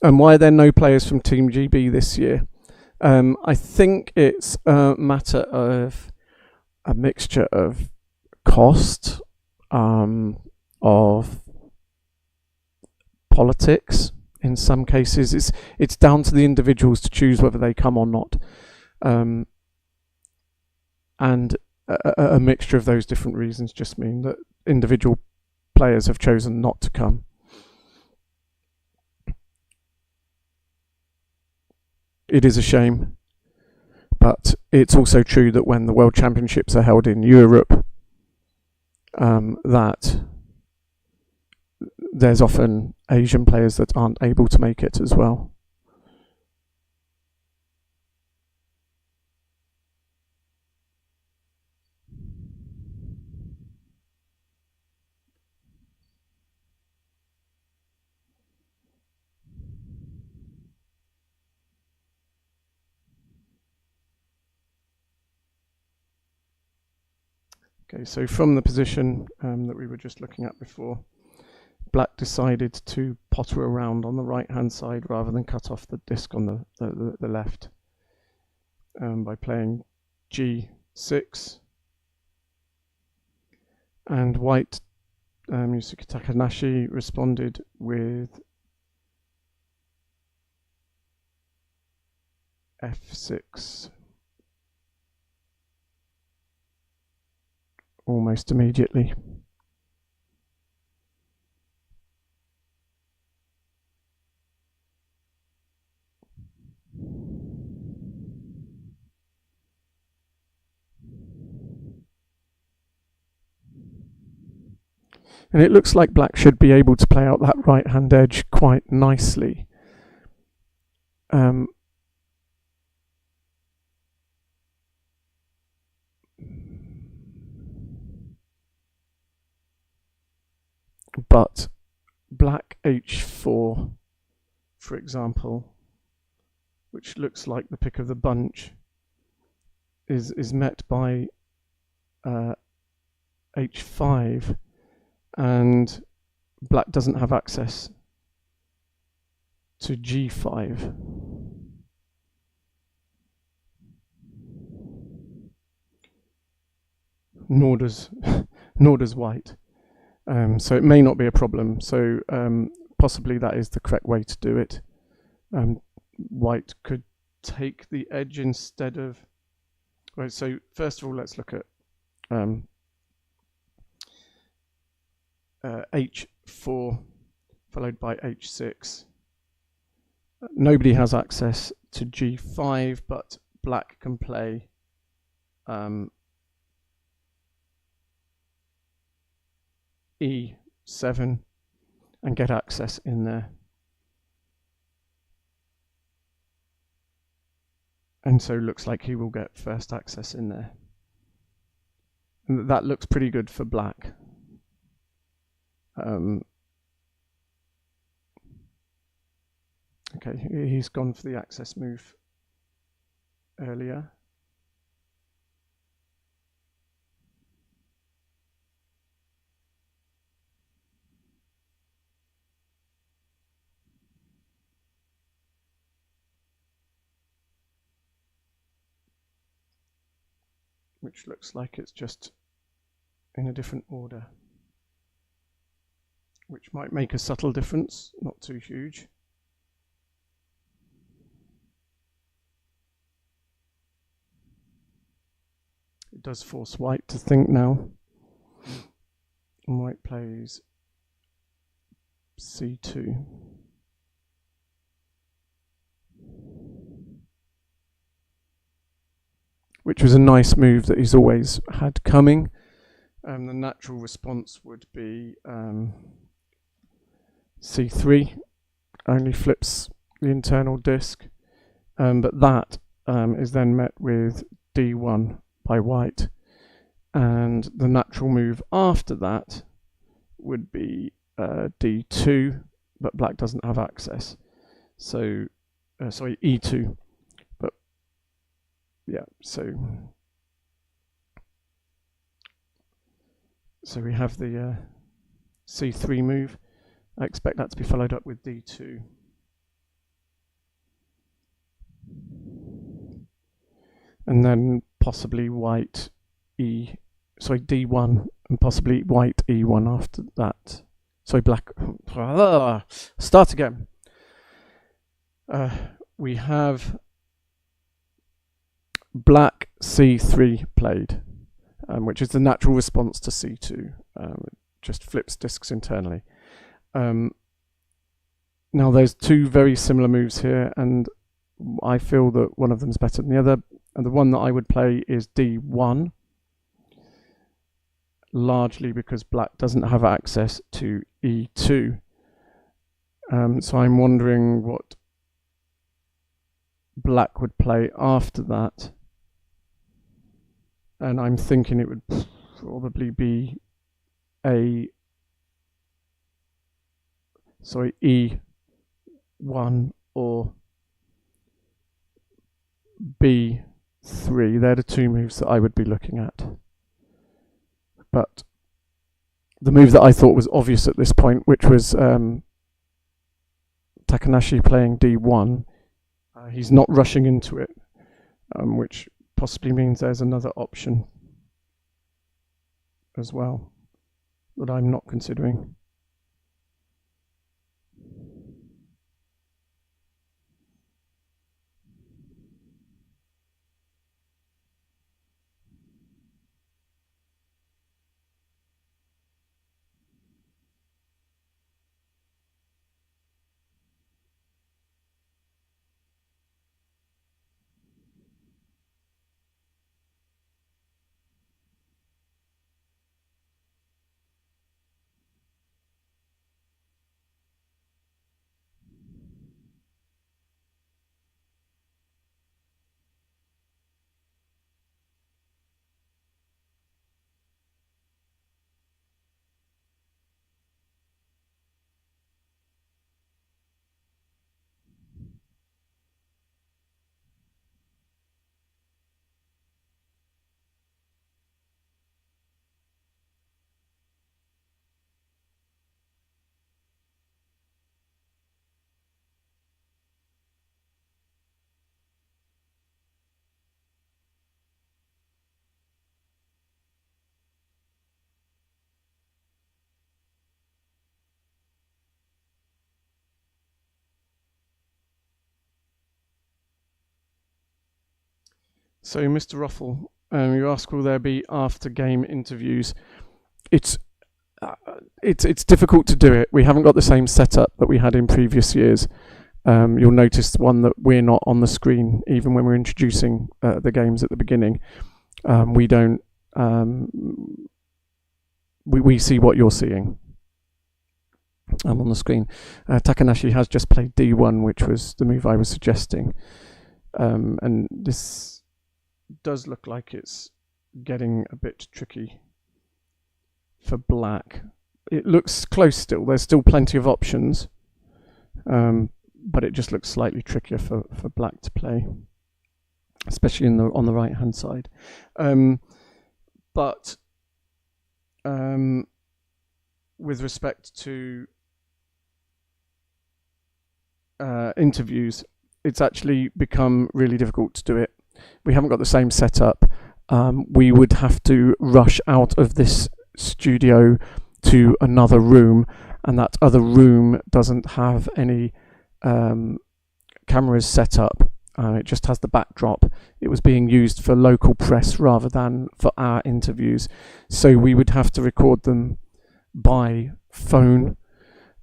And why are there no players from Team GB this year? I think it's a matter of a mixture of cost, of politics, in some cases. It's down to the individuals to choose whether they come or not. And a mixture of those different reasons just mean that individual players have chosen not to come. It is a shame, but it's also true that when the World Championships are held in Europe, that there's often Asian players that aren't able to make it as well. Okay, so from the position that we were just looking at before, Black decided to potter around on the right-hand side rather than cut off the disc on the left by playing G6. And White, Yusuke Takanashi, responded with F6 almost immediately. And it looks like Black should be able to play out that right-hand edge quite nicely. But Black H4, for example, which looks like the pick of the bunch, is met by H5, and Black doesn't have access to G5. Nor does White. So it may not be a problem. So possibly that is the correct way to do it. White could take the edge instead of... Right, so first of all, let's look at H4 followed by H6. Nobody has access to G5, but Black can play E7 and get access in there. And so looks like he will get first access in there. And that looks pretty good for Black. Okay, he's gone for the access move earlier. Which looks like it's just in a different order, which might make a subtle difference, not too huge. It does force White to think now. And White plays C2. Which was a nice move that he's always had coming. The natural response would be C3, only flips the internal disc, but that is then met with D1 by White, and the natural move after that would be D2, but Black doesn't have access, so sorry, E2. Yeah, so we have the C3 move. I expect that to be followed up with D2. And then possibly White D1, and possibly White E1 after that. Sorry, Black. Start again. We have black c3 played, which is the natural response to c2. It just flips discs internally. Now there's two very similar moves here, and I feel that one of them is better than the other. And the one that I would play is d1, largely because black doesn't have access to e2. So I'm wondering what black would play after that. And I'm thinking it would probably be E1 or B3. They're the two moves that I would be looking at. But the move that I thought was obvious at this point, which was Takanashi playing D1, he's not rushing into it, which possibly means there's another option as well that I'm not considering. So, Mr. Ruffle, you ask, will there be after-game interviews? It's difficult to do it. We haven't got the same setup that we had in previous years. You'll notice one that we're not on the screen, even when we're introducing the games at the beginning. We don't. We see what you're seeing on the screen. Takanashi has just played D1, which was the move I was suggesting, and this does look like it's getting a bit tricky for black. It looks close still. There's still plenty of options, but it just looks slightly trickier for black to play, especially on the right hand side. But with respect to interviews, it's actually become really difficult to do it. We haven't got the same setup. We would have to rush out of this studio to another room, and that other room doesn't have any cameras set up. It just has the backdrop. It was being used for local press rather than for our interviews, so we would have to record them by phone,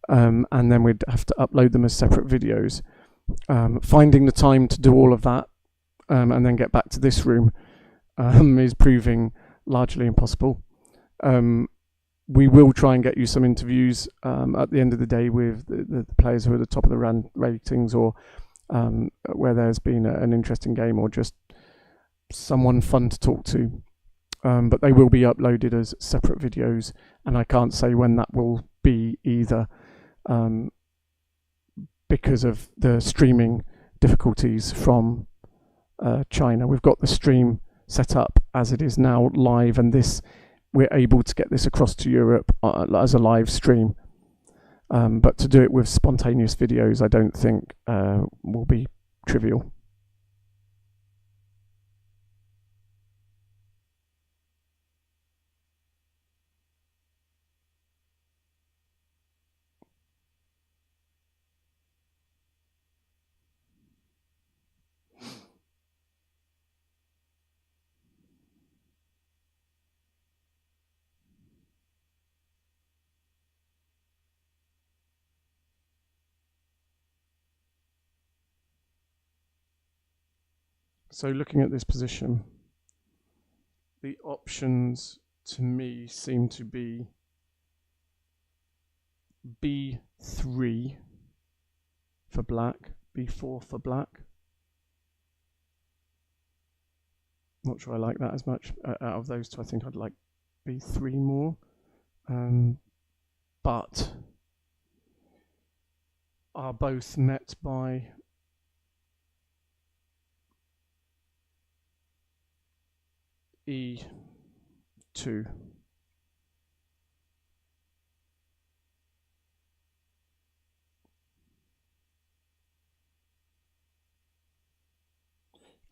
and then we'd have to upload them as separate videos. Finding the time to do all of that and then get back to this room is proving largely impossible. We will try and get you some interviews at the end of the day with the players who are at the top of the ratings, or where there's been an interesting game or just someone fun to talk to. But they will be uploaded as separate videos, and I can't say when that will be either, because of the streaming difficulties from China. We've got the stream set up as it is now live, and we're able to get this across to Europe as a live stream. But to do it with spontaneous videos, I don't think will be trivial. So looking at this position, the options to me seem to be b3 for black, b4 for black. Not sure I like that as much. Out of those two, I think I'd like b3 more. But are both met by e2.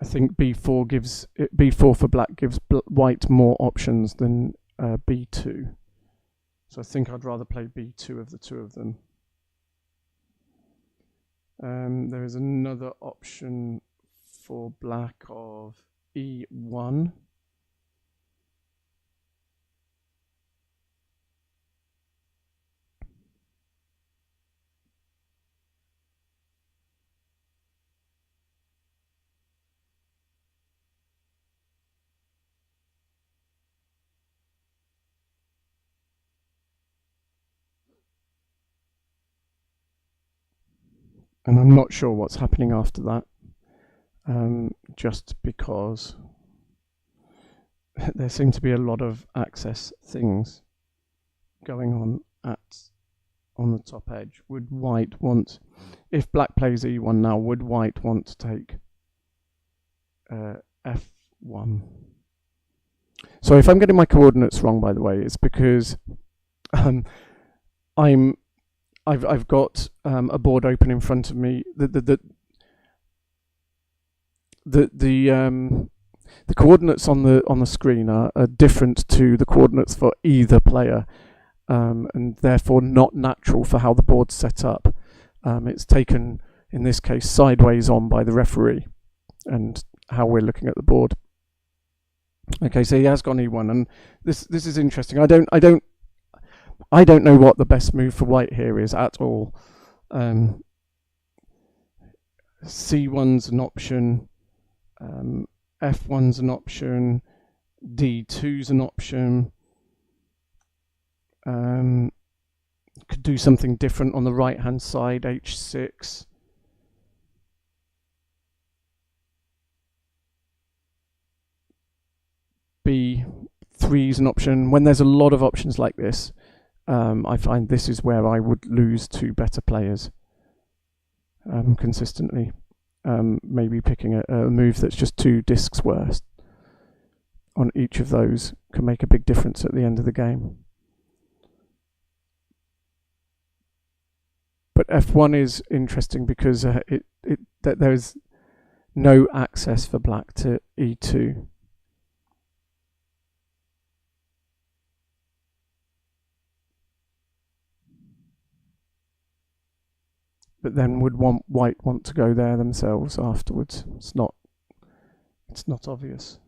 I think b4 for black gives white more options than b2. So I think I'd rather play b2 of the two of them. There is another option for black of e1. And I'm not sure what's happening after that, just because there seem to be a lot of access things going on the top edge. Would white want, if black plays e1 now, would white want to take f1? So if I'm getting my coordinates wrong, by the way, it's because I've got a board open in front of me. The coordinates on the screen are different to the coordinates for either player, and therefore not natural for how the board's set up. It's taken in this case sideways on by the referee, and how we're looking at the board. Okay, so he has gone e1, and this is interesting. I don't know what the best move for white here is at all. C1's an option, F1's an option, D2's an option. Could do something different on the right hand side, H6. B3 is an option. When there's a lot of options like this, I find this is where I would lose to better players consistently. Maybe picking a move that's just 2 discs worse on each of those can make a big difference at the end of the game. But F1 is interesting because there's no access for black to E2. But then would white want to go there themselves afterwards? It's not obvious.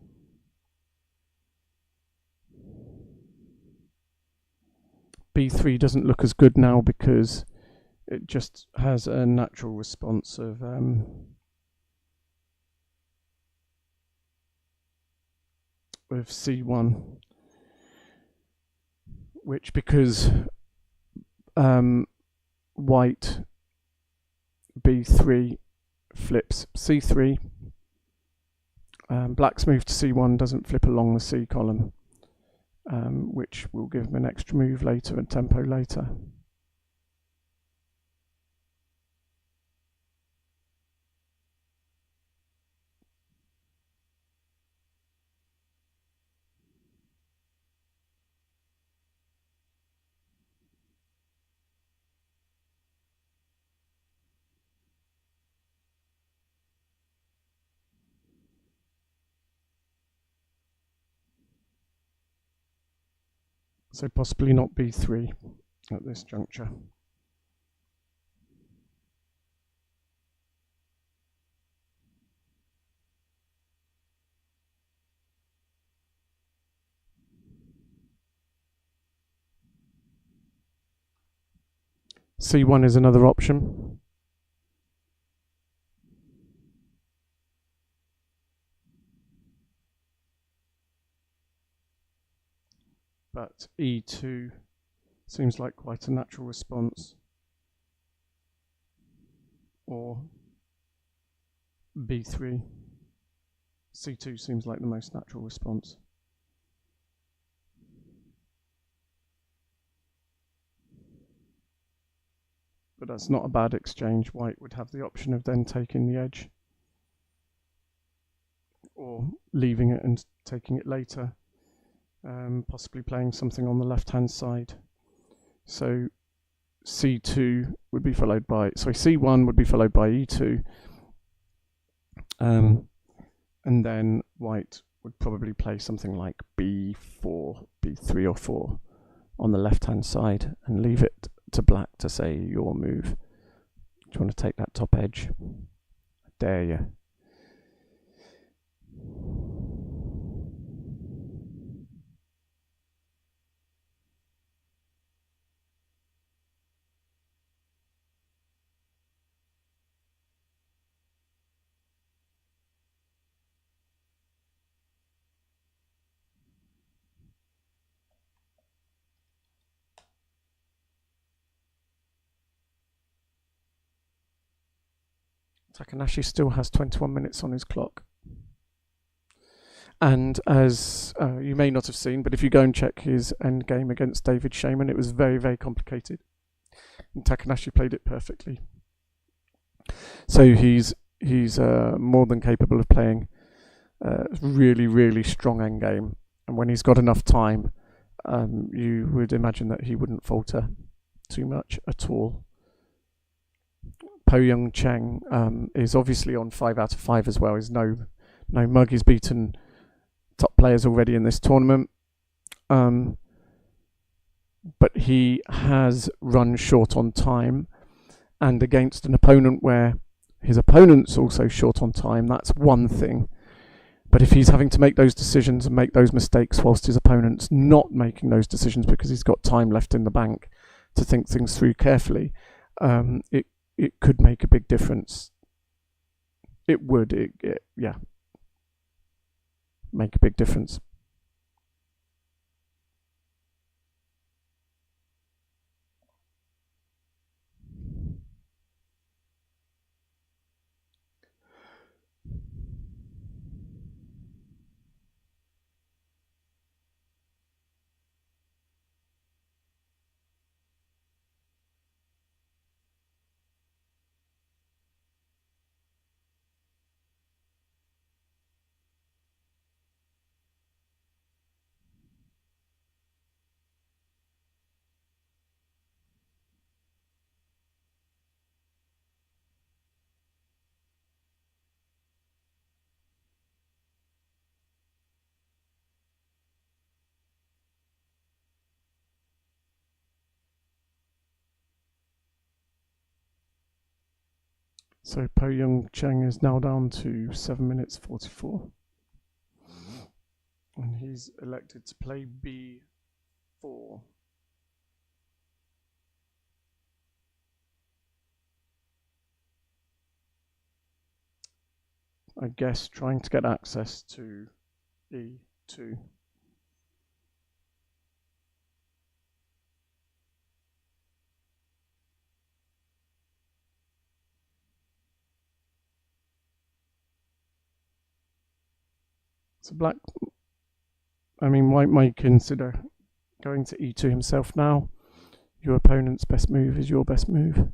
B3 doesn't look as good now because it just has a natural response of with C1, which because white B3 flips C3, black's move to C1 doesn't flip along the C column, which will give him an extra move later and tempo later. So possibly not B3 at this juncture. C1 is another option. but e2 seems like quite a natural response, or b3. c2 seems like the most natural response. But that's not a bad exchange. White would have the option of then taking the edge, or leaving it and taking it later, possibly playing something on the left-hand side. So c2 would be followed by, sorry, c1 would be followed by e2, and then white would probably play something like b4, b3 or 4 on the left-hand side, and leave it to black to say your move. Do you want to take that top edge? I dare you. Takanashi still has 21 minutes on his clock. And as you may not have seen, but if you go and check his end game against David Shaman, it was very, very complicated. And Takanashi played it perfectly. So he's more than capable of playing really, really strong end game. And when he's got enough time, you would imagine that he wouldn't falter too much at all. Po Young Cheng is obviously on 5 out of 5 as well. He's no mug. He's beaten top players already in this tournament. But he has run short on time, and against an opponent where his opponent's also short on time, that's one thing. But if he's having to make those decisions and make those mistakes whilst his opponent's not making those decisions because he's got time left in the bank to think things through carefully, it could make a big difference. It would, yeah, make a big difference. So Po Young Cheng is now down to 7 minutes 44. And he's elected to play b4. I guess trying to get access to e2. So black, I mean, white might consider going to e2 himself now. Your opponent's best move is your best move.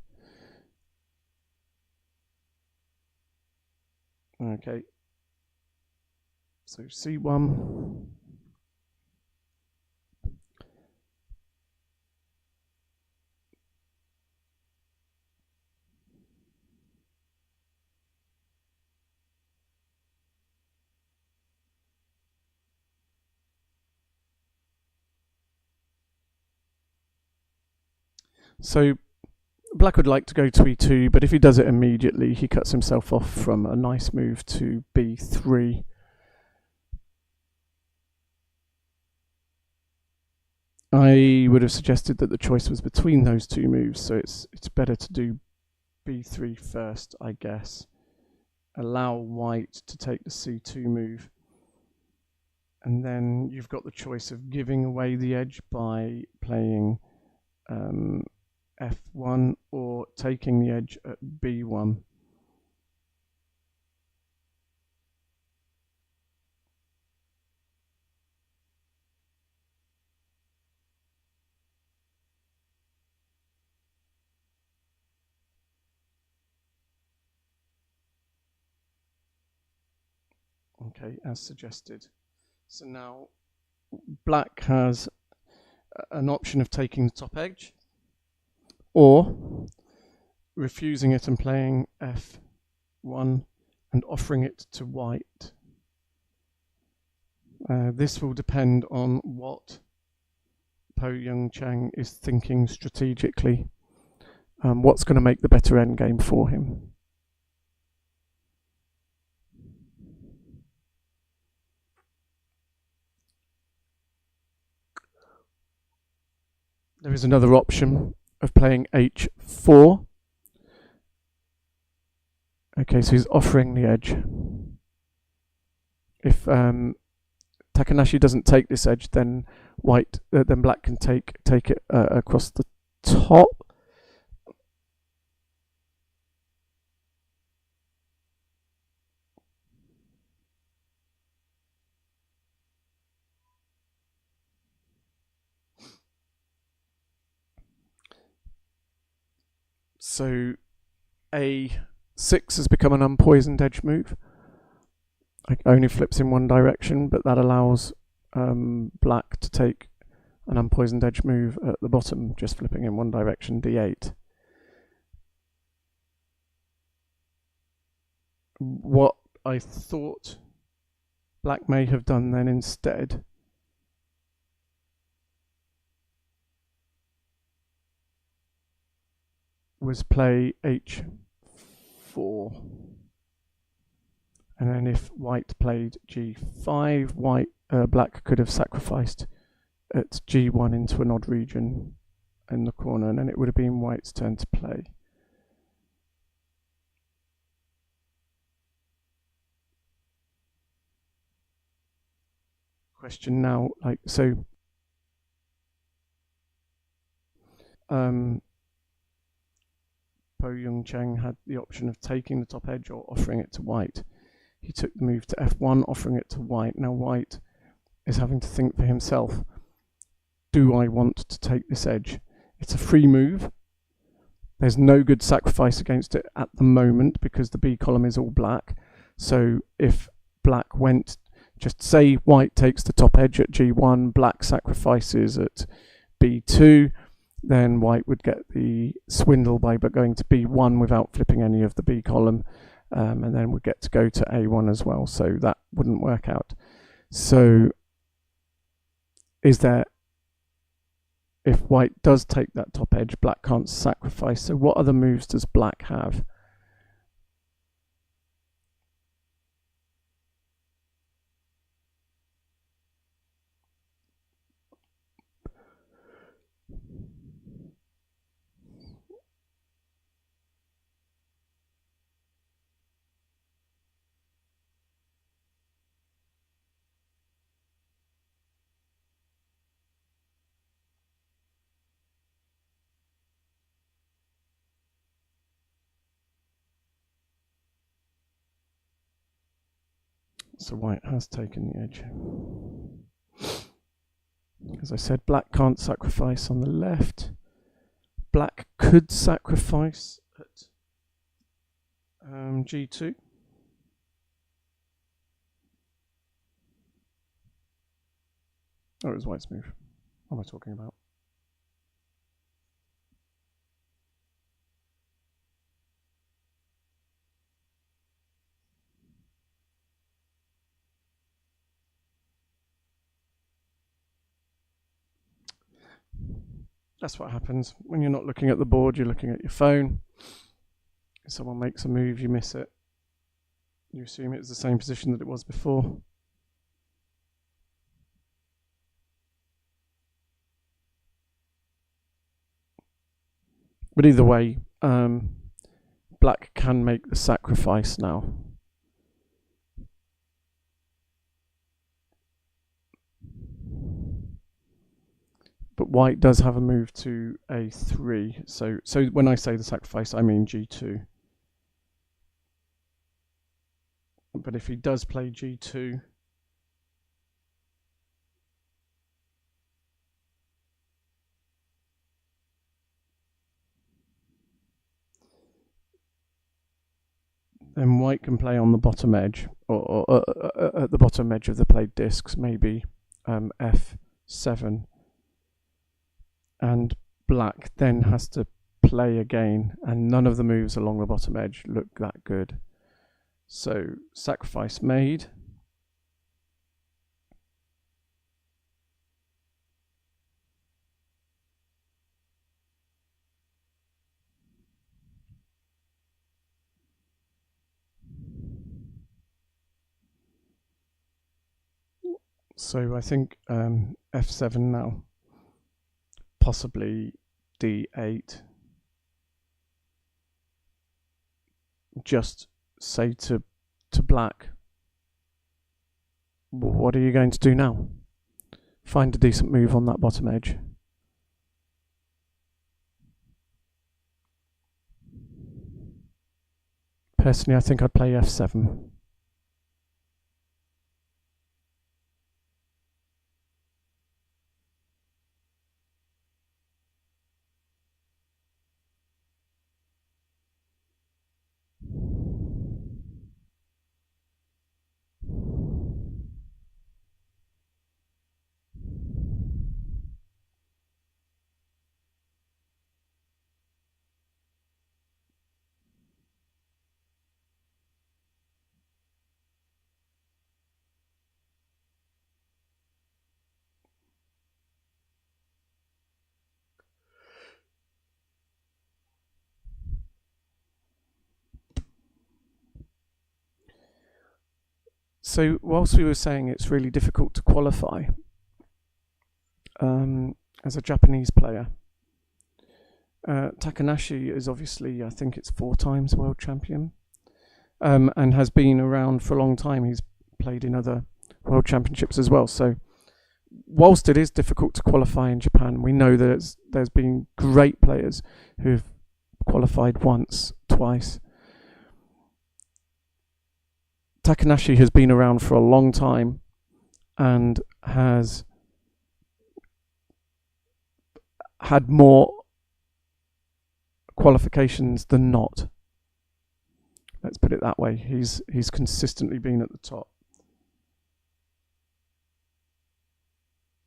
Okay. So c1. So black would like to go to e2, but if he does it immediately, he cuts himself off from a nice move to b3. I would have suggested that the choice was between those two moves, so it's better to do b3 first, I guess. Allow white to take the c2 move, And then you've got the choice of giving away the edge by playing F1 or taking the edge at B1. Okay, as suggested. So now black has an option of taking the top edge or refusing it and playing F1 and offering it to white. This will depend on what Po Young Chang is thinking strategically. What's going to make the better endgame for him. There is another option of playing H4. Okay, so he's offering the edge. If Takanashi doesn't take this edge, then then black can take it across the top. So A6 has become an unpoisoned edge move. It only flips in one direction, but that allows black to take an unpoisoned edge move at the bottom, just flipping in one direction, D8. What I thought black may have done then instead was play H4. And then if white played G5, black could have sacrificed at G1 into an odd region in the corner, and then it would have been white's turn to play. Question now, Po Young Chang had the option of taking the top edge or offering it to white. He took the move to F1, offering it to white. Now white is having to think for himself, do I want to take this edge? It's a free move. There's no good sacrifice against it at the moment because the B column is all black. So if black went, just say white takes the top edge at G1, black sacrifices at B2, then white would get the swindle by going to B1 without flipping any of the B column, and then would get to go to A1 as well. So that wouldn't work out. So if white does take that top edge, black can't sacrifice. So what other moves does black have? So white has taken the edge. As I said, black can't sacrifice on the left. Black could sacrifice at G2. Oh, it was white's move. What am I talking about? That's what happens when you're not looking at the board, you're looking at your phone. If someone makes a move, you miss it. You assume it's the same position that it was before. But either way, black can make the sacrifice now. but white does have a move to a3. So when I say the sacrifice, I mean g2. But if he does play g2, then white can play on the bottom edge, or at the bottom edge of the played discs, maybe f7. And black then has to play again, and none of the moves along the bottom edge look that good. So sacrifice made. So I think f7 now, possibly d8. Just say to black, what are you going to do now? Find a decent move on that bottom edge. Personally, I think I'd play f7. So whilst we were saying it's really difficult to qualify as a Japanese player, Takanashi is obviously, I think it's 4 times world champion, and has been around for a long time. He's played in other world championships as well. So whilst it is difficult to qualify in Japan, we know that there's been great players who've qualified once, twice. Takanashi has been around for a long time and has had more qualifications than not. Let's put it that way. He's consistently been at the top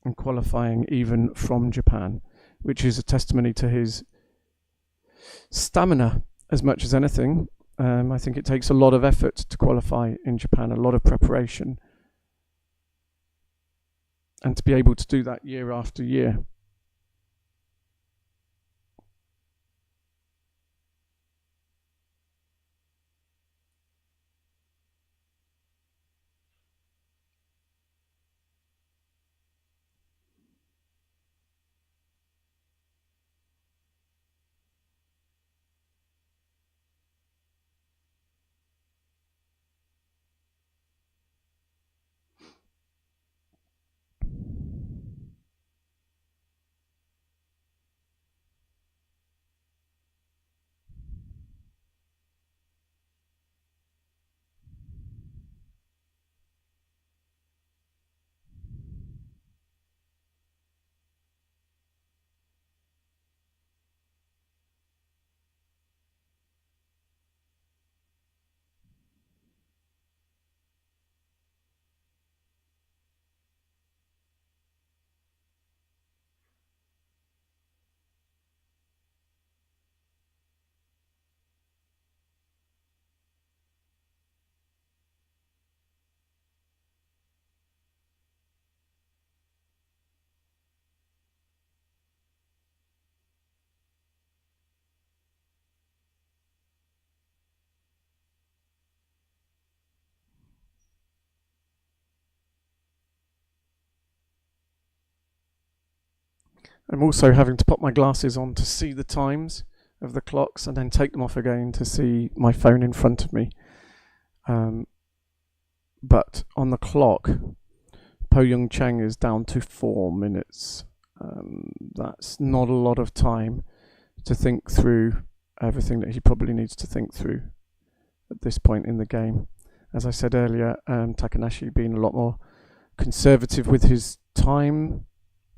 and qualifying even from Japan, which is a testimony to his stamina as much as anything. I think it takes a lot of effort to qualify in Japan, a lot of preparation, and to be able to do that year after year. I'm also having to pop my glasses on to see the times of the clocks and then take them off again to see my phone in front of me. But on the clock, Po Yung Cheng is down to 4 minutes That's not a lot of time to think through everything that he probably needs to think through at this point in the game. As I said earlier, Takanashi being a lot more conservative with his time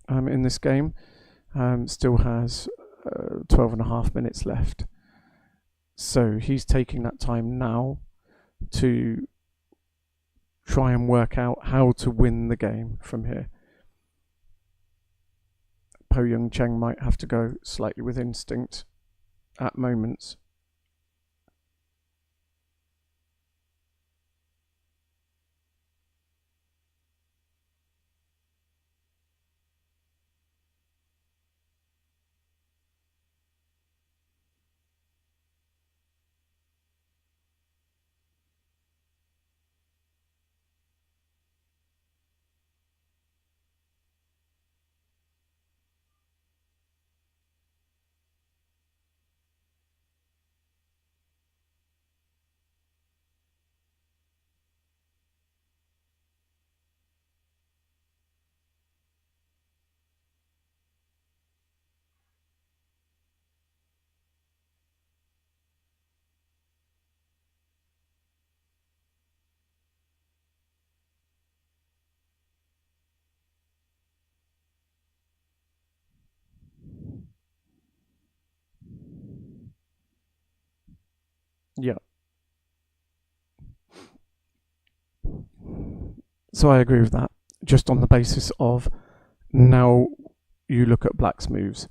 in this game, still has 12 and a half minutes left. So he's taking that time now to try and work out how to win the game from here. Po Young Cheng might have to go slightly with instinct at moments. Yeah. So I agree with that, just on the basis of now you look at black's moves.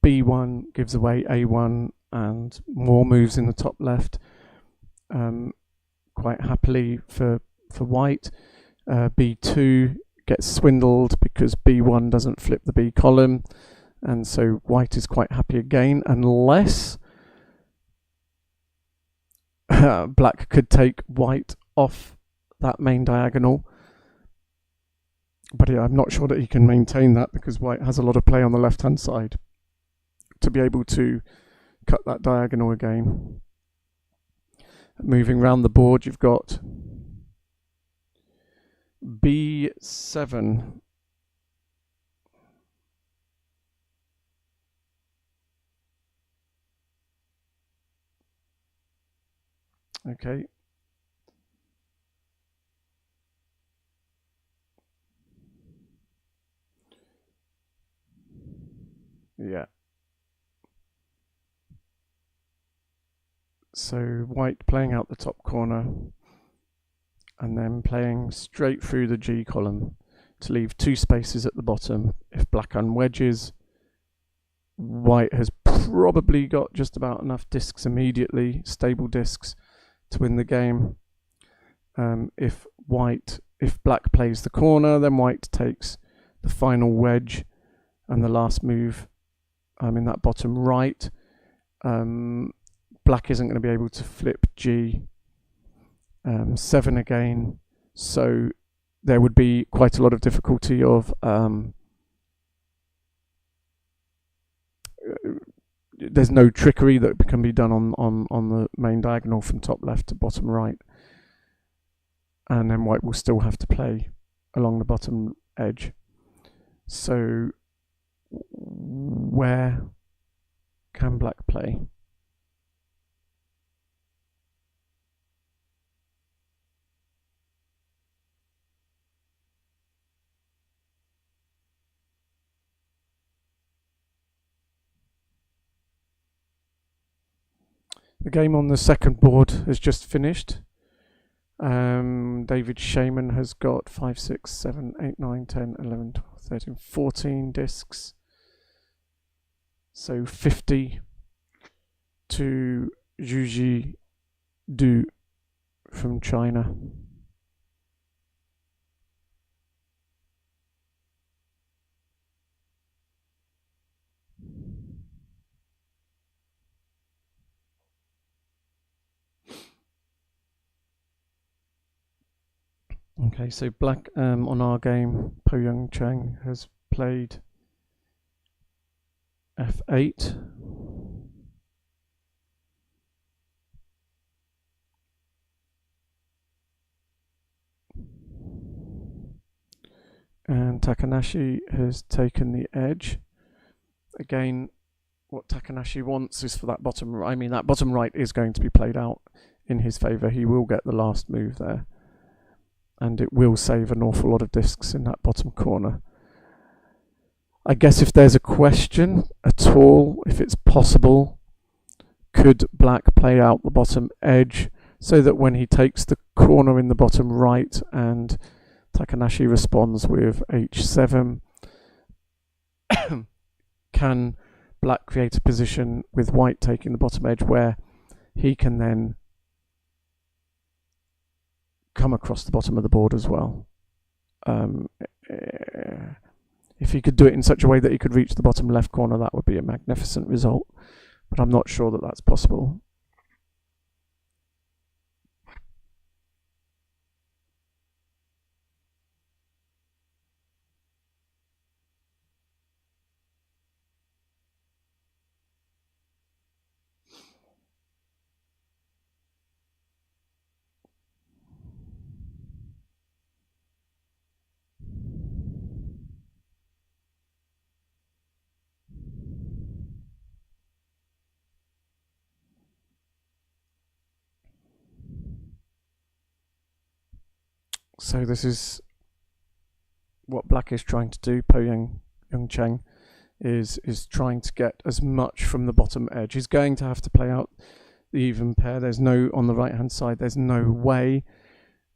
B1 gives away A1 and more moves in the top left, quite happily for white. B2 gets swindled because B1 doesn't flip the B column, and so white is quite happy again, unless black could take white off that main diagonal. But yeah, I'm not sure that he can maintain that because white has a lot of play on the left-hand side to be able to cut that diagonal again. Moving around the board, you've got B7. Okay. Yeah. So white playing out the top corner and then playing straight through the G column to leave 2 spaces at the bottom. If black unwedges, white has probably got just about enough discs immediately, stable discs, to win the game. If black plays the corner, then white takes the final wedge and the last move in that bottom right. Black isn't going to be able to flip G7 again, so there would be quite a lot of difficulty of there's no trickery that can be done on the main diagonal from top left to bottom right, and then white will still have to play along the bottom edge. So where can black play? The game on the second board has just finished. David Shaman has got 5, 6, 7, 8, 9, 10, 11, 12, 13, 14 discs. So 50 to Zhuji Du from China. Okay, so black on our game, Po Young Cheng has played F8. And Takanashi has taken the edge. Again, what Takanashi wants is for that bottom right. I mean, that bottom right is going to be played out in his favour. He will get the last move there. And it will save an awful lot of discs in that bottom corner. I guess if there's a question at all, if it's possible, could Black play out the bottom edge so that when he takes the corner in the bottom right and Takanashi responds with h7, can Black create a position with White taking the bottom edge where he can then come across the bottom of the board as well? If he could do it in such a way that he could reach the bottom left corner, that would be a magnificent result. But I'm not sure that that's possible. So this is what Black is trying to do. Po Young Cheng is trying to get as much from the bottom edge. He's going to have to play out the even pair. There's no, on the right hand side, there's no way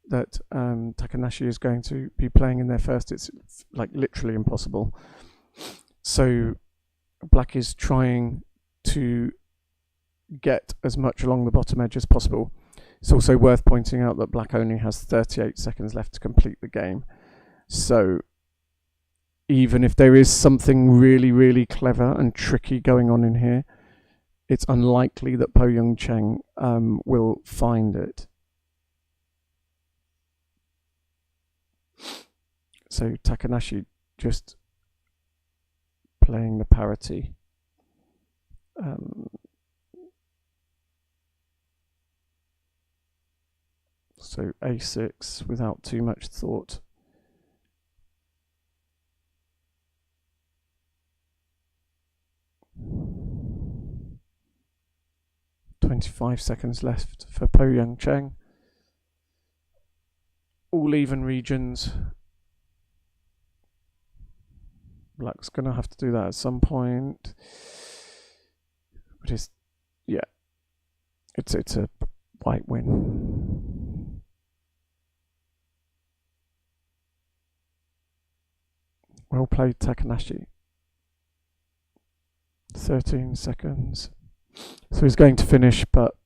that Takanashi is going to be playing in there first. It's like literally impossible. So Black is trying to get as much along the bottom edge as possible. It's also worth pointing out that Black only has 38 seconds left to complete the game. So even if there is something really, really clever and tricky going on in here, it's unlikely that Po Young Cheng will find it. So Takanashi just playing the parity. So a6 without too much thought. "25 seconds left for Po Young Cheng. All even regions. Black's going to have to do that at some point. But it's a White win. Well played, Takanashi. 13 seconds. So he's going to finish, but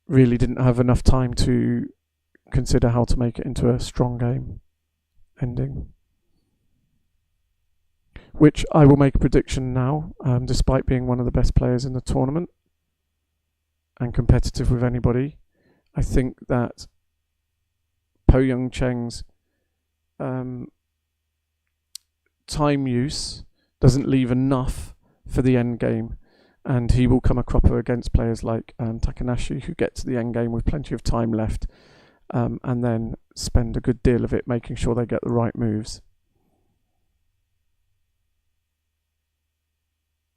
really didn't have enough time to consider how to make it into a strong game ending. Which I will make a prediction now, despite being one of the best players in the tournament and competitive with anybody. I think that Po Young Cheng's time use doesn't leave enough for the end game, and he will come a cropper against players like Takanashi, who get to the end game with plenty of time left, and then spend a good deal of it making sure they get the right moves.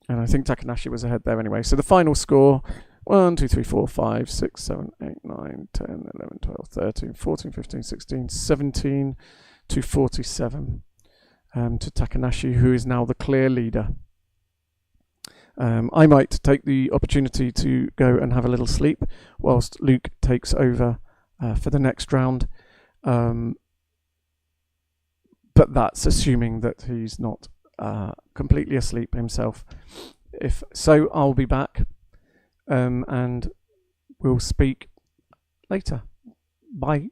And I think Takanashi was ahead there anyway. So the final score: 1, 2, 3, 4, 5, 6, 7, 8, 9, 10, 11, 12, 13, 14, 15, 16, 17 to 47 to Takanashi, who is now the clear leader. I might take the opportunity to go and have a little sleep whilst Luke takes over for the next round. But that's assuming that he's not completely asleep himself. If so, I'll be back and we'll speak later. Bye.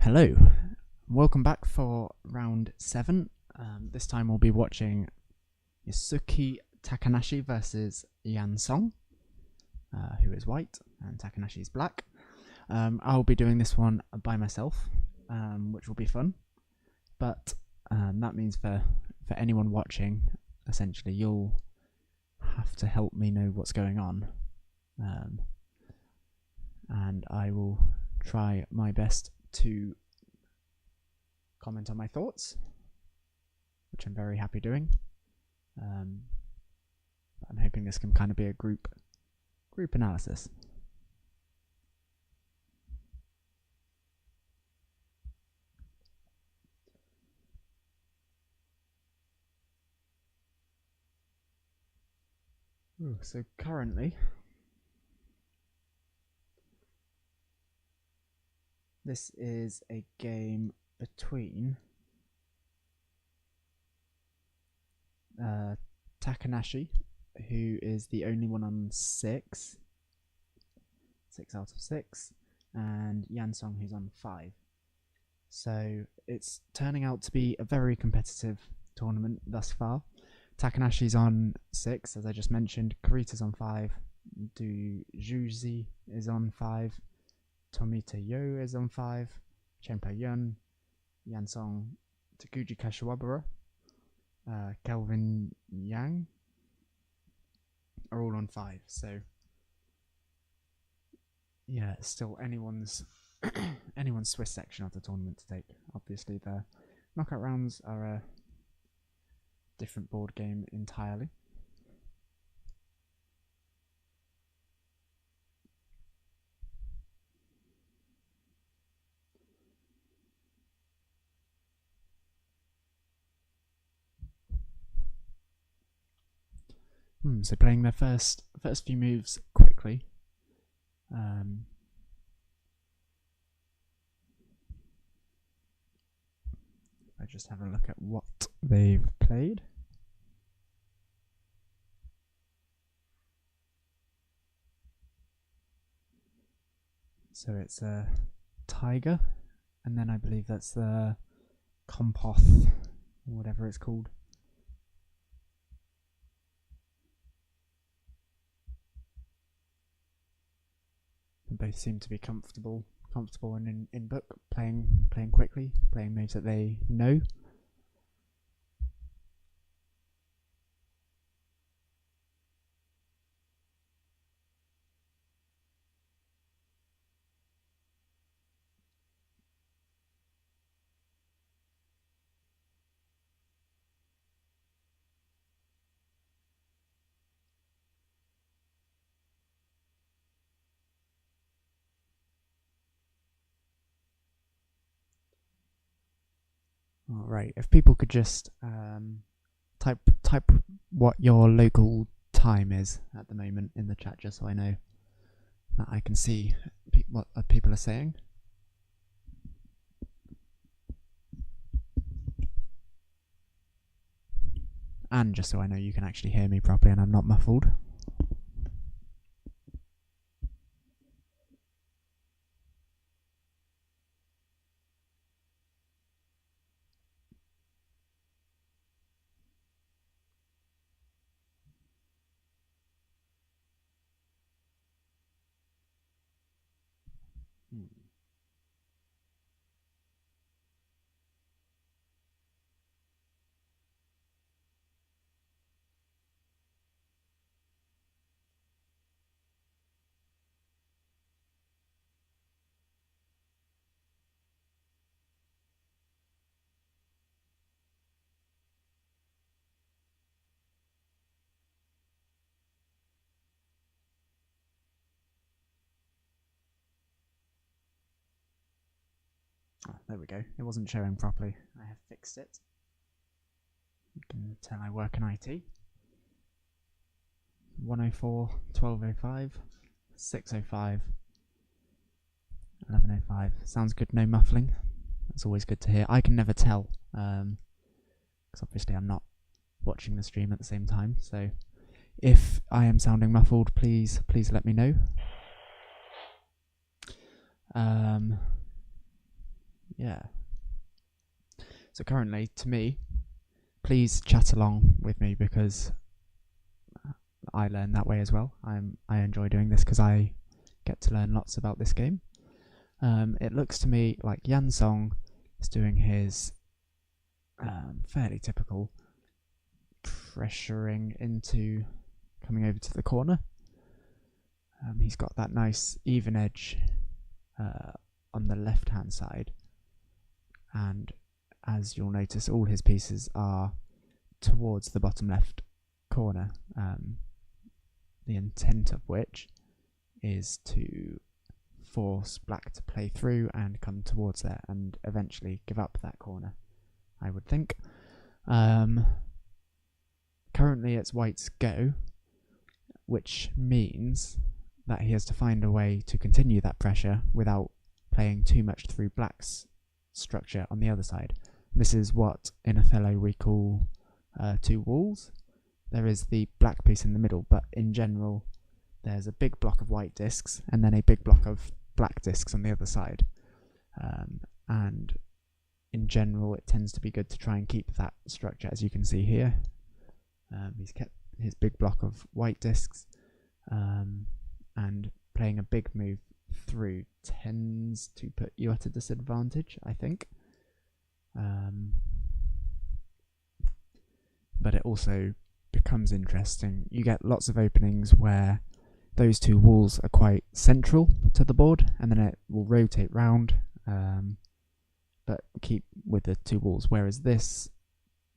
Hello, welcome back for round 7. This time we'll be watching Yusuke Takanashi versus Yan Song, who is white and Takanashi is black. I'll be doing this one by myself, which will be fun, but that means for anyone watching, essentially you'll have to help me know what's going on, and I will try my best to comment on my thoughts, which I'm very happy doing. I'm hoping this can kind of be a group analysis. Ooh, so currently this is a game between Takanashi, who is the only one on 6 out of 6, and Yan Song, who's on 5. So it's turning out to be a very competitive tournament thus far. Takanashi's on 6, as I just mentioned. Kurita's on 5. Juzi is on 5. Tomita Yo is on 5. Chenpa Yun, Yan Song, Takuji Kashiwabara, Kelvin Yang are all on 5. So yeah, it's still anyone's Swiss section of the tournament to take. Obviously, the knockout rounds are a different board game entirely. So playing their first few moves quickly. I just have a look at what they've played. So it's a tiger, and then I believe that's the Kompoth, or whatever it's called. Both seem to be comfortable and in book, playing quickly, playing moves that they know. Alright, if people could just type what your local time is at the moment in the chat, just so I know that I can see what people are saying. And just so I know you can actually hear me properly and I'm not muffled. There we go. It wasn't showing properly. I have fixed it. You can tell I work in IT. 104, 1205, 605, 1105. Sounds good, no muffling. That's always good to hear. I can never tell, because obviously I'm not watching the stream at the same time. So if I am sounding muffled, please let me know. yeah. So currently, to me, please chat along with me because I learn that way as well. I enjoy doing this because I get to learn lots about this game. It looks to me like Yan Song is doing his fairly typical pressuring into coming over to the corner. He's got that nice even edge on the left hand side, and as you'll notice, all his pieces are towards the bottom left corner, the intent of which is to force black to play through and come towards there and eventually give up that corner, I would think. Currently it's white's go, which means that he has to find a way to continue that pressure without playing too much through black's structure on the other side. This is what in Othello we call two walls. There is the black piece in the middle, but in general there's a big block of white discs and then a big block of black discs on the other side. And in general it tends to be good to try and keep that structure, as you can see here. He's kept his big block of white discs, and playing a big move through tends to put you at a disadvantage, I think. But it also becomes interesting. You get lots of openings where those two walls are quite central to the board, and then it will rotate round, but keep with the two walls, whereas this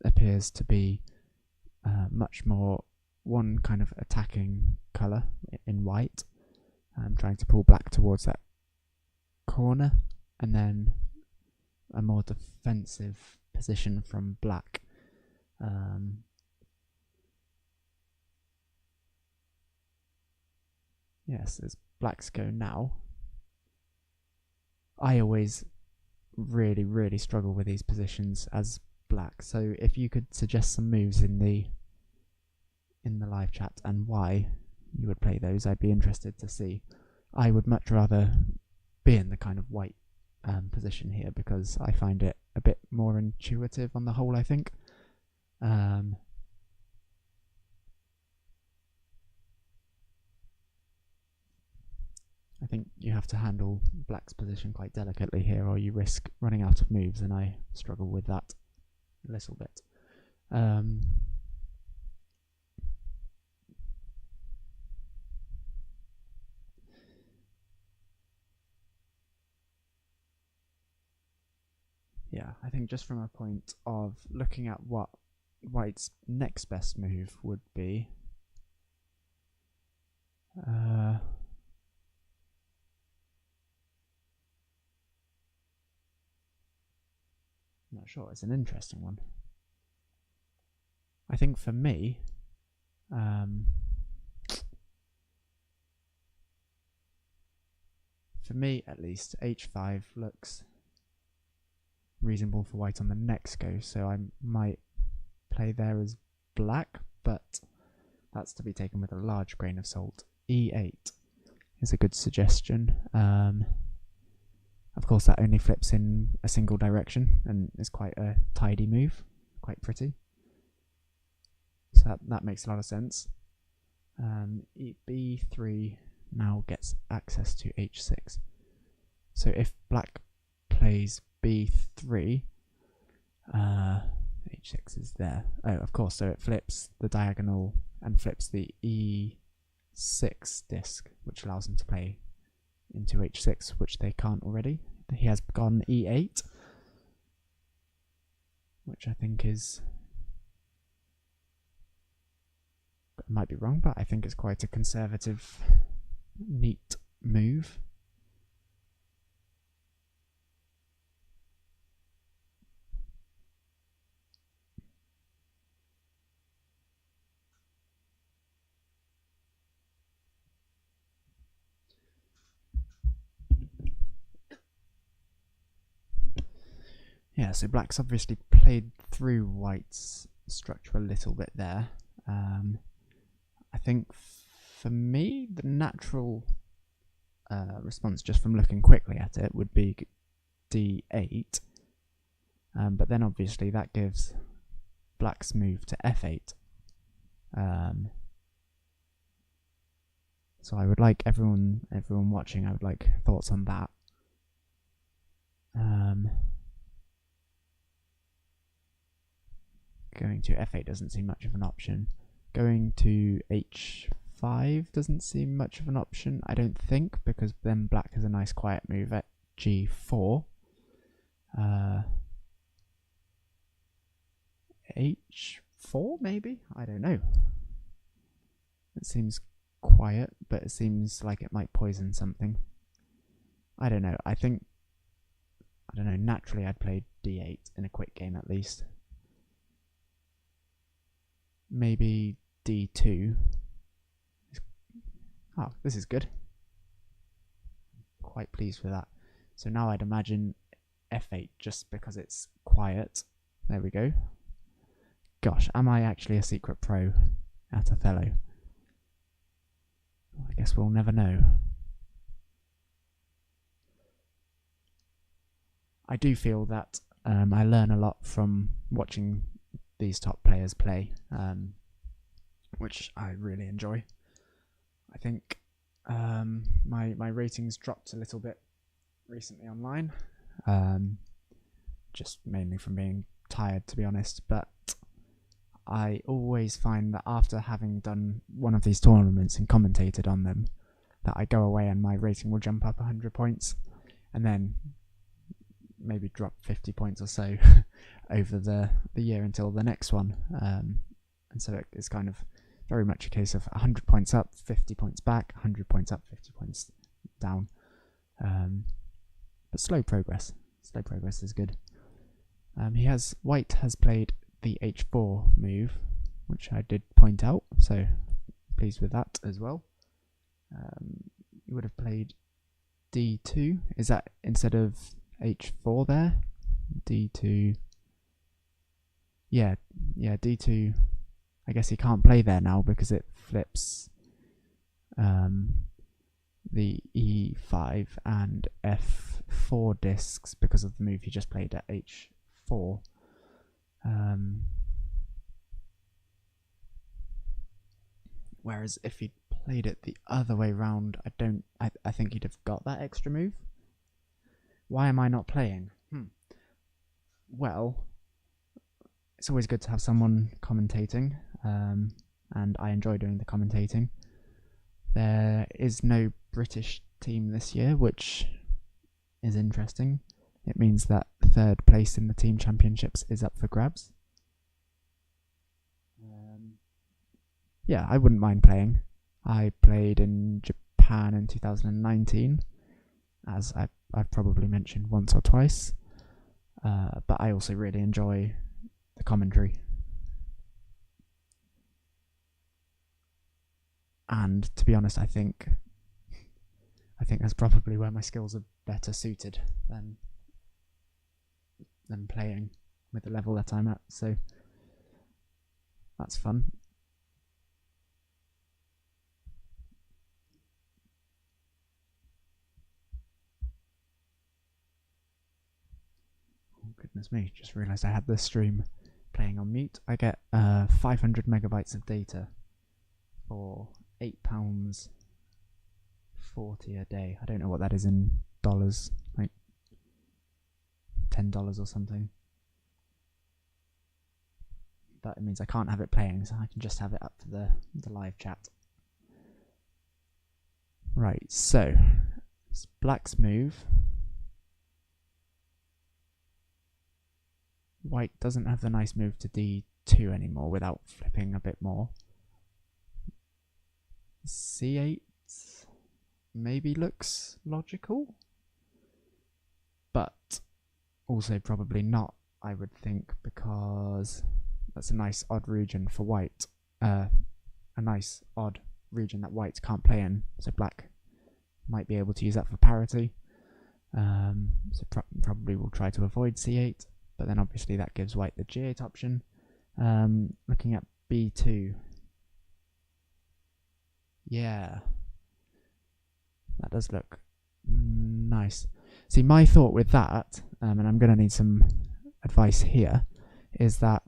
appears to be much more one kind of attacking colour in white, trying to pull black towards that corner, and then a more defensive position from black. Yes, as black's go now. I always really struggle with these positions as black, so if you could suggest some moves in the live chat and why you would play those, I'd be interested to see. I would much rather be in the kind of white position here because I find it a bit more intuitive on the whole, I think. I think you have to handle black's position quite delicately here, or you risk running out of moves, and I struggle with that a little bit. Yeah, I think just from a point of looking at what white's next best move would be, I'm not sure, it's an interesting one. I think for me, at least, h5 looks reasonable for white on the next go, so I might play there as black, but that's to be taken with a large grain of salt. e8 is a good suggestion. Of course that only flips in a single direction and is quite a tidy move, quite pretty, so that makes a lot of sense. b3 now gets access to h6, so if black plays b3, h6 is there. Oh, of course, so it flips the diagonal and flips the e6 disc, which allows him to play into h6, which they can't already. He has gone e8, which I think is, I might be wrong, but I think it's quite a conservative, neat move. Yeah, so black's obviously played through white's structure a little bit there. I think for me, the natural response, just from looking quickly at it, would be d8. But then obviously that gives black's move to f8. So I would like everyone watching, I would like thoughts on that. Going to f8 doesn't seem much of an option. Going to h5 doesn't seem much of an option, I don't think, because then black has a nice quiet move at g4. h4 maybe? I don't know. It seems quiet, but it seems like it might poison something. I don't know. I don't know, naturally I'd play d8 in a quick game at least. Maybe d2. Oh, this is good. Quite pleased with that. So now I'd imagine f8 just because it's quiet. There we go. Gosh, am I actually a secret pro at Othello? Well, I guess we'll never know. I do feel that I learn a lot from watching these top players play, which I really enjoy. I think my ratings dropped a little bit recently online, just mainly from being tired, to be honest, but I always find that after having done one of these tournaments and commentated on them, that I go away and my rating will jump up 100 points, and then maybe drop 50 points or so over the year until the next one. And so it's kind of very much a case of 100 points up, 50 points back, 100 points up, 50 points down. But slow progress. Slow progress is good. White has played the h4 move, which I did point out, so pleased with that as well. You would have played d2. Is that instead of h4 there? d2. Yeah, d2. I guess he can't play there now because it flips the e5 and f4 discs because of the move he just played at h4. Whereas if he'd played it the other way round, I think he'd have got that extra move. Why am I not playing? Well, it's always good to have someone commentating, and I enjoy doing the commentating. There is no British team this year, which is interesting. It means that third place in the team championships is up for grabs. Yeah, I wouldn't mind playing. I played in Japan in 2019, as I've probably mentioned once or twice, but I also really enjoy the commentary. And to be honest, I think that's probably where my skills are better suited than playing with the level that I'm at, so that's fun. Oh goodness me, just realised I had the stream playing on mute. I get 500 megabytes of data for £8.40 a day. I don't know what that is in dollars, like $10 or something. But it means I can't have it playing, so I can just have it up for the live chat. Right, so it's black's move. White doesn't have the nice move to d2 anymore without flipping a bit more. c8 maybe looks logical, but also probably not, I would think, because that's a nice odd region for white. A nice odd region that white can't play in, so black might be able to use that for parity. So probably will try to avoid c8, but then obviously that gives white the g8 option. Looking at b2. Yeah, that does look nice. See, my thought with that, and I'm going to need some advice here, is that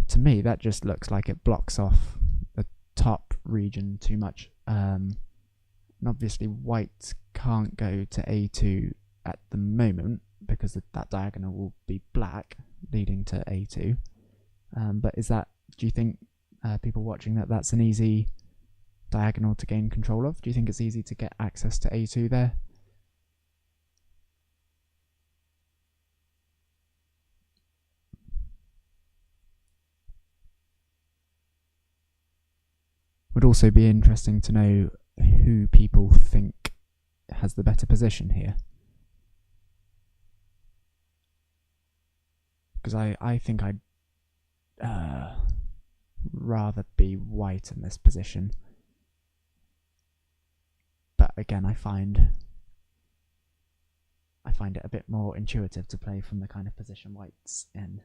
to me that just looks like it blocks off the top region too much. And obviously white can't go to A2 at the moment because that diagonal will be black leading to A2. But do you think people watching that's an easy diagonal to gain control of? Do you think it's easy to get access to A2 there? Would also be interesting to know who people think has the better position here. Because I think I'd rather be white in this position. But again, I find it a bit more intuitive to play from the kind of position white's in.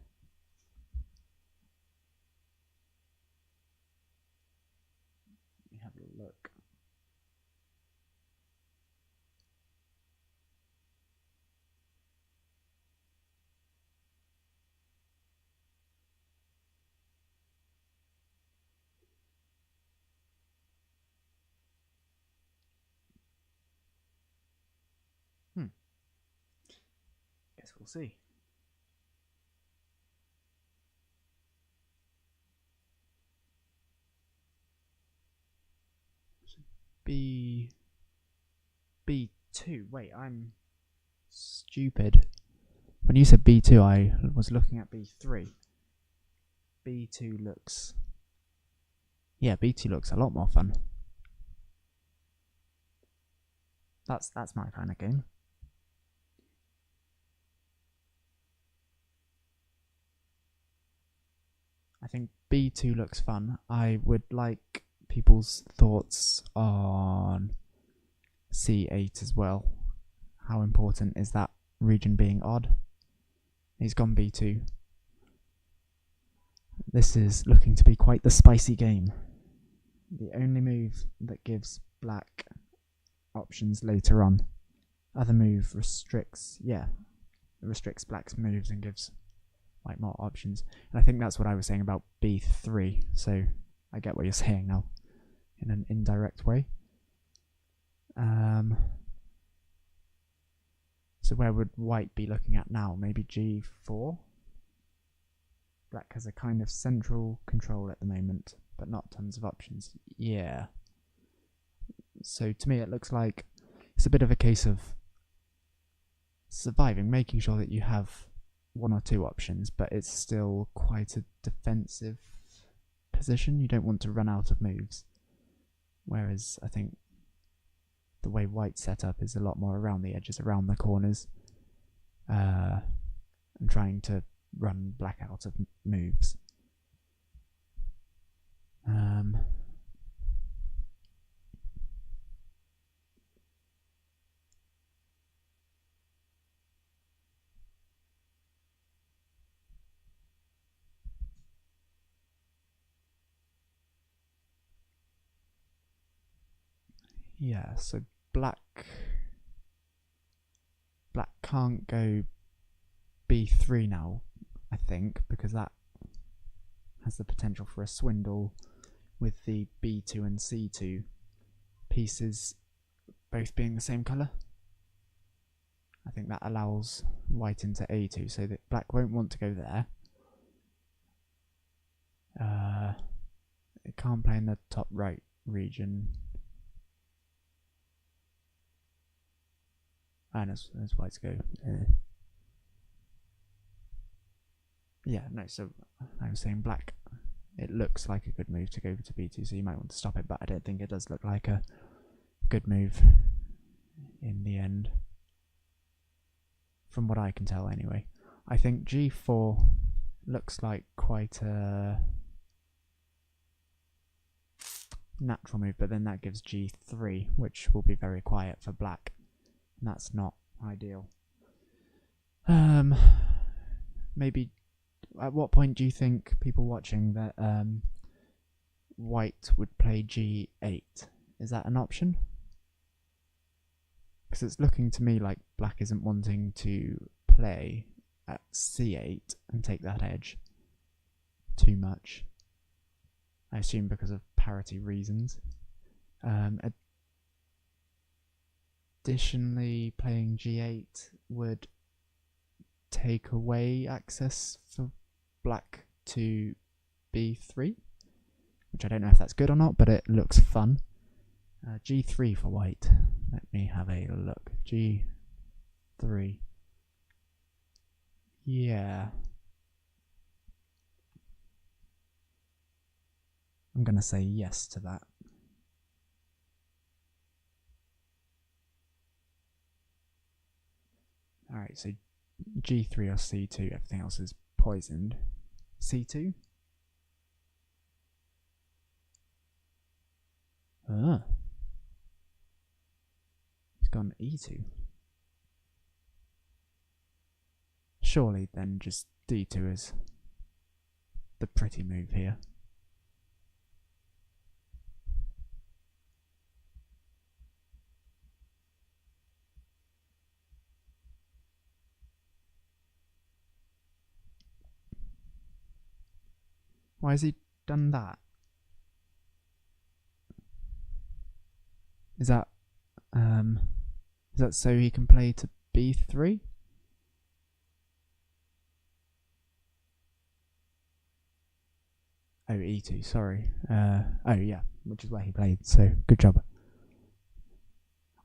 Let me have a look. Guess we'll see. B2. Wait, I'm stupid. When you said B2, I was looking at B3. B2 looks... Yeah, B2 looks a lot more fun. That's my kind of game. I think B2 looks fun. I would like people's thoughts on C8 as well. How important is that region being odd? He's gone B2. This is looking to be quite the spicy game. The only move that gives black options later on. Other move restricts black's moves and gives white more options. And I think that's what I was saying about B3. So I get what you're saying now in an indirect way. So where would white be looking at now? Maybe G4? Black has a kind of central control at the moment, but not tons of options. Yeah. So to me it looks like it's a bit of a case of surviving, making sure that you have one or two options, but it's still quite a defensive position. You don't want to run out of moves. Whereas I think the way white's set up is a lot more around the edges, around the corners, and trying to run black out of moves. Yeah, so black can't go B3 now, I think, because that has the potential for a swindle with the B2 and C2 pieces both being the same colour. I think that allows white into A2, so that black won't want to go there. It can't play in the top right region. And as whites go. Yeah, no, so I was saying black, it looks like a good move to go to B2, so you might want to stop it, but I don't think it does look like a good move in the end. From what I can tell anyway. I think G4 looks like quite a natural move, but then that gives G3, which will be very quiet for black. And that's not ideal. Maybe at what point do you think people watching that white would play G8? Is that an option? because it's looking to me like black isn't wanting to play at c8 and take that edge too much. I assume because of parity reasons. Additionally, playing g8 would take away access for black to b3, which I don't know if that's good or not, but it looks fun. G3 for white. Let me have a look. G3. Yeah. I'm going to say yes to that. Alright, so G3 or C2, everything else is poisoned. C2? Ah. He's gone E2. Surely then just D2 is the pretty move here. Why has he done that? Is that so he can play to B3? Oh, E2, sorry. Oh yeah, which is where he played, so good job.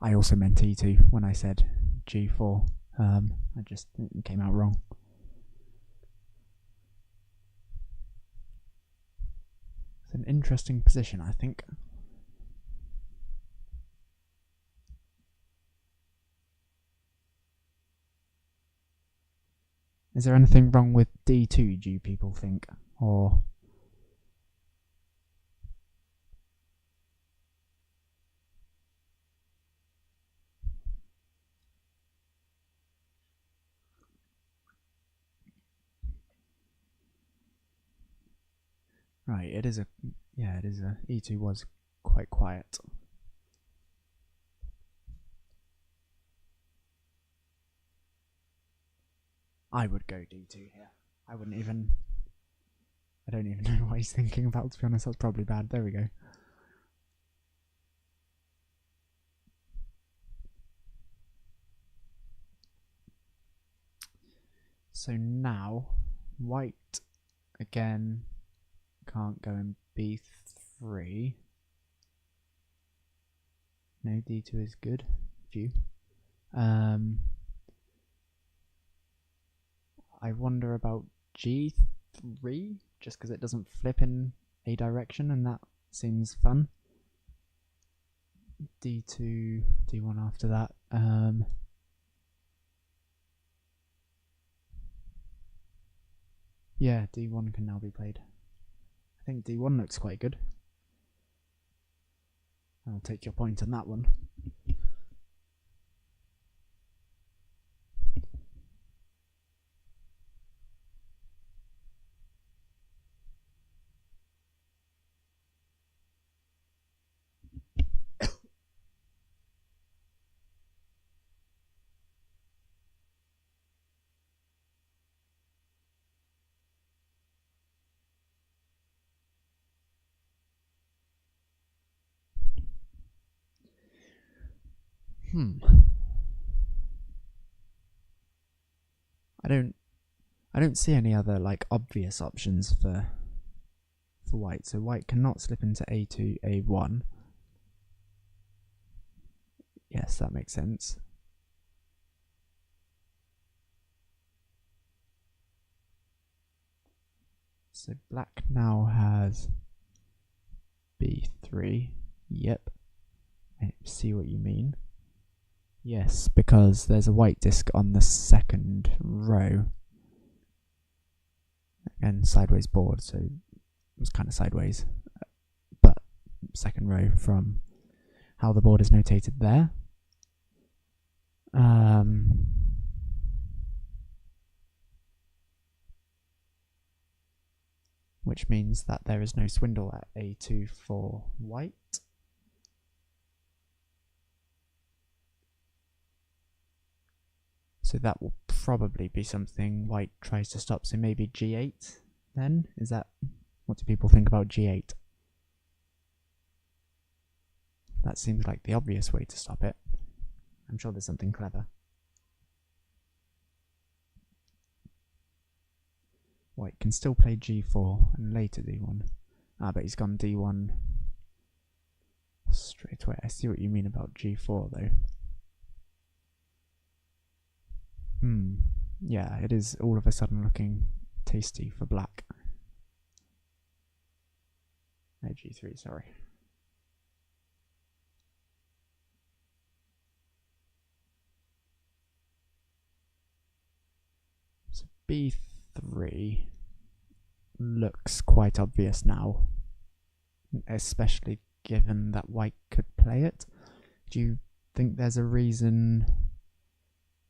I also meant E2 when I said G4. I just it came out wrong. It's an interesting position, I think. Is there anything wrong with D2, do you people think? Or... Right, it is a... Yeah, it is a... E2 was quite quiet. I would go D2 here. I wouldn't even... I don't even know what he's thinking about, to be honest. That's probably bad. There we go. So now, white, again, can't go in B3. No, D2 is good. Few. I wonder about G3, just because it doesn't flip in a direction, and that seems fun. D2, D1 after that. Yeah, D1 can now be played. I think D1 looks quite good. I'll take your point on that one. I don't see any other like obvious options for white. So white cannot slip into A2, A1. Yes, that makes sense. So black now has B3. Yep. I see what you mean. Yes, because there's a white disc on the second row. And sideways board, so it was kind of sideways. But second row from how the board is notated there. Which means that there is no swindle at A2 for white. So that will probably be something white tries to stop. So maybe g8 then? Is that... What do people think about g8? That seems like the obvious way to stop it. I'm sure there's something clever. White can still play g4 and later d1. Ah, but he's gone d1 straight away. I see what you mean about g4 though. Yeah, it is all of a sudden looking tasty for black. No, g3, sorry. So b3 looks quite obvious now, especially given that white could play it. Do you think there's a reason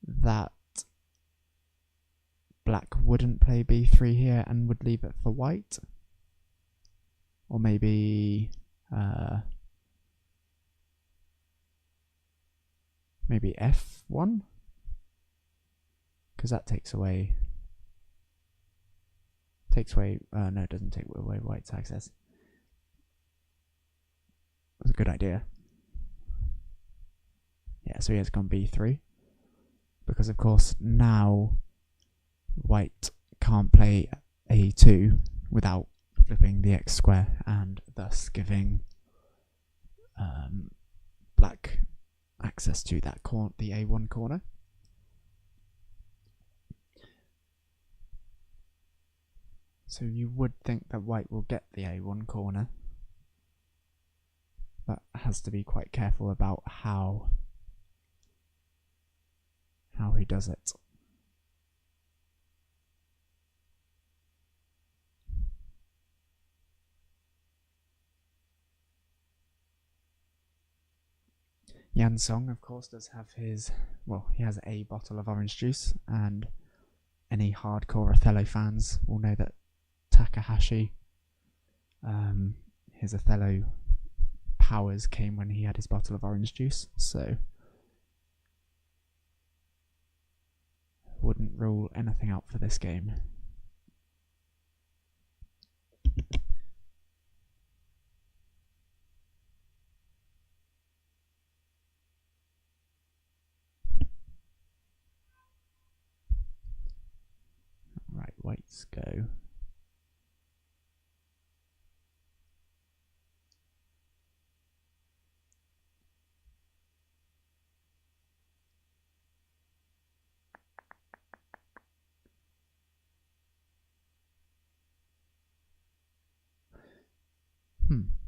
that black wouldn't play b3 here and would leave it for white? Or maybe maybe f1? Because that takes away... no, it doesn't take away white's access. That's a good idea. Yeah, so he has gone b3. Because of course now white can't play a2 without flipping the x square and thus giving black access to that the a1 corner. So you would think that white will get the a1 corner, but has to be quite careful about how he does it. Yansong, of course, does have his... Well, he has a bottle of orange juice, and any hardcore Othello fans will know that Takahashi, his Othello powers came when he had his bottle of orange juice, so wouldn't rule anything out for this game. Right, whites go.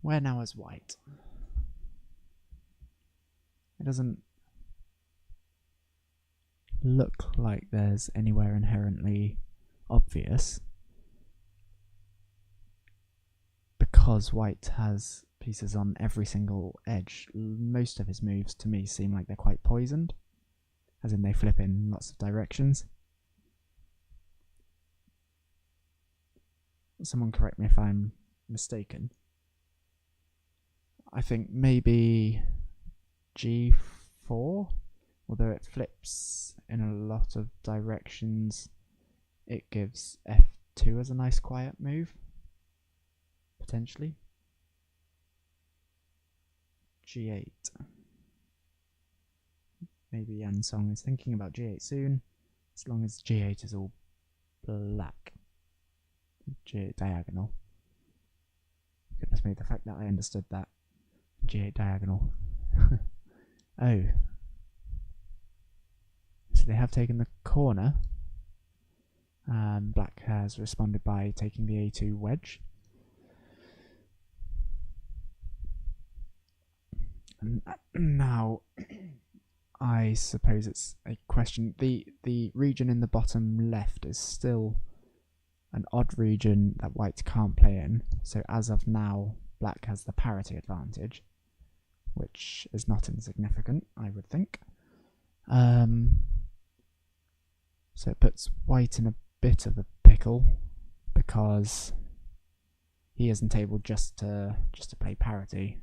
Where now is white? It doesn't look like there's anywhere inherently obvious, because white has pieces on every single edge. Most of his moves to me seem like they're quite poisoned, as in they flip in lots of directions. Someone correct me if I'm mistaken. I think maybe g4, although it flips in a lot of directions, it gives f2 as a nice quiet move, potentially. g8. Maybe Yansong is thinking about g8 soon, as long as g8 is all black. g8 diagonal. Goodness me, the fact that I understood that. g8 diagonal. Oh. So they have taken the corner. Black has responded by taking the a2 wedge. And now, I suppose it's a question. The region in the bottom left is still an odd region that white can't play in. So as of now, black has the parity advantage, which is not insignificant, I would think. So it puts white in a bit of a pickle, because he isn't able just to play parity,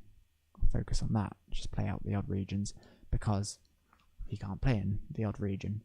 focus on that, just play out the odd regions, because he can't play in the odd region.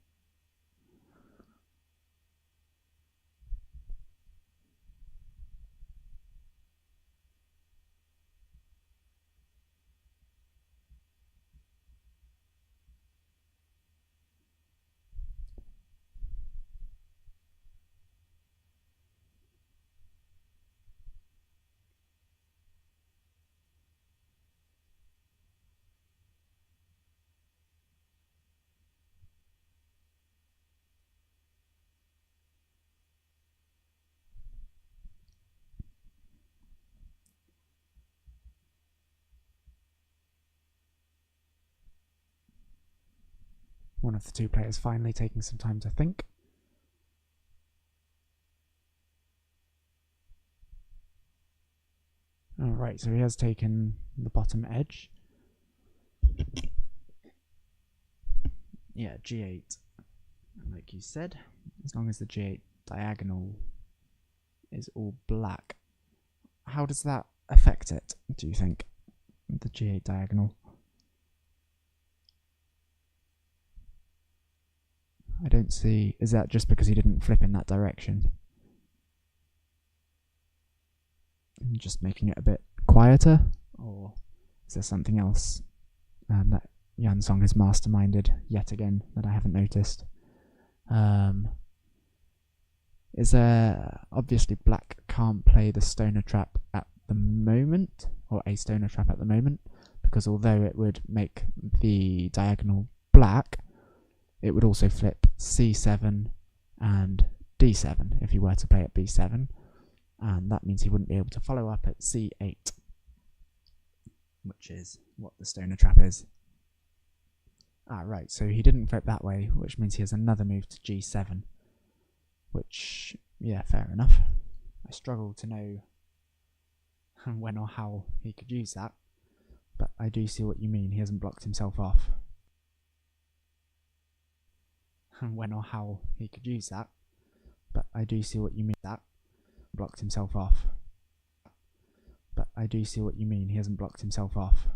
One of the two players finally taking some time to think. Alright, so he has taken the bottom edge. Yeah, g8. Like you said, as long as the g8 diagonal is all black. How does that affect it, do you think? The g8 diagonal. I don't see... Is that just because he didn't flip in that direction? Just making it a bit quieter? Or is there something else that Yan Song has masterminded yet again that I haven't noticed? Is there... Obviously black can't play the stoner trap at the moment, or a stoner trap at the moment, because although it would make the diagonal black, it would also flip c7 and d7 if he were to play at b7, and that means he wouldn't be able to follow up at c8, which is what the stoner trap is. Right, so he didn't flip that way, which means he has another move to g7, which, yeah, fair enough. I struggle to know when or how he could use that, but I do see what you mean. He hasn't blocked himself off. When or how he could use that, but I do see what you mean. That blocked himself off. But I do see what you mean. He hasn't blocked himself off.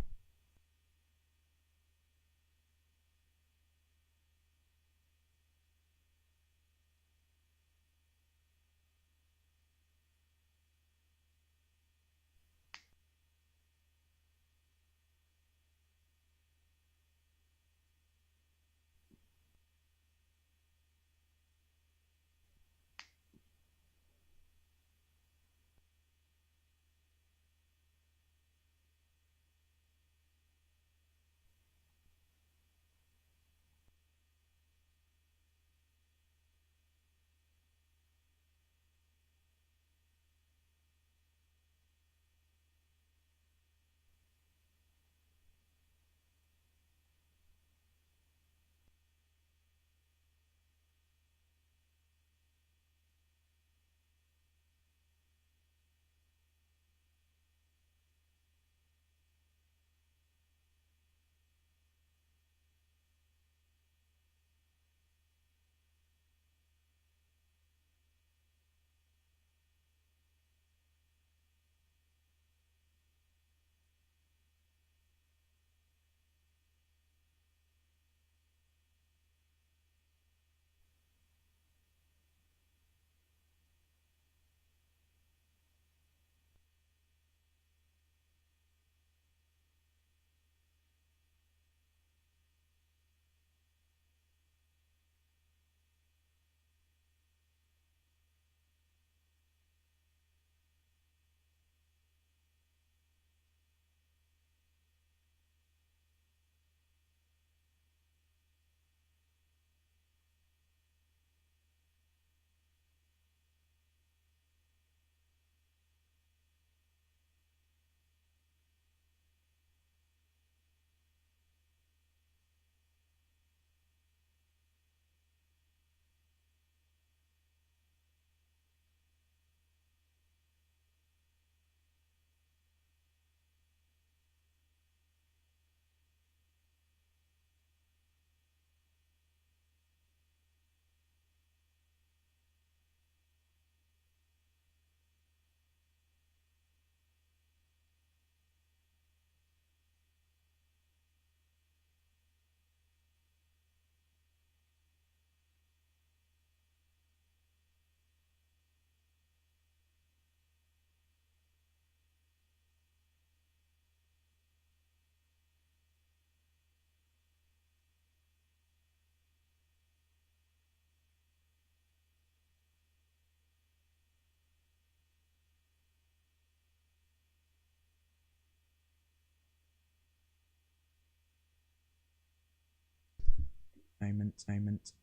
Moment, moment,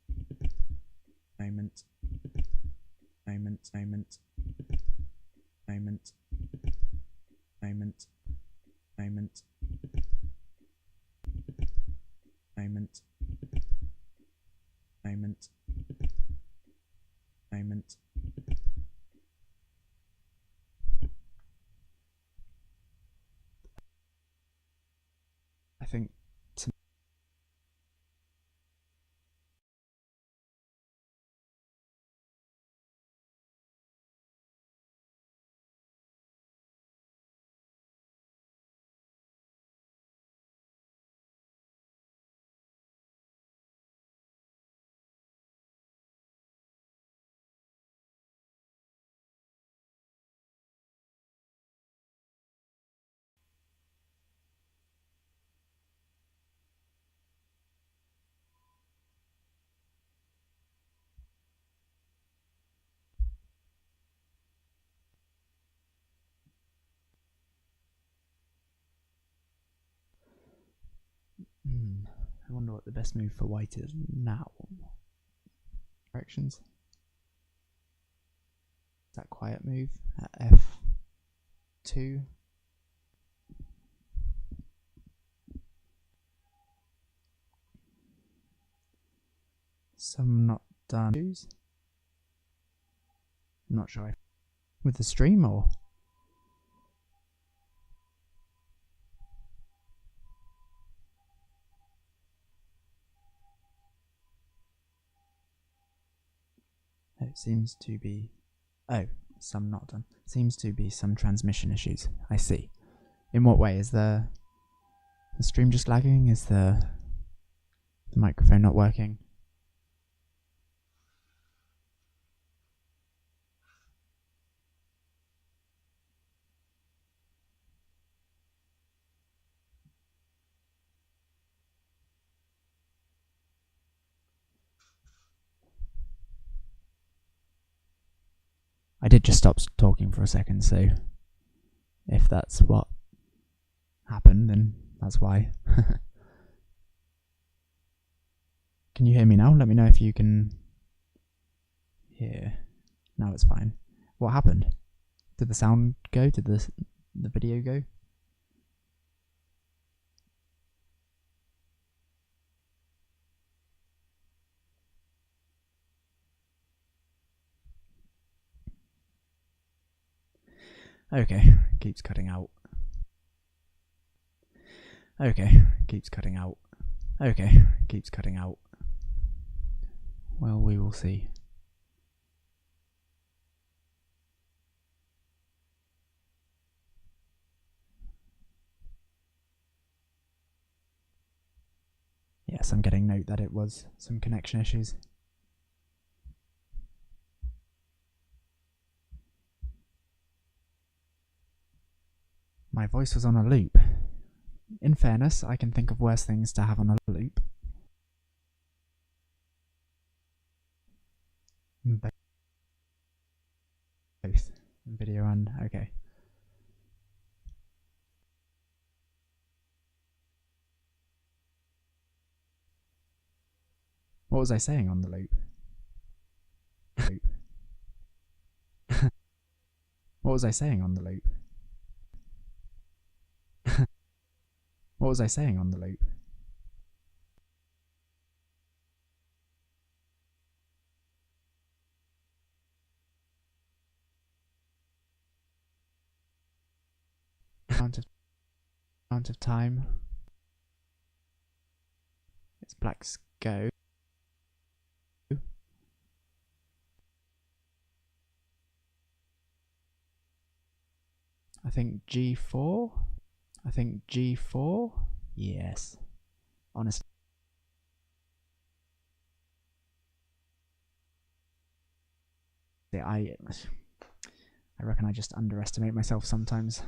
moment, moment, moment, moment, moment, moment, moment, think to I wonder what the best move for white is now. Directions. That quiet move at F2. Some not done. I'm not sure if with the stream or. It seems to be. Oh, some not done. Seems to be some transmission issues. I see. In what way? Is the stream just lagging? Is the microphone not working? I did just stop talking for a second, so if that's what happened, then that's why. Can you hear me now? Let me know if you can hear. Now it's fine. What happened? Did the sound go? Did the video go? Okay, keeps cutting out. Okay, keeps cutting out. Okay, keeps cutting out. Well, we will see. Yes, I'm getting note that it was some connection issues. My voice was on a loop. In fairness, I can think of worse things to have on a loop. Both. Video and okay. What was I saying on the loop? What was I saying on the loop? What was I saying on the loop? Amount of time. It's black's go. I think G4. I think G4. Yes. Honestly. I reckon I just underestimate myself sometimes.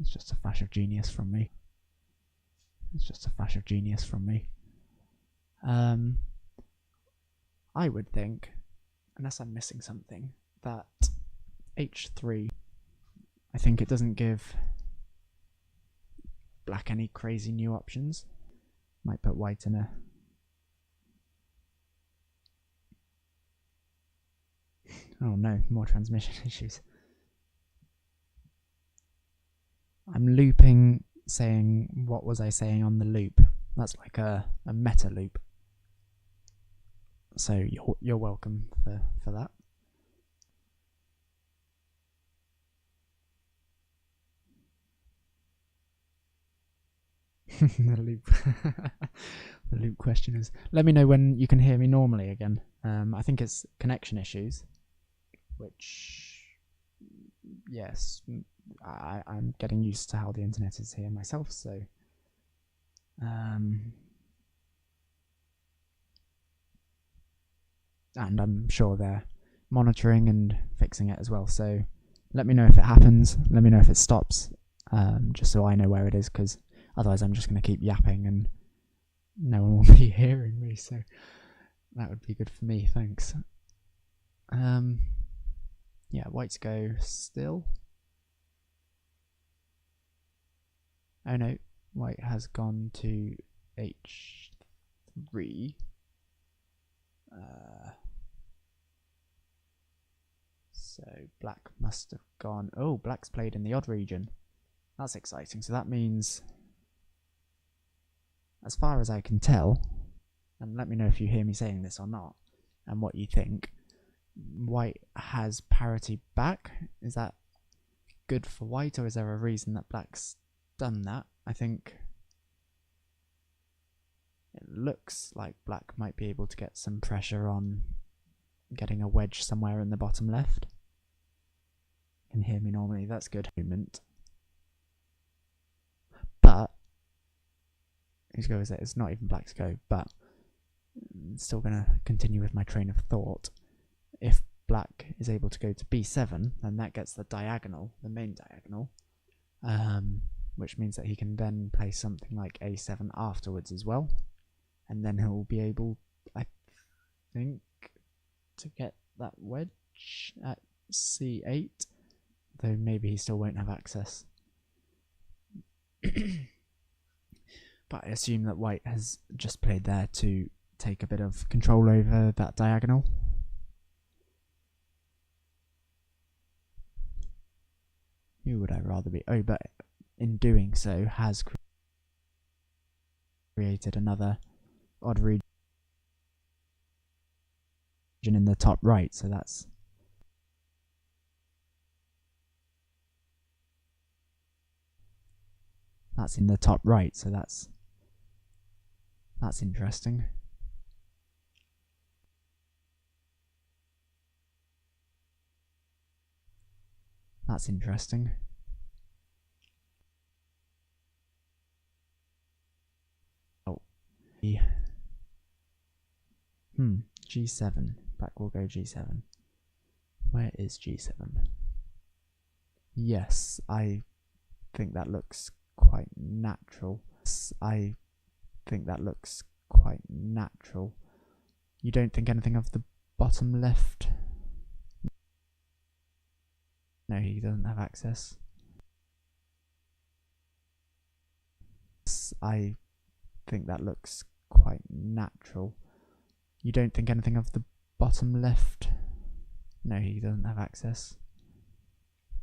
It's just a flash of genius from me. It's just a flash of genius from me. I would think, unless I'm missing something, that H3, I think it doesn't give black any crazy new options. Might put white in a... Oh no, more transmission issues. I'm looping, saying what was I saying on the loop. That's like a meta loop. So you're welcome for that. The loop. The loop question is, let me know when you can hear me normally again. I think it's connection issues, which, yes, I'm getting used to how the internet is here myself, so and I'm sure they're monitoring and fixing it as well, so let me know if it happens, let me know if it stops, just so I know where it is, because otherwise I'm just going to keep yapping and no one will be hearing me, so that would be good for me, thanks. Yeah, whites go still. Oh no, white has gone to h3. So black must have gone... Oh, black's played in the odd region. That's exciting. So that means, as far as I can tell, and let me know if you hear me saying this or not, and what you think, white has parity back. Is that good for white, or is there a reason that black's done that? I think it looks like black might be able to get some pressure on getting a wedge somewhere in the bottom left. You can hear me normally, that's good. But whose go is it? It's not even black's go, but I'm still going to continue with my train of thought. If black is able to go to b7, then that gets the diagonal, the main diagonal, which means that he can then play something like a7 afterwards as well, and then he'll be able, I think, to get that wedge at c8, though maybe he still won't have access. But I assume that white has just played there to take a bit of control over that diagonal. Who would I rather be? Oh, but in doing so has created another odd region in the top right, so that's in the top right, so that's interesting. That's interesting. Oh. G7. Black will go G7. Where is G7? Yes, I think that looks quite natural. I think that looks quite natural. You don't think anything of the bottom left? No, he doesn't have access. I think that looks quite natural. You don't think anything of the bottom left? No, he doesn't have access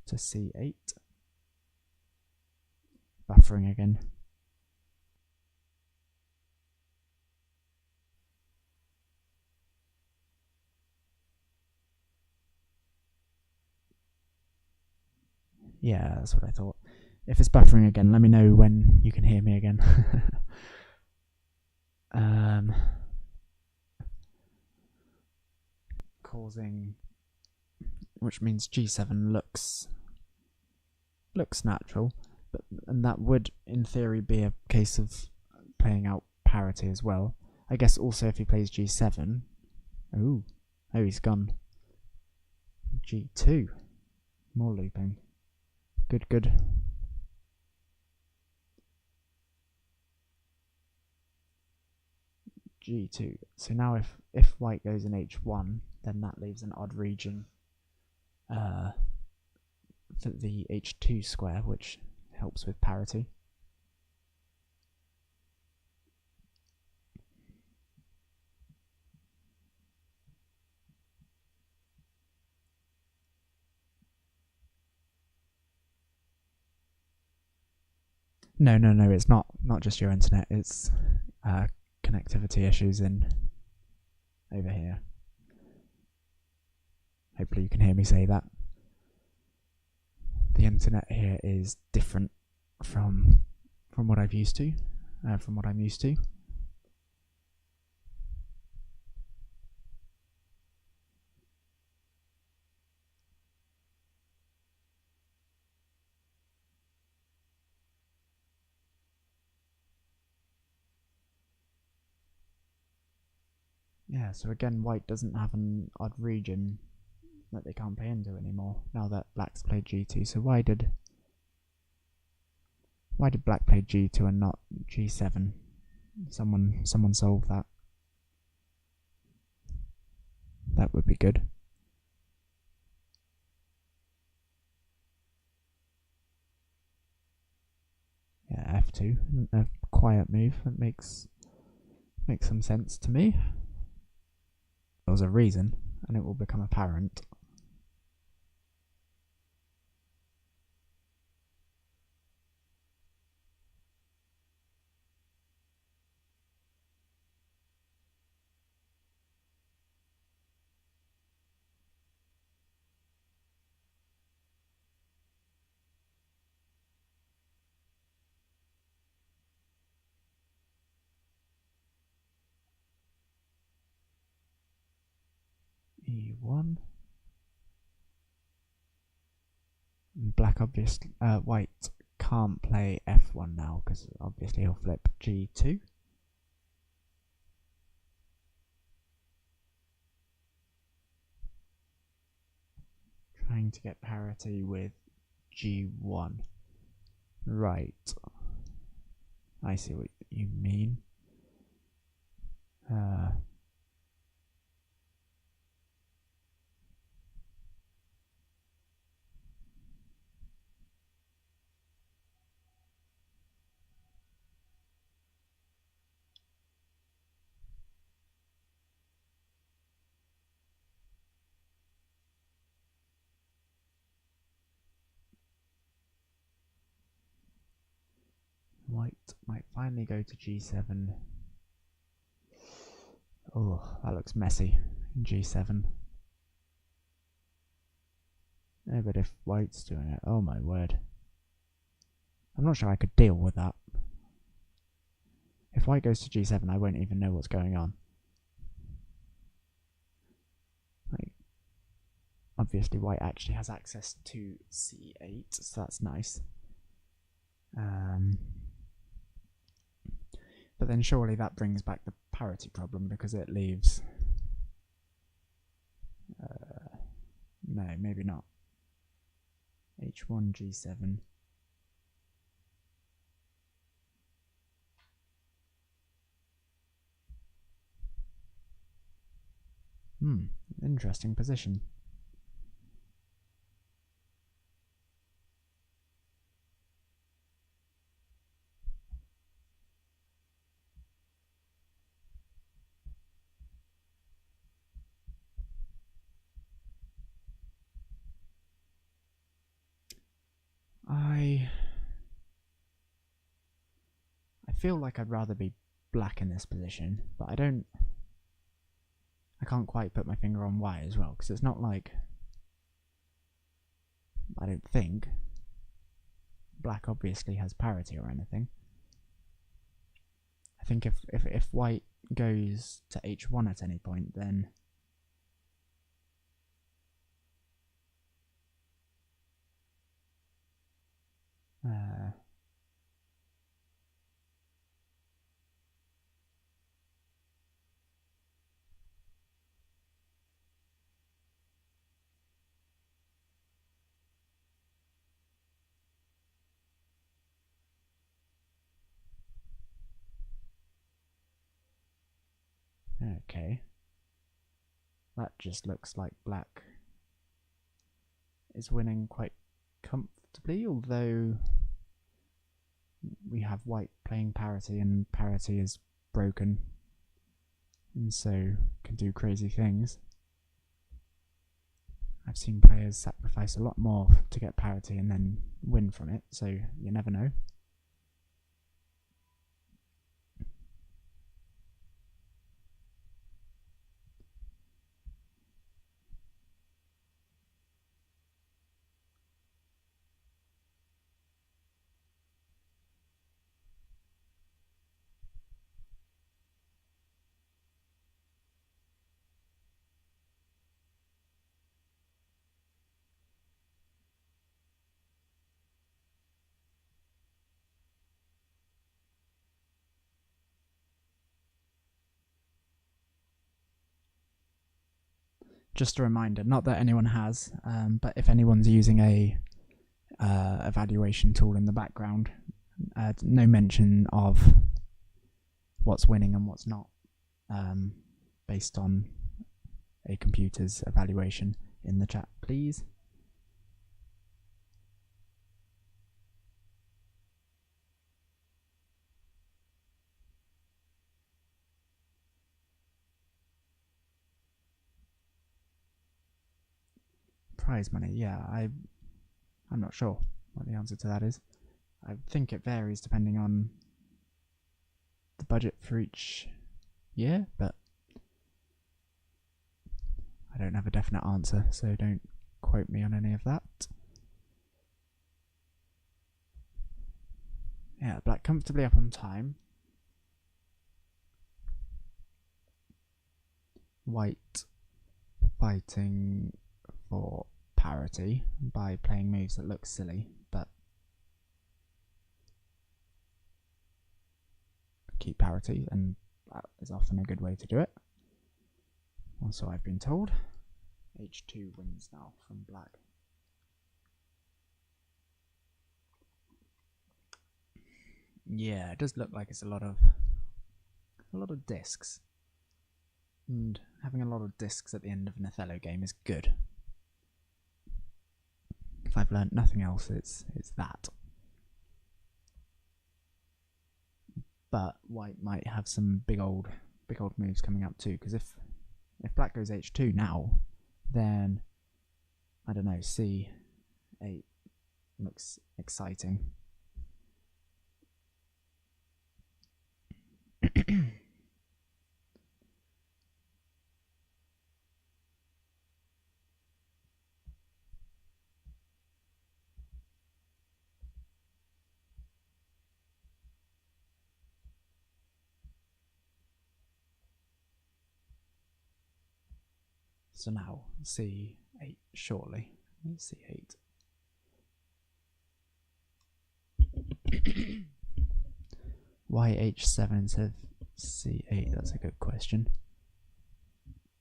to c8. Buffering again. Yeah, that's what I thought. If it's buffering again, let me know when you can hear me again. Causing, which means G7 looks natural, and that would, in theory, be a case of playing out parity as well. I guess also if he plays G7, oh, he's gone G2, more looping. Good. G2. So now if white goes in H1, then that leaves an odd region for the H2 square, which helps with parity. No, it's not just your internet, it's connectivity issues in over here. Hopefully you can hear me say that. The internet here is different from what I've used to. from what I'm used to. Yeah, so again, white doesn't have an odd region that they can't play into anymore, now that black's played g2. So why did black play g2 and not g7? Someone solve that. That would be good. Yeah, f2, a quiet move that makes some sense to me. There's a reason, and it will become apparent. e1. Black white can't play f1 now because obviously he'll flip g2. Trying to get parity with g1. Right. I see what you mean. White might finally go to g7. Oh, that looks messy. g7. No, but if white's doing it, oh my word. I'm not sure I could deal with that. If white goes to g7, I won't even know what's going on. Like, obviously white actually has access to c8, so that's nice. But then surely that brings back the parity problem because it leaves... no, maybe not. h1, g7. Interesting position. I feel like I'd rather be black in this position, but I can't quite put my finger on why as well, because it's not like, I don't think black obviously has parity or anything. I think if white goes to h1 at any point, then okay. That just looks like black is winning quite comfortably, although we have white playing parity and parity is broken and so can do crazy things. I've seen players sacrifice a lot more to get parity and then win from it, so you never know. just a reminder, not that anyone has, but if anyone's using a evaluation tool in the background, no mention of what's winning and what's not, based on a computer's evaluation in the chat, please. Prize money, yeah, I'm not sure what the answer to that is. I think it varies depending on the budget for each year, but I don't have a definite answer, so don't quote me on any of that. Yeah, black comfortably up on time. White fighting for parity by playing moves that look silly, but keep parity, and that is often a good way to do it. Also, I've been told. H2 wins now from black. Yeah, it does look like it's a lot of discs, and having a lot of discs at the end of an Othello game is good. If I've learnt nothing else, it's that. But white might have some big old moves coming up too, because if black goes H2 now, then I don't know, C8 looks exciting. So now C8 shortly. C8. Why H7 instead of C8? That's a good question.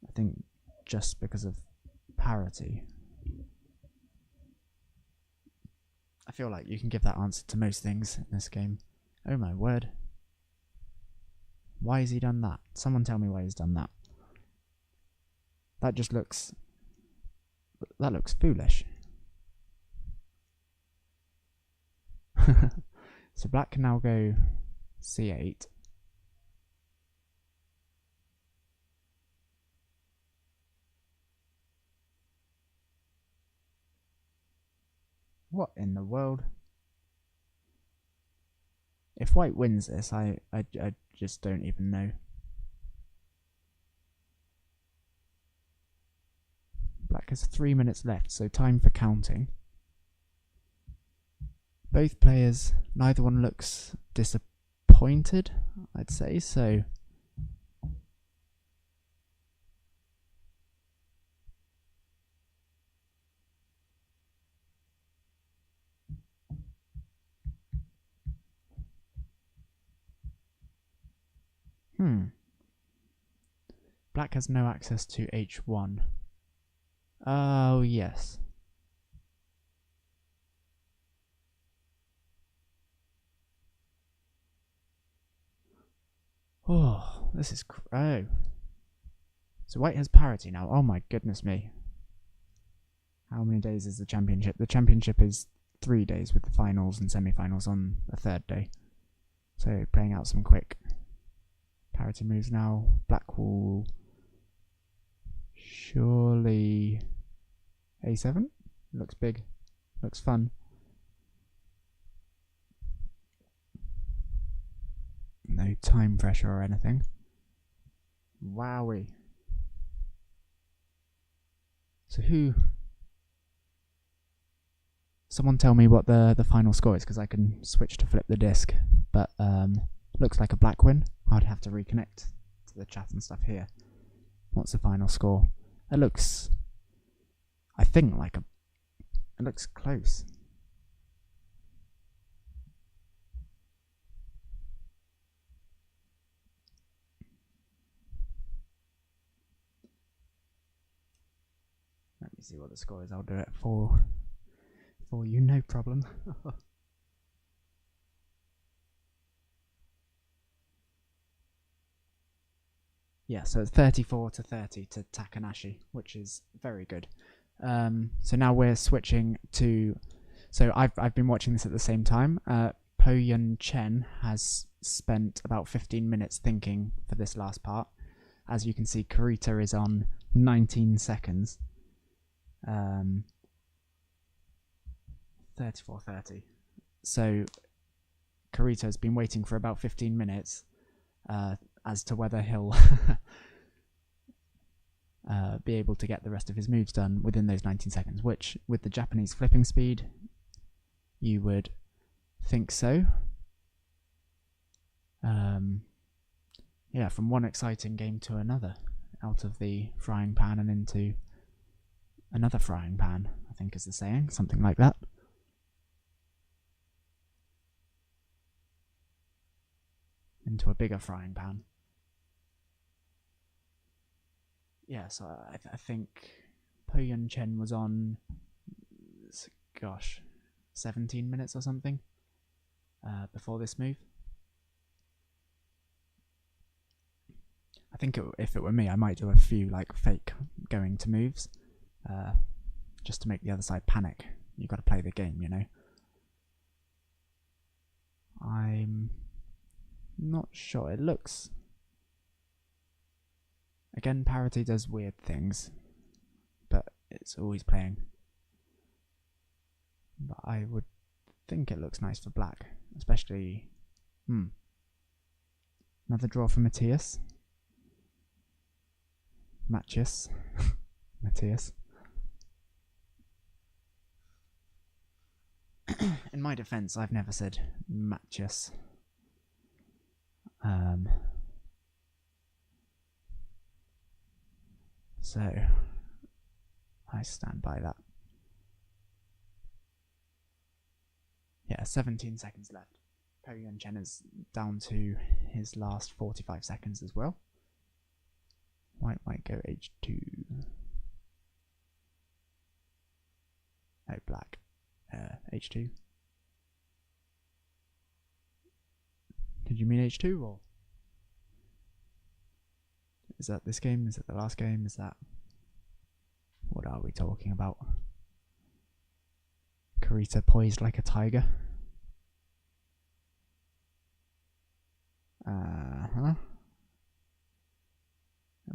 I think just because of parity. I feel like you can give that answer to most things in this game. Oh my word. Why has he done that? Someone tell me why he's done that. That just looks... that looks foolish. So black can now go C8. What in the world? If white wins this, I just don't even know. Black has 3 minutes left, so time for counting. Both players, neither one looks disappointed, I'd say, so... Black has no access to H1. Oh, yes. Oh, this is... oh. So white has parity now. Oh my goodness me. How many days is the championship? The championship is 3 days with the finals and semi-finals on the 3rd day. So playing out some quick parity moves now. Black will surely A7. Looks big. Looks fun. No time pressure or anything. Wowie. So who... Someone tell me what the final score is, because I can switch to flip the disc. But looks like a black win. I'd have to reconnect to the chat and stuff here. What's the final score? It looks... I think like a... It looks close. you see what the score is, I'll do it for you, no problem. Yeah, so it's 34-30 to Takanashi, which is very good. So now we're switching to. So I've been watching this at the same time. Po Yun Chen has spent about 15 minutes thinking for this last part. As you can see, Kurita is on 19 seconds. 34-30. So Kurita has been waiting for about 15 minutes as to whether he'll be able to get the rest of his moves done within those 19 seconds, which, with the Japanese flipping speed, you would think so. Yeah, from one exciting game to another, out of the frying pan and into another frying pan, I think is the saying, something like that. Into a bigger frying pan. Yeah, so I think Po Yun Chen was on, 17 minutes or something before this move. I think if it were me, I might do a few like fake going to moves, just to make the other side panic. You've got to play the game, you know. I'm not sure. It looks... Again, parity does weird things, but it's always playing. But I would think it looks nice for black, especially... Another draw for Matthias. Matthias. In my defense, I've never said Matthias. So, I stand by that. Yeah, 17 seconds left. Po Yun Chen is down to his last 45 seconds as well. White might go H2. Oh, black. H2. Did you mean H2 or? Is that this game? Is it the last game? Is that... What are we talking about? Kurita poised like a tiger. A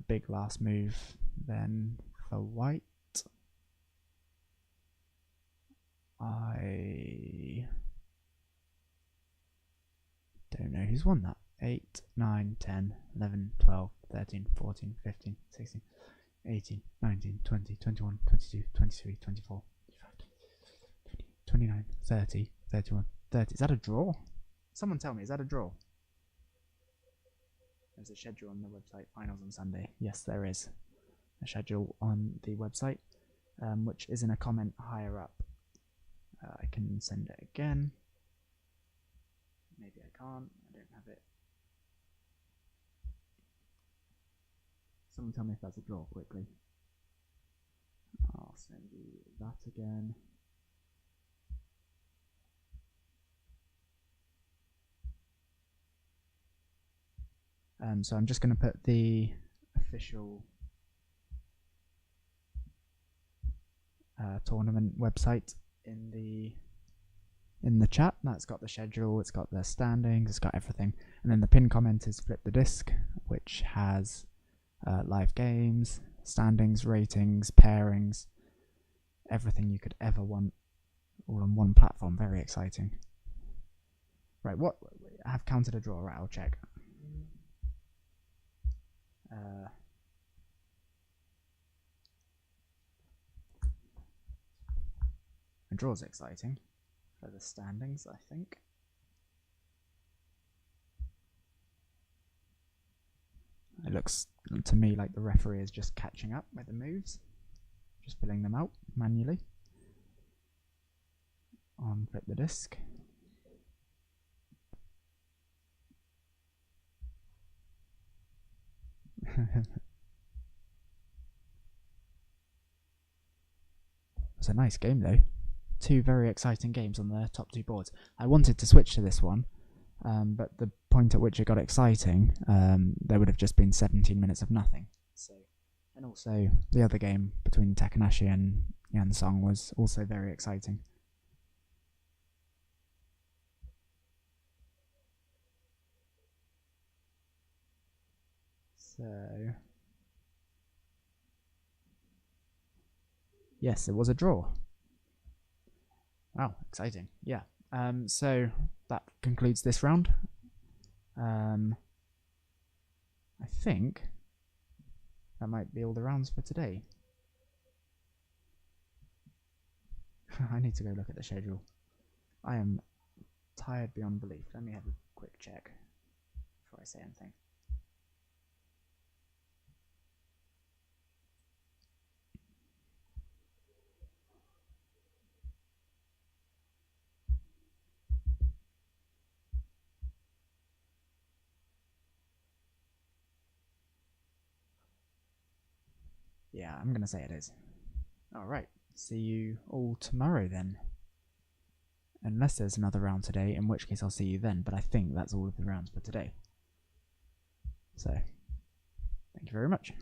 big last move then for white. I don't know who's won that. 8, 9, 10, 11, 12, 13, 14, 15, 16, 18, 19, 20, 21, 22, 23, 24, 25, 29, 30, 31, 30. Is that a draw? Someone tell me, is that a draw? There's a schedule on the website. Finals on Sunday. Yes, there is a schedule on the website, which is in a comment higher up. I can send it again. Maybe I can't. I don't have it. Someone tell me if that's a draw quickly. I'll send you that again. So I'm just going to put the official tournament website in the chat. That's got the schedule, it's got the standings, it's got everything. And then the pinned comment is Flip the Disc, which has live games, standings, ratings, pairings, everything you could ever want, all on one platform. Very exciting. Right, what? I have counted a draw. Right, I'll check. A draw's exciting for the standings, I think. It looks to me like the referee is just catching up with the moves, just filling them out manually on Flip the Disc. was a nice game though. 2 very exciting games on the top 2 boards. I wanted to switch to this one, but the point at which it got exciting, there would have just been 17 minutes of nothing. So, and also the other game between Takanashi and Yansong was also very exciting. So, yes, it was a draw. Wow, exciting. Yeah. So that concludes this round. I think that might be all the rounds for today. I need to go look at the schedule. I am tired beyond belief. Let me have a quick check before I say anything. Yeah, I'm going to say it is. Alright, see you all tomorrow then. Unless there's another round today, in which case I'll see you then, but I think that's all of the rounds for today. So, thank you very much.